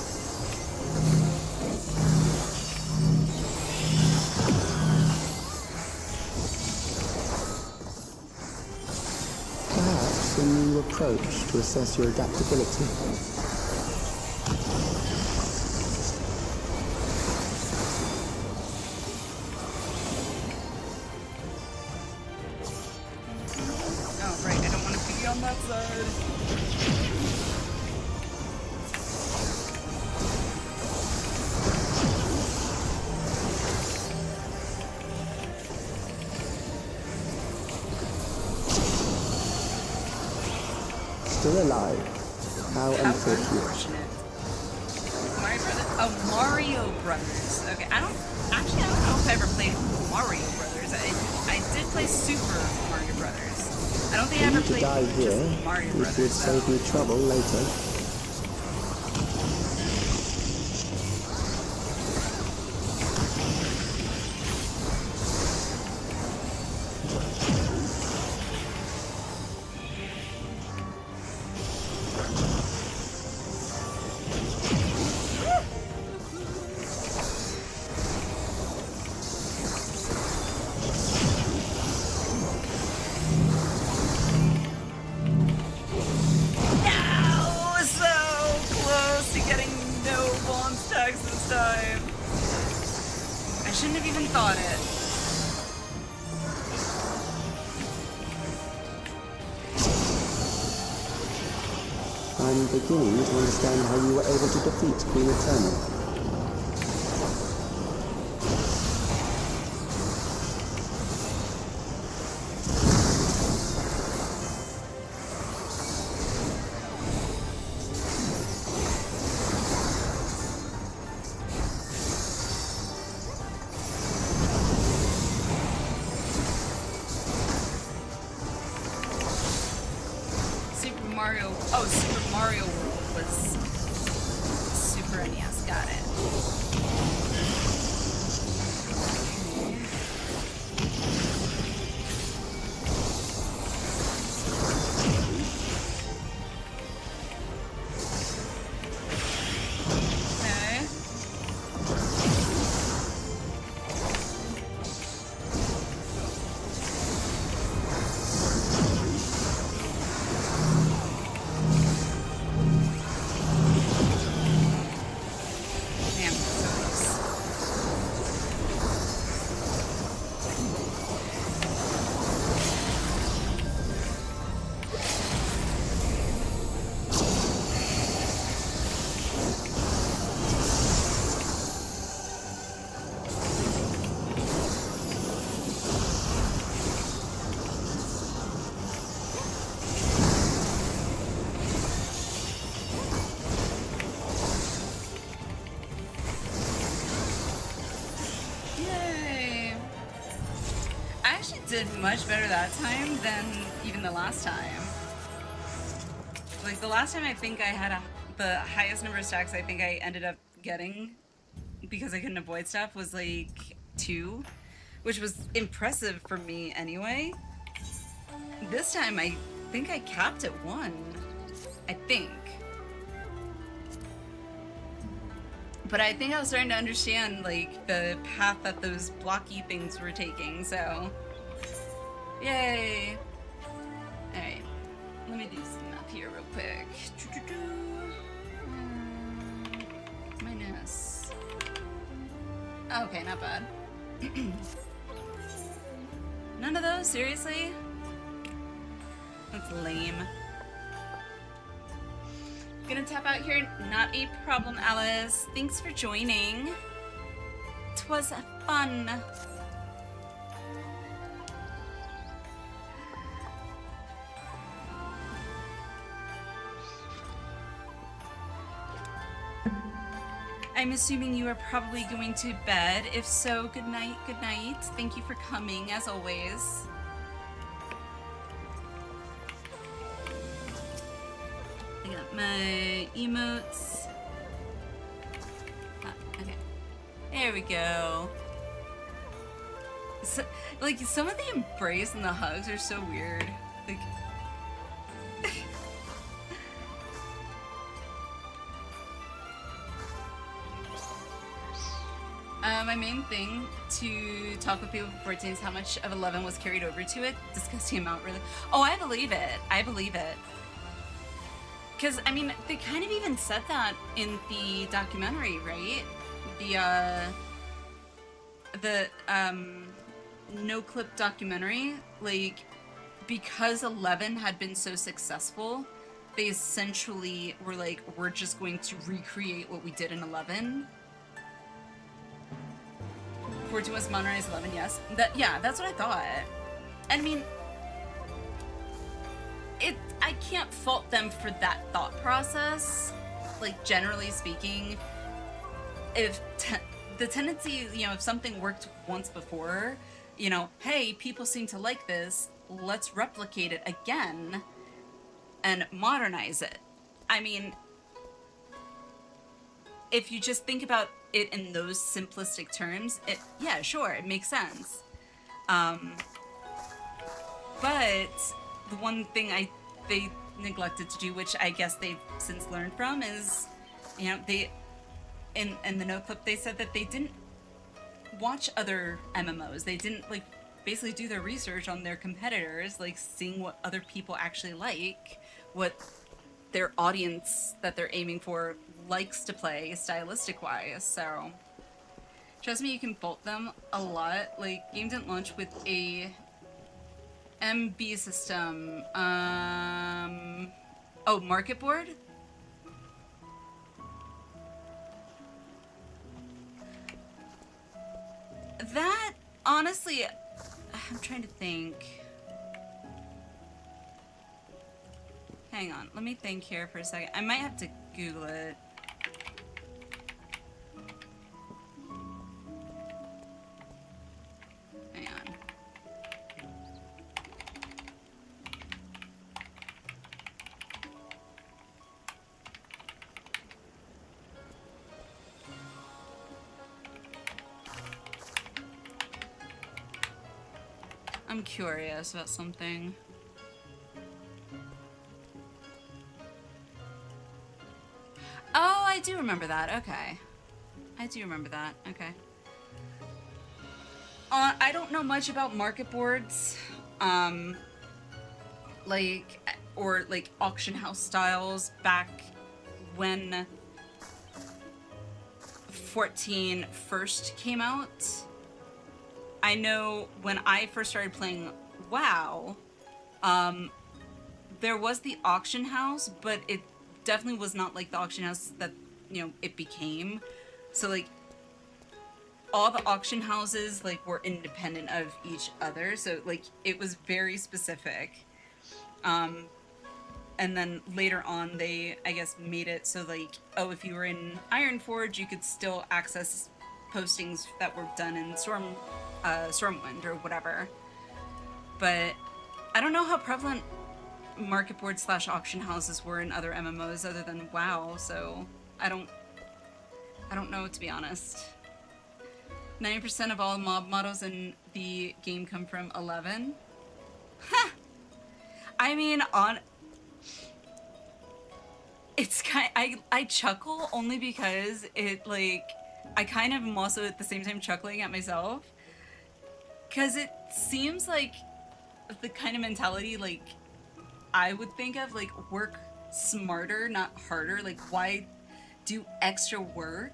Perhaps a new approach to assess your adaptability. Oh, right, I don't want to be on that side. Still alive. How unfortunate. Mario Brothers? Oh, Mario Brothers. Okay, I don't know if I ever played Mario Brothers. I did play Super Mario Brothers. I don't think I ever For you to played die here, just Mario it would Brothers. save me trouble later. No! So close to getting no bomb stacks this time. I shouldn't have even thought it. I'm beginning to understand how you were able to defeat Queen Eternal. Super Mario. Oh, Super Mario World was Super NES. Got it. Okay. Man, so close. did much better that time than even the last time. Like, the last time I think I had the highest number of stacks I think I ended up getting because I couldn't avoid stuff was like 2, which was impressive for me anyway. This time I think I capped at 1. I think. But I think I was starting to understand like the path that those blocky things were taking, so yay! Alright, let me do some math here real quick. Minus. Okay, not bad. None of those? Seriously? That's lame. Gonna tap out here. Not a problem, Alice. Thanks for joining. 'Twas fun. I'm assuming you are probably going to bed. If so, good night, good night. Thank you for coming, as always. I got my emotes. Ah, okay. There we go. So, like, some of the embrace and the hugs are so weird. Like... my main thing to talk with people before teams how much of 11 was carried over to it. Disgusting amount, really. Oh, I believe it. I believe it. Because, I mean, they kind of even said that in the documentary, right? The no-clip documentary, like, because 11 had been so successful, they essentially were like, we're just going to recreate what we did in 11. 14 was modernized 11, yes. Yeah, that's what I thought. I mean, I can't fault them for that thought process. Like, generally speaking, if the tendency, you know, if something worked once before, you know, hey, people seem to like this, let's replicate it again and modernize it. I mean, if you just think about it in those simplistic terms, yeah, sure, it makes sense. But the one thing they neglected to do, which I guess they've since learned from, is, you know, in the no clip they said that they didn't watch other MMOs. They didn't, like, basically do their research on their competitors, like seeing what other people actually like, what their audience that they're aiming for likes to play stylistic wise. So trust me, you can fault them a lot. Like, game didn't launch with a MB system. Oh, market board? That, honestly, I'm trying to think. Hang on, let me think here for a second. I might have to Google it. Hang on. I'm curious about something. Oh, I do remember that. Okay. I do remember that. Okay. I don't know much about market boards. Like, or like auction house styles back when 14 first came out. I know when I first started playing WoW, there was the auction house, but it definitely was not like the auction house that, you know, it became. So, like, all the auction houses, like, were independent of each other. So, like, it was very specific. And then later on, they, I guess, made it so, like, oh, if you were in Ironforge, you could still access postings that were done in Stormwind or whatever. But I don't know how prevalent market board / auction houses were in other MMOs other than WoW, so I don't know, to be honest. 90% of all mob models in the game come from 11. Ha! I mean, it's kind. I chuckle only because it like I kind of am also at the same time chuckling at myself, because it seems like the kind of mentality like I would think of, like, work smarter, not harder. Like, why do extra work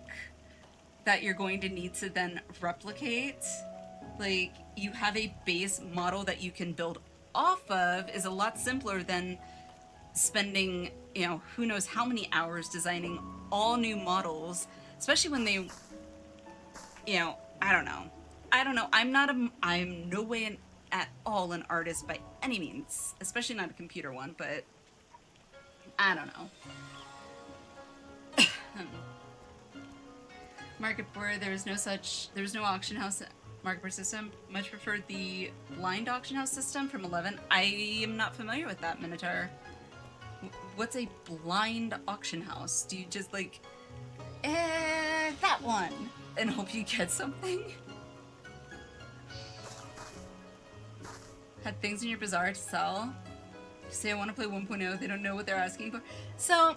that you're going to need to then replicate? Like, you have a base model that you can build off of is a lot simpler than spending, you know, who knows how many hours designing all new models, especially when they, you know, I don't know. I'm no way at all an artist by any means, especially not a computer one, but I don't know. Market board, there was no auction house market board system. Much preferred the blind auction house system from 11. I am not familiar with that, Minotaur. What's a blind auction house? Do you just like, that one, and hope you get something? Had things in your bazaar to sell. You say I want to play 1.0, they don't know what they're asking for. So,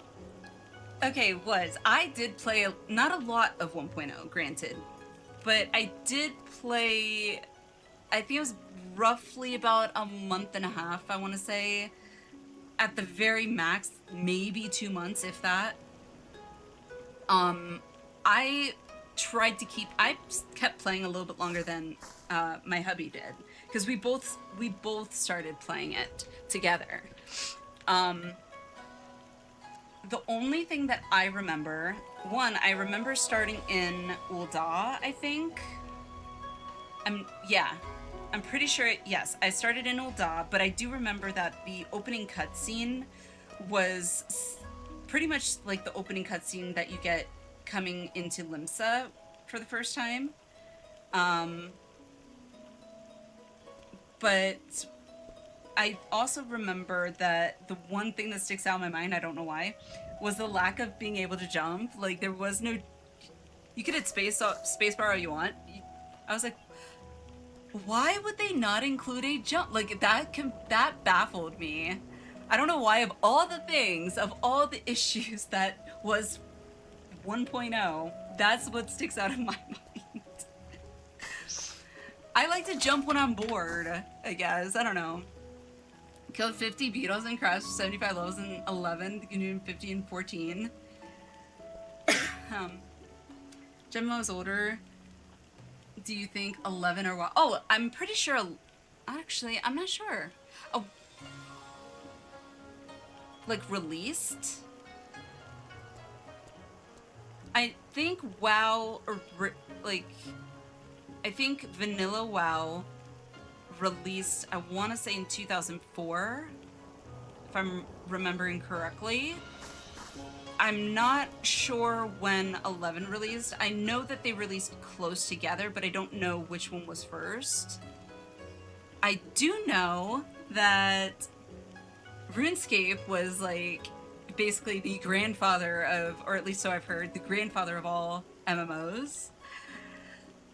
okay, I did play not a lot of 1.0, granted, but I did play, I think it was roughly about a month and a half, I want to say. At the very max, maybe 2 months, if that. I kept playing a little bit longer than my hubby did, because we both started playing it together. The only thing that I remember, I remember starting in Ul'dah, I think. I'm pretty sure, yes, I started in Ul'dah, but I do remember that the opening cutscene was pretty much like the opening cutscene that you get coming into Limsa for the first time. But I also remember that the one thing that sticks out in my mind, I don't know why, was the lack of being able to jump. Like, there was no... You could hit spacebar all you want. I was like, why would they not include a jump? Like, that baffled me. I don't know why, of all the things, of all the issues that was 1.0, that's what sticks out in my mind. I like to jump when I'm bored, I guess. I don't know. Killed 50 beetles and crashed 75 levels in 11, doing 50 and 14. Gemma was older. Do you think 11 or what? Oh, I'm pretty sure. Actually, I'm not sure. Oh, like released? I think WoW, or like, I think Vanilla WoW released, I want to say in 2004, if I'm remembering correctly. I'm not sure when 11 released. I know that they released close together, but I don't know which one was first. I do know that RuneScape was like basically the grandfather of, or at least so I've heard, the grandfather of all MMOs.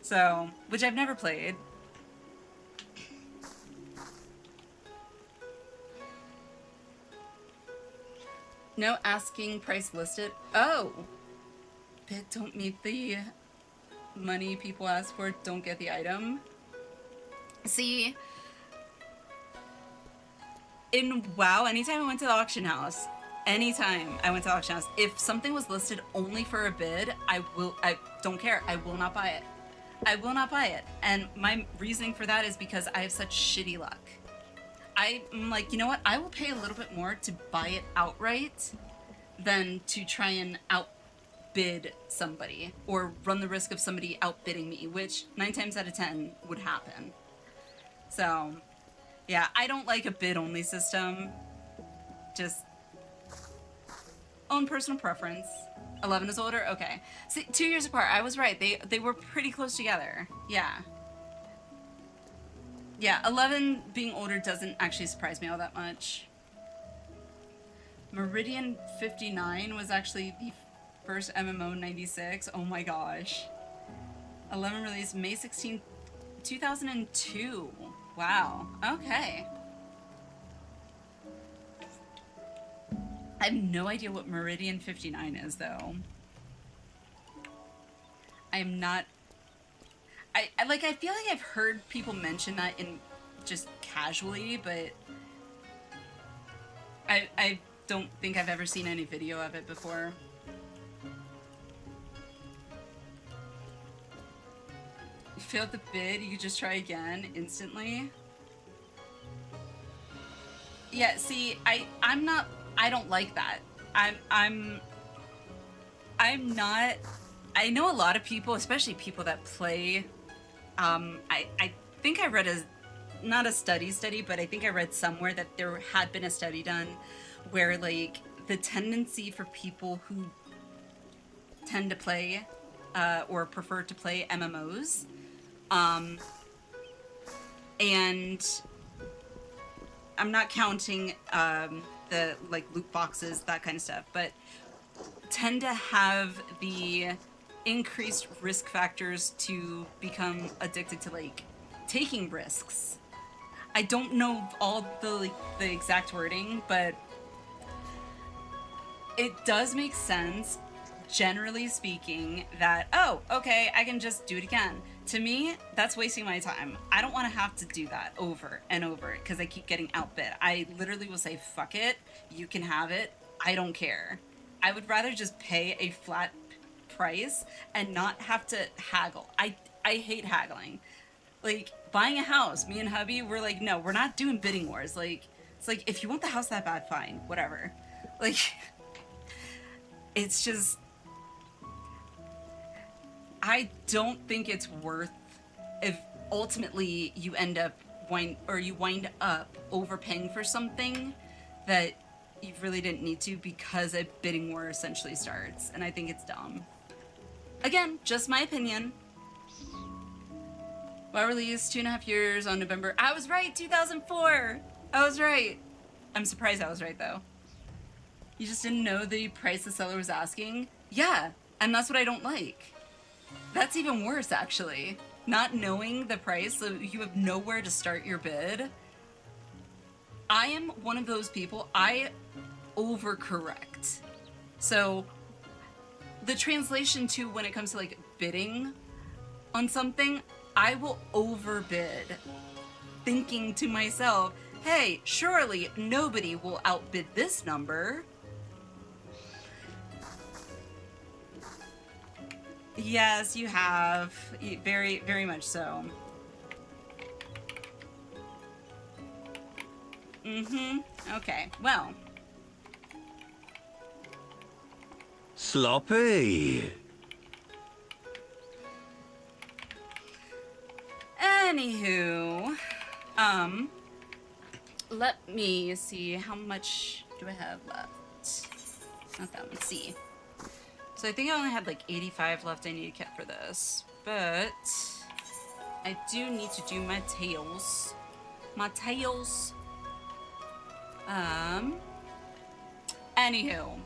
So, which I've never played. No asking price listed. Oh! Bid don't meet the money people ask for, don't get the item. See, in WoW, anytime I went to the auction house, if something was listed only for a bid, I don't care, I will not buy it. I will not buy it. And my reasoning for that is because I have such shitty luck. I'm like, you know what? I will pay a little bit more to buy it outright than to try and outbid somebody or run the risk of somebody outbidding me, which 9 times out of 10 would happen. So, yeah, I don't like a bid-only system. Just own personal preference. 11 is older? Okay. See, 2 years apart. I was right. They were pretty close together. Yeah. Yeah, 11 being older doesn't actually surprise me all that much. Meridian 59 was actually the first MMO in 96. Oh my gosh. 11 released May 16th, 2002. Wow. Okay. I have no idea what Meridian 59 is, though. I am not... I feel like I've heard people mention that in just casually, but I don't think I've ever seen any video of it before. You failed the bid, you could just try again instantly. Yeah, see, I don't like that. I'm not... I know a lot of people, especially people that play... I think I read not a study, but I think I read somewhere that there had been a study done where, like, the tendency for people who tend to play or prefer to play MMOs, and I'm not counting the, like, loot boxes, that kind of stuff, but tend to have the increased risk factors to become addicted to, like, taking risks. I don't know all the exact wording, but it does make sense, generally speaking, that, oh, okay, I can just do it again. To me, that's wasting my time. I don't want to have to do that over and over because I keep getting outbid. I literally will say, fuck it, you can have it, I don't care. I would rather just pay a flat price and not have to haggle. I hate haggling. Like, buying a house, me and hubby, we're like, no, we're not doing bidding wars. Like, it's like, if you want the house that bad, fine, whatever. Like, it's just, I don't think it's worth, if ultimately you end up wind up overpaying for something that you really didn't need to because a bidding war essentially starts, and I think it's dumb. Again, just my opinion. WoW released 2.5 years on November. I was right, 2004! I was right. I'm surprised I was right, though. You just didn't know the price the seller was asking? Yeah, and that's what I don't like. That's even worse, actually. Not knowing the price, so you have nowhere to start your bid. I am one of those people, I overcorrect. So, the translation to when it comes to, like, bidding on something, I will overbid, thinking to myself, hey, surely nobody will outbid this number. Yes, you have. Very, very much so. Okay, well. Sloppy. Anywho, let me see, how much do I have left? Not that one, see. So I think I only had like 85 left I need to get for this, but I do need to do my tails. Anywho,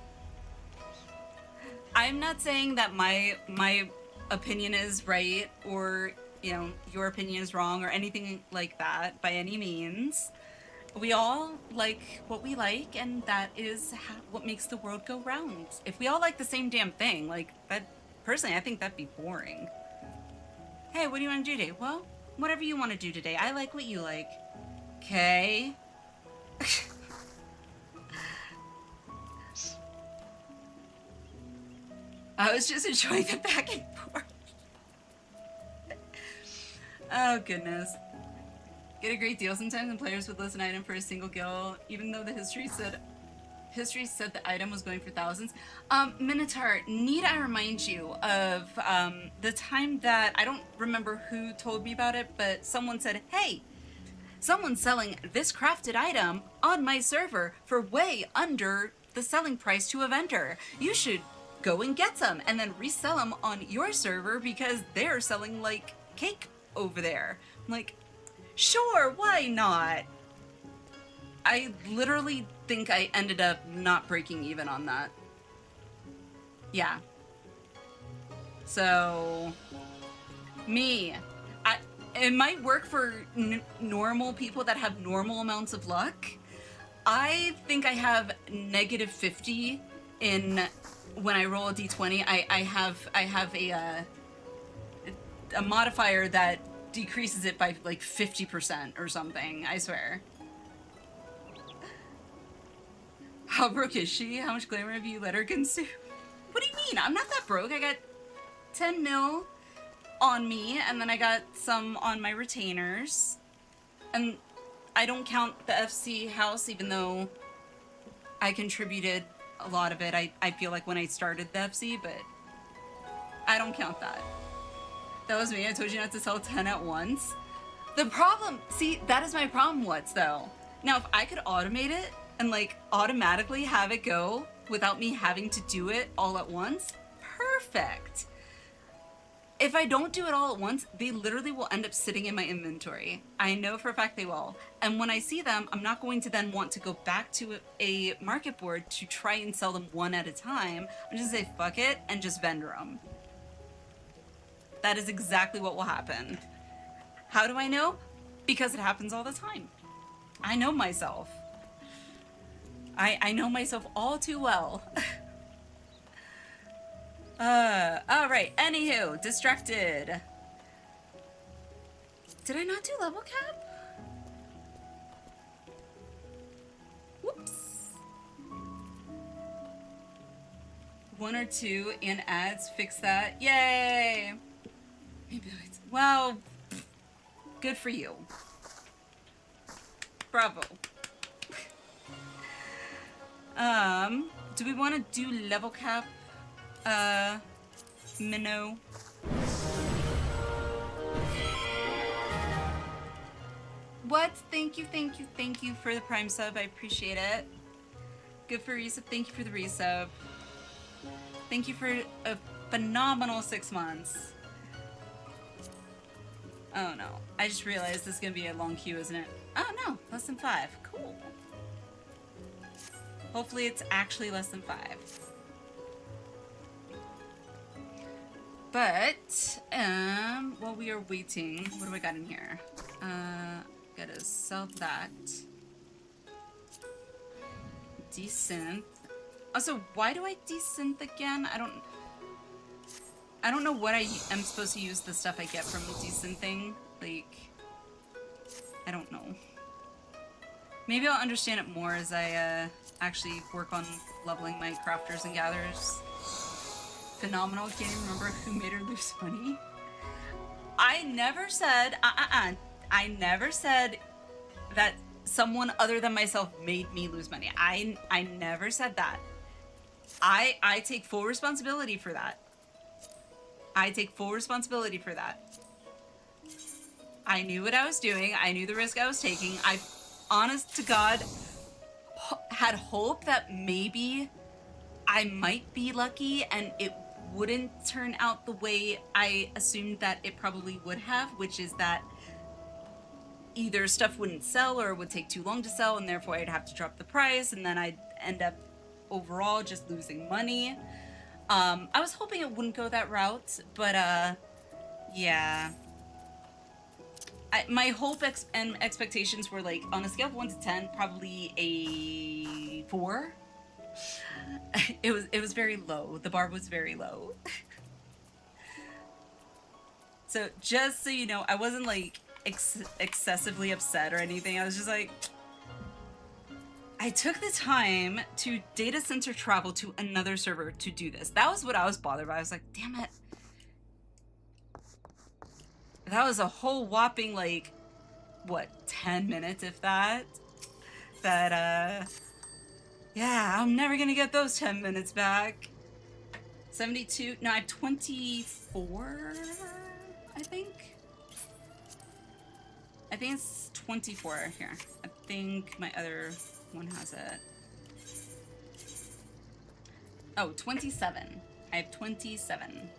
I'm not saying that my opinion is right, or, you know, your opinion is wrong, or anything like that by any means. We all like what we like, and that is what makes the world go round. If we all like the same damn thing, like, that, personally, I think that'd be boring. Hey, what do you want to do today? Well, whatever you want to do today. I like what you like. Okay. I was just enjoying the back and forth. Oh, goodness. Get a great deal sometimes, and players would list an item for a single gil, even though the history said the item was going for thousands. Minotaur, need I remind you of the time that, I don't remember who told me about it, but someone said, hey, someone's selling this crafted item on my server for way under the selling price to a vendor. You should go and get some and then resell them on your server because they're selling like cake over there. I'm like, Sure, why not? I literally think I ended up not breaking even on that. Yeah. So, me. It might work for normal people that have normal amounts of luck. I think I have -50 in when I roll a d20. I have a modifier that decreases it by like 50% or something, I swear. How broke is she? How much glamour have you let her consume? What do you mean? I'm not that broke. I got 10 mil on me, and then I got some on my retainers. And I don't count the FC house, even though I contributed a lot of it, I feel like, when I started the FC, but I don't count that. That was me. I told you not to sell 10 at once. The problem, see, that is my problem, What's though. Now, if I could automate it and like automatically have it go without me having to do it all at once, perfect. If I don't do it all at once, they literally will end up sitting in my inventory. I know for a fact they will. And when I see them, I'm not going to then want to go back to a market board to try and sell them one at a time. I'm just gonna say fuck it and just vendor them. That is exactly what will happen. How do I know? Because it happens all the time. I know myself. I know myself all too well. Alright, anywho, distracted. Did I not do level cap? Whoops. 1 or 2 in ads, fix that. Yay! Maybe it's, well, good for you. Bravo. Do we want to do level cap? Minnow. What? Thank you for the Prime sub. I appreciate it. Good for resub. Thank you for the resub. Thank you for a phenomenal 6 months. Oh no. I just realized this is gonna be a long queue, isn't it? Oh no, less than 5. Cool. Hopefully it's actually less than 5. But, while we are waiting, what do I got in here? Gotta sell that. Desynth. Also, why do I desynth again? I don't know what I am supposed to use the stuff I get from the desynthing. Like, I don't know. Maybe I'll understand it more as I, actually work on leveling my crafters and gatherers. Phenomenal. Can't even remember who made her lose money. I never said, I never said that someone other than myself made me lose money. I never said that. I take full responsibility for that. I take full responsibility for that. I knew what I was doing. I knew the risk I was taking. I, honest to God, had hope that maybe I might be lucky and it wouldn't turn out the way I assumed that it probably would have, which is that either stuff wouldn't sell or it would take too long to sell, and therefore I'd have to drop the price, and then I'd end up overall just losing money. I was hoping it wouldn't go that route, but yeah. My hope and expectations were, like, on a scale of 1 to 10, probably a 4. It was very low. The bar was very low. So just so you know, I wasn't like excessively upset or anything. I was just like, I took the time to data center travel to another server to do this. That was what I was bothered by. I was like, damn it. That was a whole whopping, like, what, 10 minutes, if that? Yeah, I'm never gonna get those 10 minutes back. 72, no, I have 24, I think. I think it's 24 here. I think my other one has it. Oh, 27. I have 27.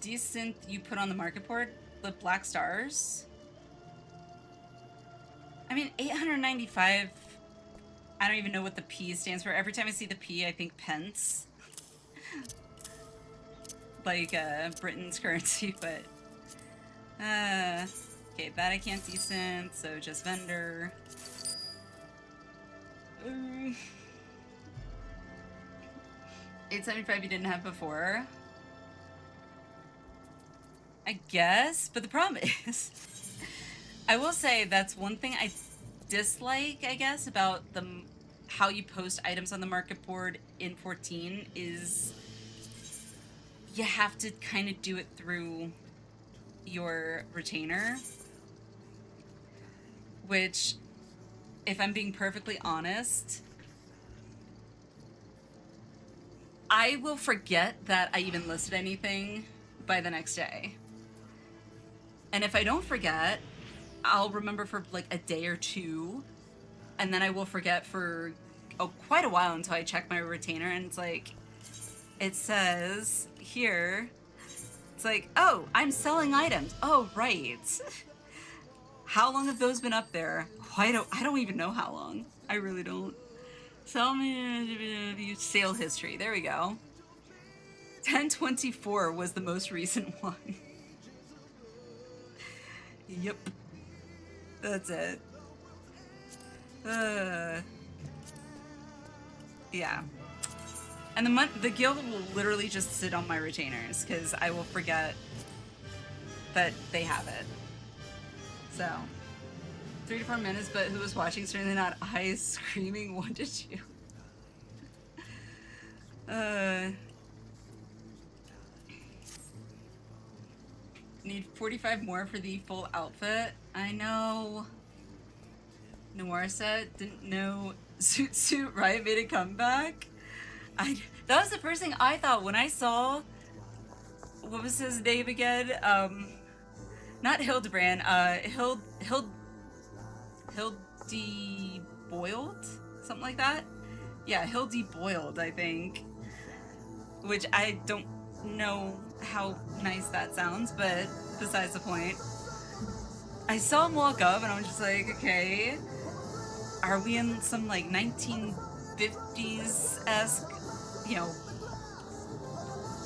Desynth you put on the market board? the black stars. I mean, 895, I don't even know what the P stands for. Every time I see the P, I think pence. Like, Britain's currency, but... okay, that I can't decent, so just vendor. 875 you didn't have before. I guess, but the problem is... I will say that's one thing I dislike, I guess, about how you post items on the market board in 14 is you have to kind of do it through your retainer, which, if I'm being perfectly honest, I will forget that I even listed anything by the next day. And if I don't forget, I'll remember for like a day or two, and then I will forget for quite a while until I check my retainer, and it's like, it says here, it's like, oh, I'm selling items. Oh, right. How long have those been up there? I don't even know how long. I really don't. Sell me sale history. There we go. 1024 was the most recent one. Yep. That's it. Yeah. And the guild will literally just sit on my retainers because I will forget that they have it. So, 3 to 4 minutes, but who was watching? Certainly not I screaming 1 to 2. Need 45 more for the full outfit. I know. Noir said, didn't know Suit Riot made a comeback. That was the first thing I thought when I saw, what was his name again? Not Hildibrand, Hildy Boiled? Something like that? Yeah, Hildy Boiled, I think. Which I don't know how nice that sounds, but besides the point. I saw him walk up and I was just like, okay, are we in some like 1950s-esque, you know,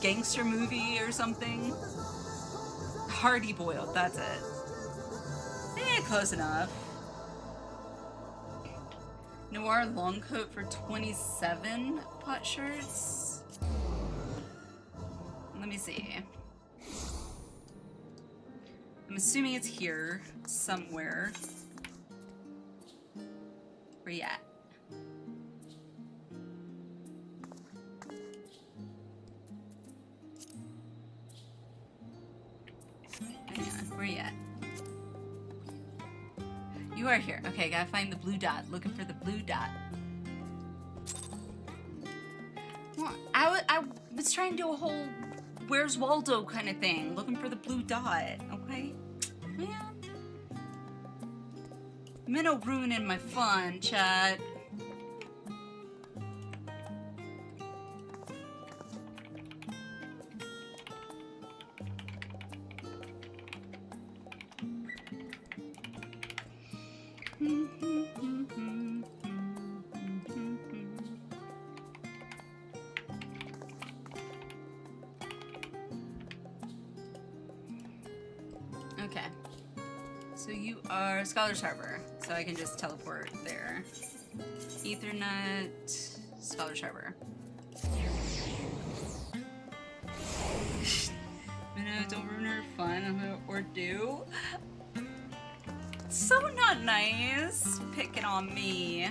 gangster movie or something? Hardy Boiled, that's it. Close enough. Noir long coat for 27 pot shirts. Let me see. I'm assuming it's here somewhere. Where you at? Hang on, where you at? You are here. Okay, gotta find the blue dot. Looking for the blue dot. Well, I was trying to do a whole Where's Waldo kind of thing. Looking for the blue dot, okay? Man. Minnow ruining my fun, chat. Okay. So you are Scholar's Harbor, so I can just teleport there. Ethernet, Scholar's Harbor. No, don't ruin her fun, or do. So not nice, picking on me.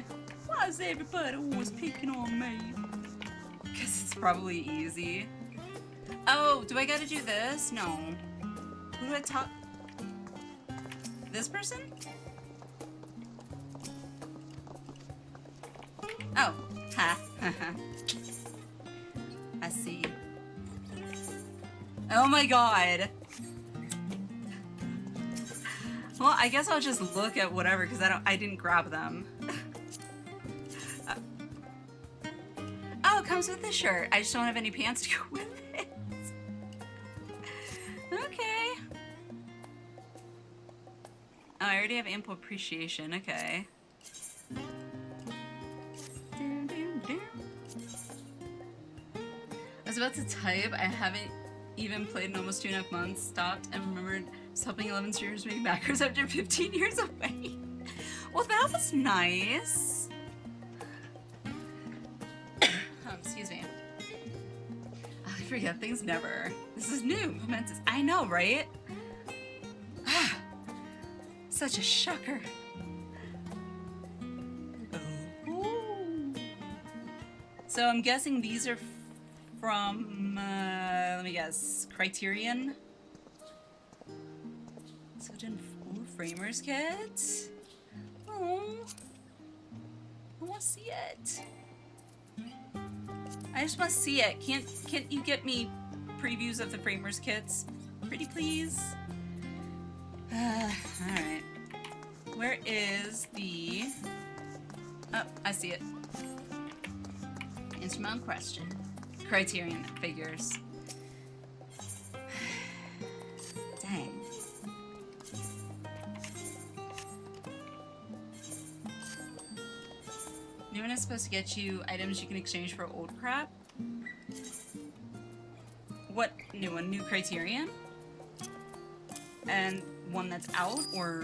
Why is everybody always picking on me? Because it's probably easy. Oh, do I gotta do this? No. Who do I talk? This person? Oh, ha, I see. Oh my god. Well, I guess I'll just look at whatever because I didn't grab them. Oh, it comes with the shirt. I just don't have any pants to go with it. Okay. Oh, I already have ample appreciation. Okay. I was about to type. I haven't even played in almost 2.5 months. Stopped and remembered just helping 11 streamers make backers after 15 years away. Well, that was nice. Excuse me. I forget things never. This is new. Momentous. I know, right? Such a shocker. Oh. So I'm guessing these are from, let me guess, Criterion? So done full framers kit? Oh, I want to see it. I just want to see it. Can't you get me previews of the framers kits? Pretty please? Alright. Where is the... Oh, I see it. Instrument question. Criterion figures. Dang. New one is supposed to get you items you can exchange for old crap? What new one? New Criterion? And one that's out, or...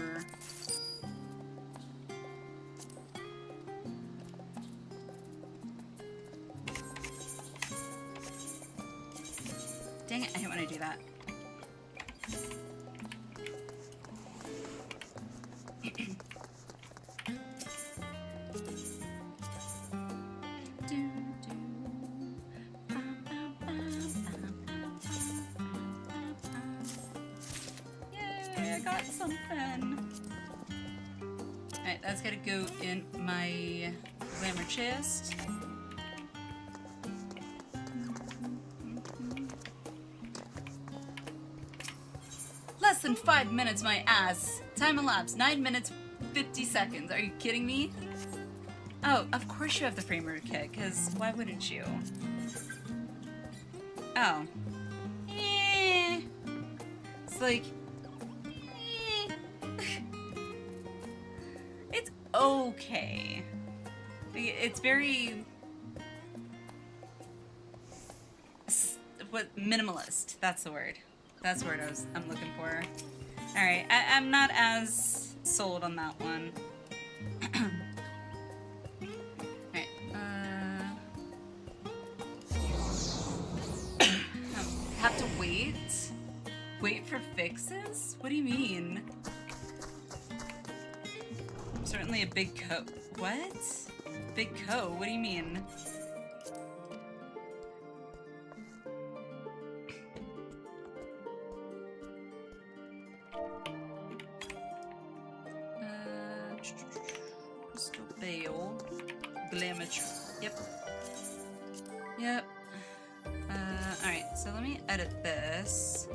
Dang it, I hate when I do that. Yay, I got something. Alright, that's gotta go in my glamour chest. Less than 5 minutes, my ass. Time elapsed, 9 minutes, 50 seconds. Are you kidding me? Oh, of course you have the framer kit, because why wouldn't you? Oh. Eh. It's like... Eh. It's okay. It's very... What, minimalist. That's the word. That's the word I'm looking for. Alright, I'm not as sold on that one. Alright, have to wait? Wait for fixes? What do you mean? Certainly a big coat. What? Big coat? What do you mean? Crystal Bale. Glamour. Yep. Yep. Alright, so let me edit this.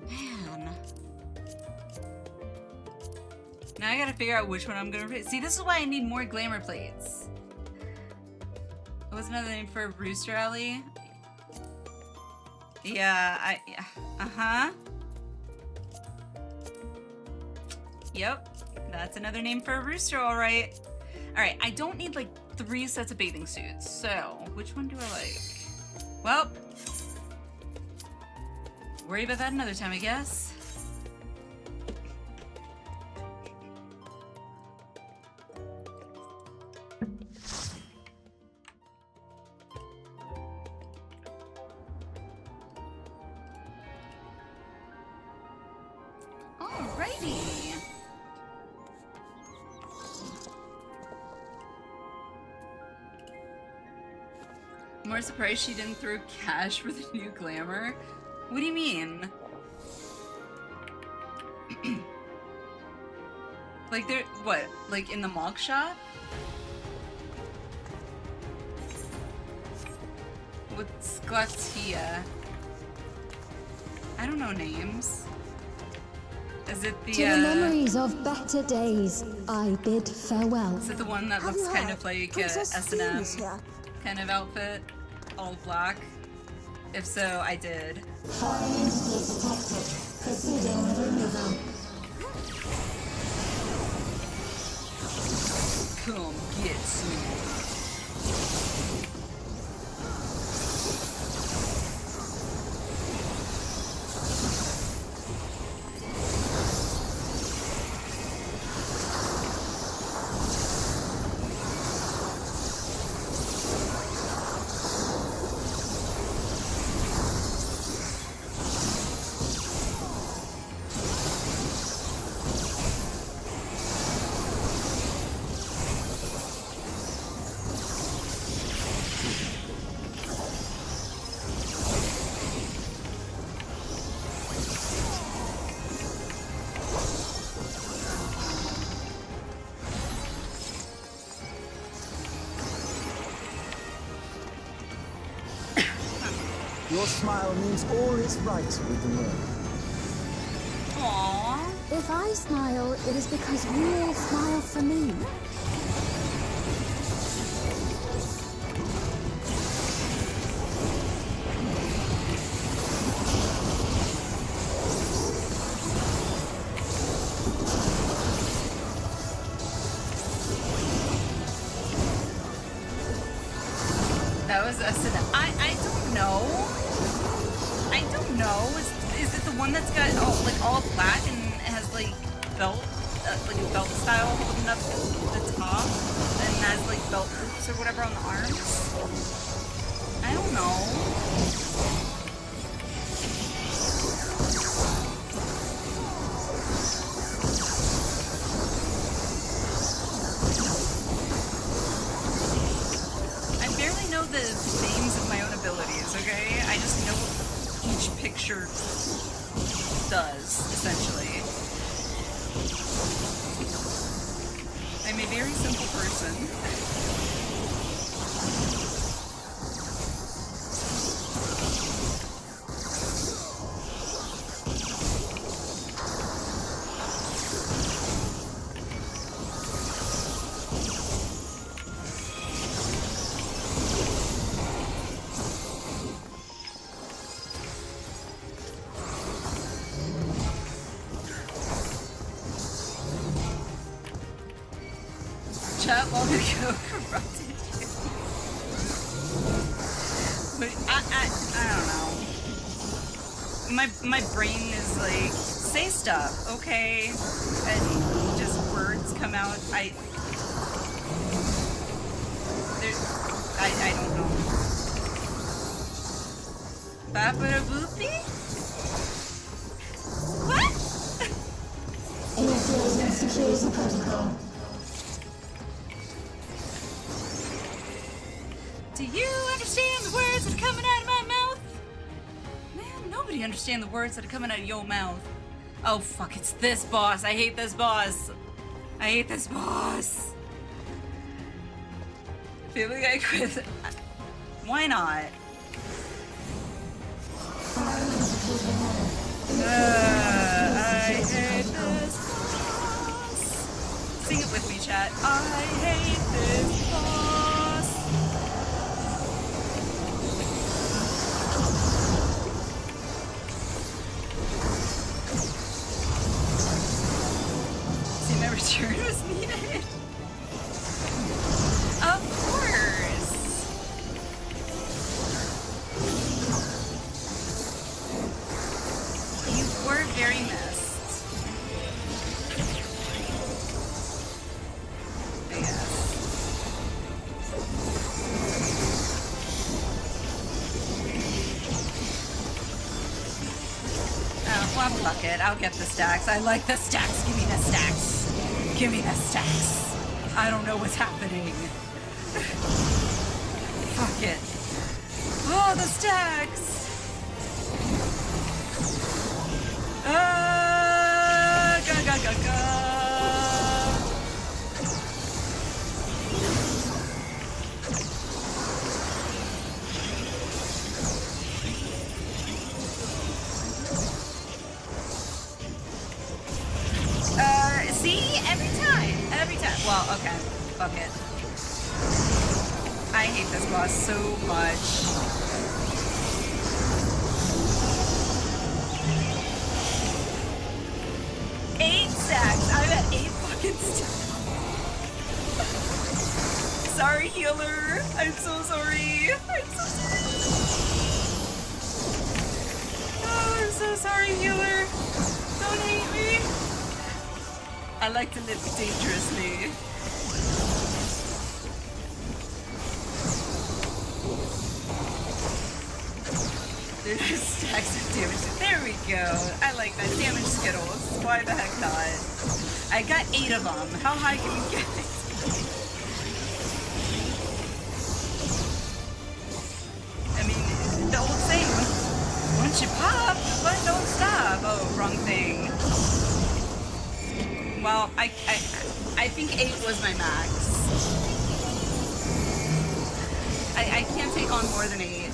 Man. Now I gotta figure out which one I'm gonna pick. See, this is why I need more glamour plates. What's another name for Rooster Alley? Yeah, uh-huh. Yep, that's another name for a rooster, alright. Alright, I don't need like 3 sets of bathing suits, so which one do I like? Well, worry about that another time, I guess. Alrighty. I'm more surprised she didn't throw cash for the new glamour. What do you mean? Like they're what? Like in the mock shop? What's Glatia? I don't know names. Is it the, To the memories of better days, I bid farewell. Is it the one that looks kind of like a S&M kind of outfit? All black? If so, I did. Come get some. Your smile means all is right with the world. Aww. If I smile, it is because you all smile for me. That was us. I don't know. I don't know. Is it the one that's got all black and has like belt, like a belt style holding up the top, and has like belt loops or whatever on the arms? I don't know. The names of my own abilities, okay? I just know what each picture does, essentially. I'm a very simple person. Chat long ago corrupted you. But I don't know. My brain is like, say stuff, okay? And just words come out. I don't know. Bapara boopy? What? Security protocol. Do you understand the words that are coming out of my mouth? Man, nobody understands the words that are coming out of your mouth. Oh fuck, it's this boss. I hate this boss. I hate this boss. Feeling like I quit. Why not? I hate this boss. Sing it with me, chat. I hate this boss. See, my return was needed. Of course. You were very missed. I guess. Oh, well, fuck it. I'll get the stacks. I like the stacks. Give me the stacks. Give me the stacks. I don't know what's happening. Fuck it. Oh, the stacks. Ga ga ga ga. See? Every time. Well, okay. Fuck it. I hate this boss so much. healer. I'm so sorry. I'm so sorry. Oh, I'm so sorry, healer. Don't hate me. I like to live dangerously. There's stacks of damage. There we go. I like that. Damage Skittles. Why the heck not? I got 8 of them. How high can we get? I mean, the old saying, once you pop, the fun don't stop. Oh, wrong thing. Well, I think 8 was my max. I can't take on more than 8.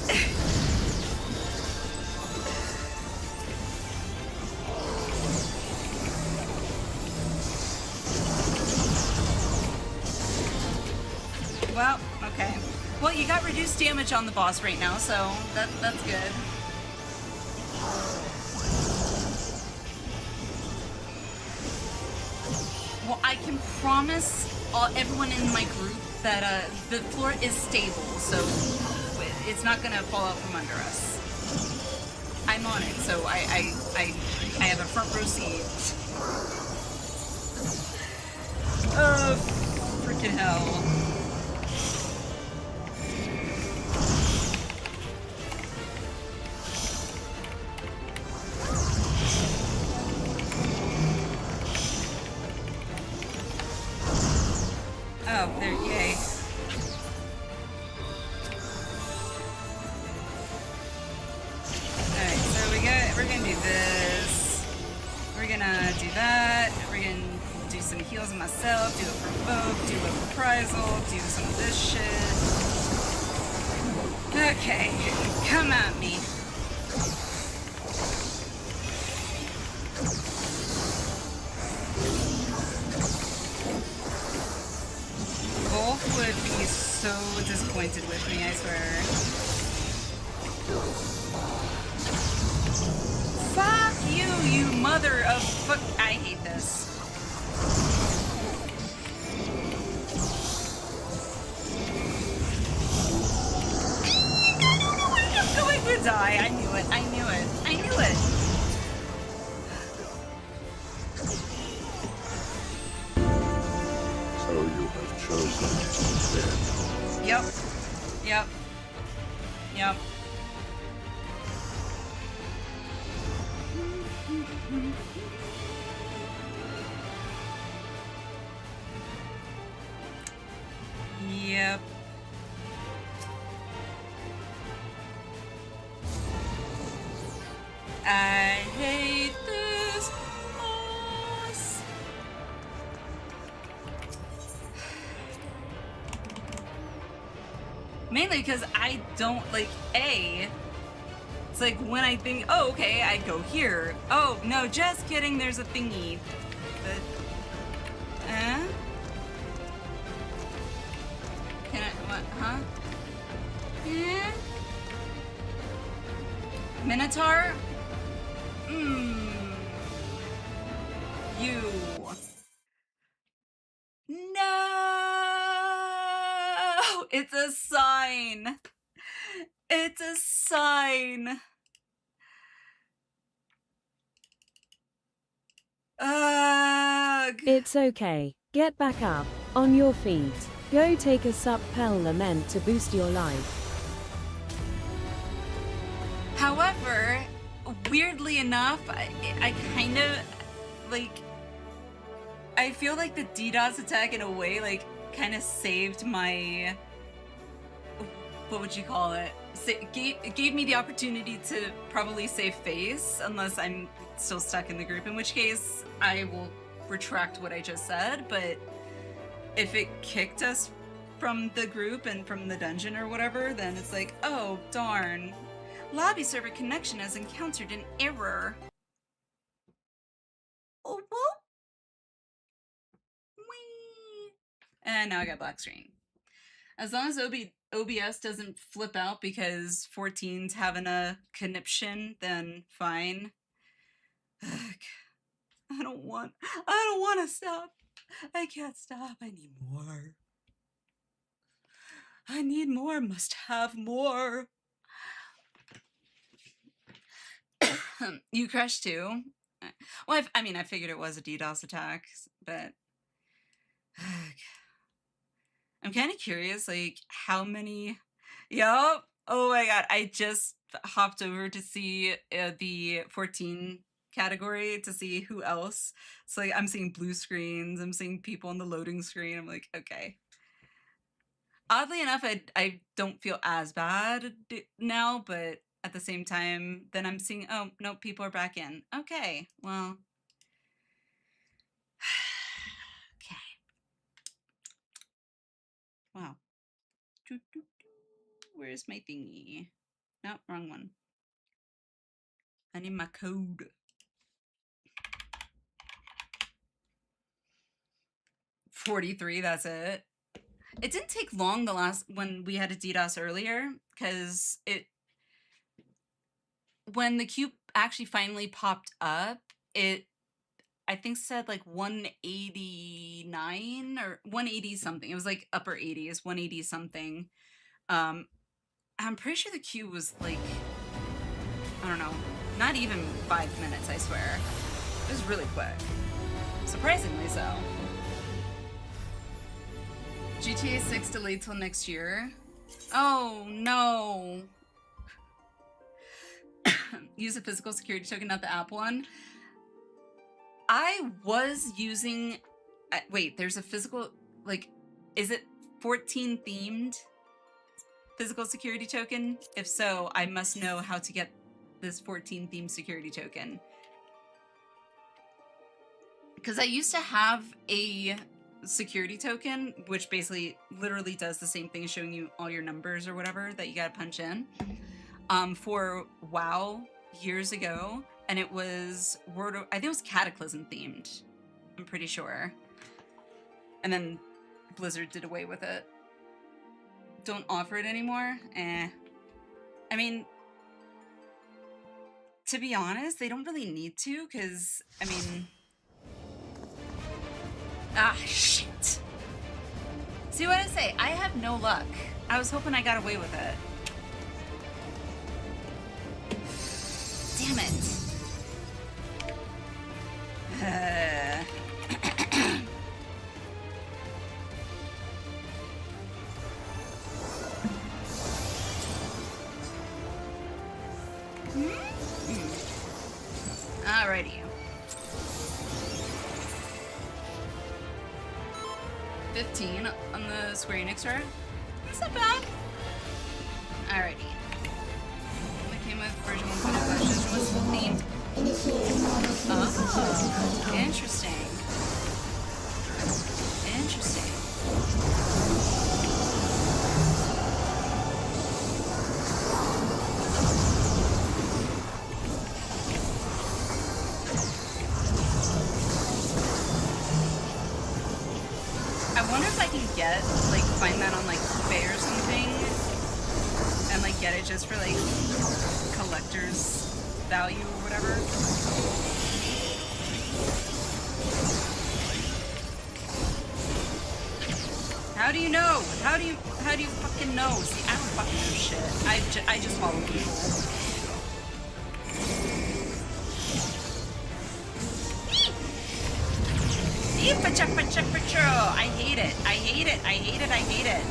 Well, okay. Well, you got reduced damage on the boss right now, so that's good. Well, I can promise everyone in my group that the floor is stable, so it's not gonna fall out from under us. I'm on it, so I have a front row seat. Oh, freaking hell. Oh, there, yay. Alright, so we're gonna do this. We're gonna do that. We're gonna do some heals on myself, do a provoke, do a reprisal, do some of this shit. Okay, come at me. Wolf would be so disappointed with me, I swear. Fuck you, you mother of fuck. I hate this. I'm going to die. I knew it. I knew it. I knew it. So you have chosen death. Yep. Yep. Yep. Yep. I hate this boss. Mainly because I don't like it's like when I think, oh, okay, I go here. Oh, no, just kidding, there's a thingy. But, can I, what, huh? Yeah? Minotaur? You. No! It's a sign. It's a sign. Ugh. It's okay. Get back up. On your feet. Go take a sup Pel Lament to boost your life. However, weirdly enough, I kind of, like, I feel like the DDoS attack in a way, like, kind of saved my, what would you call it? It gave me the opportunity to probably save face, unless I'm still stuck in the group, in which case I will retract what I just said, but if it kicked us from the group and from the dungeon or whatever, then it's like, oh, darn. Lobby server connection has encountered an error. Oh, whoa. Whee. And now I got black screen. As long as OBS doesn't flip out because 14's having a conniption, then fine. Ugh. I don't want to stop. I can't stop. I need more. I need more, must have more. You crashed too? Well, I mean, I figured it was a DDoS attack, but I'm kind of curious, like, how many... Yup! Oh my god, I just hopped over to see the 14 category to see who else. So, like, I'm seeing blue screens, I'm seeing people on the loading screen, I'm like, okay. Oddly enough, I don't feel as bad now, but at the same time, then I'm seeing, oh, no, people are back in. Okay, well... okay. Wow. Where's my thingy? Nope, wrong one. I need my code. 43, that's it. It didn't take long when we had a DDoS earlier, because when the queue actually finally popped up, it I think said like 189 or 180 something. It was like upper 80s, 180 something. I'm pretty sure the queue was like, I don't know, not even 5 minutes, I swear. It was really quick. Surprisingly so. GTA 6 delayed till next year. Oh no. Use a physical security token, not the app one. I was using... wait, there's a physical... like, is it 14 themed physical security token? If so, I must know how to get this 14 themed security token. Because I used to have a security token, which basically literally does the same thing, showing you all your numbers or whatever that you gotta punch in, for WoW years ago. And it was I think it was Cataclysm themed. I'm pretty sure. And then Blizzard did away with it. Don't offer it anymore? Eh. I mean, to be honest, they don't really need to, because, I mean... ah, shit. See what I say? I have no luck. I was hoping I got away with it. Damn it. Alrighty. 15 on the Square Enix rare. That's not bad. Alrighty. Only came with version 1.5. Just was themed. Oh, interesting. Interesting. I wonder if I can get, like, find that on, like, eBay or something, and, like, get it just for, like, collector's value or whatever. How do you know? How do you fucking know? See, I don't fucking know shit. I just follow people. I hate it. I hate it. I hate it. I hate it.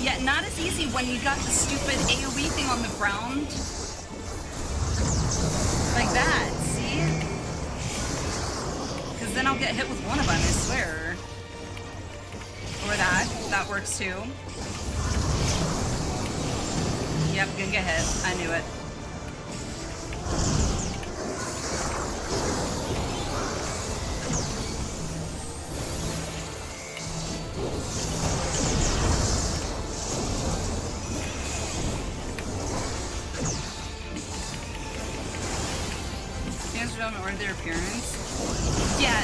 Yeah, not as easy when you got the stupid AoE thing on the ground. Like that, see? Because then I'll get hit with one of them, I swear. Or that. That works too. Yep, gonna get hit. I knew it. Or their appearance. Yeah,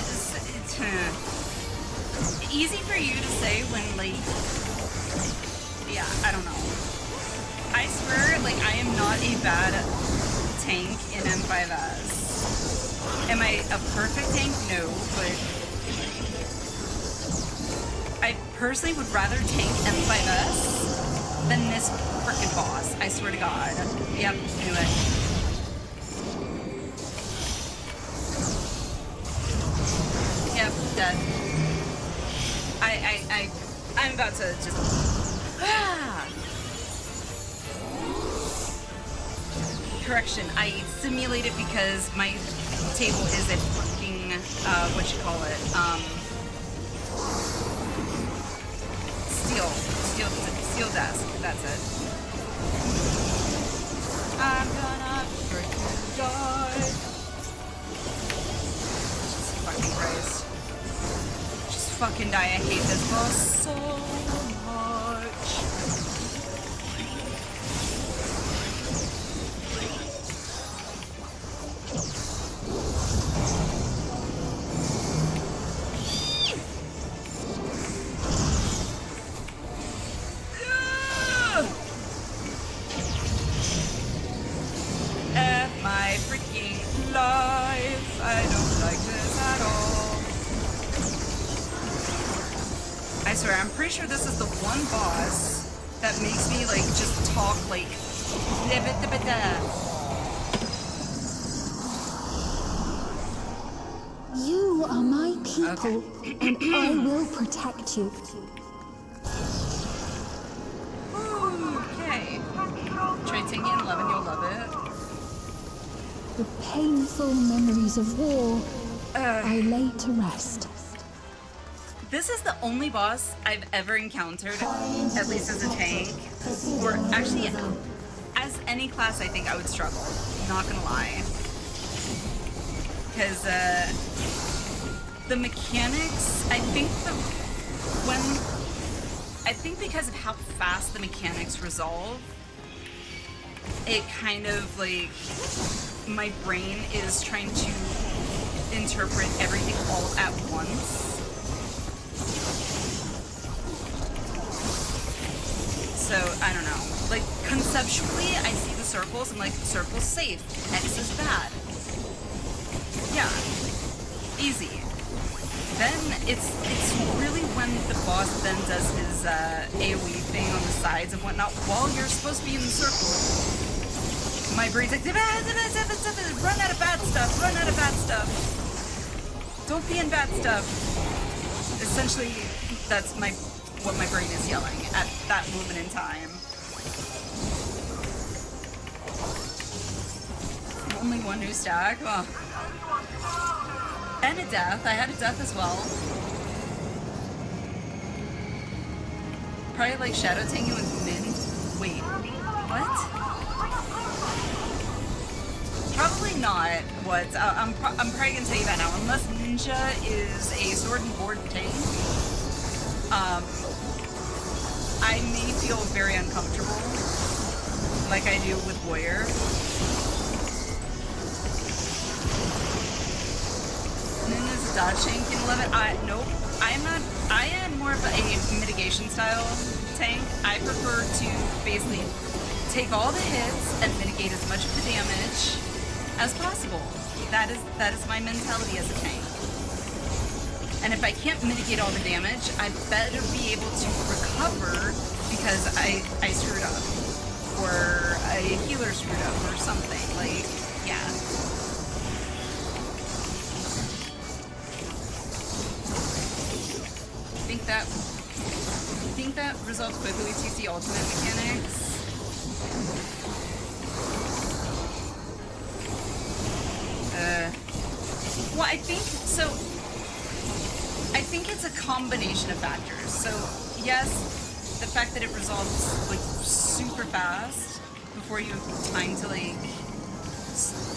easy for you to say when, like, yeah, I don't know. I swear, like, I am not a bad tank in M5S. Am I a perfect tank? No, but I personally would rather tank M5S than this frickin' boss. I swear to God. Yep, knew it. Yep, dead. I'm about to just... Correction, I simulate it because my table is a fucking, what you call it, steel desk, that's it. I'm gonna freaking die. Jesus fucking Christ. Just fucking die, I hate this boss so much. My freaking life. I don't like this at all. I swear, I'm pretty sure this is the one boss that makes me like just talk like You are my people, and I will protect you. Okay. Try taking 11, you'll love it. The painful memories of war I lay to rest. This is the only boss I've ever encountered, at least as a tank, or actually as any class I think I would struggle, not gonna lie. Because the mechanics, I think because of how fast the mechanics resolve, it kind of like, my brain is trying to interpret everything all at once. So, I don't know. Like, conceptually, I see the circles, I'm like, circle's safe, X is bad. Yeah. Easy. Then, it's really when the boss then does his AoE thing on the sides and whatnot while you're supposed to be in the circle. My brain's like, run out of bad stuff, run out of bad stuff. Don't be in bad stuff. Essentially, that's what my brain is yelling at that moment in time. Only one new stack? Oh. And a death. I had a death as well. Probably like shadow tanking with Min. Wait, what? Probably not what. I'm probably gonna tell you that now. Unless Ninja is a sword and board tank, I may feel very uncomfortable, like I do with Warrior. Ninja's dodge tank in 11. Nope. I am more of a mitigation style tank. I prefer to basically take all the hits and mitigate as much of the damage as possible. That is my mentality as a tank. And if I can't mitigate all the damage, I better be able to recover because I screwed up. Or a healer screwed up or something. Like, yeah. I think that resolves quickly with TC ultimate mechanics. Well, I think it's a combination of factors. So, yes, the fact that it resolves like super fast before you have time to like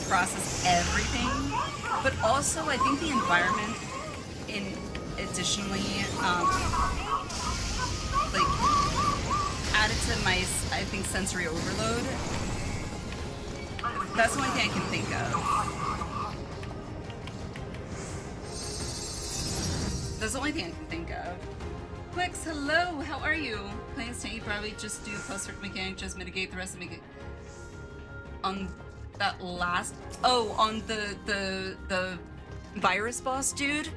process everything, but also I think the environment additionally like added to my sensory overload. That's the one thing I can think of. That's the only thing I can think of. Quix, hello, how are you? Playing Snake, you probably just do plus mechanic, just mitigate the rest of the on that last. Oh, on the virus boss dude.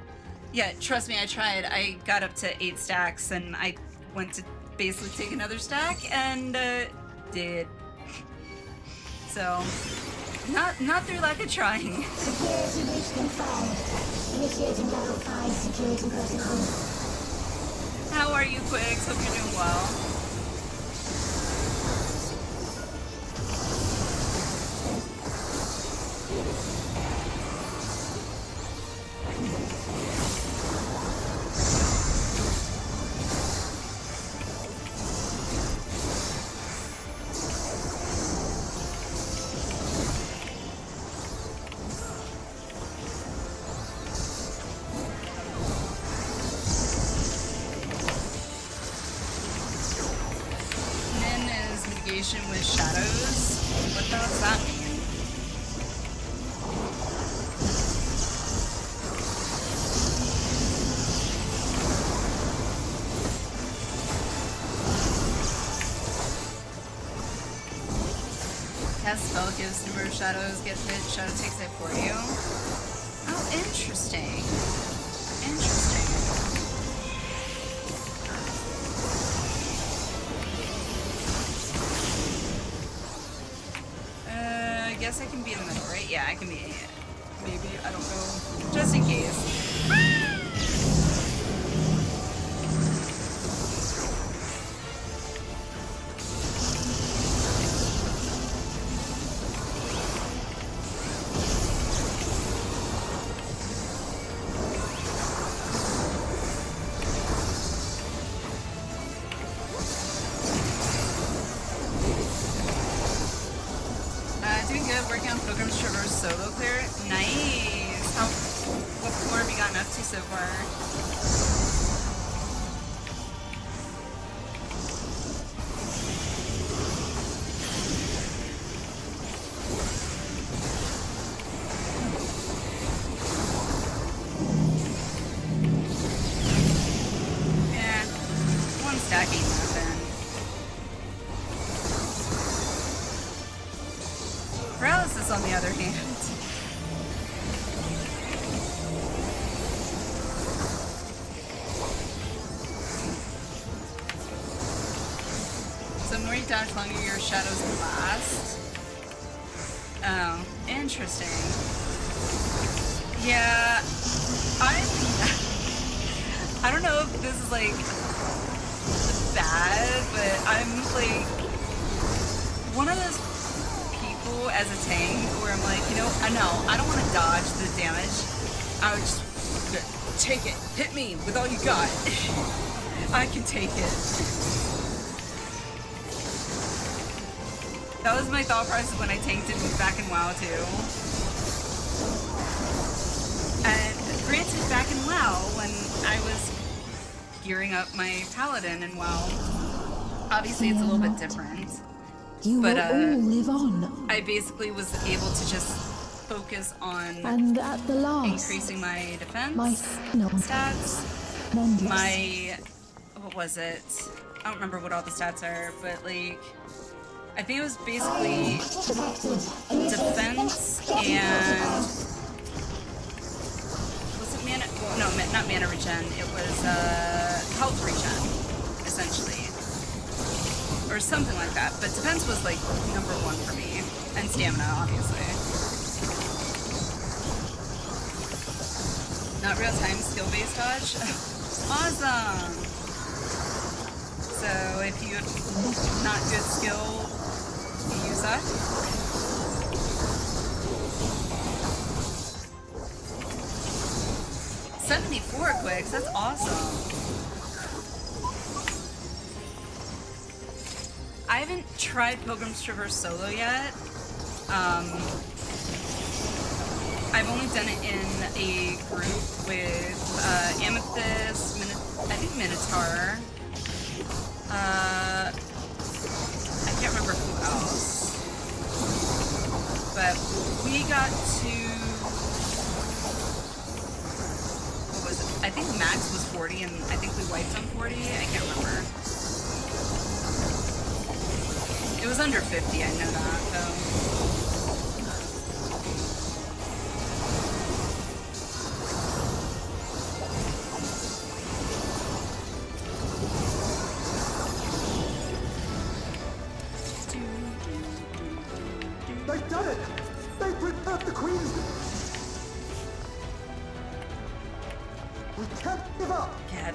Yeah, trust me, I tried. I got up to 8 stacks, and I went to basically take another stack, and did. So, not through lack of trying. Security breach confirmed. Initiating level 5 security protocol. How are you, Quix? Hope you're doing well. With shadows? What the hell does that mean? Cast spell gives number of shadows, get hit, shadow takes it for you. Oh, interesting. Interesting. I guess I can be in the middle, right? Yeah, I can be. Maybe, I don't know. Just in case. Working on Pilgrim's Traverse solo clear. Nice. What floor have you gotten up to so far? Yeah, one stack ain't nothing. Paralysis, on the other hand. So the more you dodge, longer your shadows last. Oh, interesting. Yeah, I don't know if this is like bad, but I'm like one of those as a tank where I'm like, you know, I don't want to dodge the damage. I would just take it. Hit me with all you got. I can take it. That was my thought process when I tanked it back in WoW too. And granted, back in WoW, when I was gearing up my paladin in WoW, obviously it's a little bit different. You will all live on. I basically was able to just focus on and at the last, increasing my defense, my stats, my, what was it? I don't remember what all the stats are, but like, I think it was basically defense and, was it mana? Well, no, not mana regen. It was health regen, essentially. Or something like that, but defense was like #1 for me, and stamina, obviously. Not real-time skill-based dodge. Awesome! So if you have not good skill, you use that. $74 Quicks, that's awesome. I haven't tried Pilgrim's Traverse solo yet. I've only done it in a group with Amethyst, I think Minotaur. I can't remember who else. But we got to, what was it? I think max was 40, and I think we wiped on 40. I can't remember. It was under 50, I know that, though. They've done it! They've prepared the Queen's... We can't give up!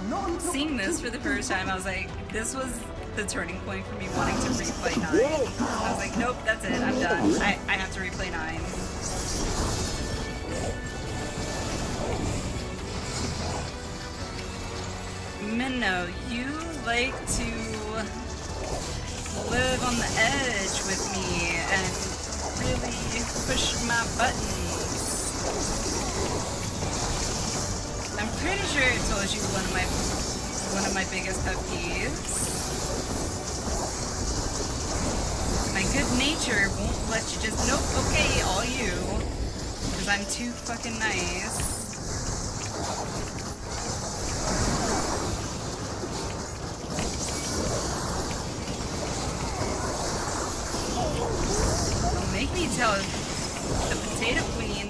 God, seeing this for the first time, I was like, this was the turning point for me wanting to replay 9. I was like, nope, that's it, I'm done. I have to replay 9. Minnow, you like to live on the edge with me and really push my buttons. I'm pretty sure I told you one of my biggest pet peeves. My good nature won't let you just, nope, okay, all you. Because I'm too fucking nice. Don't make me tell the potato queen.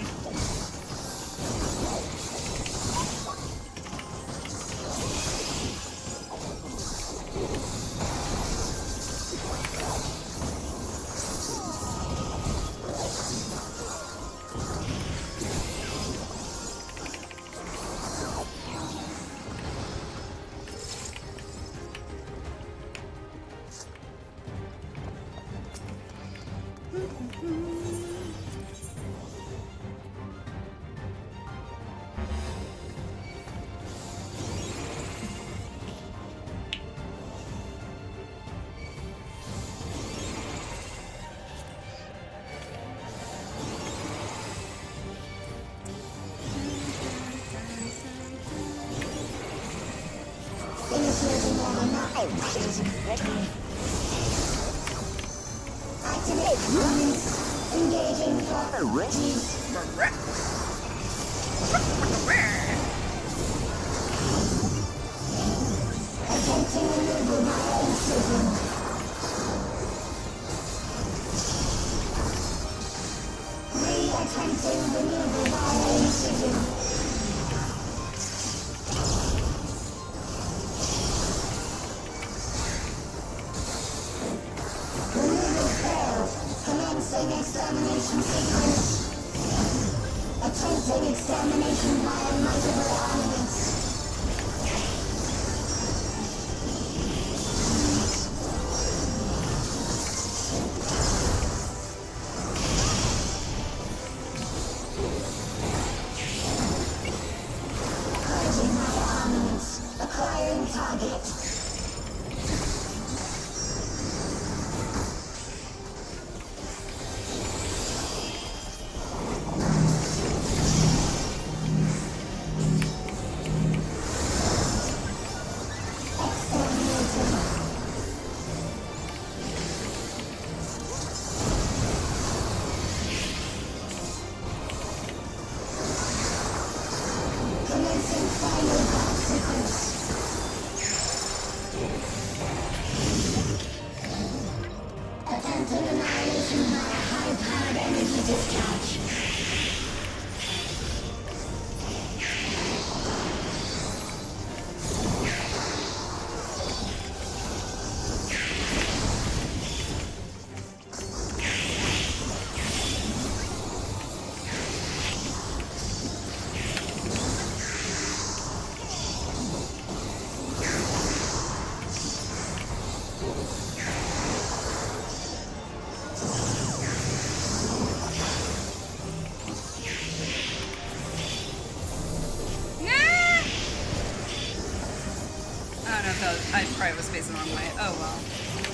I probably was facing the wrong way. Oh well.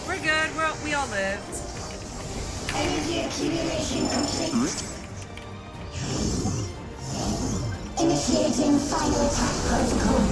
We're good. We all lived. Energy accumulation complete. Initiating final attack protocol.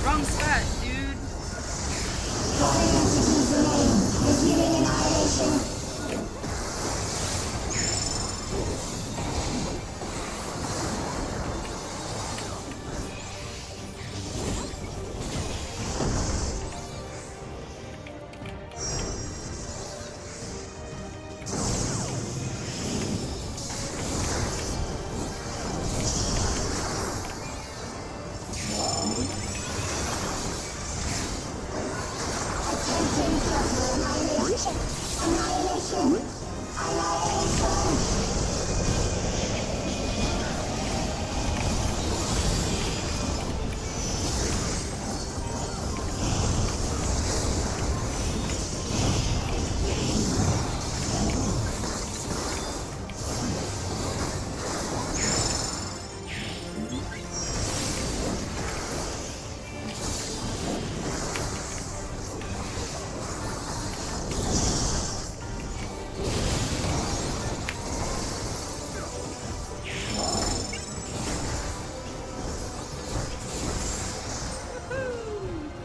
Wrong spot, dude.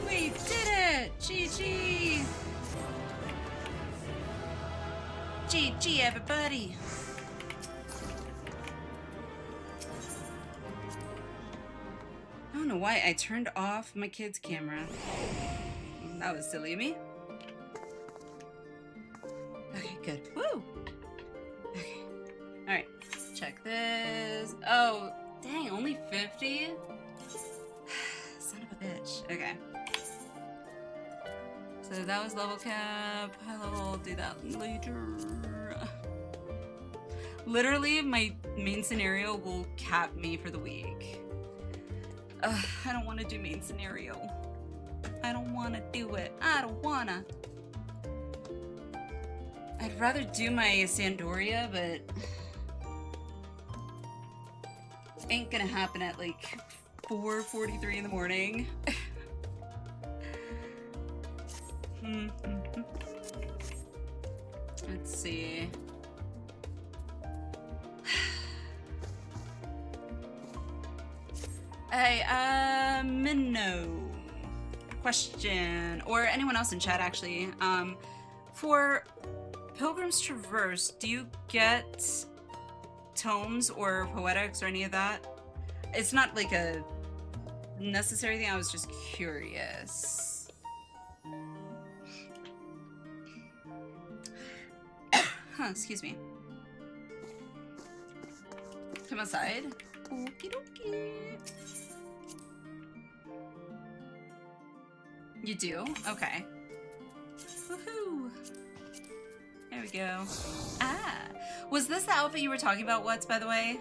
We did it! GG! GG, everybody! I don't know why I turned off my kid's camera. That was silly of me. Okay, good. Woo! Okay. Alright. Check this. Oh, dang, only 50? Son of a bitch. Okay. So that was level cap. High level, I'll do that later. Literally, my main scenario will cap me for the week. I don't want to do main scenario. I don't want to do it. I don't wanna. I'd rather do my Sandoria, but ain't gonna happen at like 4:43 in the morning. Let's see. Hey, Minnow. Question, or anyone else in chat actually. For Pilgrim's Traverse, do you get tomes or poetics or any of that? It's not like a necessary thing, I was just curious. Huh, excuse me. Come outside. Okie dokie. You do? Okay. Woohoo! There we go. Ah! Was this the outfit you were talking about, What's, by the way?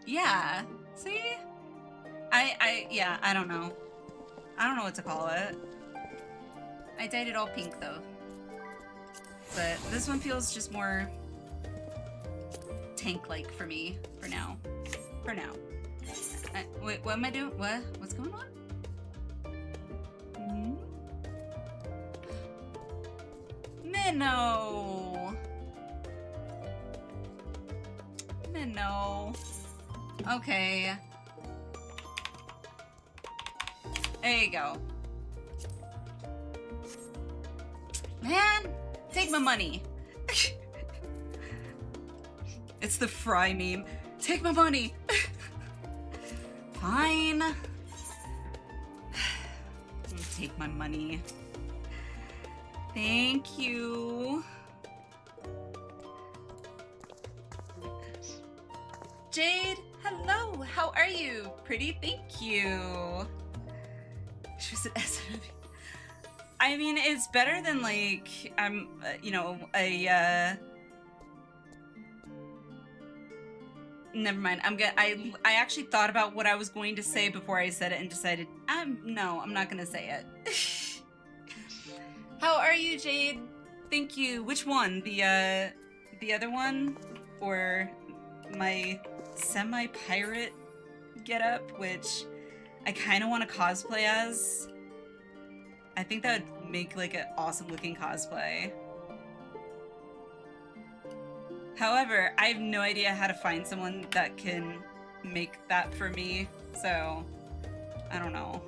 Yeah. See? Yeah, I don't know. I don't know what to call it. I dyed it all pink, though. But this one feels just more tank-like for me, for now. For now. Wait, what am I doing? What? What's going on? Minnow! Minnow. Okay. There you go. Man! Take my money. It's the Fry meme. Take my money. Fine. Take my money. Thank you. Jade, hello. How are you? Pretty, thank you. She was an SMW. I mean, it's better than like you know, never mind. I actually thought about what I was going to say before I said it and decided no, I'm not gonna say it. How are you, Jade? Thank you. Which one? The other one, or my semi-pirate getup, which I kind of want to cosplay as. I think that would make like an awesome looking cosplay. However, I have no idea how to find someone that can make that for me, so I don't know.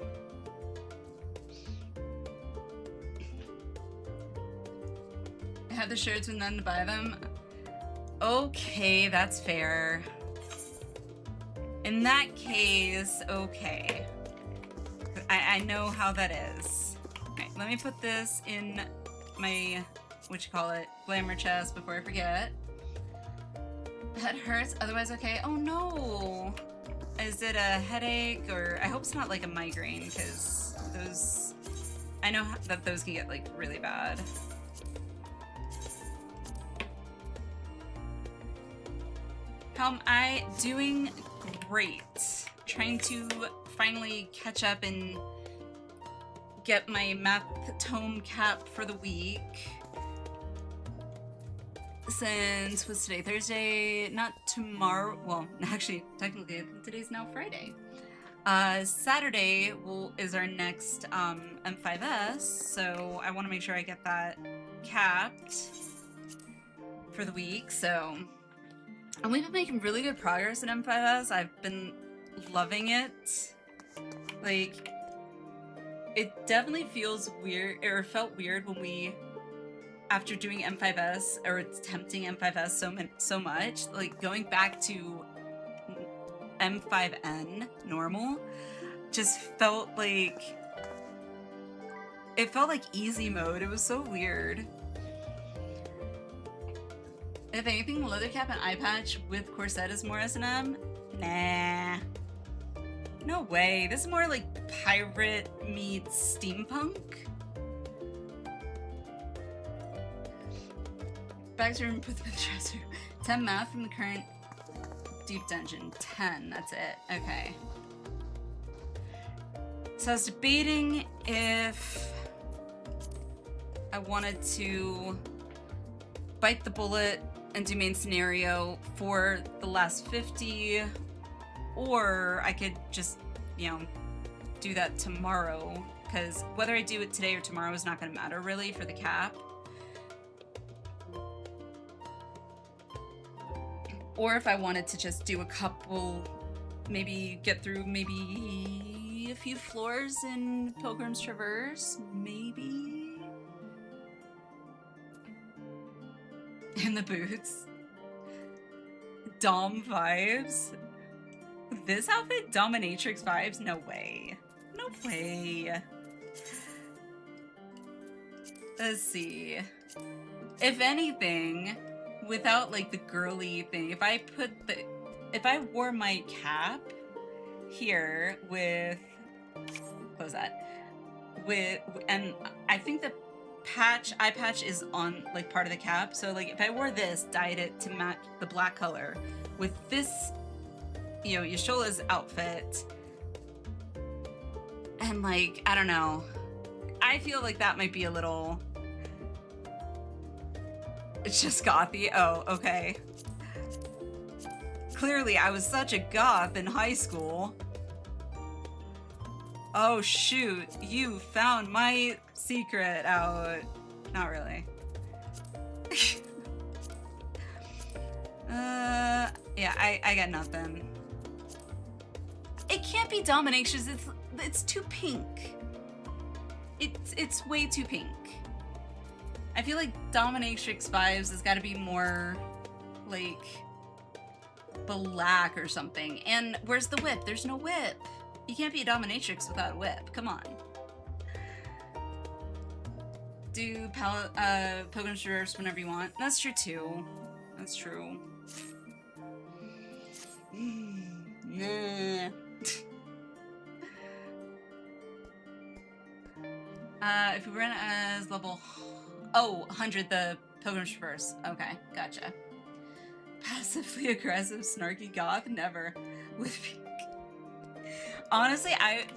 I have the shirts and then to buy them. Okay, that's fair. In that case, okay. I know how that is. Alright, let me put this in my, glamour chest before I forget. Head hurts, otherwise okay. Oh no! Is it a headache or, I hope it's not like a migraine, because those, I know that those can get like really bad. How am I doing? Great. Trying to finally catch up and get my math tome cap for the week. Since, what's today? Thursday? Not tomorrow. Well, actually, technically, today's now Friday. Saturday is our next M5S, so I want to make sure I get that capped for the week, so... And we've been making really good progress in M5S. I've been loving it. Like, it definitely feels weird, or felt weird when we, after doing M5S, or attempting M5S so much, like going back to M5N normal, just felt like, it felt like easy mode. It was so weird. If anything, leather cap and eye patch with corset is more S&M? Nah. No way. This is more like pirate meets steampunk. Back to room, put them in the dresser. 10 math from the current deep dungeon. 10, that's it. Okay. So I was debating if I wanted to bite the bullet and do main scenario for the last 50, or I could just, you know, do that tomorrow, because whether I do it today or tomorrow is not going to matter really for the cap. Or if I wanted to just do a couple, maybe get through maybe a few floors in Pilgrim's Traverse, maybe. In the boots. Dom vibes. This outfit? Dominatrix vibes? No way. No way. Let's see. If anything, without like the girly thing, if I wore my cap here with, what was that? And I think the eye patch is on like part of the cap, so like if I wore this, dyed it to match the black color with this, you know, Yashola's outfit, and like, I don't know, I feel like that might be a little, it's just gothy. Oh, okay. Clearly I was such a goth in high school. Oh shoot, you found my secret out. Not really. Yeah, I got nothing. It can't be dominatrix, it's too pink. It's way too pink. I feel like dominatrix vibes has got to be more like black or something. And where's the whip? There's no whip. You can't be a dominatrix without a whip. Come on. Do Pilgrim's Traverse whenever you want. That's true too. That's true. Yeah. If we run as level 100, the Pilgrim's Traverse. Okay, gotcha. Passively aggressive, snarky goth? Never. With pink. Honestly, I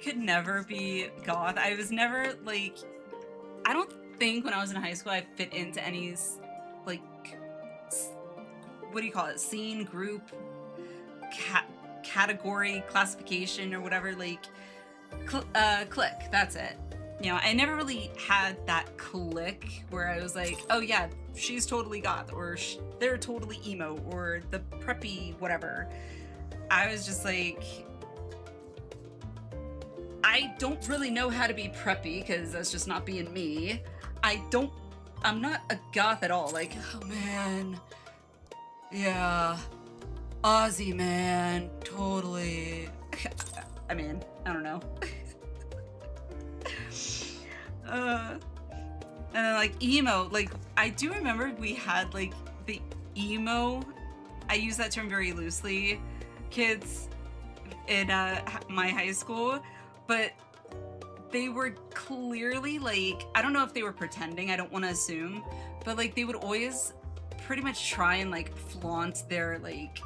could never be goth. I was never, like, I don't think when I was in high school I fit into any, like, what do you call it? Scene, group, category, classification, or whatever, like, clique, that's it. you know, I never really had that click where I was like, oh yeah, she's totally goth, or they're totally emo, or the preppy whatever. I was just like, I don't really know how to be preppy because that's just not being me. I'm not a goth at all. Like, oh man, yeah, Aussie man, totally. I mean, I don't know. And then like emo, like I do remember we had like the emo, I use that term very loosely, kids in my high school, but they were clearly like, I don't know if they were pretending, I don't want to assume, but like they would always pretty much try and like flaunt their like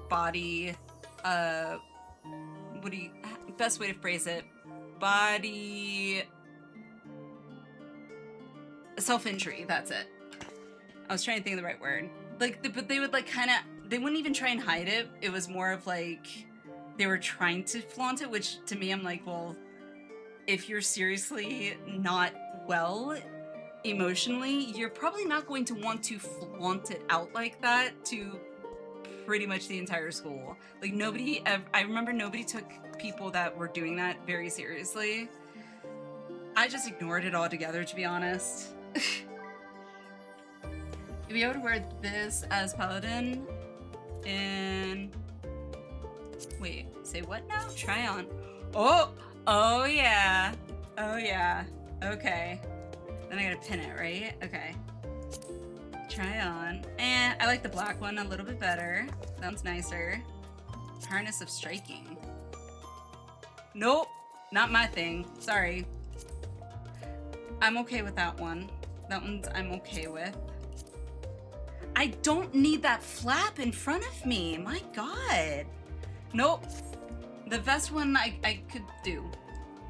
body, best way to phrase it, body self-injury, that's it. I was trying to think of the right word. Like, but they would like kind of, they wouldn't even try and hide it. It was more of like, they were trying to flaunt it, which to me, I'm like, well, if you're seriously not well emotionally, you're probably not going to want to flaunt it out like that to pretty much the entire school. Like nobody, I remember nobody took people that were doing that very seriously. I just ignored it altogether, to be honest. You'll be able to wear this as Paladin and wait, say what now? Try on. Oh yeah. Oh yeah. Okay. Then I gotta pin it, right? Okay. Try on. I like the black one a little bit better. Sounds nicer. Harness of Striking. Nope. Not my thing. Sorry. I'm okay with that one. That one's I'm okay with. I don't need that flap in front of me. My god. Nope. The vest one I could do.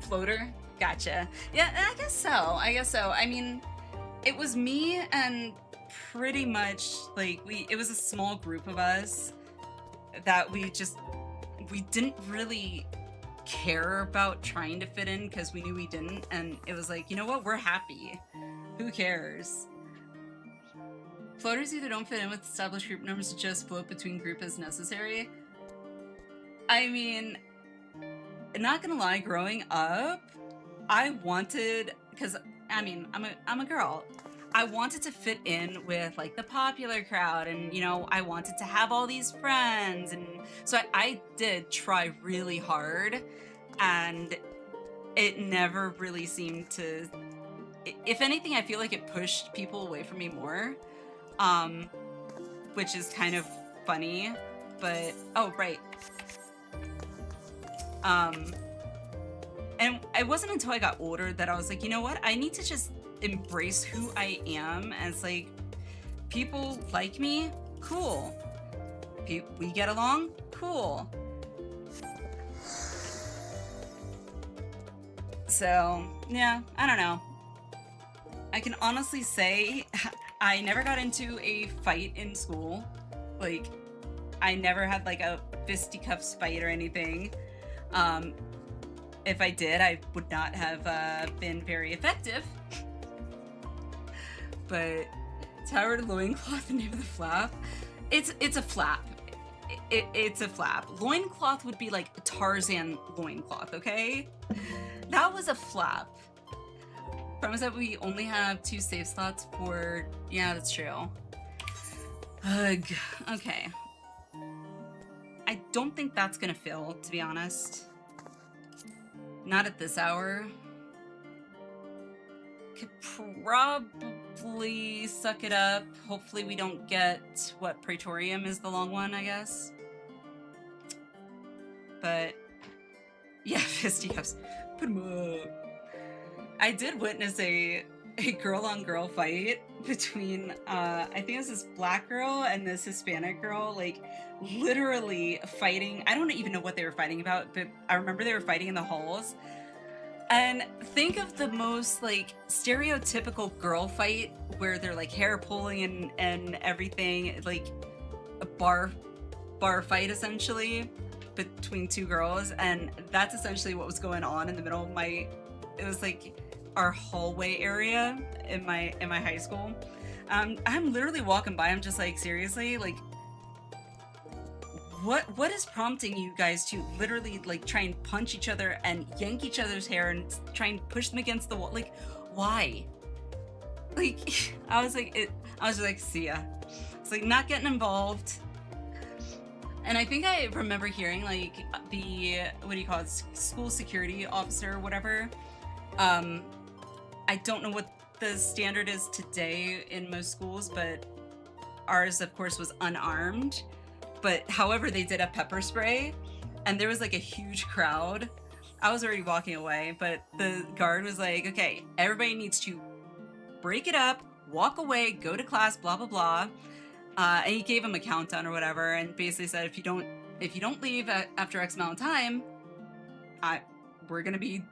Floater? Gotcha. Yeah, I guess so. I mean, it was me and pretty much like it was a small group of us that we didn't really care about trying to fit in because we knew we didn't, and it was like, you know what, we're happy, who cares. Floaters either don't fit in with established group numbers or just float between group as necessary. I mean, not gonna lie, growing up I wanted, because I mean I'm a girl, I wanted to fit in with like the popular crowd, and you know, I wanted to have all these friends, and so I did try really hard, and it never really seemed to, if anything, I feel like it pushed people away from me more, which is kind of funny, but oh right. And it wasn't until I got older that I was like, you know what, I need to just embrace who I am, and it's like, people like me, cool. We get along, cool. So, yeah, I don't know. I can honestly say I never got into a fight in school. Like, I never had like a fisticuffs fight or anything. If I did, I would not have been very effective. But Tower Loincloth, the name of the flap, it's a flap. It's a flap. Loincloth would be like a Tarzan loincloth, okay? That was a flap. Promise that we only have 2 save slots for... Yeah, that's true. Ugh. Okay. I don't think that's gonna fill, to be honest. Not at this hour. Could probably suck it up. Hopefully we don't get... What, Praetorium is the long one, I guess? But... Yeah, fisticuffs. Put 'em up. I did witness a girl-on-girl fight between, I think it was this black girl and this Hispanic girl, like, literally fighting. I don't even know what they were fighting about, but I remember they were fighting in the halls. And think of the most, like, stereotypical girl fight where they're, like, hair pulling and everything, like, a bar fight, essentially, between 2 girls, and that's essentially what was going on in the middle of my... It was like our hallway area in my high school. I'm literally walking by. I'm just like, seriously, like, what is prompting you guys to literally like try and punch each other and yank each other's hair and try and push them against the wall? Like, why? Like, I was just like, see ya. It's like not getting involved. And I think I remember hearing like the, what do you call it, school security officer or whatever. I don't know what the standard is today in most schools, but ours of course was unarmed. But however, they did a pepper spray and there was like a huge crowd. I was already walking away, but the guard was like, okay, everybody needs to break it up, walk away, go to class, blah, blah, blah. And he gave him a countdown or whatever, and basically said, if you don't leave after X amount of time, we're gonna be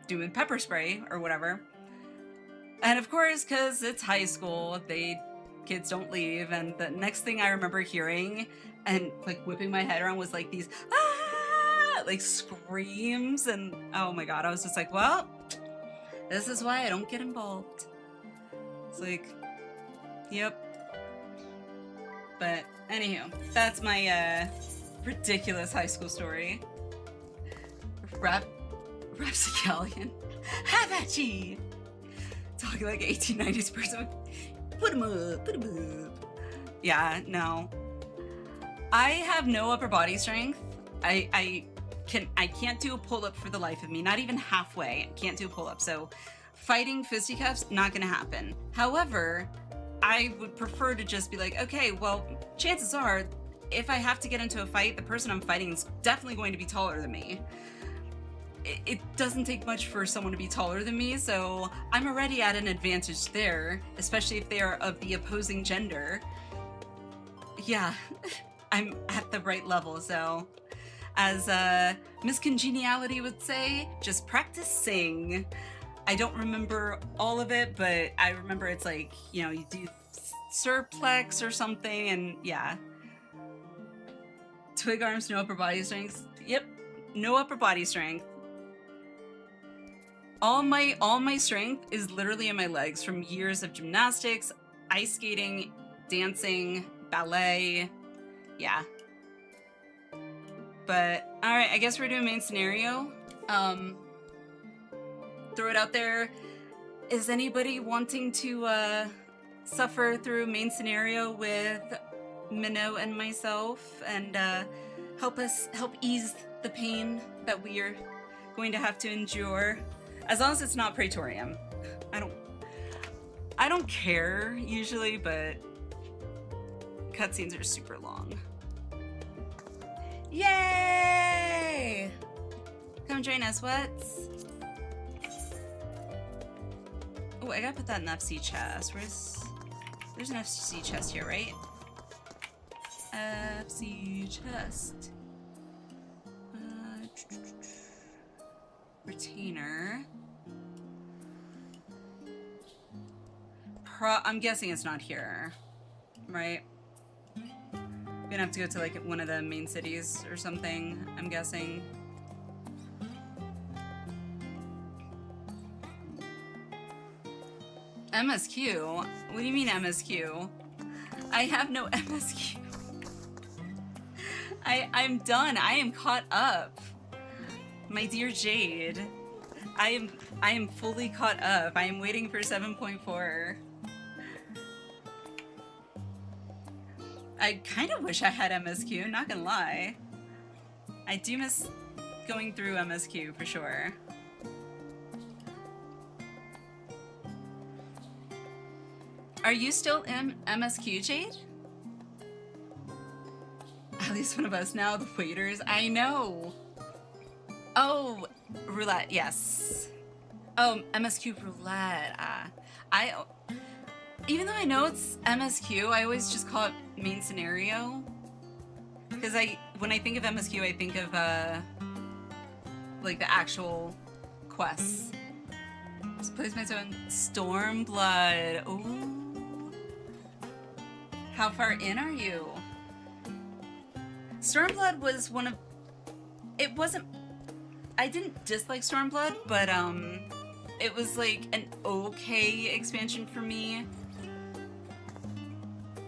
doing pepper spray or whatever. And of course, because it's high school, kids don't leave. And the next thing I remember hearing and like whipping my head around was like these like screams, and oh my god, I was just like, well, this is why I don't get involved. It's like, yep. But anywho, that's my ridiculous high school story. Rapsicallion. Have at ye! Talking like 1890s person. Put 'em up, put 'em up. Yeah, no. I have no upper body strength. I can't do a pull-up for the life of me, not even halfway. I can't do a pull-up, so fighting fisticuffs, not gonna happen. However, I would prefer to just be like, okay, well, chances are, if I have to get into a fight, the person I'm fighting is definitely going to be taller than me. It doesn't take much for someone to be taller than me, so I'm already at an advantage there, especially if they are of the opposing gender. Yeah, I'm at the right level, so as Miss Congeniality would say, just practice sing. I don't remember all of it, but I remember it's like, you know, you do surplex or something, and yeah. Twig arms, no upper body strength. Yep, no upper body strength. All my strength is literally in my legs from years of gymnastics, ice skating, dancing, ballet. Yeah. But all right, I guess we're doing main scenario. Throw it out there. Is anybody wanting to suffer through main scenario with Minnow and myself and help ease the pain that we are going to have to endure? As long as it's not Praetorium. I don't care usually, but cutscenes are super long. Yay! Come join us, what's? Oh, I gotta put that in the FC chest. There's an FC chest here, right? FC chest. Retainer. I'm guessing it's not here, right? We're gonna have to go to like one of the main cities or something, I'm guessing. MSQ? What do you mean MSQ? I have no MSQ. I'm done. I am caught up. My dear Jade. I am fully caught up. I am waiting for 7.4. I kind of wish I had MSQ, not gonna lie. I do miss going through MSQ for sure. Are you still in MSQ, Jade? At least one of us now, the waiters. I know. Oh, roulette, yes. Oh, MSQ roulette. Even though I know it's MSQ, I always just call it main scenario. Because when I think of MSQ, I think of like the actual quests. Just plays my own Stormblood. Ooh. How far in are you? Stormblood was one of. It wasn't. I didn't dislike Stormblood, but it was like an okay expansion for me.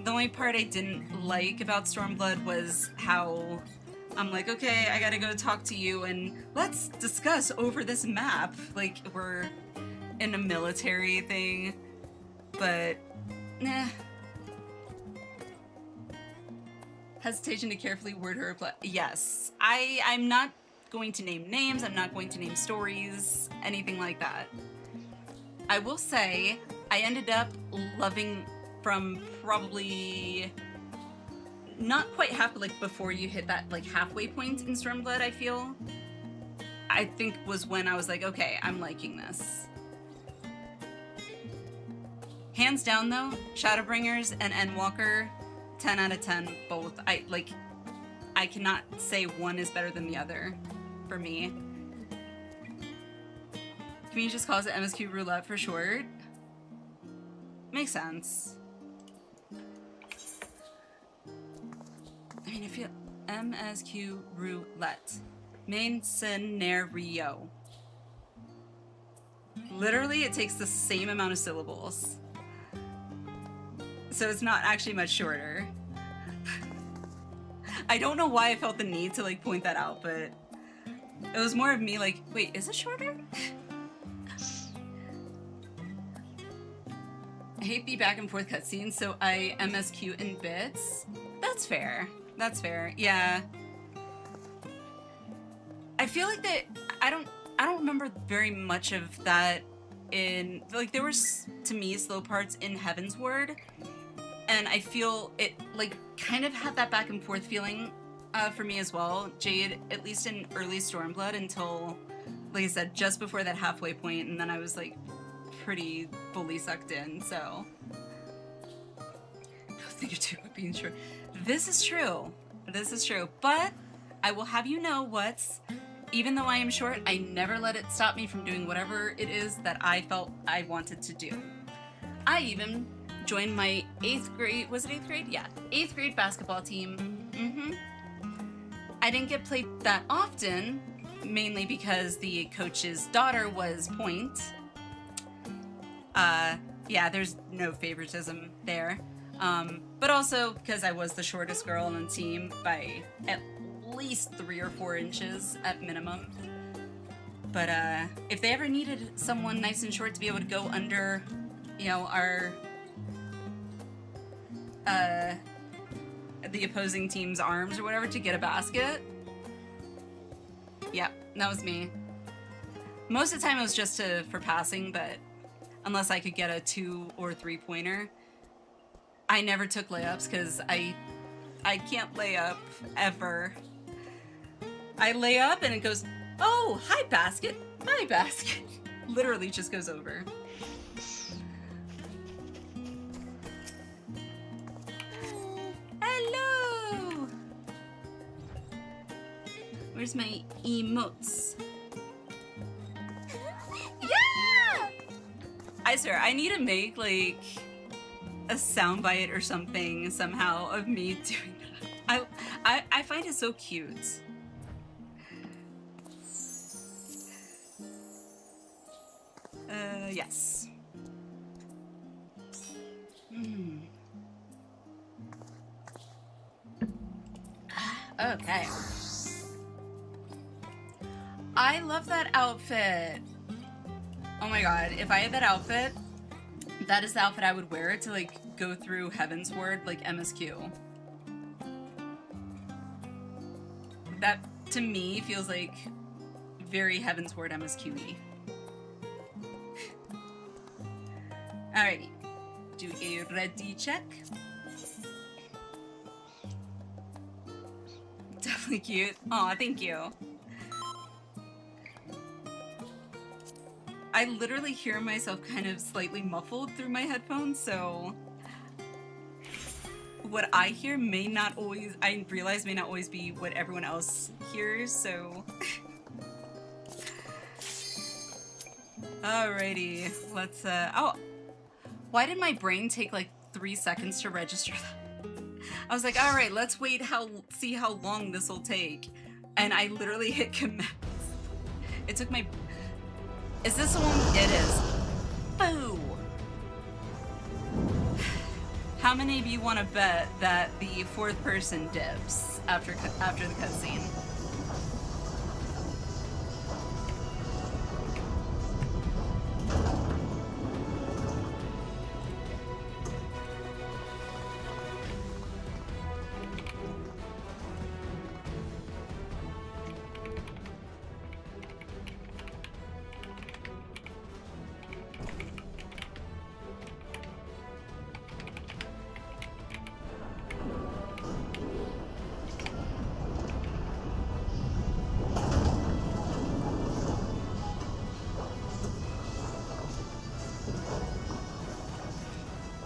The only part I didn't like about Stormblood was how I'm like, okay, I gotta go talk to you and let's discuss over this map. Like, we're in a military thing, but nah. Hesitation to carefully word her reply. Yes, I'm not going to name names, I'm not going to name stories, anything like that. I will say, I ended up loving from probably not quite half, but like before you hit that like halfway point in Stormblood, I feel. I think was when I was like, okay, I'm liking this. Hands down though, Shadowbringers and Endwalker, 10 out of 10 both. I cannot say one is better than the other for me. Can you just call it MSQ Roulette for short? Makes sense. I mean, I feel MSQ Roulette. Main scenario. Literally, it takes the same amount of syllables. So it's not actually much shorter. I don't know why I felt the need to like point that out, but it was more of me like, wait, is it shorter? I hate the back and forth cutscenes, so I MSQ in bits. That's fair. That's fair. Yeah. I feel like that I don't remember very much of that in like there was to me slow parts in Heaven's Word, and I feel it like kind of had that back and forth feeling for me as well. Jade, at least in early Stormblood, until like I said, just before that halfway point, and then I was like pretty fully sucked in. So no thing or two about being short. This is true. This is true. But I will have you know what's, even though I am short, I never let it stop me from doing whatever it is that I felt I wanted to do. I even joined my 8th grade, was it 8th grade? Yeah, 8th grade basketball team. I didn't get played that often, mainly because the coach's daughter was Point. Yeah, there's no favoritism there. But also because I was the shortest girl on the team by at least 3 or 4 inches at minimum. But if they ever needed someone nice and short to be able to go under, you know, our the opposing team's arms or whatever to get a basket, yeah, that was me. Most of the time it was just for passing, but unless I could get a 2 or 3 pointer. I never took layups because I can't lay up ever. I lay up and it goes, oh, hi basket, bye basket. Literally just goes over. Hello! Where's my emotes? Yeah! I swear, I need to make like a soundbite or something somehow of me doing that. I find it so cute. Yes. Okay. I love that outfit. Oh my god, if I had that outfit, that is the outfit I would wear to like go through Heaven's Word like MSQ. That to me feels like very Heaven's Word MSQ-y. Alrighty, do a ready check. Definitely cute. Aw, thank you. I literally hear myself kind of slightly muffled through my headphones, so what I hear may not always, I realize may not always be what everyone else hears, so. Alrighty, let's, oh, why did my brain take like 3 seconds to register that? I was like, alright, let's wait, see how long this will take. And I literally hit commence. It took my, Is this the one? It is. Boo! How many of you want to bet that the fourth person dips after the cutscene?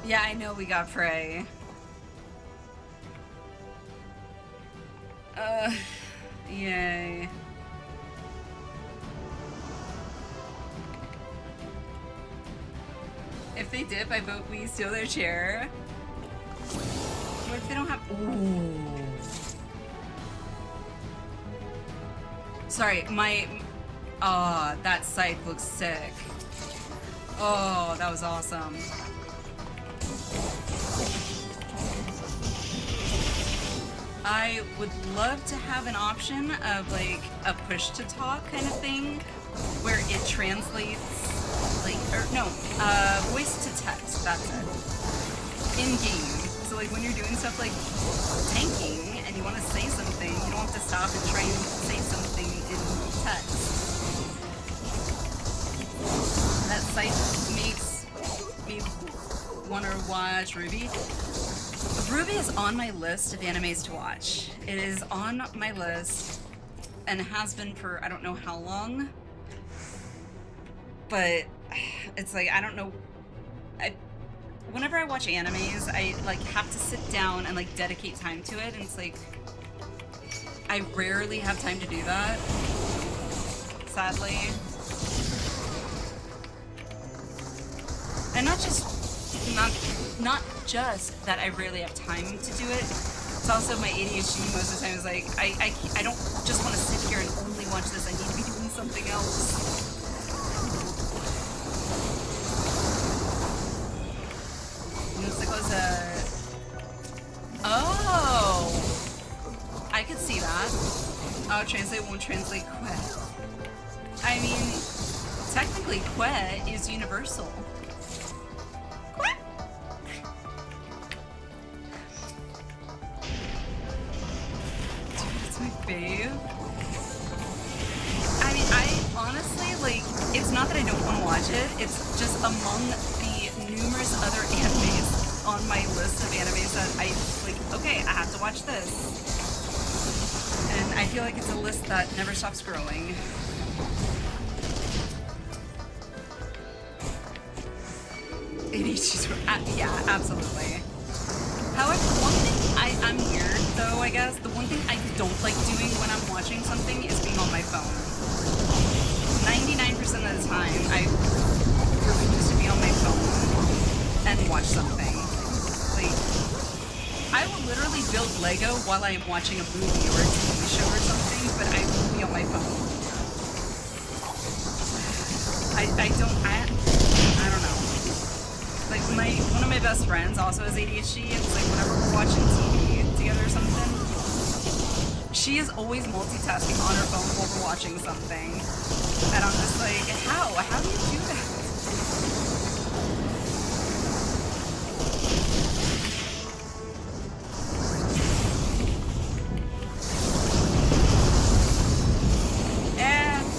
Yeah, I know we got Prey. Yay. If they dip, I vote we steal their chair. What if they don't have... Ooh. Sorry, my... Oh, that scythe looks sick. Oh, that was awesome. I would love to have an option of like a push to talk kind of thing where it translates like, or no, voice to text, that's it. In game. So like when you're doing stuff like tanking and you want to say something, you don't have to stop and try and say something in text. That site makes me want to watch Ruby. Ruby is on my list of animes to watch. It is on my list and has been for I don't know how long. But it's like, I don't know. Whenever I watch animes, I like have to sit down and like dedicate time to it, and it's like I rarely have time to do that, sadly. And not just that I rarely have time to do it. It's also my ADHD most of the time is like I don't just want to sit here and only watch this. I need to be doing something else. Oh, I could see that. Oh, translate won't translate quet. I mean, technically quet is universal. Quet. Dude, it's my fave. I mean, I honestly, like, it's not that I don't want to watch it, it's just among the numerous other animes on my list of animes that I, like, okay, I have to watch this. And I feel like it's a list that never stops growing. ADHD's, yeah, absolutely. However, one thing, I'm weird though, I guess. The one thing I don't like doing when I'm watching something is being on my phone. 99% of the time, I refuse to be on my phone and watch something. Like, I will literally build Lego while I am watching a movie or a TV show or something, but I won't be on my phone. I don't know. Like, one of my best friends also has ADHD, and it's like whenever we're watching TV together or something, she is always multitasking on her phone while we're watching something. And I'm just like, how? How do you do that?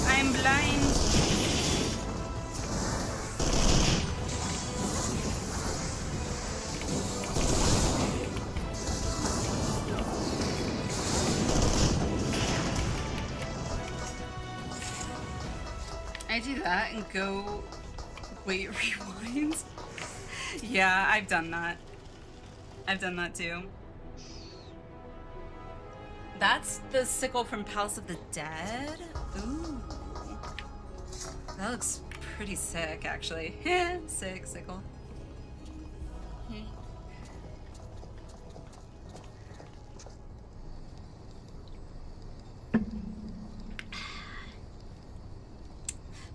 I'm blind. I do that and go, wait, rewind? Yeah, I've done that. I've done that too. That's the sickle from Palace of the Dead? Ooh. That looks pretty sick, actually. Sick, sickle.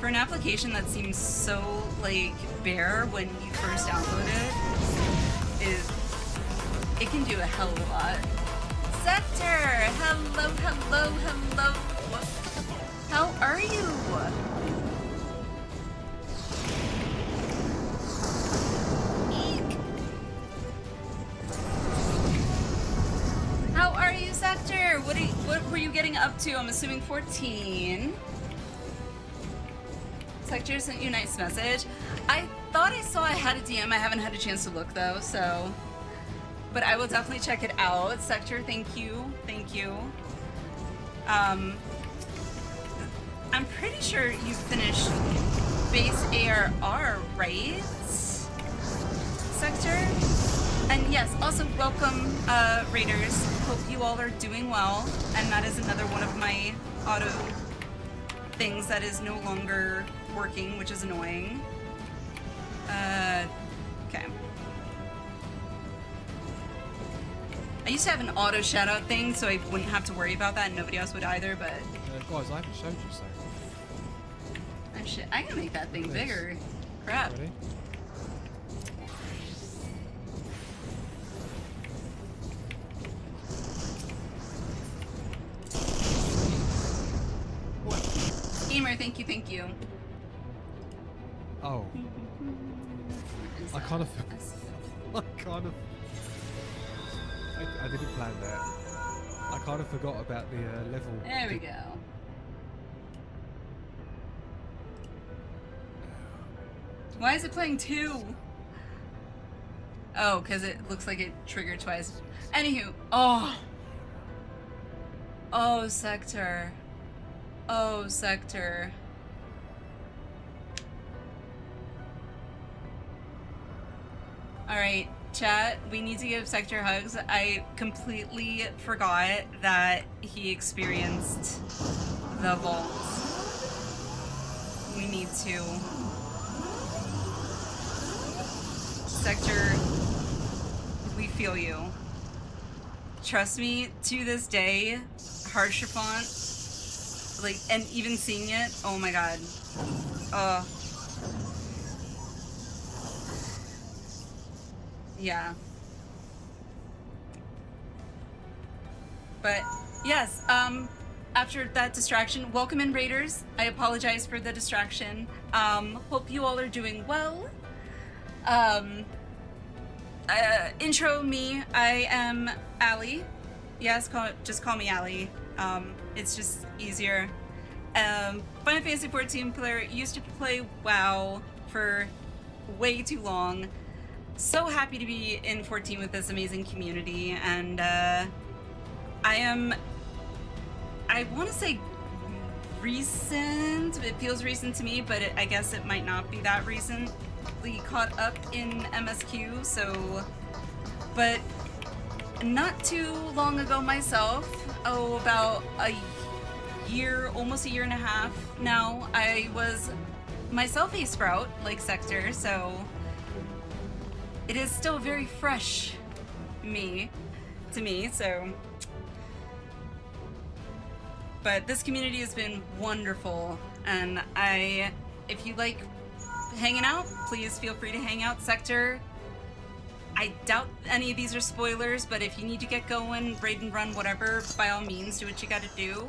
For an application that seems so, like, bare when you first download it, it can do a hell of a lot. Sector! Hello, hello, hello! How are you? Eek. How are you, Sector? What were you getting up to? I'm assuming 14. Sector sent you a nice message. I thought I saw I had a DM. I haven't had a chance to look though, so. But I will definitely check it out. Sector, thank you. Thank you. I'm pretty sure you finished base ARR, right? Sector? And yes, also welcome, Raiders. Hope you all are doing well. And that is another one of my auto things that is no longer working, which is annoying. Okay. I used to have an auto shoutout thing, so I wouldn't have to worry about that, and nobody else would either, but... guys, I haven't showed you so. Oh shit, I can make that thing bigger. Crap. Ready? Gamer, thank you, thank you. Oh. I kind of... I didn't plan that. I kind of forgot about the level. There we go. Why is it playing 2? Oh, because it looks like it triggered twice. Anywho, oh. Oh, Sector. Oh, Sector. Alright, chat, we need to give Sector hugs. I completely forgot that he experienced the vault. We need to. Sector, we feel you. Trust me, to this day, Harshafont, like, and even seeing it, oh my god. Yeah. But, yes, after that distraction, welcome in, Raiders. I apologize for the distraction. Hope you all are doing well. Intro me, I am Allie. Yes, just call me Allie. It's just easier. Final Fantasy XIV player, used to play WoW for way too long. So happy to be in 14 with this amazing community, and I want to say recent. It feels recent to me, but I guess it might not be that recently caught up in MSQ, so, but not too long ago myself, about a year, almost a year and a half now, I was myself a Sprout, like Sector, so it is still very fresh to me, so. But this community has been wonderful, and if you like hanging out, please feel free to hang out. Sector, I doubt any of these are spoilers, but if you need to get going, raid and run, whatever, by all means, do what you gotta do.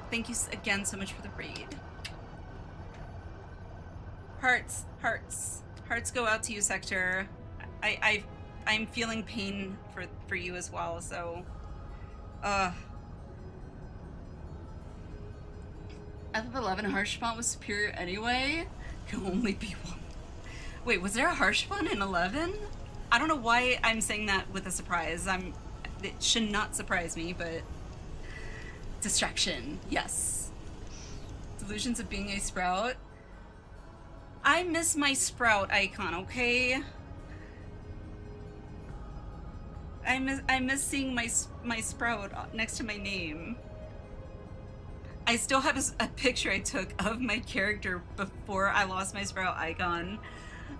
Thank you again so much for the raid. Hearts, hearts. Hearts go out to you, Sector. I'm feeling pain for you as well, so FF11 Harshfont was superior anyway. Can only be one. Wait, was there a Harshfont in 11? I don't know why I'm saying that with a surprise. It should not surprise me, but distraction, yes. Delusions of being a Sprout. I miss my Sprout icon, okay? I miss seeing my Sprout next to my name. I still have a picture I took of my character before I lost my Sprout icon,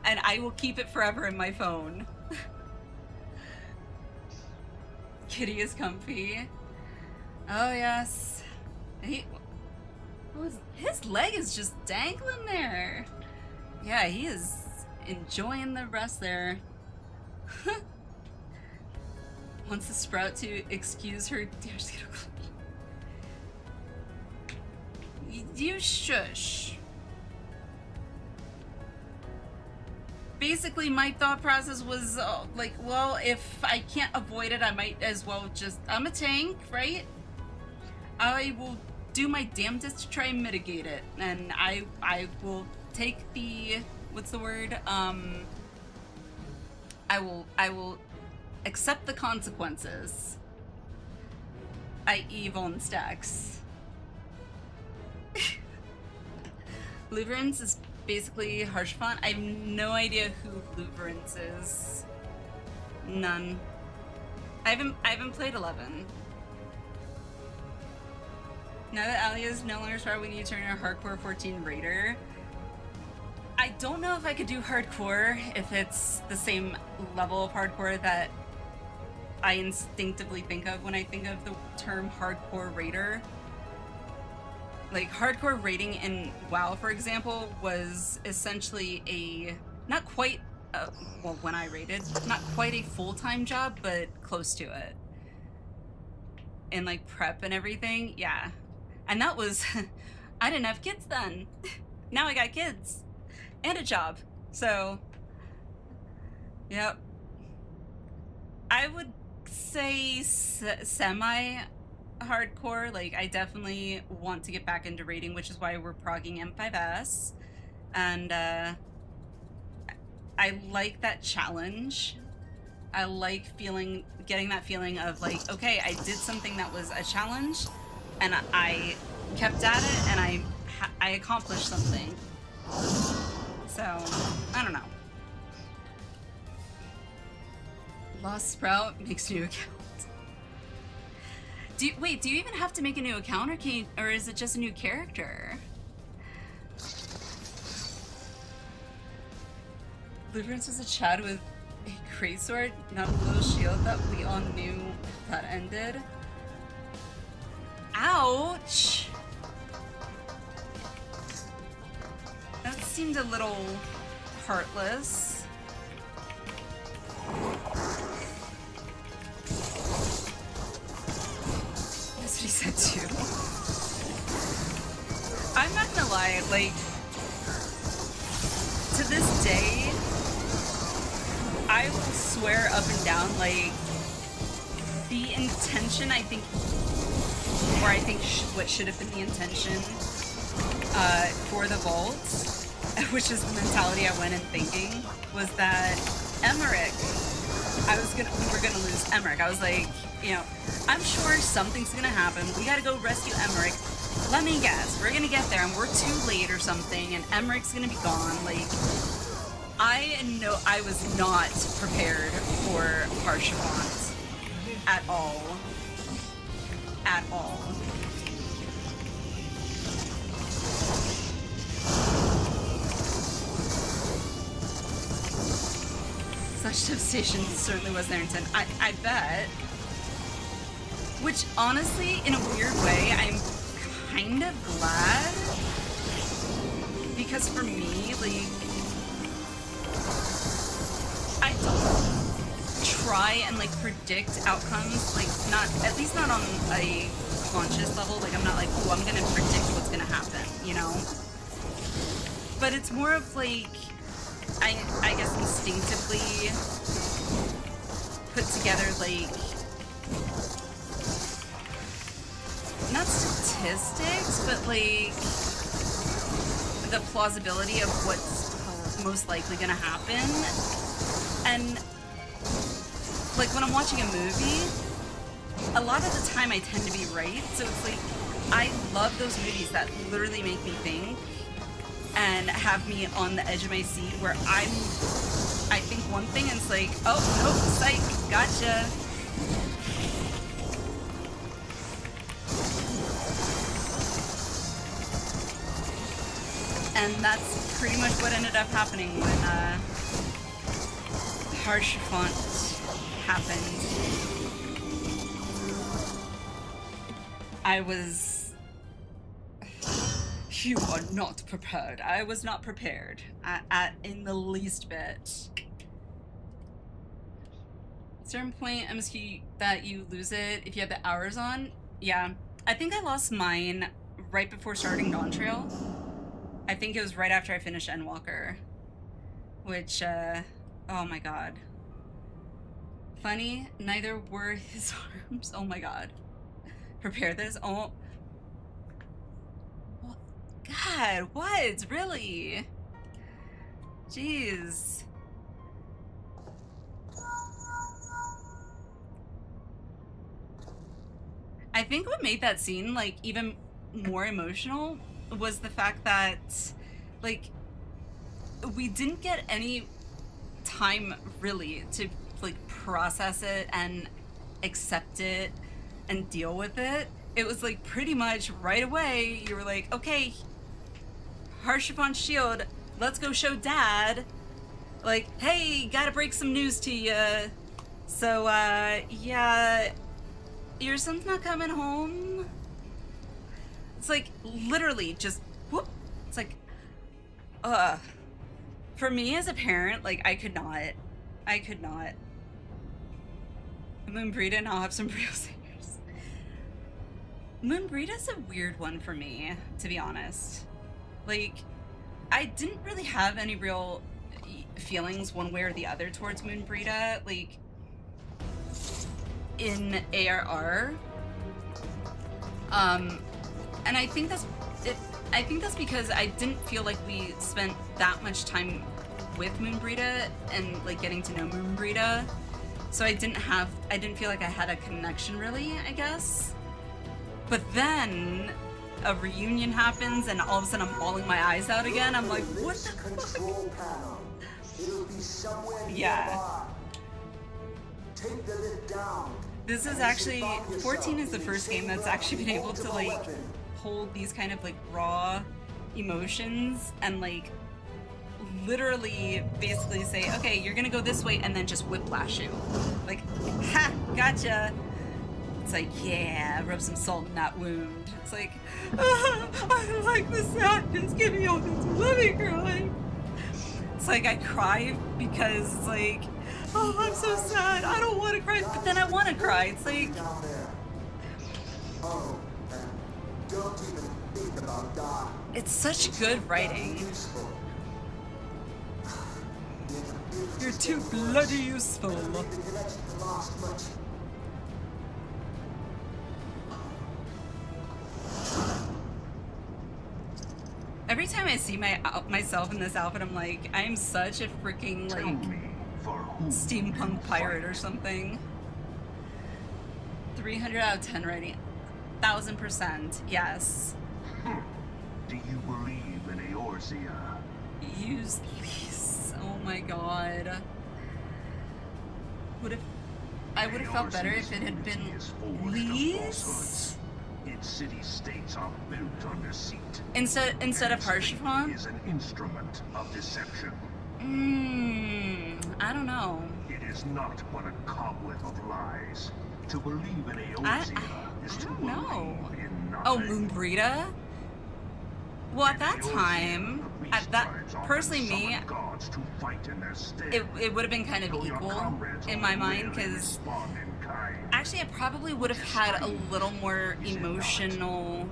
and I will keep it forever in my phone. Kitty is comfy. Oh yes. Oh, his leg is just dangling there. Yeah, he is enjoying the rest there. Wants the Sprout to excuse her. You shush. Basically, my thought process was like, well, if I can't avoid it, I might as well just... I'm a tank, right? I will do my damnedest to try and mitigate it. And I will take the... What's the word? I will accept the consequences. I.e. Von Stacks. Luverance is basically harsh font. I have no idea who Luverance is. None. I haven't played 11. Now that Alia is no longer Sprout, we need to turn her hardcore 14 raider. I don't know if I could do hardcore if it's the same level of hardcore that I instinctively think of when I think of the term hardcore raider. Like, hardcore raiding in WoW, for example, was essentially a, not quite, well, when I raided, not quite a full-time job, but close to it. And, like, prep and everything, yeah. And that was, I didn't have kids then. Now I got kids. And a job. So, yep. I would say semi-hardcore. Like, I definitely want to get back into raiding, which is why we're progging M5S. And I like that challenge. I like getting that feeling of like, okay, I did something that was a challenge, and I kept at it, and I accomplished something. So, I don't know. Lost Sprout makes new account. Wait, do you even have to make a new account, or is it just a new character? Deliverance was a Chad with a great sword, not a little shield that we all knew that ended. Ouch! That seemed a little heartless. That's what he said too. I'm not gonna lie, like, to this day, I will swear up and down, like, the intention, I think, or I think what should have been the intention for the vault, which is the mentality I went in thinking, was that Emmerich, we were gonna lose Emmerich. I was like, you know, I'm sure something's gonna happen. We gotta go rescue Emmerich. Let me guess, we're gonna get there and we're too late or something, and Emmerich's gonna be gone. Like, I know I was not prepared for Harshafont at all. At all. Such devastation certainly was their intent. I bet. Which, honestly, in a weird way, I'm kind of glad. Because for me, like, I don't try and, like, predict outcomes, like, not, at least not on a conscious level. Like, I'm not like, oh, I'm gonna predict what's gonna happen, you know? But it's more of, like, I guess instinctively put together, like, not statistics, but, like, the plausibility of what's most likely gonna happen. And, like, when I'm watching a movie, a lot of the time I tend to be right, so it's like, I love those movies that literally make me think and have me on the edge of my seat where I think one thing and it's like, oh, nope, psych, gotcha. And that's pretty much what ended up happening when Harshafont happened. You are not prepared. I was not prepared in the least bit. Certain point, MSQ, that you lose it if you have the hours on. Yeah, I think I lost mine right before starting Dawn Trail. I think it was right after I finished Endwalker. Which, oh my god. Funny, neither were his arms. Oh my god. Prepare this. Oh. God, what? Really? Jeez. I think what made that scene, like, even more emotional was the fact that, like, we didn't get any time, really, to, like, process it and accept it and deal with it. It was, like, pretty much right away, you were like, okay, Harshifon's shield, let's go show Dad. Like, hey, gotta break some news to you. So, yeah, your son's not coming home. It's like, literally, just, whoop. It's like, for me as a parent, like, I could not. Moonbreeda and I'll have some real singers. Moonbreeda's a weird one for me, to be honest. Like, I didn't really have any real feelings one way or the other towards Moonbreeda, like, in ARR. And I think that's because I didn't feel like we spent that much time with Moonbreeda and, like, getting to know Moonbreeda. So I didn't feel like I had a connection, really, I guess. But then a reunion happens and all of a sudden I'm bawling my eyes out again. I'm like, what the fuck? Yeah. Take the lid down. This is actually, 14 is the first game that's actually been able to, like, hold these kind of, like, raw emotions and, like, literally basically say, okay, you're gonna go this way, and then just whiplash you. Like, ha, gotcha. It's like, yeah, rub some salt in that wound. It's like, I like the sadness, give me all this living crying. It's like, I cry because it's like, oh, I'm so sad, I don't want to cry, but then I want to cry. It's like, it's such good writing. You're too bloody useful. Every time I see myself in this outfit, I'm like, I'm such a freaking, like, steampunk pirate or something. 300 out of 10 rating. 1000%, yes. Do you believe in Eorzea? Use these. Oh my god. I would have felt better if it had been Lee's? Its city-states are built on deceit. Instead of Harshifon? Is an instrument of deception. I don't know. It is not but a cobweb of lies. To believe in Eorzea is to believe in nothing. Oh, Moonbreeda? Well, at that time, personally me, it would have been kind of equal in my mind, because actually I probably would have had a little more emotional,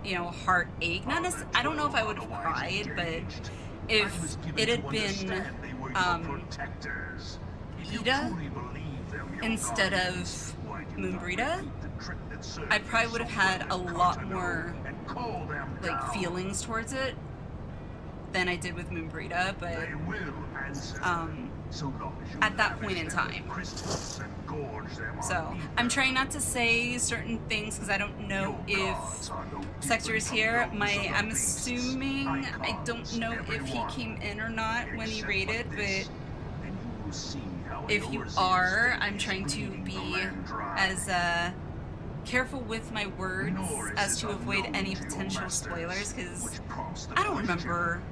you know, heartache. Not as, I don't know if I would have cried, but if it had been Ida instead of Moonbreeda, I probably would have had a lot more, like, feelings towards it than I did with Moonbreeda, but at that point in time. So I'm trying not to say certain things because I don't know if Sector is here. I'm assuming, I don't know if he came in or not when he raided, but if you are, I'm trying to be as careful with my words as to avoid any potential spoilers, because I don't remember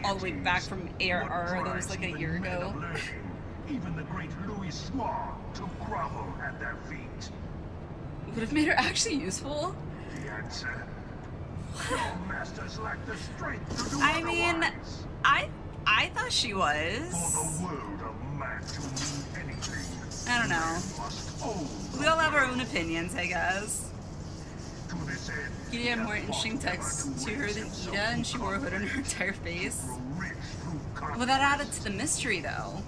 all the way back from ARR, that was like a year ago. Even the great Louis Swan to grovel at their feet. Would have made her actually useful. answer. Your masters lack the strength to do I mean, otherwise. I thought she was. For the world of man to mean anything, I don't know. must own. We all have our own opinions, I guess. To this end, Kitty had more interesting text to her than Ida, and she wore a hood on her entire face. Well, that added to the mystery, though.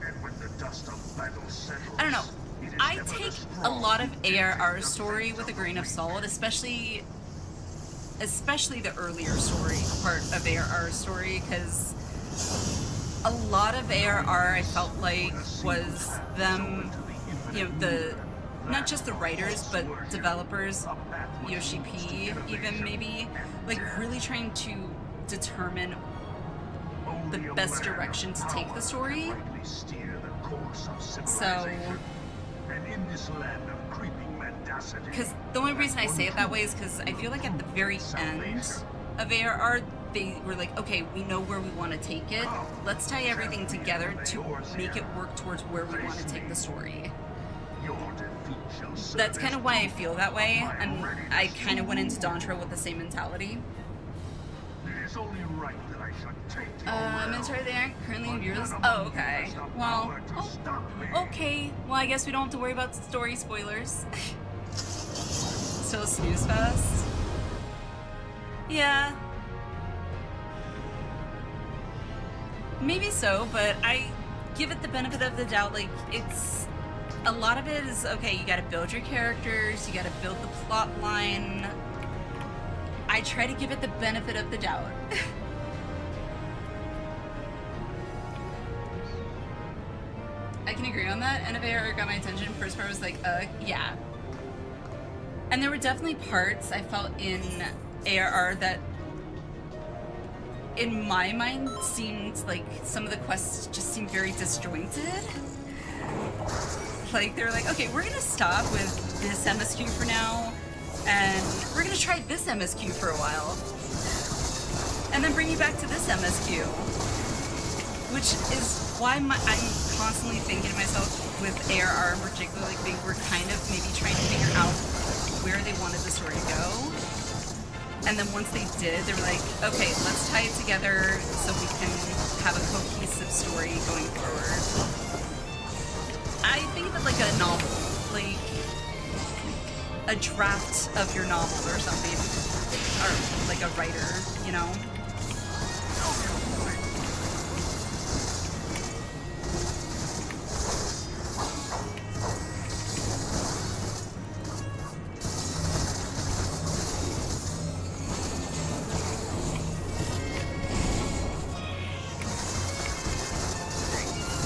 and when the dust of battle settles, I don't know. it is I ever the take a strong lot of who carry ARR's the story fate with a of grain the of weak. salt, especially the earlier story part of ARR's story, because a lot of ARR I felt like was them, you know, not just the writers, but developers, Yoshi P even maybe, like really trying to determine the best direction to take the story. Steer the course of So, civilization. And in this land of creeping mendacity, because the only reason I say it that way is because I feel like at the very end of ARR, they were like, okay, we know where we want to take it. Let's tie everything together to make it work towards where we want to take the story. That's kind of why I feel that way, and I kind of went into Dawntrail with the same mentality. it is only right that I should take your I'm sorry, they aren't currently in viewers. Oh, okay. Well, okay. Well, I guess we don't have to worry about story spoilers. Still a snooze fest. Yeah. Maybe so, but I give it the benefit of the doubt. Like, it's... A lot of it is, okay, you gotta build your characters, you gotta build the plot line. I try to give it the benefit of the doubt. I can agree on that. End of ARR got my attention. First part was like, yeah. And there were definitely parts I felt in ARR that, in my mind, seemed like some of the quests just seemed very disjointed. Like, they were like, okay, we're gonna stop with this MSQ for now, and we're gonna try this MSQ for a while, and then bring you back to this MSQ. Which is why I'm constantly thinking to myself with ARR in particular, like they were kind of maybe trying to figure out where they wanted the story to go. And then once they did, they were like, okay, let's tie it together so we can have a cohesive story going forward. I think of it like a novel, like a draft of your novel or something, or like a writer, you know?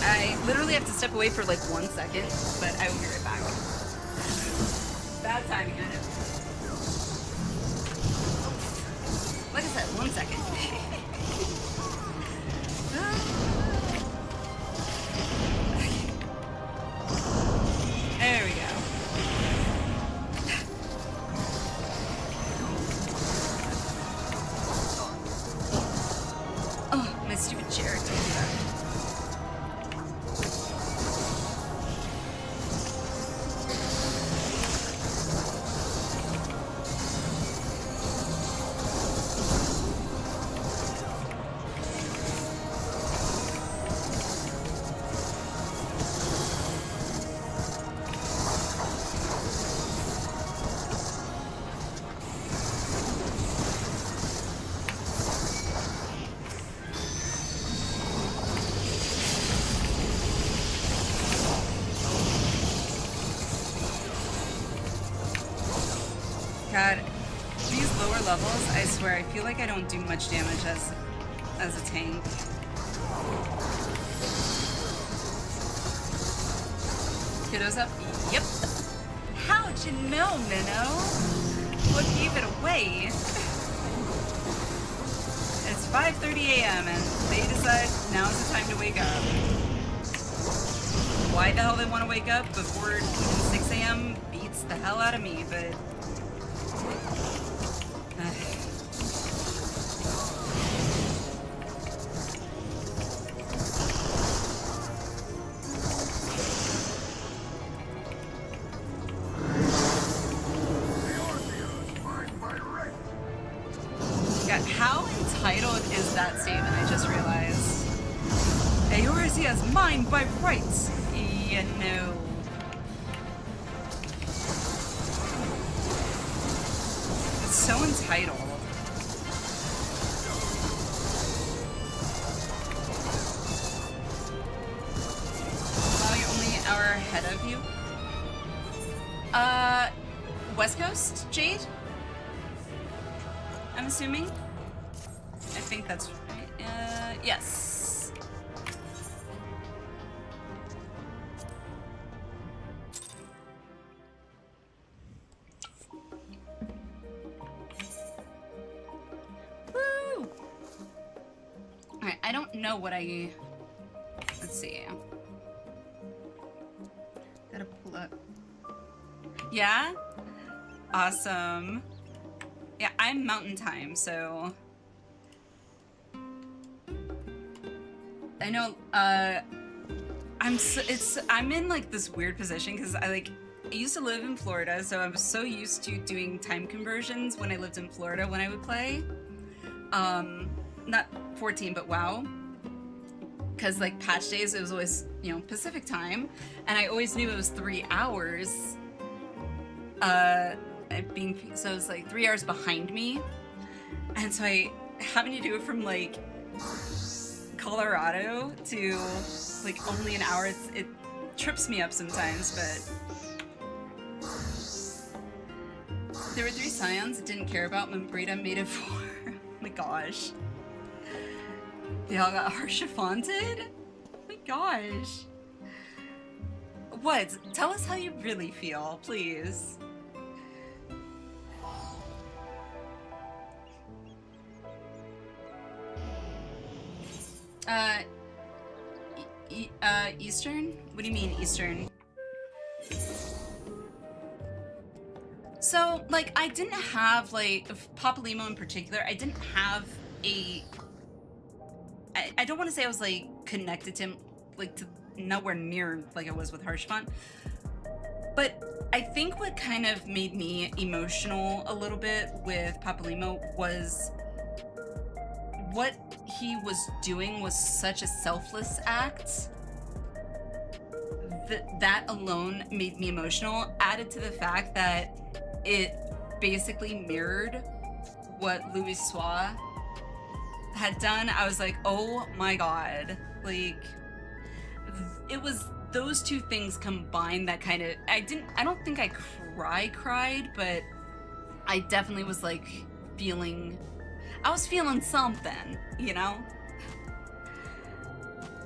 I literally have to step away for like 1 second, but I will be right back. Bad timing, I know. Like I said, 1 second. There we go. Oh, my stupid chair, don't do that. God, these lower levels, I swear, I feel like I don't do much damage as a tank. Kiddo's up? Yep. How'd you know, Minnow? What gave it away? It's 5:30 a.m. and they decide now's the time to wake up. Why the hell they want to wake up before 6 a.m. beats the hell out of me, but... Yeah, how entitled is that statement? I just realized. Eorzea is mine by rights. Yeah, no. It's so entitled. Wow, you're only an hour ahead of you. West Coast, Jade? I'm assuming? I think that's right. Yes. Woo! Alright, I don't know what I... Let's see. Gotta pull up. Yeah? Awesome. Yeah, I'm mountain time, so... I know, I'm in like this weird position because I used to live in Florida, so I was so used to doing time conversions when I lived in Florida when I would play. Not 14, but WoW. Because like patch days, it was always, you know, Pacific time, and I always knew it was 3 hours. So it was like 3 hours behind me, and so having to do it from like Colorado to like only an hour, it trips me up sometimes. But there were 3 scions I didn't care about when Brita made it 4. Oh my gosh, they all got harshafonted. Oh my gosh. What? Tell us how you really feel, please. Eastern? What do you mean, Eastern? So, like, I didn't have, like, Papalimo in particular, I didn't have a... I don't want to say I was, like, connected to him, like, to nowhere near like I was with Harshfont. But I think what kind of made me emotional a little bit with Papalimo was what he was doing was such a selfless act that alone made me emotional, added to the fact that it basically mirrored what Louis Sois had done. I was like, oh my god, like, it was those two things combined that kind of, I don't think I cried, but I definitely was like I was feeling something, you know?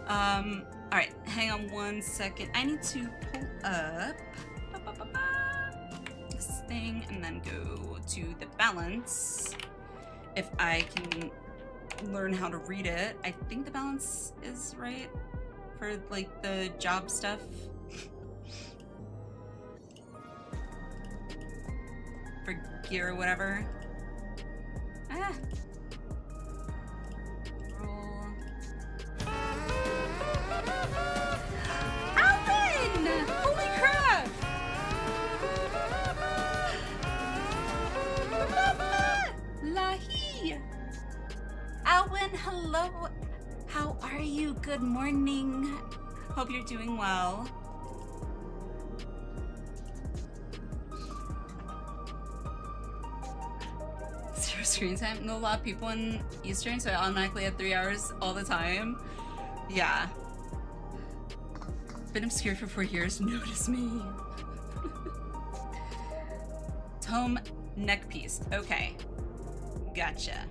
Alright, hang on one second. I need to pull up this thing and then go to the balance. If I can learn how to read it. I think the balance is right for like the job stuff. For gear or whatever. Ah. Roll. Alvin! Holy crap! Lahi! Alwyn, hello! How are you? Good morning. Hope you're doing well. Zero screen time? No, a lot of people in Eastern, so I automatically have 3 hours all the time. Yeah. Been obscure for 4 years, notice me. Tome neck piece. Okay. Gotcha.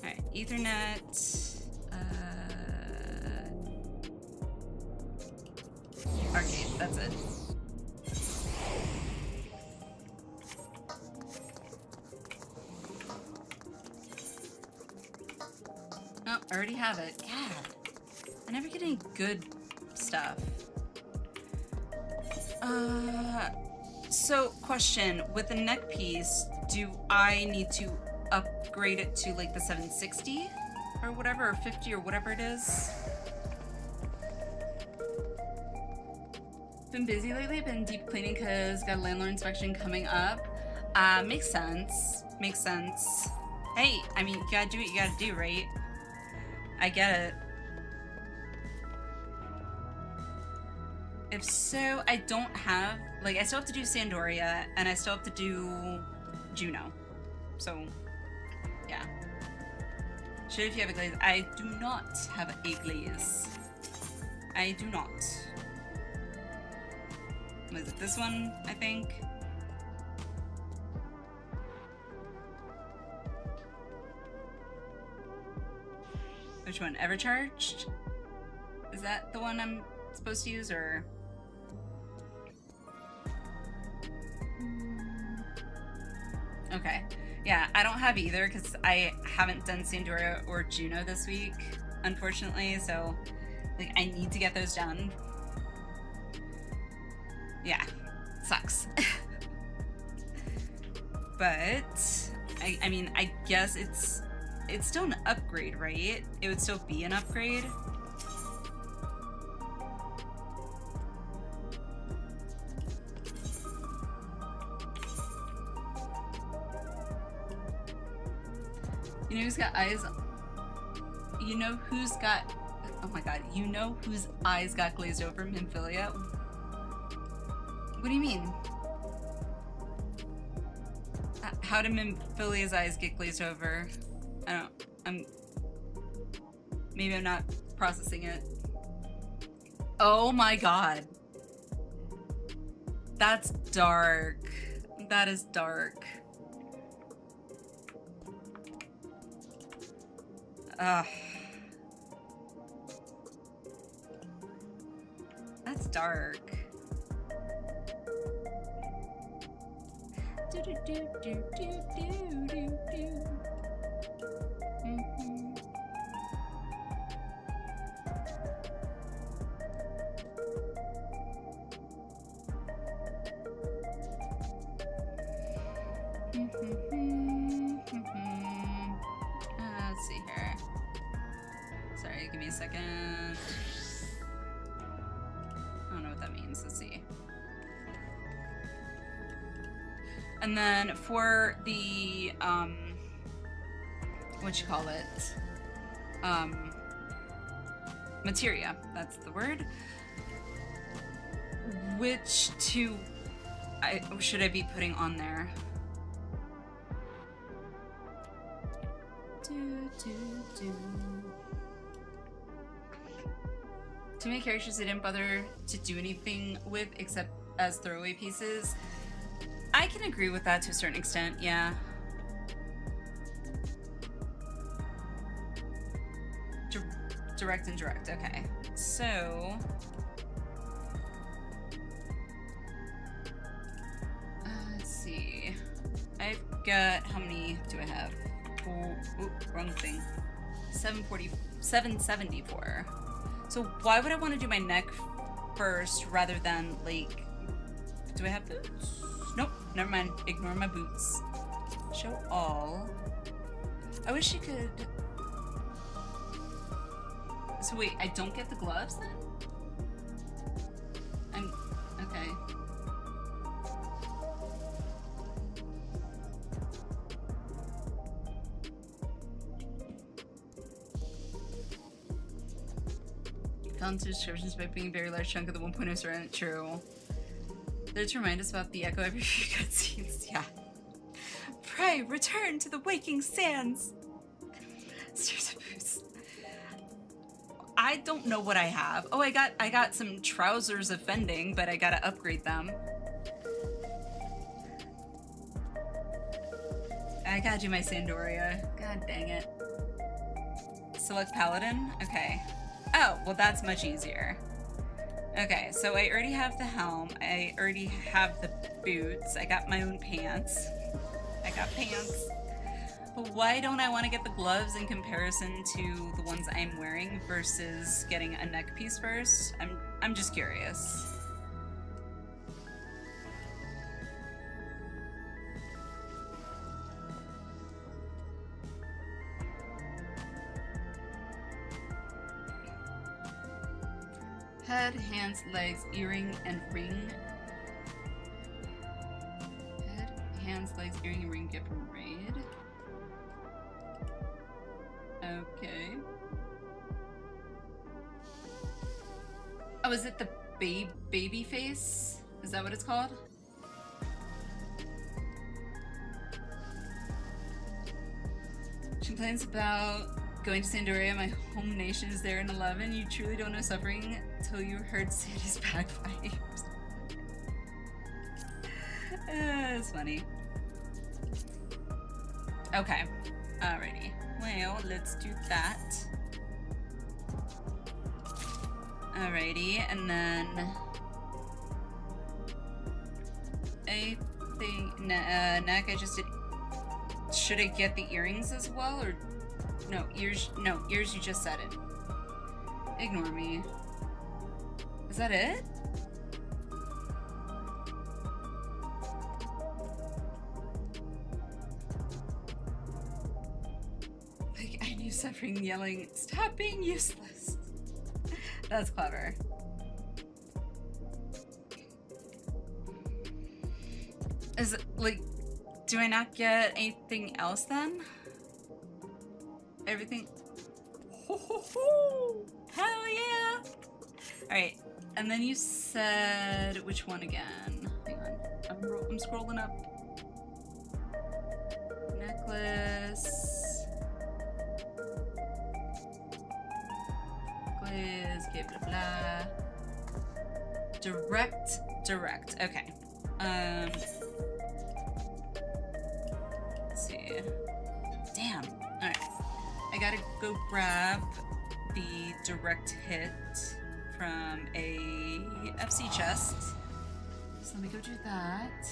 Alright, Ethernet. Arcade, that's it. Oh, I already have it. God. I never get any good stuff. So, question. With the neck piece, do I need to upgrade it to like the 760? Or whatever, or 50 or whatever it is? Been busy lately, been deep cleaning because got a landlord inspection coming up. Makes sense. Makes sense. Hey, I mean, you gotta do what you gotta do, right? I get it. If so, I don't have, like, I still have to do Sandoria, and I still have to do Juno. So, yeah. Should if you have a glaze. I do not have a glaze. I do not. Was it this one, I think? Which one? Evercharged? Is that the one I'm supposed to use, or? Okay. Yeah, I don't have either because I haven't done Sandora or Juno this week, unfortunately, so like I need to get those done. Yeah, sucks. But I mean, I guess it's still an upgrade, right? It would still be an upgrade. You know who's got eyes? You know who's got... Oh my god. You know whose eyes got glazed over? Minfilia? What do you mean? How did Minfilia's eyes get glazed over? I don't... Maybe I'm not processing it. Oh my god. That's dark. That is dark. Ugh. That's dark. Do do do do do do do do. Let's see here. Sorry, give me a second. I don't know what that means. Let's see. And then for the what you call it? Materia, that's the word. Which two should I be putting on there? Too many characters I didn't bother to do anything with except as throwaway pieces. I can agree with that to a certain extent, yeah. Direct and direct, okay. So... let's see. I've got... How many do I have? Oh, wrong thing. 774. So why would I want to do my neck first rather than, like... Do I have boots? Nope, never mind. Ignore my boots. Show all. I wish you could... So wait, I don't get the gloves then? Okay. Fell into descriptions by being a very large chunk of the 1.0 surrounding. True. They're to remind us about the echo every few cutscenes. Yeah. Pray, return to the waking sands. Stairs of boots. I don't know what I have. Oh, I got some trousers of fending, but I gotta upgrade them. I gotta do my Sandoria. God dang it. Select Paladin? Okay. Oh, well that's much easier. Okay, so I already have the helm. I already have the boots. I got my own pants. I got pants. But why don't I want to get the gloves in comparison to the ones I'm wearing versus getting a neck piece first? I'm just curious. Head, hands, legs, earring, and ring. Head, hands, legs, earring, and ring get from raid. Okay. Oh, is it the baby face? Is that what it's called? She complains about going to Sandoria. My home nation is there in 11. You truly don't know suffering till you heard Sandy's bagpipes. It's funny. Okay. Alrighty. Well, let's do that. Alrighty, and then I think neck. I just did. Should I get the earrings as well, or no ears? No ears. You just said it. Ignore me. Is that it? Like I knew suffering, yelling, "Stop being useless." That's clever. Is it, like, do I not get anything else then? Everything? Ho, ho, ho. Hell yeah! Alright, and then you said, which one again? Hang on, I'm scrolling up. Necklace. Okay, blah blah. Direct. Okay. Let's see. Damn. Alright. I gotta go grab the direct hit from a FC chest. So let me go do that.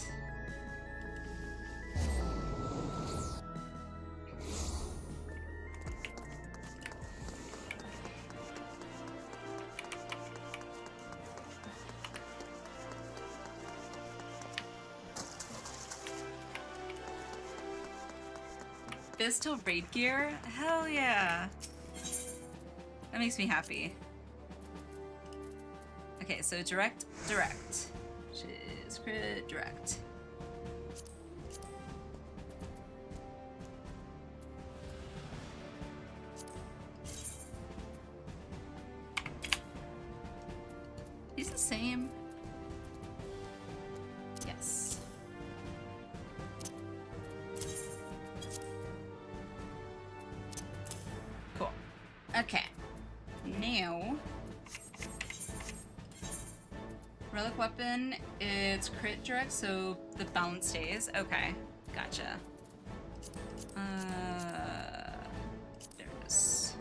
Fistal raid gear? Hell yeah. That makes me happy. Okay, so direct. Which is crit direct. These the same? Yes. Okay, now relic weapon, it's crit direct, so the balance stays. Okay, gotcha. There it is.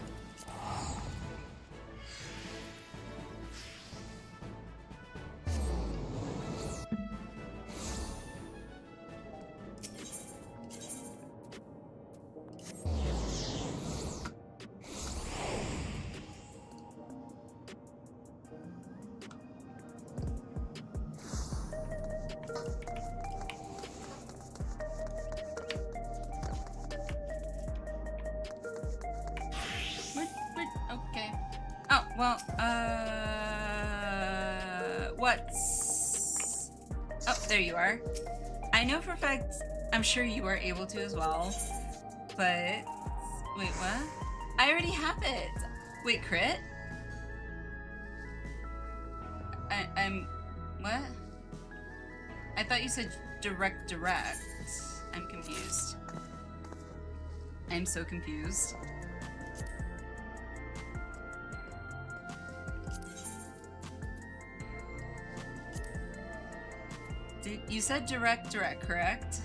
Well, what's... Oh, there you are. I know for a fact, I'm sure you are able to as well, but... Wait, what? I already have it! Wait, crit? I'm... What? I thought you said direct. I'm confused. I'm so confused. You said direct, correct?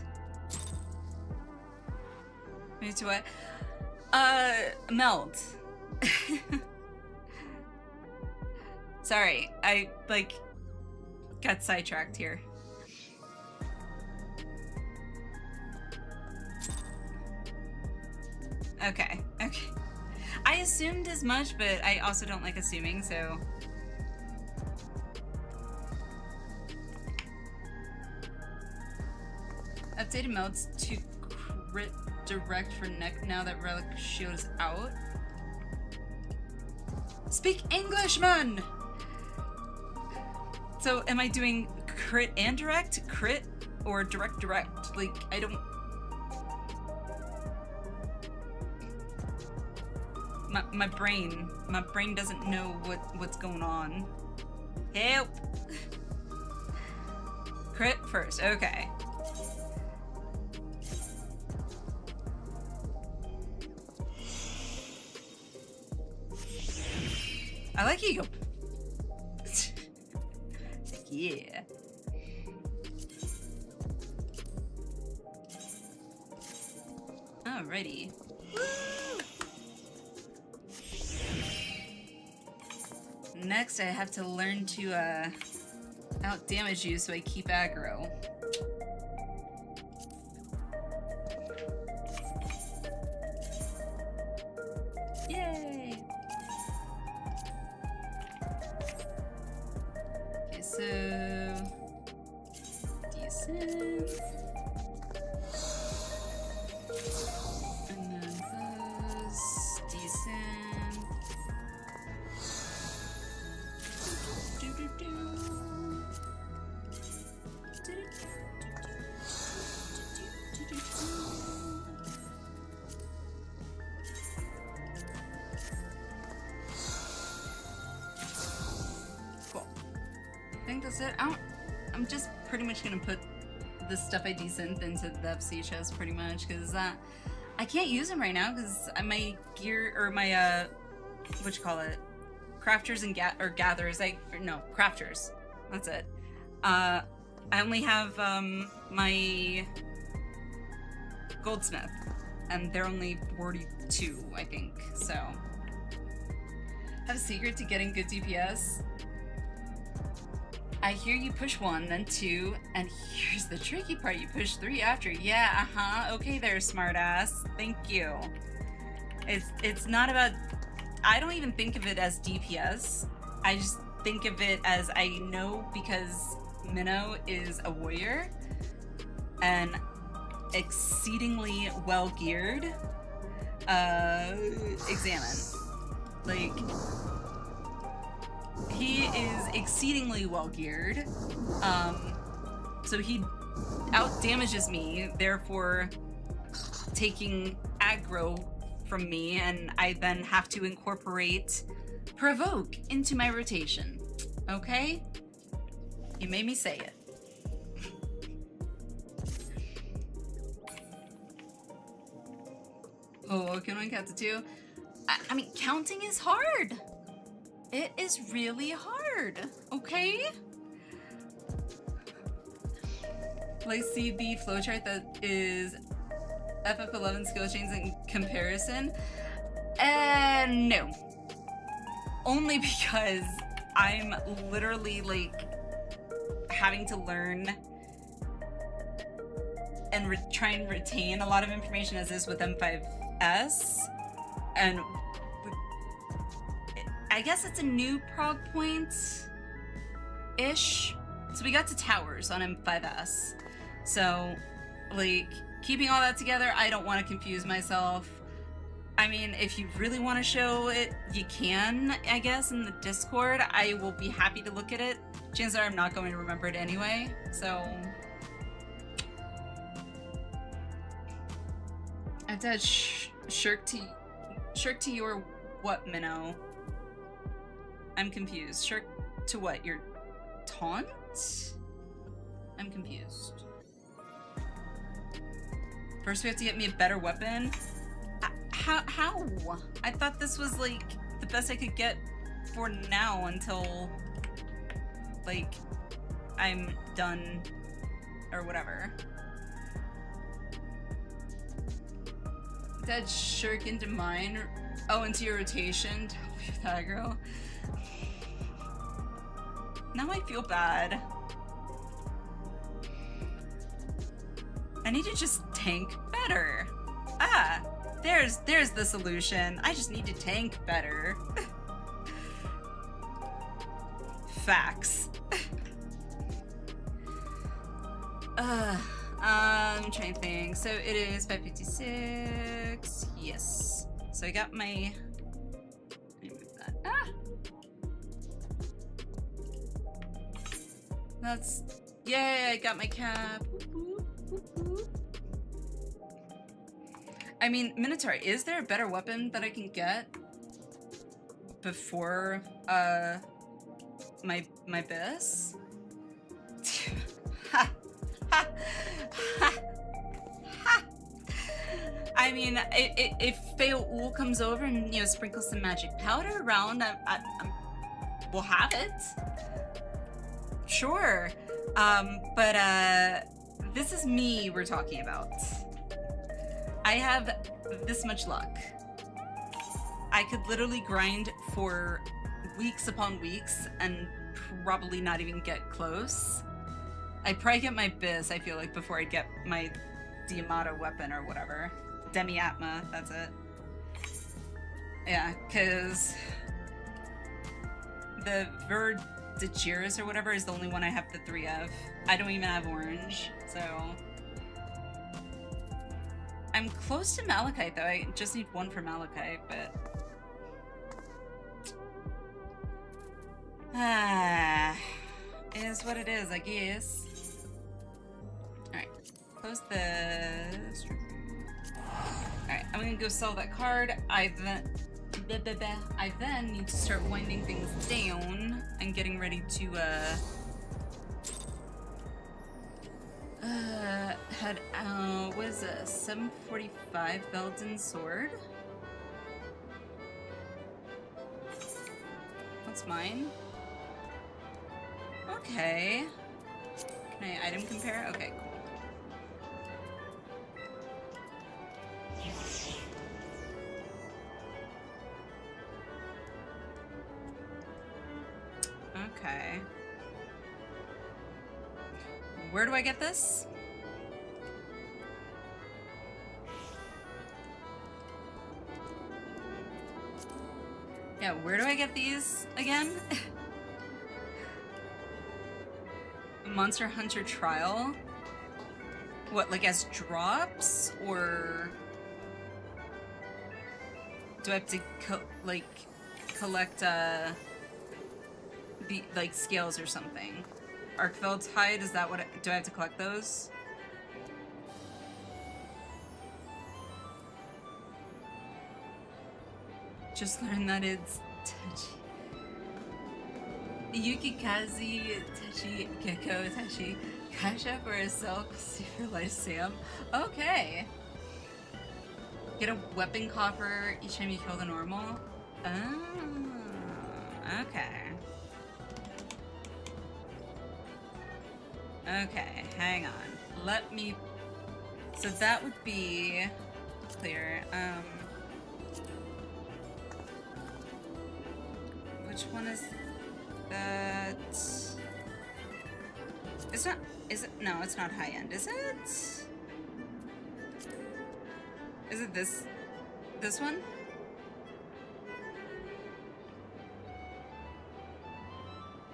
Me to what? Meld. Sorry, I, like, got sidetracked here. Okay. I assumed as much, but I also don't like assuming, so... Updated modes to crit direct for neck now that relic shield is out. Speak English, man! So am I doing crit and direct? Crit or direct. Like, I don't... My brain doesn't know what's going on. Help! Crit first, okay. I like you. Yeah. Alrighty. Woo! Next, I have to learn to out damage you so I keep aggro. Yay! Okay, so decent. And then those decent. Cool. I think that's it. I'm just pretty much gonna put the stuff I desynth into the FC chest pretty much, because I can't use them right now because my gear, or my what you call it, crafters and gatherers, crafters, that's it. I only have my goldsmith, and they're only 42, I think, so. Have a secret to getting good DPS? I hear you push 1, then 2, and here's the tricky part, you push 3 after. Yeah, okay there, smartass. Thank you. It's not about... I don't even think of it as DPS. I just think of it as, I know because Minnow is a warrior and exceedingly well geared. Examine. Like, he is exceedingly well geared. So he out damages me, therefore taking aggro from me, and I then have to incorporate provoke into my rotation. Okay? You made me say it. Oh, can I count to 2? I mean, counting is hard. It is really hard, okay? Let's see the flowchart that is FF11 skill chains in comparison. No. Only because I'm literally like having to learn and try and retain a lot of information as is with M5S, and I guess it's a new prog point-ish. So we got to towers on M5S. So, like, keeping all that together, I don't want to confuse myself. I mean, if you really want to show it, you can, I guess, in the Discord. I will be happy to look at it. Chances are I'm not going to remember it anyway, so... I have to add shirk to your what, Minnow? I'm confused. Shirk to what? Your taunt? I'm confused. First we have to get me a better weapon? How? I thought this was like the best I could get for now until like I'm done or whatever. That shirk into mine. Oh, into your rotation. With aggro. Now I feel bad. I need to just tank better. Ah, there's the solution. I just need to tank better. Facts. I'm trying to think. So it is 556. Yes. So I got my... Let me move that. Ah! That's Yay, I got my cap. I mean, Minotaur, is there a better weapon that I can get before my bis? I mean, if Feoul comes over and, you know, sprinkles some magic powder around, we'll have it. Sure. But this is me we're talking about. I have this much luck. I could literally grind for weeks upon weeks and probably not even get close. I'd probably get my bis, I feel like, before I'd get my Diamata weapon or whatever. Demi-Atma, that's it. Yeah, because the Ver de Cheers or whatever is the only one I have the 3 of. I don't even have orange, so... I'm close to Malachite, though. I just need 1 for Malachite, but... It is what it is, I guess. Alright, close this. Alright, I'm gonna go sell that card. I then need to start winding things down and getting ready to, head out. What is this? 745 Belden Sword? What's mine? Okay. Can I item compare? Okay, cool. Okay. Where do I get this? Yeah, where do I get these again? Monster Hunter Trial? What, like as drops? Or do I have to collect like scales or something? Arkfeld's Hide, is that what do I have to collect those? Just learned that it's Tachi. Yukikazi Tachi Gecko Tachi Kasha for a silk, see for Lyceum. Okay. Get a weapon coffer each time you kill the normal. Oh, okay. Okay, hang on. Let me... So that would be clear. Which one is that? It's not... Is it? No, it's not high end, is it? Is it this one?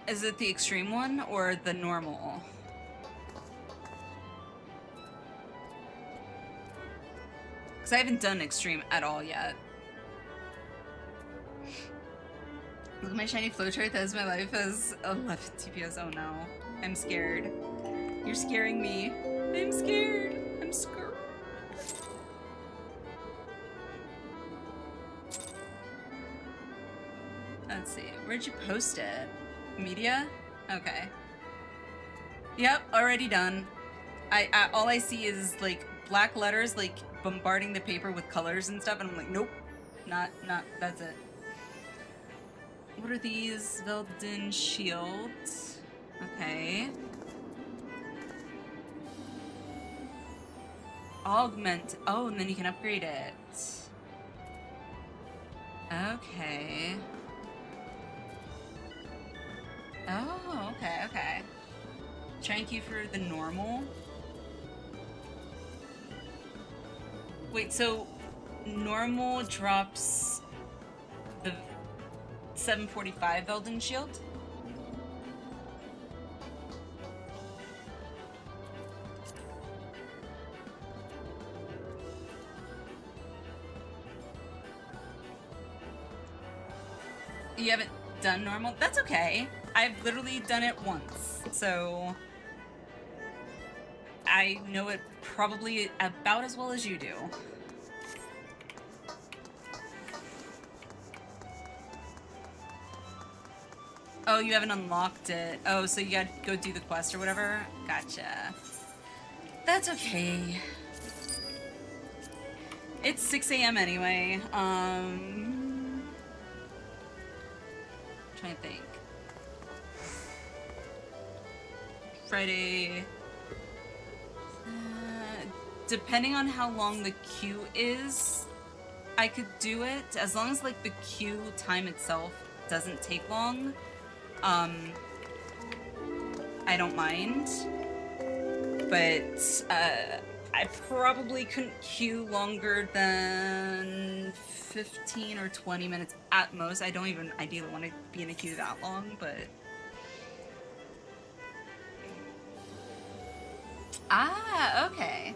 Is it the extreme one or the normal? Because I haven't done extreme at all yet. Look at my shiny flowchart. That is my life as 11 TPS. Oh no. I'm scared. You're scaring me. I'm scared. I'm scared. Let's see. Where'd you post it? Media? Okay. Yep, already done. I all I see is like black letters like bombarding the paper with colors and stuff, and I'm like, nope. Not that's it. What are these? Velden shields. Okay. Augment. Oh, and then you can upgrade it. Okay. Oh, okay. Thank you for the normal. Wait, so normal drops the 745 Velden shield? You haven't done normal? That's okay. I've literally done it once, so I know it probably about as well as you do. Oh, you haven't unlocked it. Oh, so you gotta go do the quest or whatever? Gotcha. That's okay. It's 6 a.m. anyway. Trying to think. Friday. Depending on how long the queue is, I could do it. As long as like the queue time itself doesn't take long, I don't mind. But I probably couldn't queue longer than 15 or 20 minutes at most. I don't even ideally want to be in a queue that long, but... Ah, okay.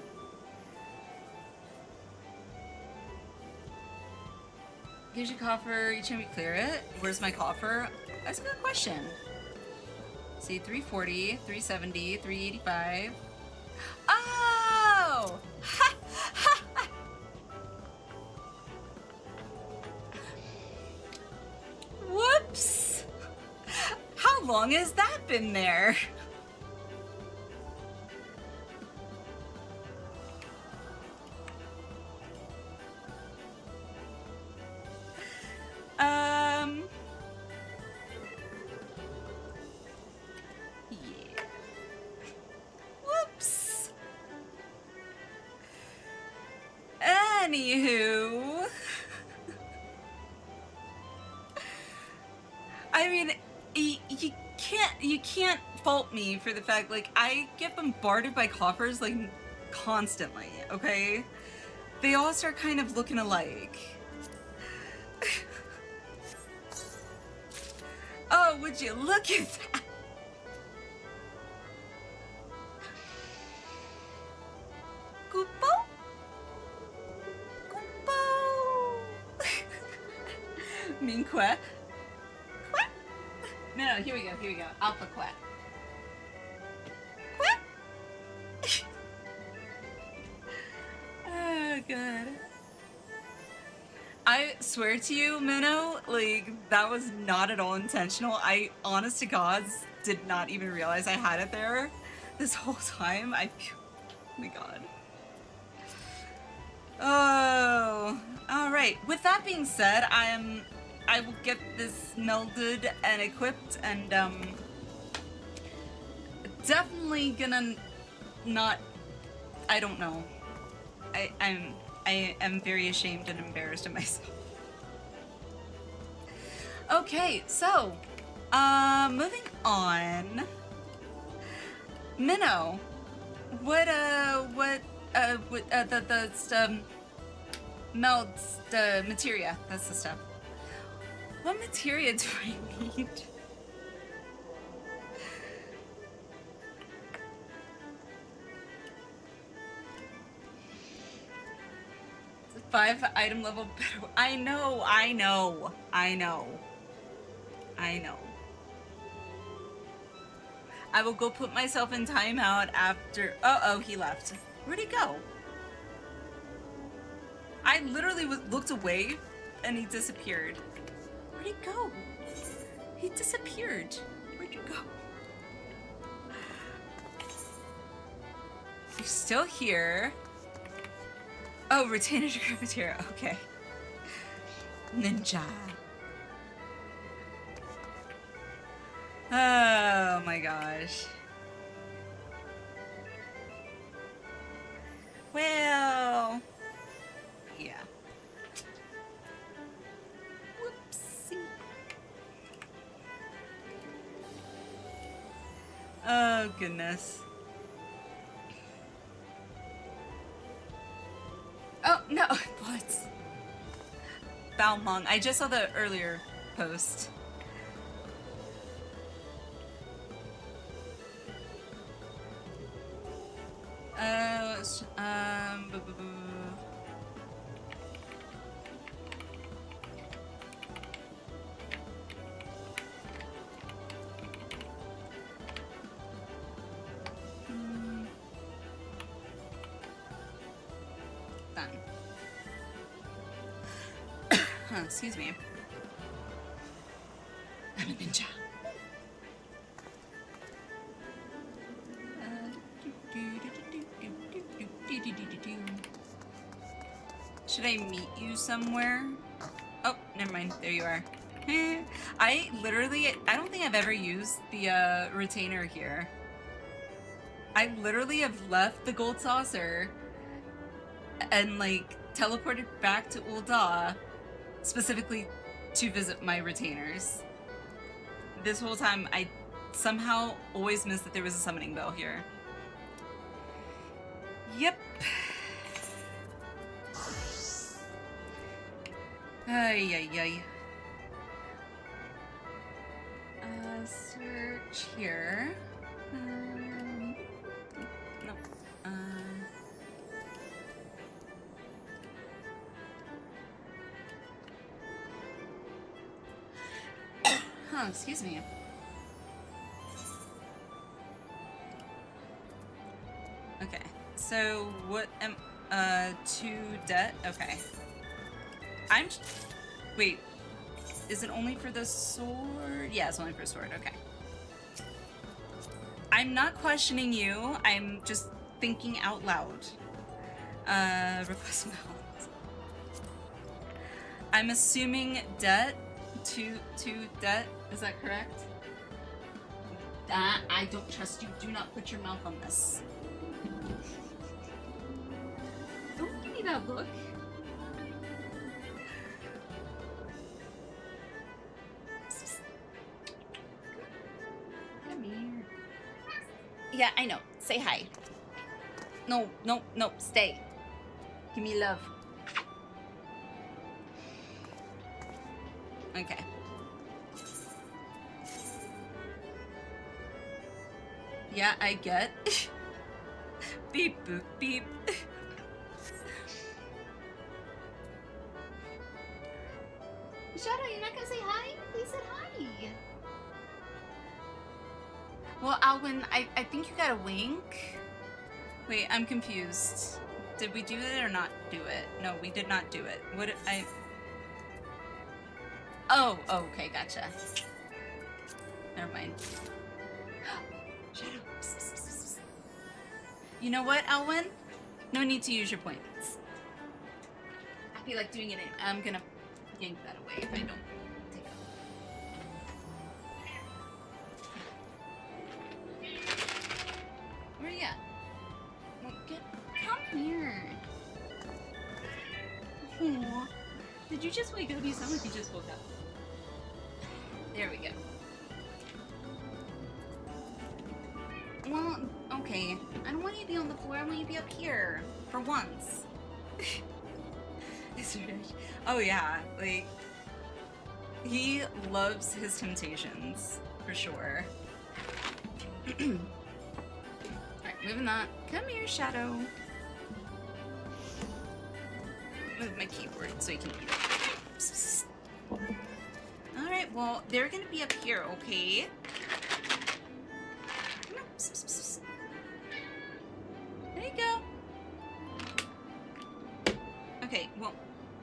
Here's your coffer. Each time you clear it. Where's my coffer? That's a good question. See, 340, 370, 385. Oh! Ha! Ha! Whoops! How long has that been there? Yeah. Whoops. Anywho. I mean, you can't fault me for the fact, like, I get bombarded by coffers, like, constantly, okay? They all start kind of looking alike. Oh, would you look at that? Kupo? Kupo! Mean quack? Quack? No, here we go. Alpha quack. Quack? Oh, God. I swear to you, Minnow, like, that was not at all intentional. I, honest to gods, did not even realize I had it there this whole time. Oh my God. Oh, all right. With that being said, I will get this melded and equipped, and definitely gonna not. I don't know. I am very ashamed and embarrassed of myself. Okay, so, moving on. Minnow, melds the materia. That's the stuff. What materia do I need? 5 item level better. I know. I will go put myself in timeout after. Oh, he left. Where'd he go? I literally looked away and he disappeared. Where'd he go? He disappeared. Where'd you go? You're still here. Oh, retainer to grab material. Okay. Ninja. Oh my gosh. Well, yeah. Whoopsie. Oh goodness. Oh, no, what? Balmong. I just saw the earlier post. then. Excuse me. I'm a ninja. Should I meet you somewhere? Oh, never mind. There you are. I don't think I've ever used the retainer here. I literally have left the gold saucer and like teleported back to Ul'dah specifically to visit my retainers. This whole time I somehow always missed that there was a summoning bell here. Yep. Ay, ay, ay. Search here. No. Excuse me. Okay. So what am to debt? Okay. Wait. Is it only for the sword? Yeah, it's only for sword. Okay. I'm not questioning you. I'm just thinking out loud. Request mount. I'm assuming debt to debt. Is that correct? I don't trust you. Do not put your mouth on this. Don't give me that look. Come here. Yeah, I know. Say hi. No, no, no. Stay. Give me love. Okay. Yeah, I get. Beep, boop, beep. Shadow, you're not gonna say hi? He said hi. Well, Alwyn, I think you got a wink. Wait, I'm confused. Did we do it or not do it? No, we did not do it. What I... Oh, okay, gotcha. Never mind. Shadow. You know what, Alwyn? No need to use your points. I feel like doing it. I'm gonna yank that away if I don't take it. Where are you at? Well, come here. Aww. Did you just wake up? You sound like you just woke up. There we go. Well, okay. I don't want you to be on the floor. I want you to be up here. For once. Oh yeah, like, he loves his temptations, for sure. Alright, moving that. Come here, Shadow. Move my keyboard so you can eat it. Alright, well, they're gonna be up here, okay? There you go. Okay, well,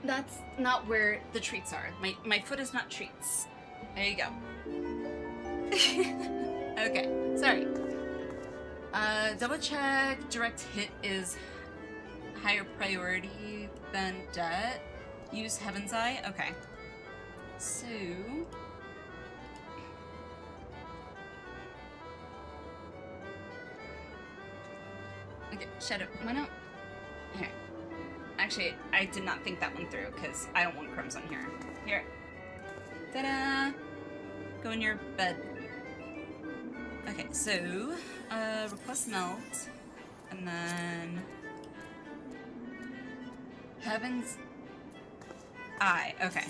that's not where the treats are. My foot is not treats. There you go. Okay, sorry. Double check. Direct hit is higher priority than debt. Use Heaven's Eye. Okay. So... Okay, Shadow, why not? Here. Actually, I did not think that one through, because I don't want crumbs on here. Here. Ta-da! Go in your bed. Okay, so, request melt, and then... Heaven's Eye, okay.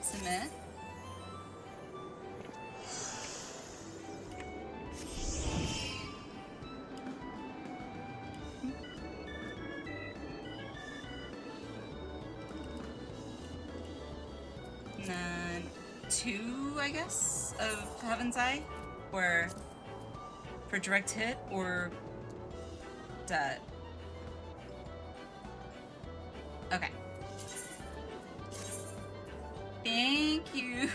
Submit. And then 2, I guess, of Heaven's Eye, or for direct hit, or that. Okay. Thank you.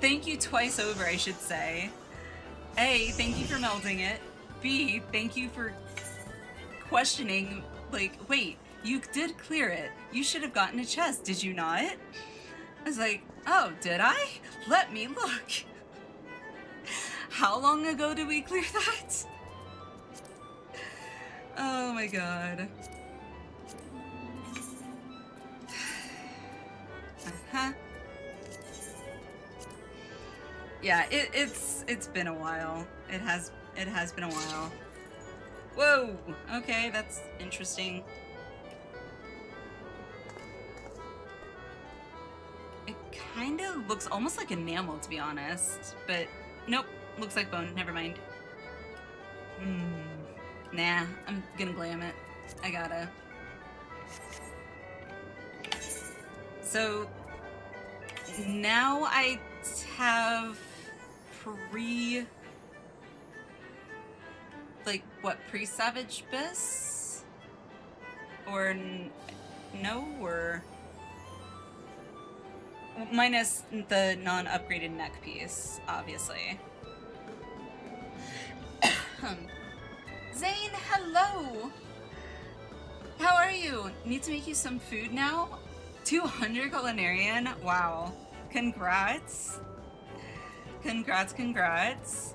Thank you twice over, I should say. A, thank you for melding it. B, thank you for questioning, like, wait, you did clear it. You should have gotten a chest, did you not? I was like, oh, did I? Let me look. How long ago did we clear that? Oh my god. Uh-huh. Yeah, it's been a while. It has been a while. Whoa! Okay, that's interesting. It kind of looks almost like enamel, to be honest. But nope, looks like bone. Never mind. Nah, I'm gonna glam it. I gotta. So now I have pre-Savage Biss? Or no, or minus the non-upgraded neck piece, obviously. Zane, hello! How are you? Need to make you some food now? 200 culinarian? Wow. Congrats. Congrats, congrats.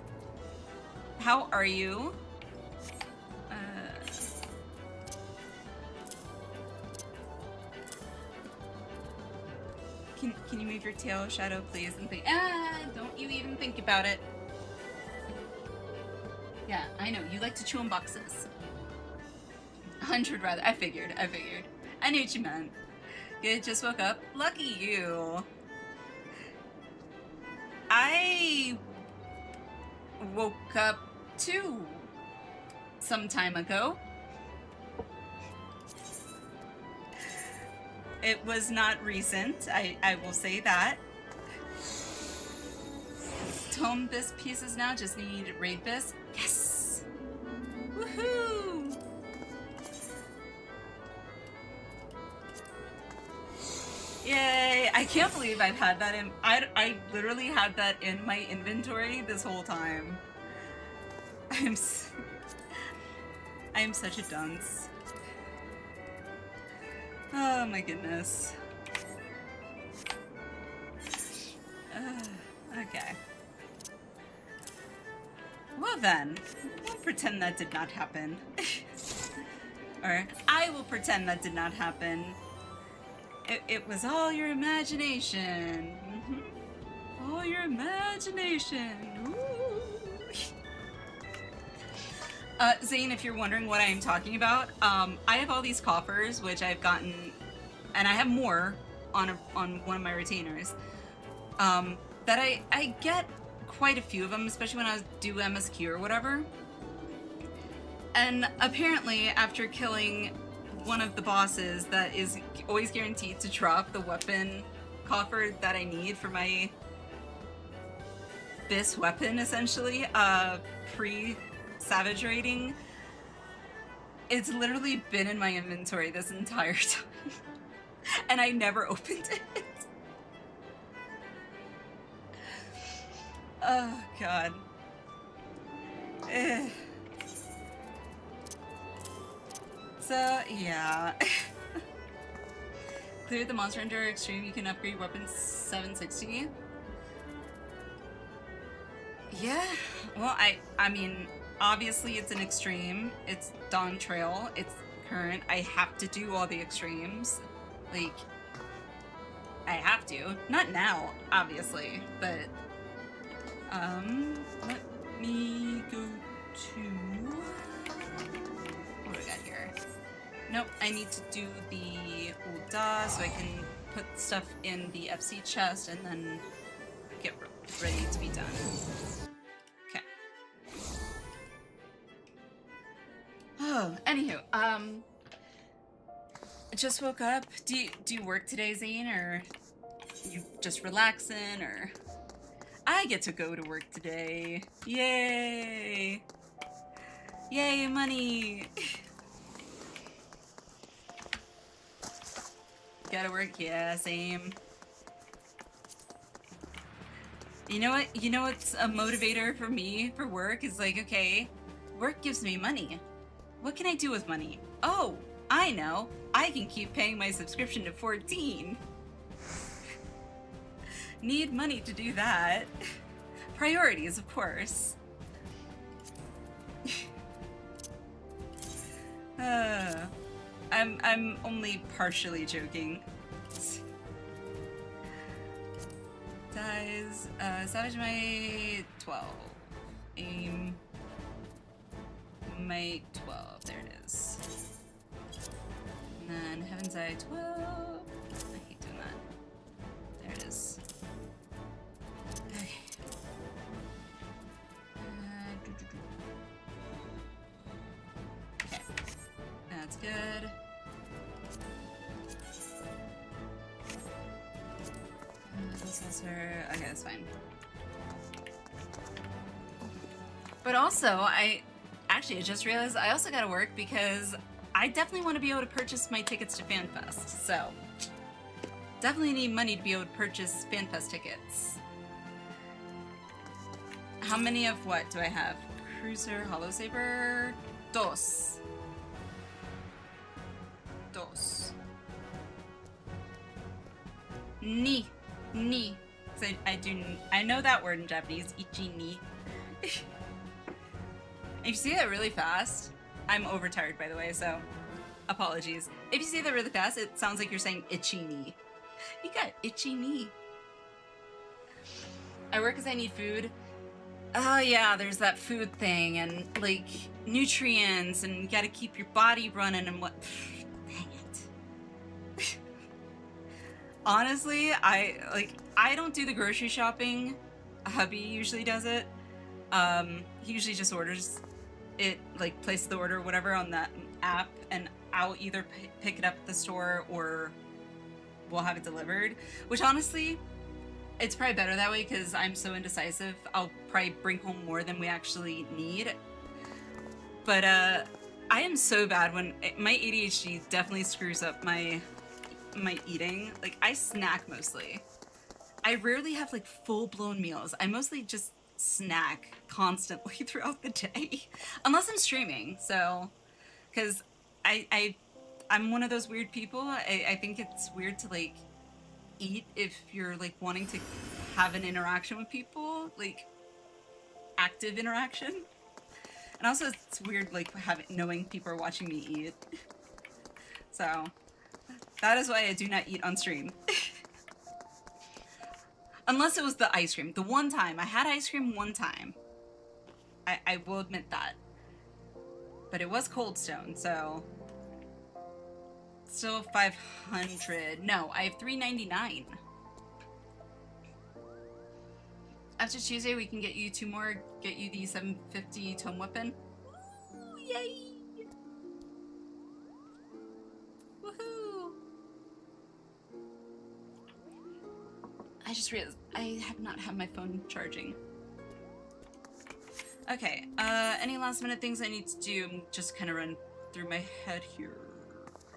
How are you? Can you move your tail, Shadow, please? And think, don't you even think about it. Yeah, I know, you like to chew on boxes. 100 rather, I figured. I knew what you meant. Good, just woke up. Lucky you. I woke up too some time ago. It was not recent, I will say that. Tome this pieces now, just need raid this. Yes! Woohoo! Yay! I can't believe I've had that in. I literally had that in my inventory this whole time. I'm such a dunce. Oh my goodness. Okay. Well then, we'll pretend that did not happen. Or I will pretend that did not happen. It was all your imagination. All your imagination. Ooh. Zane, if you're wondering what I am talking about, I have all these coffers, which I've gotten, and I have more on one of my retainers, that I get quite a few of them, especially when I do MSQ or whatever. And apparently, after killing one of the bosses that is always guaranteed to drop the weapon coffer that I need for my this weapon, essentially, pre-savage raiding, it's literally been in my inventory this entire time. And I never opened it. Oh, God. So, yeah. Clear the Monster Hunter Extreme, you can upgrade weapons 760. Yeah, well, I mean, obviously it's an extreme. It's Dawn Trail. It's current. I have to do all the extremes. Like, I have to. Not now, obviously, but, let me go to... What do I got here? Nope, I need to do the Ulda so I can put stuff in the FC chest and then get ready to be done. Okay. Oh, anywho, just woke up. Do you work today, Zane, or you just relaxing, or? I get to go to work today. Yay! Yay, money! gotta work. Yeah, same. You know what? You know what's a motivator for me for work is like, okay, work gives me money. What can I do with money? Oh, I know. I can keep paying my subscription to 14. Need money to do that. Priorities, of course. I'm only partially joking. Dies. Savage my 12. Aim. My 12. There it is. And then Heaven's Eye 12. I hate doing that. There it is. Okay. Okay. That's good. This is her. Okay, that's fine. But also, I just realized I also gotta work because I definitely want to be able to purchase my tickets to FanFest. So, definitely need money to be able to purchase FanFest tickets. How many of what do I have? Cruiser, Hollow Saber, dos. Ni. So I know that word in Japanese. Ichi ni. If you say that really fast, I'm overtired by the way, so apologies. If you say that really fast, it sounds like you're saying itchy knee. You got itchy knee. I work because I need food. Oh yeah, there's that food thing and like nutrients and you gotta keep your body running and what. Dang it. Honestly, I don't do the grocery shopping. Hubby usually does it. He usually just orders it, like places the order or whatever on that app, and I'll either pick it up at the store or we'll have it delivered. Which honestly, it's probably better that way because I'm so indecisive. I'll probably bring home more than we actually need. But I am so bad when my ADHD definitely screws up my eating. Like I snack mostly. I rarely have like full-blown meals. I mostly just snack constantly throughout the day unless I'm streaming. So because I'm one of those weird people. I think it's weird to like eat if you're like wanting to have an interaction with people, like active interaction. And also it's weird like knowing people are watching me eat. So that is why I do not eat on stream. Unless it was the ice cream. The one time. I had ice cream one time. I will admit that. But it was Cold Stone, so... Still 500. No, I have 399. After Tuesday, we can get you 2 more. Get you the 750 tome weapon. Ooh, yay! Woohoo! I just realized I have not had my phone charging. Okay, any last minute things I need to do? I'm just kind of run through my head here.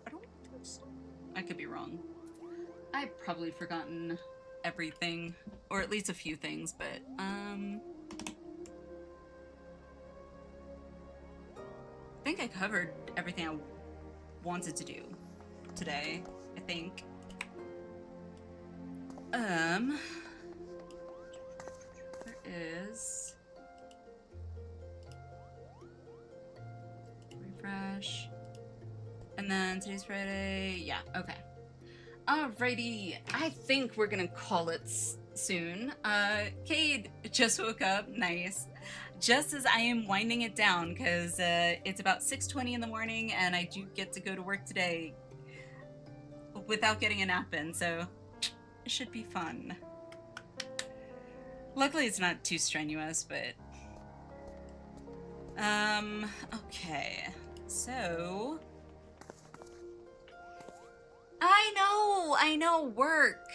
I don't think so. I could be wrong. I've probably forgotten everything, or at least a few things, but, I think I covered everything I wanted to do today, I think. There is... Refresh. And then today's Friday. Yeah, okay. Alrighty. I think we're gonna call it soon. Cade just woke up. Nice. Just as I am winding it down, because it's about 6:20 in the morning, and I do get to go to work today without getting a nap in, so it should be fun. Luckily, it's not too strenuous, but... okay. So... I know, work.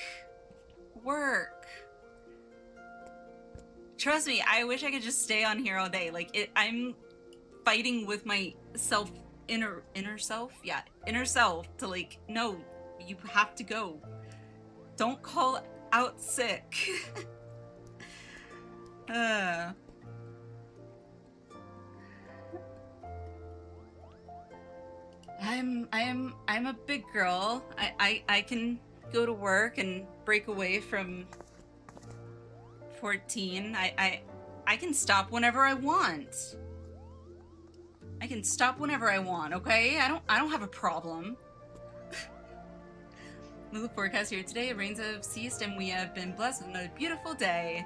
Trust me, I wish I could just stay on here all day. Like, I'm fighting with my inner self? Yeah, inner self to like, no, You have to go. Don't call out sick. I'm a big girl. I can go to work and break away from 14. I can stop whenever I want. I can stop whenever I want, okay? I don't have a problem. The forecast here today, rains have ceased and we have been blessed with another beautiful day.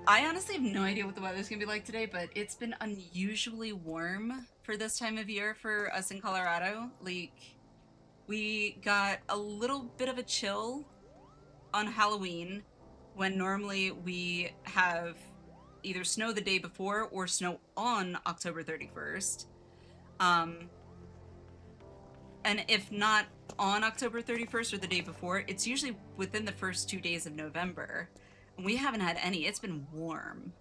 I honestly have no idea what the weather's gonna be like today, but it's been unusually warm for this time of year for us in Colorado. Like, we got a little bit of a chill on Halloween when normally we have either snow the day before or snow on October 31st. And if not on October 31st or the day before, it's usually within the first 2 days of November. And we haven't had any. It's been warm.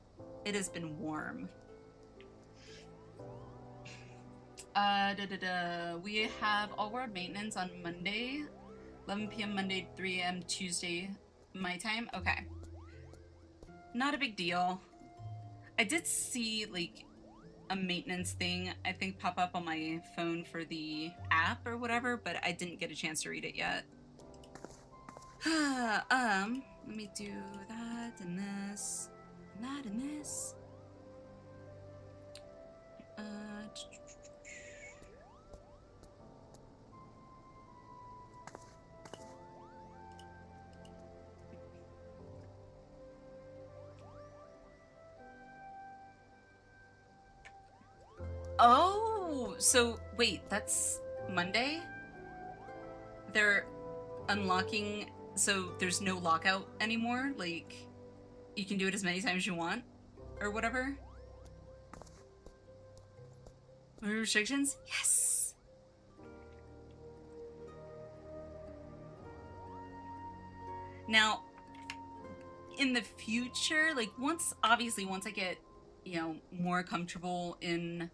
It has been warm. We have all world maintenance on Monday, 11 p.m. Monday, 3 a.m. Tuesday, my time. Okay. Not a big deal. I did see, like, a maintenance thing, I think, pop up on my phone for the app or whatever, but I didn't get a chance to read it yet. Let me do that and this, and that and this. Oh, so wait, that's Monday? They're unlocking, so there's no lockout anymore? Like, you can do it as many times as you want? Or whatever? Restrictions? Yes! Now, in the future, like, obviously once I get, you know, more comfortable in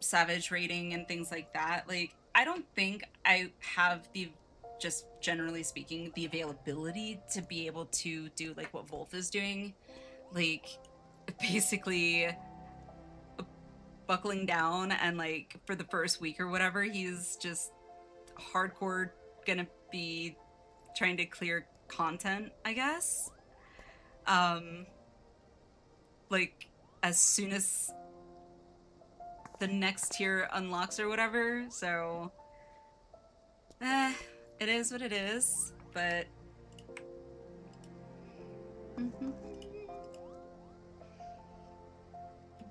Savage rating and things like that, like, I don't think I have just generally speaking, the availability to be able to do, like, what Wolf is doing. Like, basically buckling down and, like, for the first week or whatever, he's just hardcore gonna be trying to clear content, I guess. Like, as soon as the next tier unlocks or whatever, so it is what it is, but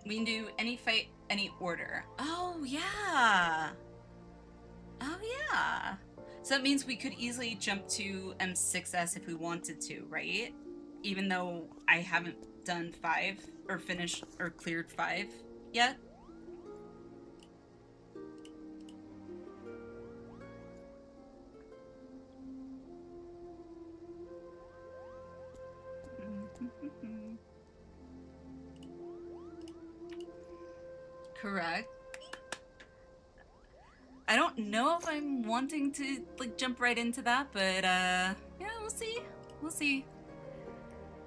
we can do any fight, any order. Oh yeah, so that means we could easily jump to M6S if we wanted to, right? Even though I haven't done 5 or finished or cleared 5 yet. Correct. I don't know if I'm wanting to, like, jump right into that, but yeah, we'll see. We'll see.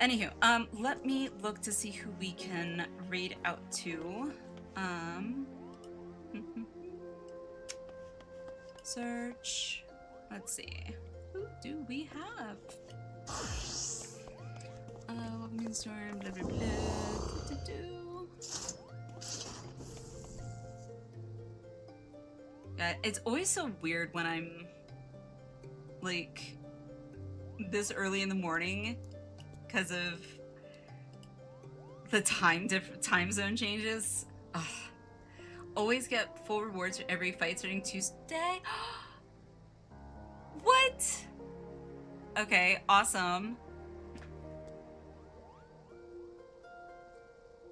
Anywho, let me look to see who we can raid out to. Search. Let's see. Who do we have? Welcome in storm, blah blah blah. It's always so weird when I'm, like, this early in the morning because of the time zone changes. Ugh. Always get full rewards for every fight starting Tuesday. What? Okay, awesome.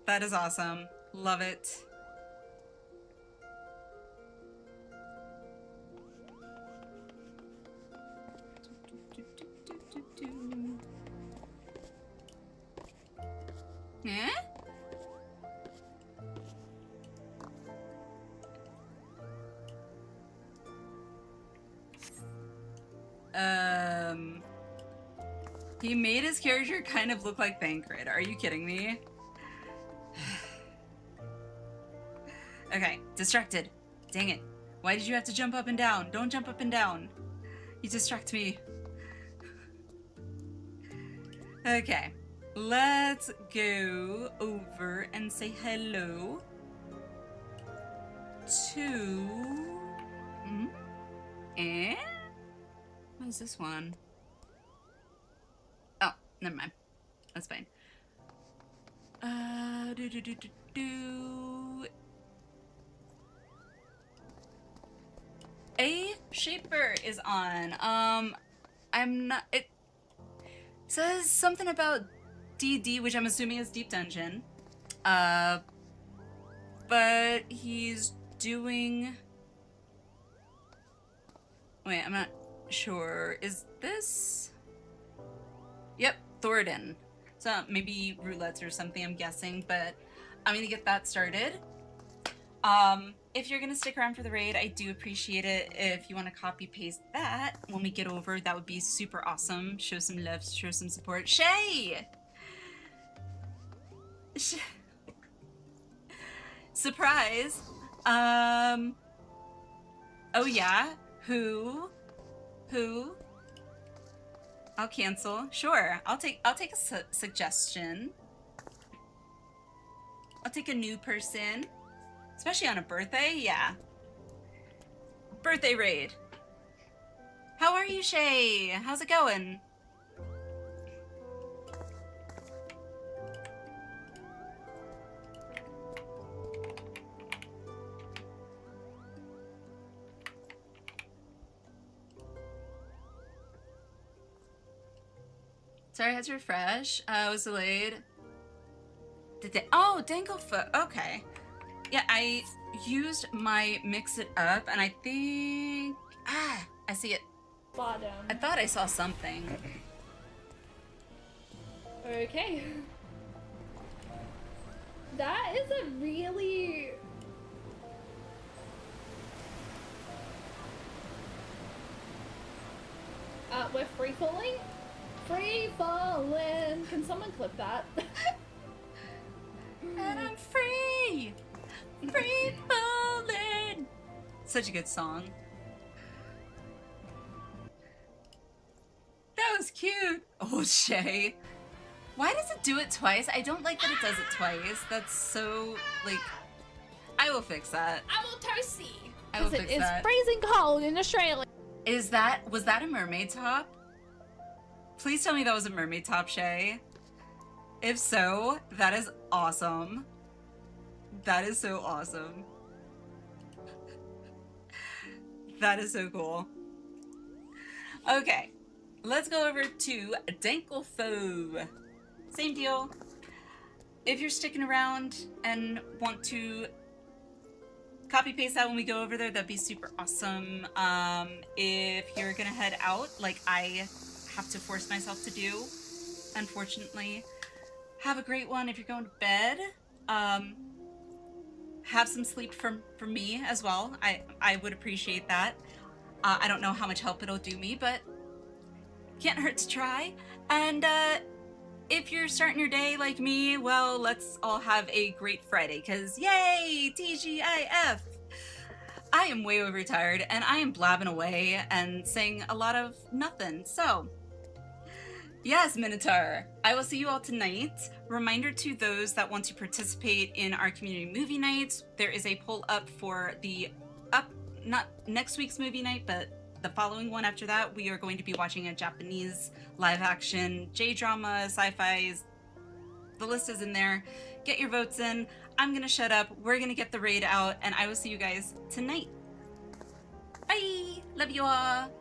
That is awesome. Love it. Eh? He made his character kind of look like Thancred. Are you kidding me? Okay, distracted. Dang it. Why did you have to jump up and down? Don't jump up and down. You distract me. Okay, let's go over and say hello to... What is this one? Oh, never mind. That's fine. A Shaper is on. I'm not... It says something about DD, which I'm assuming is Deep Dungeon. But he's doing... Wait, I'm not sure. Is this... Yep, Thoradin. So maybe roulettes or something, I'm guessing, but I'm gonna get that started. If you're gonna stick around for the raid, I do appreciate it. If you want to copy paste that when we get over, that would be super awesome. Show some love, show some support. Shay! Surprise! Oh yeah? Who? I'll cancel. Sure, I'll take a suggestion. I'll take a new person. Especially on a birthday, yeah. Birthday raid. How are you, Shay? How's it going? Sorry, I had to refresh. I was delayed. Oh, Danglefoot. Okay. Yeah, I used my Mix It Up, and I think... I see it. Bottom. I thought I saw something. Okay. That is a really... we're free falling? Free falling! Can someone clip that? And I'm free! Free falling! Such a good song. That was cute! Oh, Shay. Why does it do it twice? I don't like that it does it twice. That's so, like... I will fix that. I will toasty! I will fix that. It's freezing cold in Australia. Was that a mermaid top? Please tell me that was a mermaid top, Shay. If so, that is awesome. That is so awesome. That is so cool. Okay, let's go over to Danklefo. Same deal. If you're sticking around and want to copy paste that when we go over there, that'd be super awesome. If you're gonna head out, like I have to force myself to do, unfortunately, have a great one. If you're going to bed, have some sleep from me as well. I would appreciate that. I don't know how much help it'll do me, but can't hurt to try. And if you're starting your day like me, well, let's all have a great Friday, because yay, TGIF! I am way overtired, and I am blabbing away and saying a lot of nothing, so... Yes, Minotaur, I will see you all tonight. Reminder to those that want to participate in our community movie nights, there is a poll up for the not next week's movie night, but the following one after that. We are going to be watching a Japanese live action J-drama, sci-fis. The list is in there. Get your votes in. I'm gonna shut up. We're gonna get the raid out, and I will see you guys tonight. Bye! Love you all!